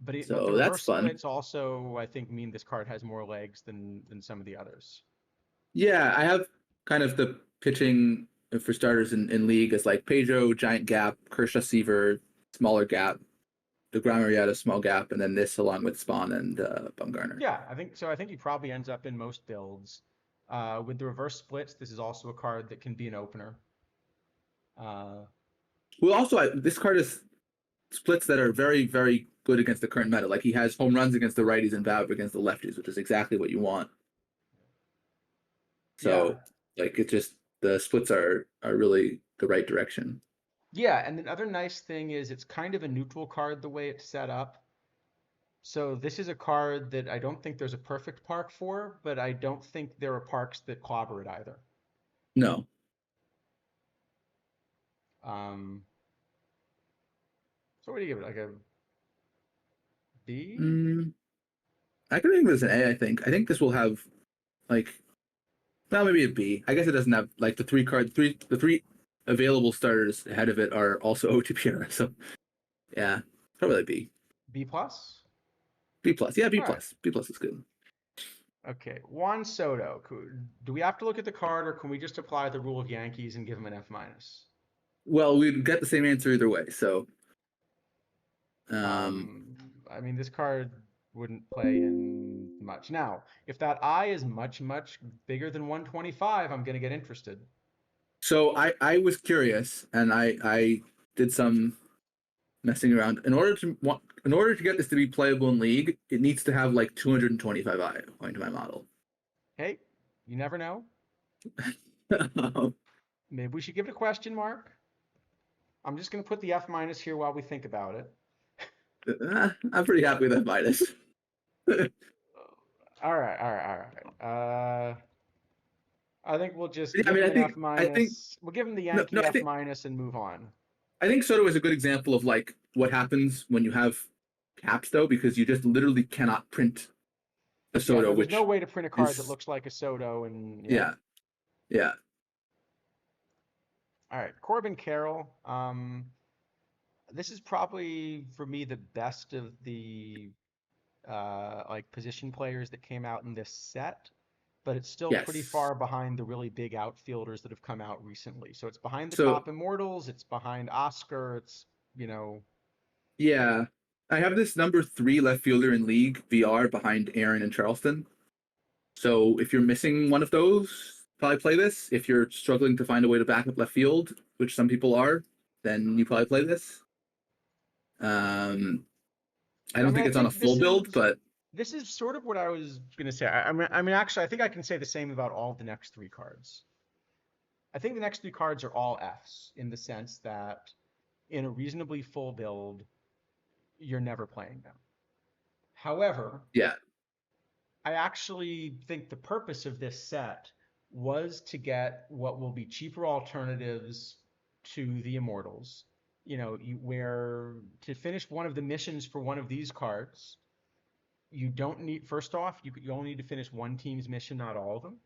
But the So that's reverse fun. splits also, I think, mean this card has more legs than some of the others. Yeah, I have kind of the pitching for starters in league as like Pedro, giant gap, Kershaw Seaver, smaller gap, DeGrom Arrieta, small gap, and then this along with Spawn and Bumgarner. Yeah, I think so. I think he probably ends up in most builds. With the reverse splits, this is also a card that can be an opener. Uh, Well, also this card is splits that are very, very good against the current meta. Like he has home runs against the righties and BABIP against the lefties, which is exactly what you want. Yeah. So like it just the splits are really the right direction. Yeah, and the other nice thing is it's kind of a neutral card the way it's set up. So this is a card that I don't think there's a perfect park for, but I don't think there are parks that clobber it either. No. Um, so what do you give it? Like a B? Mm, I could think this an A, I think. I think this will have like well maybe a B. I guess it doesn't have like the three available starters ahead of it are also OTP, so yeah, probably a B. B plus? B plus. Yeah, B All right. plus. B plus is good. Okay. Juan Soto. Do we have to look at the card, or can we just apply the rule of Yankees and give him an F minus? Well, we'd get the same answer either way. So um Um, I mean, this card wouldn't play in much. Now, if that I is much, much bigger than 125, I'm going to get interested. so I was curious and I did some messing around. In order to get this to be playable in League, it needs to have like 225 I according to my model. Hey, you never know. Maybe we should give it a question mark. I'm just going to put the F minus here while we think about it. I'm pretty happy with that minus. All right, all right, all right. I think we'll just Yeah, I give mean, him an F I think minus. We'll give him the no, no, Yankee F minus and move on. I think Soto is a good example of like what happens when you have caps, though, because you just literally cannot print a Yeah, Soto, there's no which way to print a card that is looks like a Soto, and yeah. yeah, yeah, All right, Corbin Carroll. This is probably for me the best of the like position players that came out in this set, but it's still pretty yes. far behind the really big outfielders that have come out recently. So it's behind the So top Immortals, it's behind Oscar, it's you know, yeah, I have this number three left fielder in League VR behind Aaron and Charleston. So if you're missing one of those, probably play this. If you're struggling to find a way to back up left field, which some people are, then you probably play this. Um, I I don't mean, think I it's on a think full build, but this is sort of what I was gonna say. I mean, actually, I think I can say the same about all the next three cards. I think the next three cards are all Fs in the sense that in a reasonably full build, you're never playing them. However, yeah, I actually think the purpose of this set was to get what will be cheaper alternatives to the Immortals. Where to finish one of the missions for one of these cards, you don't need, first off, you only need to finish one team's mission, not all of them.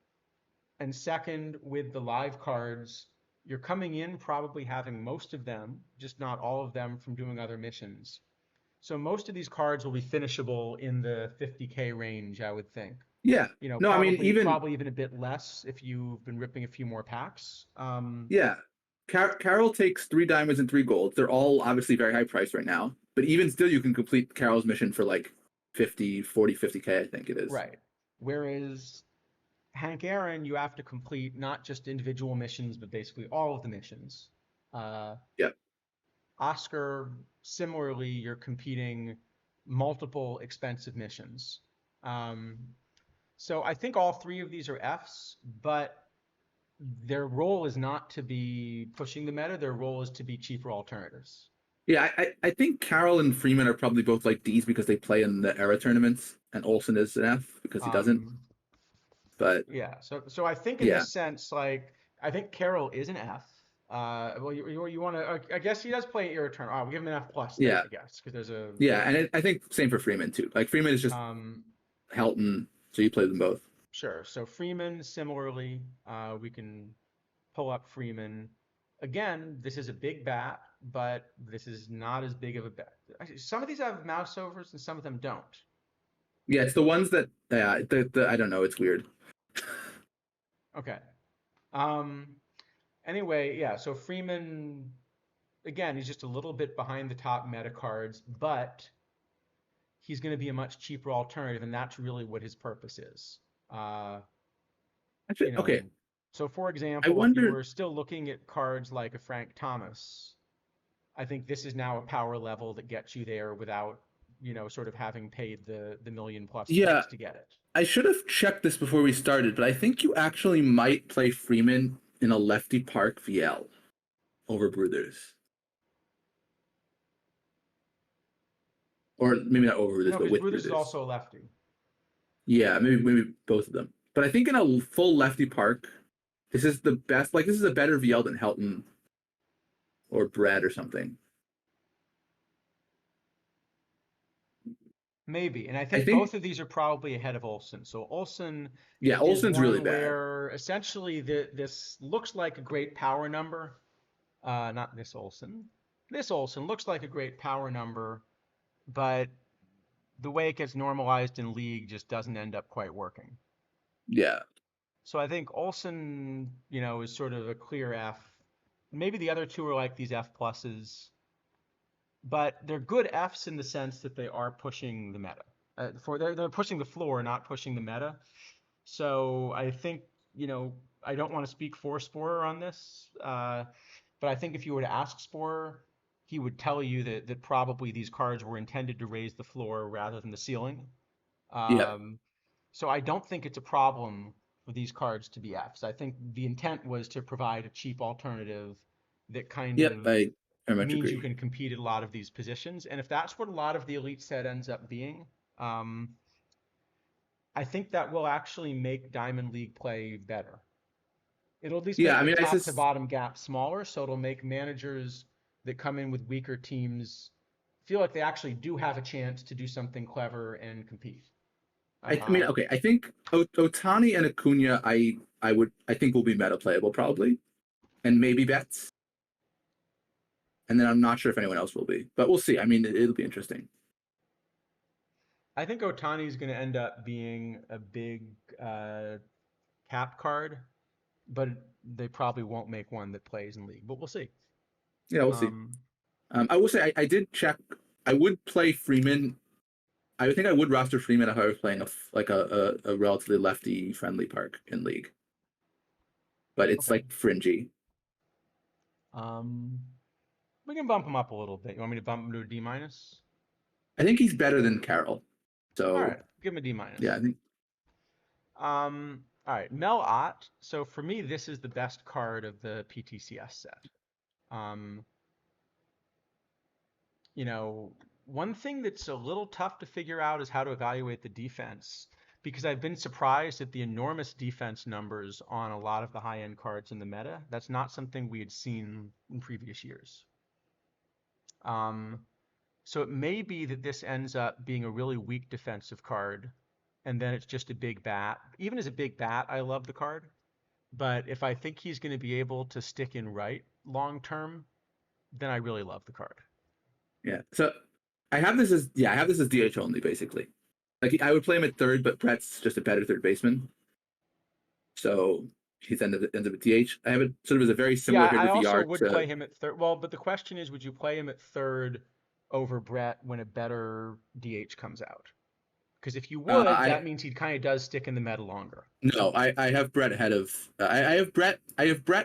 And second, with the live cards, you're coming in probably having most of them, just not all of them from doing other missions. So most of these cards will be finishable in the 50K range, I would think. yeah. No, I mean Probably even a bit less if you've been ripping a few more packs. yeah. Carol takes 3 diamonds and 3 golds. They're all obviously very high price right now, but even still, you can complete Carol's mission for like 50, 40, 50K, I think it is. Right. Whereas Hank Aaron, you have to complete not just individual missions, but basically all of the missions. Uh, Yeah. Oscar, similarly, you're competing multiple expensive missions. Um, so I think all three of these are Fs, but their role is not to be pushing the meta. Their role is to be cheaper alternatives. Yeah, I think Carroll and Freeman are probably both like D's because they play in the era tournaments, and Olsen is an F because he doesn't. Um, But yeah. So I think in yeah, this sense, like I think Carroll is an F. Well, you want to? I guess he does play Era Turn. We'll give him an F plus then, yeah, I guess, because there's a yeah, and I think same for Freeman too. Like Freeman is just um, Helton, so you play them both. sure. So Freeman, similarly, we can pull up Freeman. Again, this is a big bat, but this is not as big of a bat. Actually, some of these have mouse overs and some of them don't. Yeah, it's the ones that yeah, the I don't know, it's weird. Okay. Um, anyway, yeah, so Freeman, again, he's just a little bit behind the top meta cards, but he's going to be a much cheaper alternative, and that's really what his purpose is. Uh, Actually, you okay. know, so for I example, if you wonder. were still looking at cards like a Frank Thomas, I think this is now a power level that gets you there without, sort of having paid the million plus Yeah, points to get it. I should have checked this before we started, but I think you actually might play Freeman in a lefty park VL over Bruthers. Or maybe not over Bruthers, No, but because with Bruthers is Bruthers. also a lefty. Yeah, maybe both of them. But I think in a full lefty park, this is the best. Like this is a better VL than Helton or Brett or something. Maybe. And I I think think both of these are probably ahead of Olsen. So Olsen yeah, is Olsen's really one bad. where essentially this looks like a great power number. Not this Olsen. This Olsen looks like a great power number, but the way it gets normalized in league just doesn't end up quite working. Yeah, So I think Olsen, is sort of a clear F. Maybe the other two are like these F pluses, but they're good Fs in the sense that they are pushing the meta. They're pushing the floor, not pushing the meta. So I think, I don't want to speak for Sporer on this, but I think if you were to ask Sporer, he would tell you that probably these cards were intended to raise the floor rather than the ceiling. yeah, Um, so I don't think it's a problem for these cards to be Fs. I think the intent was to provide a cheap alternative that kind yep. of I very much means you agree. can compete at a lot of these positions. And if that's what a lot of the elite set ends up being, um, I think that will actually make Diamond League play better. It'll at least Yeah, make I the mean, I top to just bottom gap smaller, so it'll make managers that come in with weaker teams feel like they actually do have a chance to do something clever and compete. I mean, okay. I think Otani and Acuna, I think will be meta playable probably, and maybe Betts, and then I'm not sure if anyone else will be, but we'll see. I mean, it'll be interesting. I think Otani is going to end up being a big uh, cap card, but they probably won't make one that plays in league. But we'll see. Yeah, we'll see. Um, I will say I did check. I would play Freeman. I think I would roster Freeman if I was playing a relatively lefty friendly park in league, but it's okay. like fringy. Um, we can bump him up a little bit. You want me to bump him to a D minus? I think he's better than Carroll. All So right, give him a D yeah, minus. I think All right, Mel Ott. So for me, this is the best card of the PTCS set. Um, you know, one thing that's a little tough to figure out is how to evaluate the defense because I've been surprised at the enormous defense numbers on a lot of the high-end cards in the meta. That's not something we had seen in previous years. Um, so it may be that this ends up being a really weak defensive card, and then it's just a big bat. Even as a big bat, I love the card. But if I think he's going to be able to stick in right long term, then I really love the card. yeah. So I have this as DH only basically. Like I would play him at third, but Brett's just a better third baseman, so he's ends up at DH. I have it sort of as a very Yeah, similar I hitter also VR would to play him at third. Well, but the question is, would you play him at third over Brett when a better DH comes out? Because if you would, I that means he kind of does stick in the meta longer. no, I have Brett ahead of I have Brett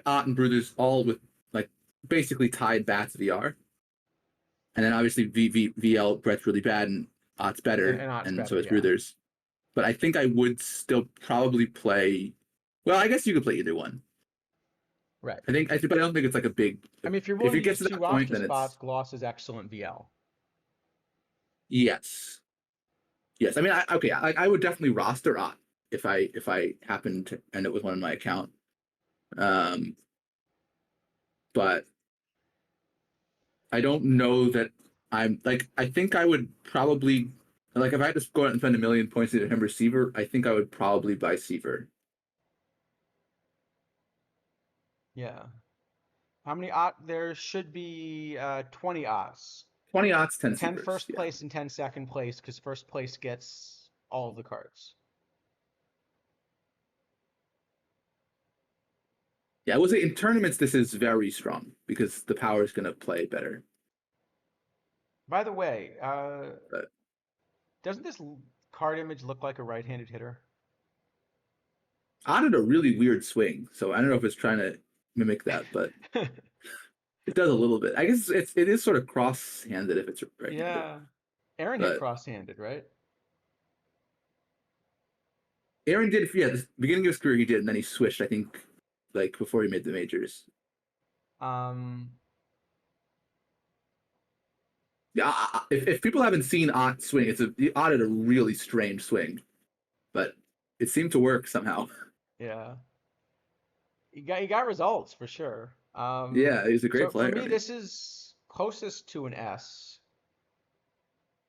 Ott and Bruthers all with like basically tied bats VR, and then obviously VL Brett's really bad and Ott's better, And Ott's and so better, is yeah. Bruthers. But I think I would still probably play. Well, I guess you could play either one. Right. But I don't think it's like a big. I mean, if you're If willing it to gets use to two that point, roster then spots, it's Gloss is excellent VL. yes, yes. I mean, I would definitely roster Ott if I happened to end up with one in my account. Um, but I don't know that I'm like I think I would probably like if I had to go out and spend a million points to him receiver, I think I would probably buy Seaver. Yeah. How many Ott? There should be 20 Otts. 20 odds, 10 10 Seavers. first Yeah. place and 10 second place because first place gets all of the cards. Yeah, I would say in tournaments this is very strong because the power is gonna play better. By the way, But doesn't this card image look like a right-handed hitter? Ott had a really weird swing, so I don't know if it's trying to mimic that, but It does a little bit. I guess it is sort of cross-handed if it's right-handed. Yeah. Aaron hit But cross-handed, right? Aaron did, yeah, the beginning of his career he did, and then he switched, I think, like before he made the majors. Um, Yeah, if people haven't seen Ott swing, Ott had a really strange swing, but it seemed to work somehow. yeah. He got results for sure. Yeah, he's a great So for player. I me, mean, this is closest to an S.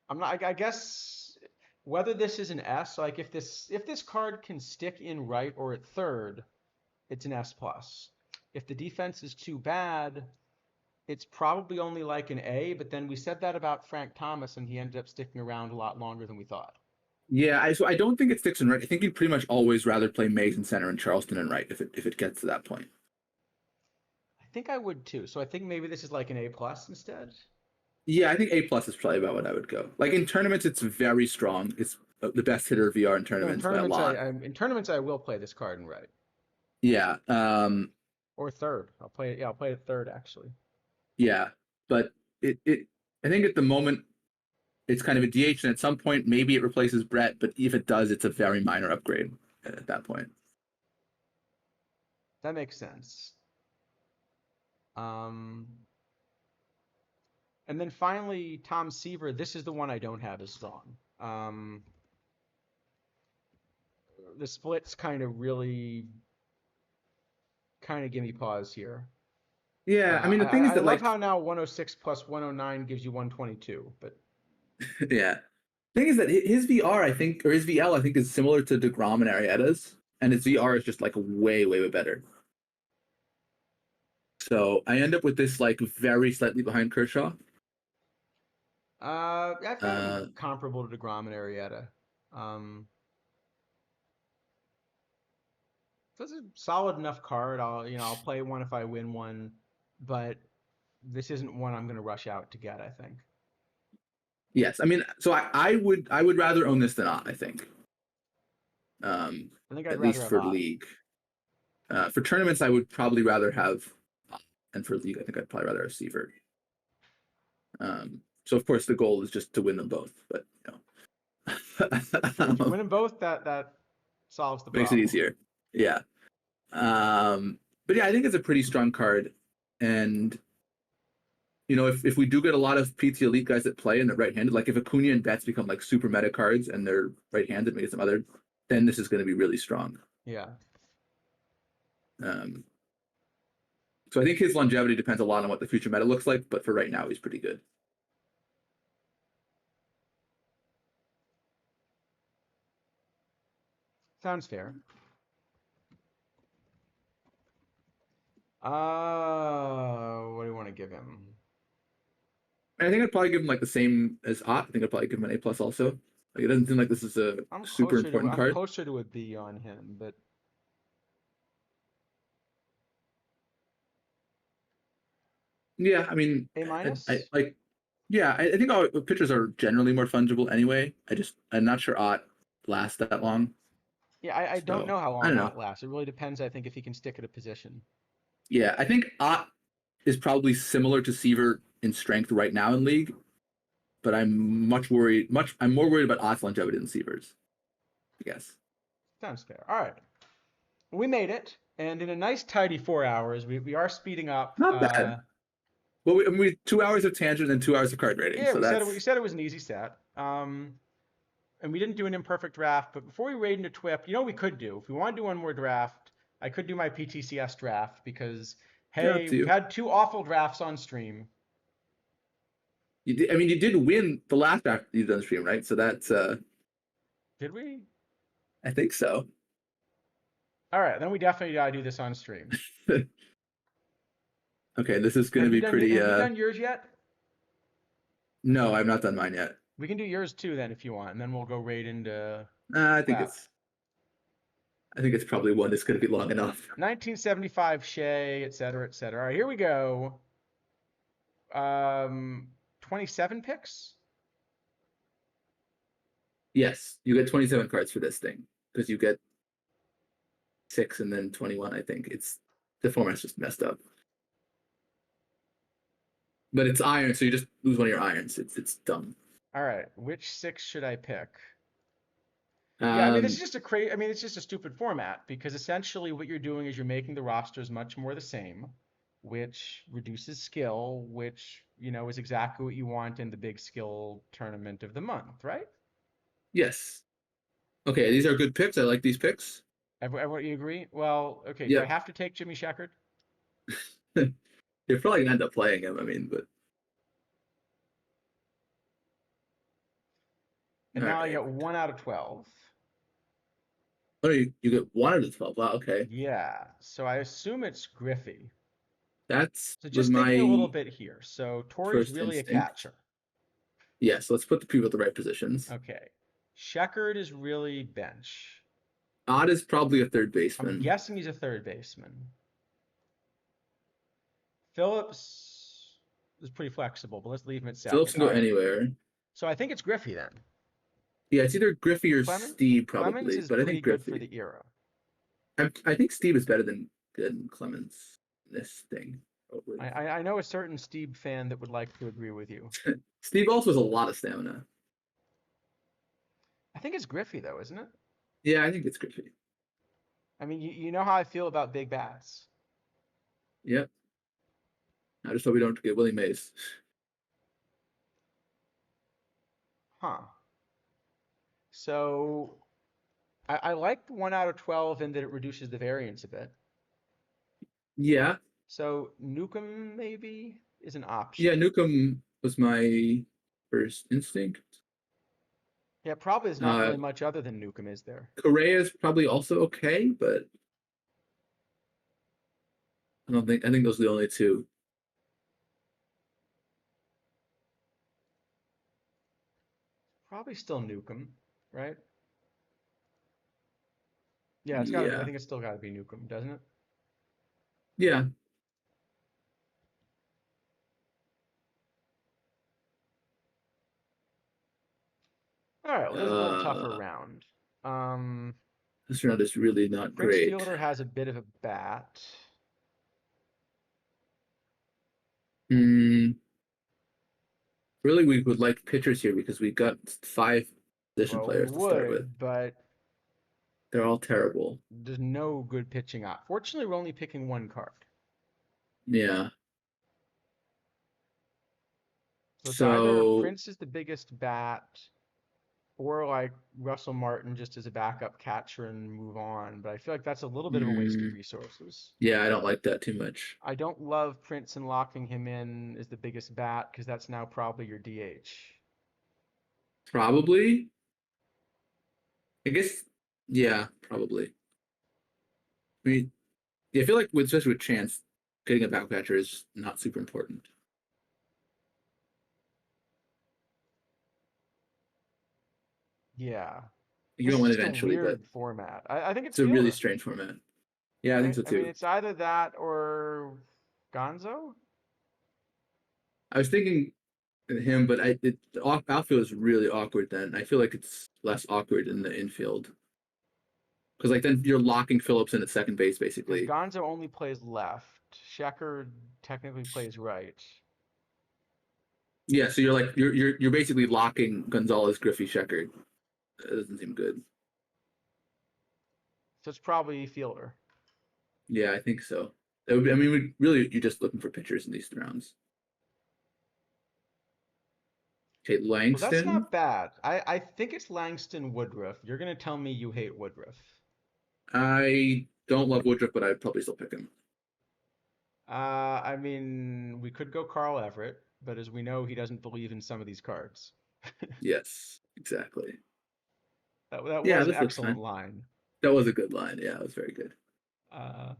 I'm not. I guess whether this is an S, like if this card can stick in right or at third, it's an S plus. If the defense is too bad, it's probably only like an A. But then we said that about Frank Thomas, and he ended up sticking around a lot longer than we thought. yeah, so I don't think it sticks in right. I think he'd pretty much always rather play Mays in center and Charleston in right if it gets to that point. I think I would too. So I think maybe this is like an A plus instead. Yeah, I think A plus is probably about what I would go. Like in tournaments, it's very strong. It's the best hitter VR in No, in tournaments by a tournaments, lot. in tournaments I will play this card in right Yeah, or third. I'll play it. Yeah, I'll play it third actually. yeah, but it I think at the moment it's kind of a DH, and at some point maybe it replaces Brett. But if it does, it's a very minor upgrade at that point. That makes sense. Um, and then finally, Tom Seaver. This is the one I don't have as strong. The splits kind of give me pause here. Yeah, I mean I, the thing is I that love like how now 106 plus 109 gives you 122, but yeah, thing is that his VR I think or his VL I think is similar to Degrom and Arrieta's, and his VR is just like way better. So I end up with this like very slightly behind Kershaw. I think Uh, comparable to DeGrom and Arrieta. Um, so it's a solid enough card. I'll play one if I win one, but this isn't one I'm going to rush out to get, I think. yes, I mean, so I would rather own this than not. I think, I think I'd at rather least have for Ott. league. For tournaments, I would probably rather have, and for league, I think I'd probably rather have Seaver. So of course the goal is just to win them both, but If you win them both, that solves the makes it problem. easier. Yeah. But yeah, I think it's a pretty strong card, and if we do get a lot of PT Elite guys that play and they're right-handed, like if Acuna and Betts become like super meta cards and they're right-handed, maybe some other, then this is going to be really strong. Yeah. Um, so I think his longevity depends a lot on what the future meta looks like, but for right now, he's pretty good. Sounds fair. What do you want to give him? And I think I'd probably give him like the same as Ott. I think I'd probably give him an A plus also. Like it doesn't seem like this is a I'm super closer to important I'm card. closer to a B on him, but Yeah, I mean, A I minus. like. Yeah, I think all pitchers are generally more fungible anyway. I'm not sure Ott lasts that long. Yeah, I don't So know how I long don't know. Ott lasts. It really depends, I think, if he can stick at a position. Yeah, I think Ott is probably similar to Seaver in strength right now in league, but I'm more worried about Ott's longevity than Seaver's, I guess. Sounds fair. All right. We made it, and in a nice tidy 4 hours, we are speeding up. Not bad. Well, we 2 hours of tangent and 2 hours of card rating, Yeah, so we that's said it was an easy set. And we didn't do an imperfect draft, but before we raid into TWIP, you know what we could do? If we want to do one more draft, I could do my PTCS draft because, yeah, up hey, to we've you. had two awful drafts on stream. I mean, you did win the last draft you've done stream, right? So that's Did we? I think so. All right, then we definitely gotta do this on stream. Okay, this is going to Have you be done pretty. Have you done yours yet? No, I've not done mine yet. We can do yours too then if you want, and then we'll go raid into I think that. it's probably one that's going to be long enough. 1975 Shea, et cetera, et cetera. All right, here we go. 27 picks. Yes, you get 27 cards for this thing because you get 6 and then 21. I think the format's just messed up. but it's iron, so you just lose one of your irons. It's dumb. All right, which six should I pick? Yeah, I mean, this is Um, just a crazy. I mean, it's just a stupid format because essentially what you're doing is you're making the rosters much more the same, which reduces skill, which, is exactly what you want in the big skill tournament of the month, right? yes. Okay, these are good picks. I like these picks. Everyone, you agree? Well, okay. Do I Yep. have to take Jimmy Shepherd? You're probably gonna end up playing him. I mean, but And all now I right. get 1 out of 12. Oh, you get 1 out of 12. Wow. Okay, Yeah, so I assume it's Griffey. that's So was just thinking a little my bit here. So Tori's first really a instinct. catcher. Yes. Let's put the people at the right positions. Okay. Sheckard is really bench. Odd is probably a third I'm baseman. guessing he's a third baseman. Phillips is pretty flexible, but let's leave him at Phillips second. can go All right. anywhere. So I think it's Griffey then. Yeah, it's either Griffey or Clemens Steve Clemens probably, is but I pretty think good for Griffey. the era. I think Steve is better than Clemens in this thing probably. I know a certain Steve fan that would like to agree with you. Steve also has a lot of stamina. I think it's Griffey though, isn't it? Yeah, I think it's Griffey. I mean, you know how I feel about big bats. Yep. I just hope we don't get Willie Mays. Huh. So I like 1 out of 12 in that it reduces the variance a bit. Yeah, So Newcomb maybe is an yeah. option. Newcomb was my first instinct. Yeah, probably there's not Uh, really much other than Newcomb, is there? Correa is probably also okay, but I don't think I think those are the only two. Probably still Newcomb, right? Yeah, it's got to be. I Yeah, think it's still got to be Newcomb, doesn't it? yeah. All right, well, this is a little tougher Uh, round. Um, this round is really not Prince great. Fielder has a bit of a bat. Hmm. Really, we would like pitchers here because we got 5 position Well, we players to start with. would, but They're all terrible. there's no good pitching op. Fortunately, we're only picking one card. Yeah. So it's either So, Prince is the biggest bat, or like Russell Martin just as a backup catcher and move on. But I feel like that's a little bit of a waste of mm, resources. yeah, I don't like that too much. I don't love Prince and locking him in as the biggest bat because that's now probably your DH. Probably. I guess. Yeah, probably. I mean, yeah, I feel like especially with Chance, getting a back catcher is not super important. Yeah. You This don't is win just a eventually, but weird format. I think it's it's a really Fielder, strange format. Yeah, I think right? so I mean, too. it's either that or Gonzo. I was thinking him, but the outfield is really awkward. Then I feel like it's less awkward in the infield because like then you're locking Phillips in at second base Because basically. Gonzo only plays left. Shecker technically plays right. Yeah, so you're basically locking Gonzalez, Griffey, Sheckard. That doesn't seem good. So it's probably Fielder. Yeah, I think so. That would be, I mean, really, you're just looking for pitchers in these rounds. Okay, Well, that's Langston. not bad. I think it's Langston Woodruff. You're going to tell me you hate Woodruff. I don't love Woodruff, but I'd probably still pick him. I mean, we could go Carl Everett, but as we know, he doesn't believe in some of these cards. Yes, exactly. That Yeah, was an this looks excellent fine. line. That was a good line. Yeah, it was very good. Uh,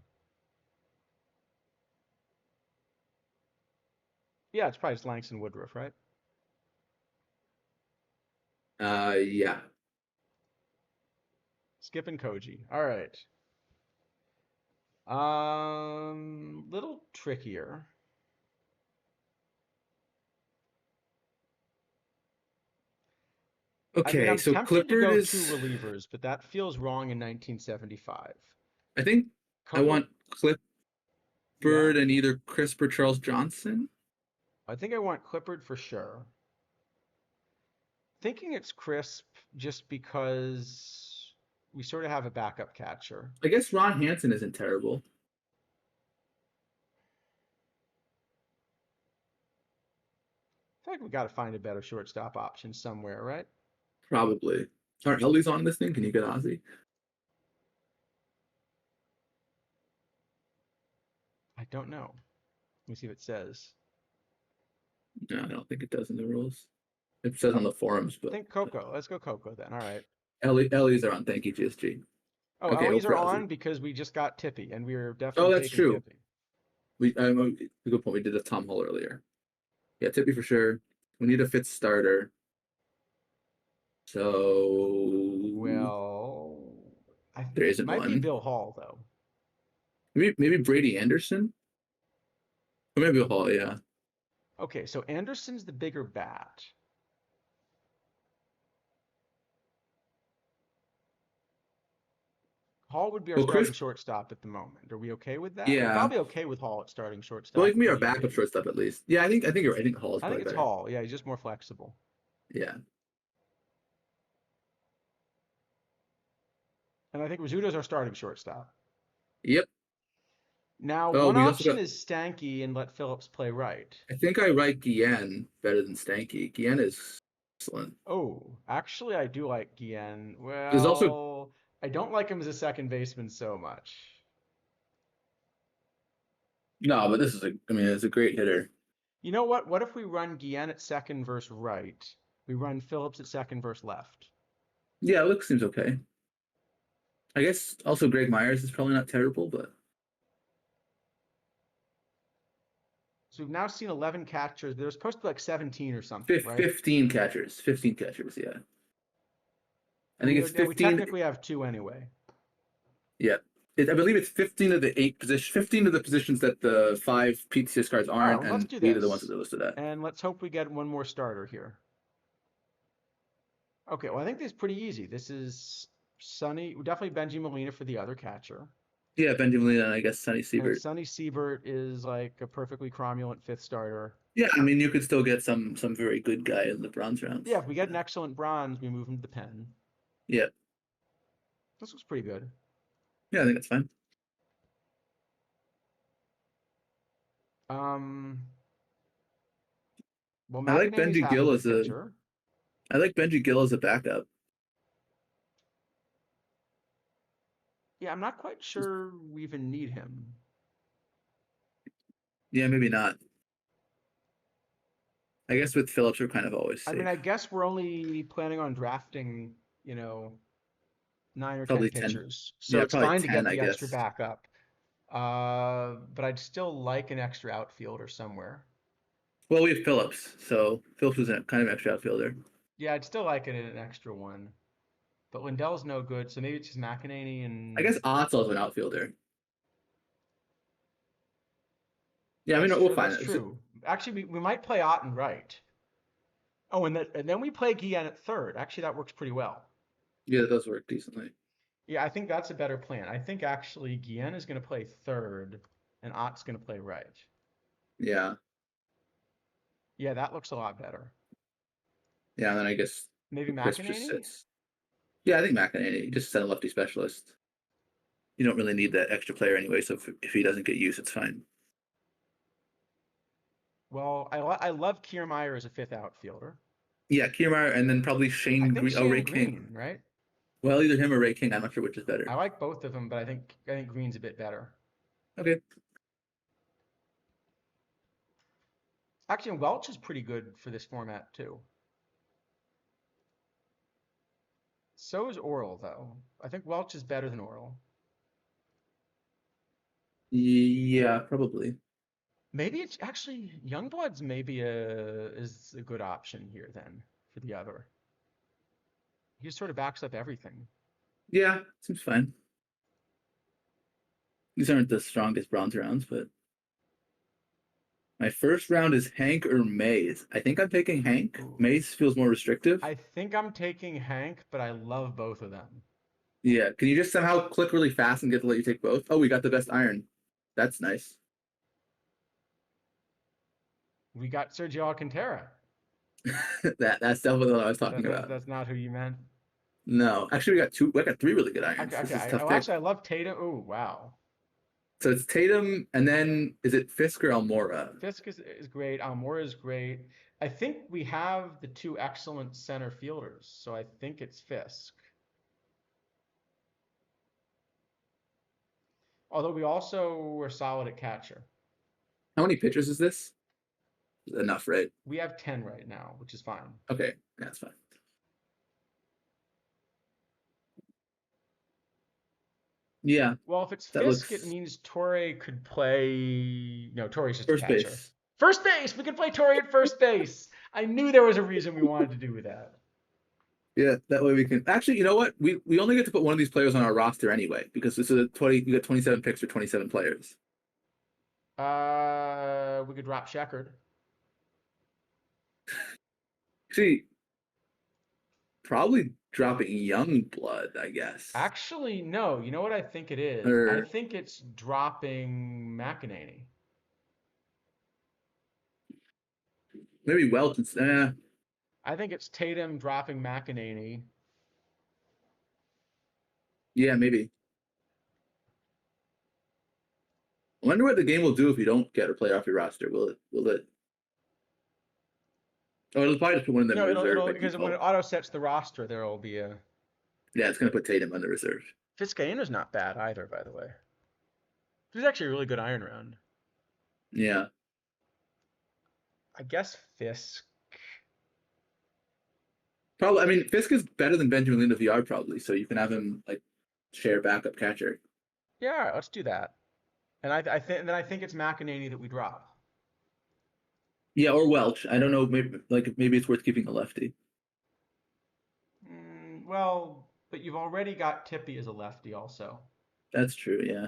yeah, it's probably just Langston Woodruff, right? Yeah. Skip and Koji. All right. Little trickier. I mean, Okay, I'm so tempted to Clippard go two is. relievers, but that feels wrong in 1975. I think I Co want Clippard Yeah. and either Crisp or Charles Johnson. I think I want Clippard for sure. Thinking it's Crisp just because we sort of have a backup catcher. I guess Ron Hansen isn't terrible. I feel like we got to find a better shortstop option somewhere, right? Probably. Are Ellie's on this thing? Can you get Ozzy? I don't know. Let me see if it says. No, I don't think it does in the rules. It says on Oh, the forums, I but think Coco. Let's go Coco then. All right. Ellie's are on. Thank you, GSG. Oh, Okay, Ellie's hope are for Ozzy. on because we just got Tippy, and we are Oh, definitely that's taking true. Tippy. Good point. We did a Tom Hull earlier. Yeah, Tippy for sure. We need a fifth starter. So Well, there it isn't might be one. Bill Hall though. Maybe Brady Anderson? Or maybe Hall, yeah. Okay, so Anderson's the bigger bat. Hall would be our Well, starting Chris, shortstop at the moment. Are we okay with that? We're yeah. probably okay with Hall at starting Well, he shortstop can if be we our need backup to. shortstop at least. Yeah, I think you're right. I think Hall is I think probably it's better. Hall. Yeah, he's just more flexible. Yeah. And I think Rizzuto's our starting shortstop. Yep. Now, Oh, one we also option got. is Stanky and let Phillips play right. I think I like Guillen better than Stanky. Guillen is excellent. Oh, actually, I do like Guillen. There's also Well, I don't like him as a second baseman so much. no, but this is a. I mean, it's a great hitter. You know what? What if we run Guillen at second versus right? We run Phillips at second versus left. Yeah, look seems okay. I guess also Greg Myers is probably not terrible, but So we've now seen 11 catchers. There's supposed to be like 17 or something, right? 15 catchers. 15 catchers, yeah. I think it's Yeah, we 15. technically have two anyway. Yeah. I believe it's 15 of the 15 of the positions that the 5 PTS cards All right, aren't, well, let's and do 8 of the ones that this. they're listed at. And let's hope we get one more starter here. Okay, well, I think this is pretty easy. This is Sonny, definitely Benji Molina for the other catcher. Yeah, Benjamin Lee and I guess Sonny And Siebert. Sonny Siebert is like a perfectly cromulent fifth starter. Yeah, I mean you could still get some very good guy in the bronze rounds. Yeah, if we get an excellent bronze, we move him to the pen. Yeah. This looks pretty good. Yeah, I think it's fine. Um, well, I like McEnany's Benji half a Gill good as a pitcher. I like Benji Gill as a backup. Yeah, I'm not quite sure we even need him. Yeah, maybe not. I guess with Phillips we're kind of always I mean, safe. I guess we're only planning on drafting, 9 or 10 Probably 10. pitchers. So Yeah, it's probably fine to 10, get I the extra guess. backup. But I'd still like an extra outfielder somewhere. Well, we have Phillips, so Phillips is a kind of extra outfielder. Yeah, I'd still like an extra one. But Lindell's no good, so maybe it's just McEnany I and guess Ott's also an outfielder. Yeah, I mean that's we'll true. find That's it. true. Actually, we might play Otten right. Oh, and then we play Guillen at third. Actually, that works pretty well. Yeah, that does work decently. Yeah, I think that's a better plan. I think actually Guillen is going to play third and Ott's going to play right. Yeah. Yeah, that looks a lot better. Yeah, and then I guess Maybe Chris just McEnany? sits. Yeah, I think McEnany just set a lefty specialist. You don't really need that extra player anyway, so if he doesn't get used, it's fine. Well, I love Kiermaier as a fifth outfielder. Yeah, Kiermaier and then probably I Shane think Green. Oh, Ray Shane King. Green, right? Well, either him or Ray King. I'm not sure which is I better. like both of them, but I think Green's a bit better. Okay. Actually, Welch is pretty good for this format too. So is Oral, though. I think Welch is better than Oral. Yeah, probably. Maybe it's actually Youngbloods. Maybe is a good option here then for the other. He just sort of backs up everything. Yeah, seems fine. These aren't the strongest bronze rounds, but my first round is Hank or Mays. I think I'm taking Hank. Ooh. Mays feels more restrictive. I think I'm taking Hank, but I love both of them. Yeah, can you just somehow click really fast and get to let you take both? Oh, we got the best iron. That's nice. We got Sergio Alcantara. That's definitely what I was talking That's about. that's not who you meant. No, actually, we got three really good irons. Okay, This okay. is a tough Oh, pick. actually, I love Tatum. Oh, wow. So it's Tatum, and then is it Fisk or Almora? Fisk is great. Almora is great. I think we have the two excellent center fielders, so I think it's Fisk. Although we also were solid at catcher. How many pitchers is this? Enough, right? We have 10 right now, which is fine. Okay, that's fine. Yeah, Well, if it's that Fisk, it looks means Torre could play. No, Torre's just a first catcher. base. First base! We could play Torre at first base. I knew there was a reason we wanted to do that. Yeah, that way we can actually. You know what? We only get to put one of these players on our roster anyway because this is a 20. You got 27 picks for 27 players. We could drop Sheckard. Actually, probably dropping young blood, I guess, Actually, no. You know what I think it is? I or think it's dropping McEnany. maybe Welch. I think it's Tatum dropping McEnany. Yeah, maybe. I wonder what the game will do if you don't get a player off your roster. Will it? Will it? Oh, it'll probably just put one of them No, in reserve it'll by because when it default. auto sets the roster, there will be a. Yeah, it's gonna put Tatum on the reserve. Fiscaino's not bad either, by the way. He's actually a really good iron round. Yeah. I guess Fisk. Probably. I mean, Fisk is better than Benjamin Lino VR probably, so you can have him like share backup catcher. Yeah, all right, let's do that. And I think it's McEnany that we drop. Yeah, or Welch. I don't know. Maybe it's worth keeping a lefty. Well, but you've already got Tippy as a lefty also. That's true. Yeah.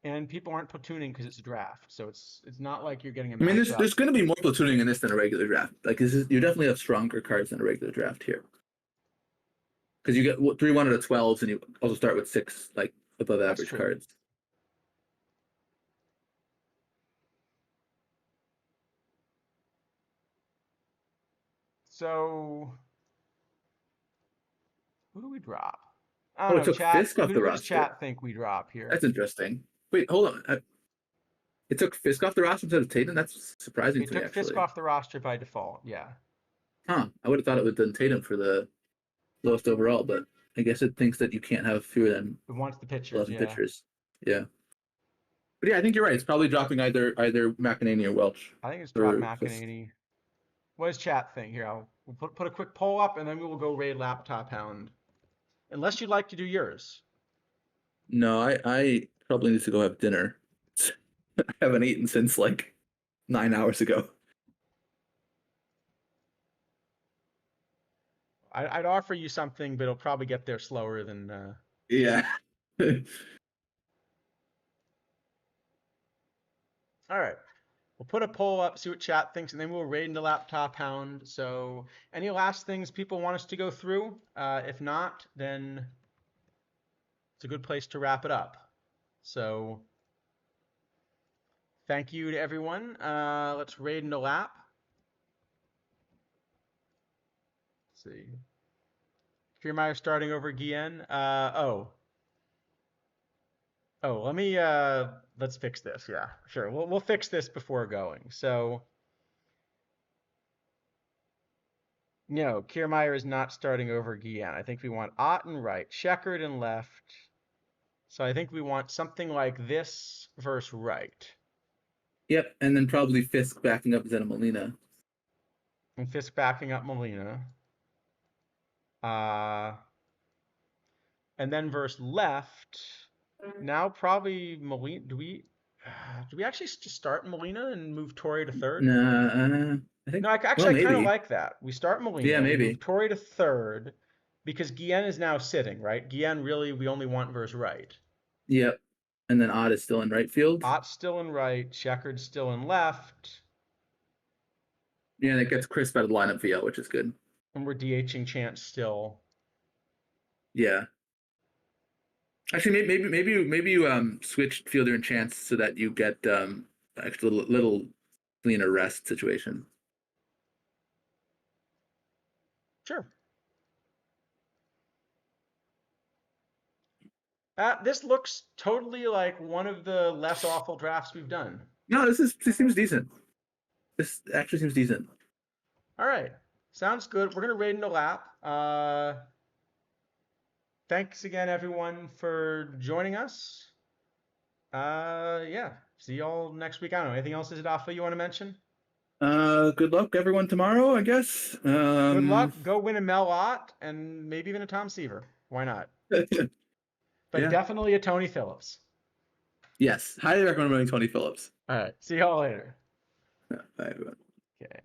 And people aren't platooning because it's a draft, so it's not like you're getting a I mean, matchup. there's going to be more platooning in this than a regular draft. Like, you definitely have stronger cards than a regular draft here. Because you get 3-1 out of 12s, and you also start with 6 like above That's average true. cards. So who do we drop? I Oh, don't it know, took chat. Fisk off the Who does roster. chat think we drop here? That's interesting. Wait, hold on. It took Fisk off the roster instead of Tatum. That's surprising It to me, took Fisk actually. off the roster by default. Yeah. Huh? I would have thought it would have done Tatum for the lowest overall, but I guess it thinks that you can't have fewer than It wants the pitchers. 11 Yeah. pitchers. Yeah. But yeah, I think you're right. It's probably dropping either McEnany or Welch. I think it's drop for Fisk. McEnany. What does chat think? Here, we'll put a quick poll up, and then we will go raid Laptop Hound. Unless you'd like to do yours. No, I probably need to go have dinner. I haven't eaten since like 9 hours ago. I'd offer you something, but it'll probably get there slower than. Yeah. All right. We'll put a poll up, see what chat thinks, and then we'll raid into Laptop Hound. So, any last things people want us to go through? If not, then it's a good place to wrap it up. So, thank you to everyone. Let's raid into Lap. Let's see. Kiermaier starting over Guillen. Let me let's fix this. Yeah, sure. We'll fix this before going. So no, Kiermaier is not starting over Guillen. I think we want Ott and right, Sheckard and left. So I think we want something like this versus right. Yep, and then probably Fisk backing up Zena Molina. And Fisk backing up Molina. And then versus left. Now probably Molina. Do we actually just start Molina and move Torre to third? Nah, I think. No, I kind of like that. We start Molina. Yeah, maybe. We move Torre to third because Guillen is now sitting, right? Guillen really we only want versus right. Yep. And then Ott is still in right field. Ott's still in right. Sheckard's still in left. Yeah, that gets Chris out of the lineup VL, which is good. And we're DHing Chance still. Yeah. Actually, maybe you switch Fielder and Chance so that you get extra little in a rest situation. Sure. This looks totally like one of the less awful drafts we've done. No, this seems decent. This actually seems decent. All right. Sounds good. We're going to raid into lap. Thanks again, everyone, for joining us. Yeah. See y'all next week. I don't know. Anything else, isidafo, you want to mention? Good luck, everyone, tomorrow, I guess. Good luck. Go win a Mel Ott and maybe even a Tom Seaver. Why not? But Yeah. definitely a Tony Phillips. Yes. Highly recommend running Tony Phillips. All right. See y'all later. Yeah, bye, everyone. Okay.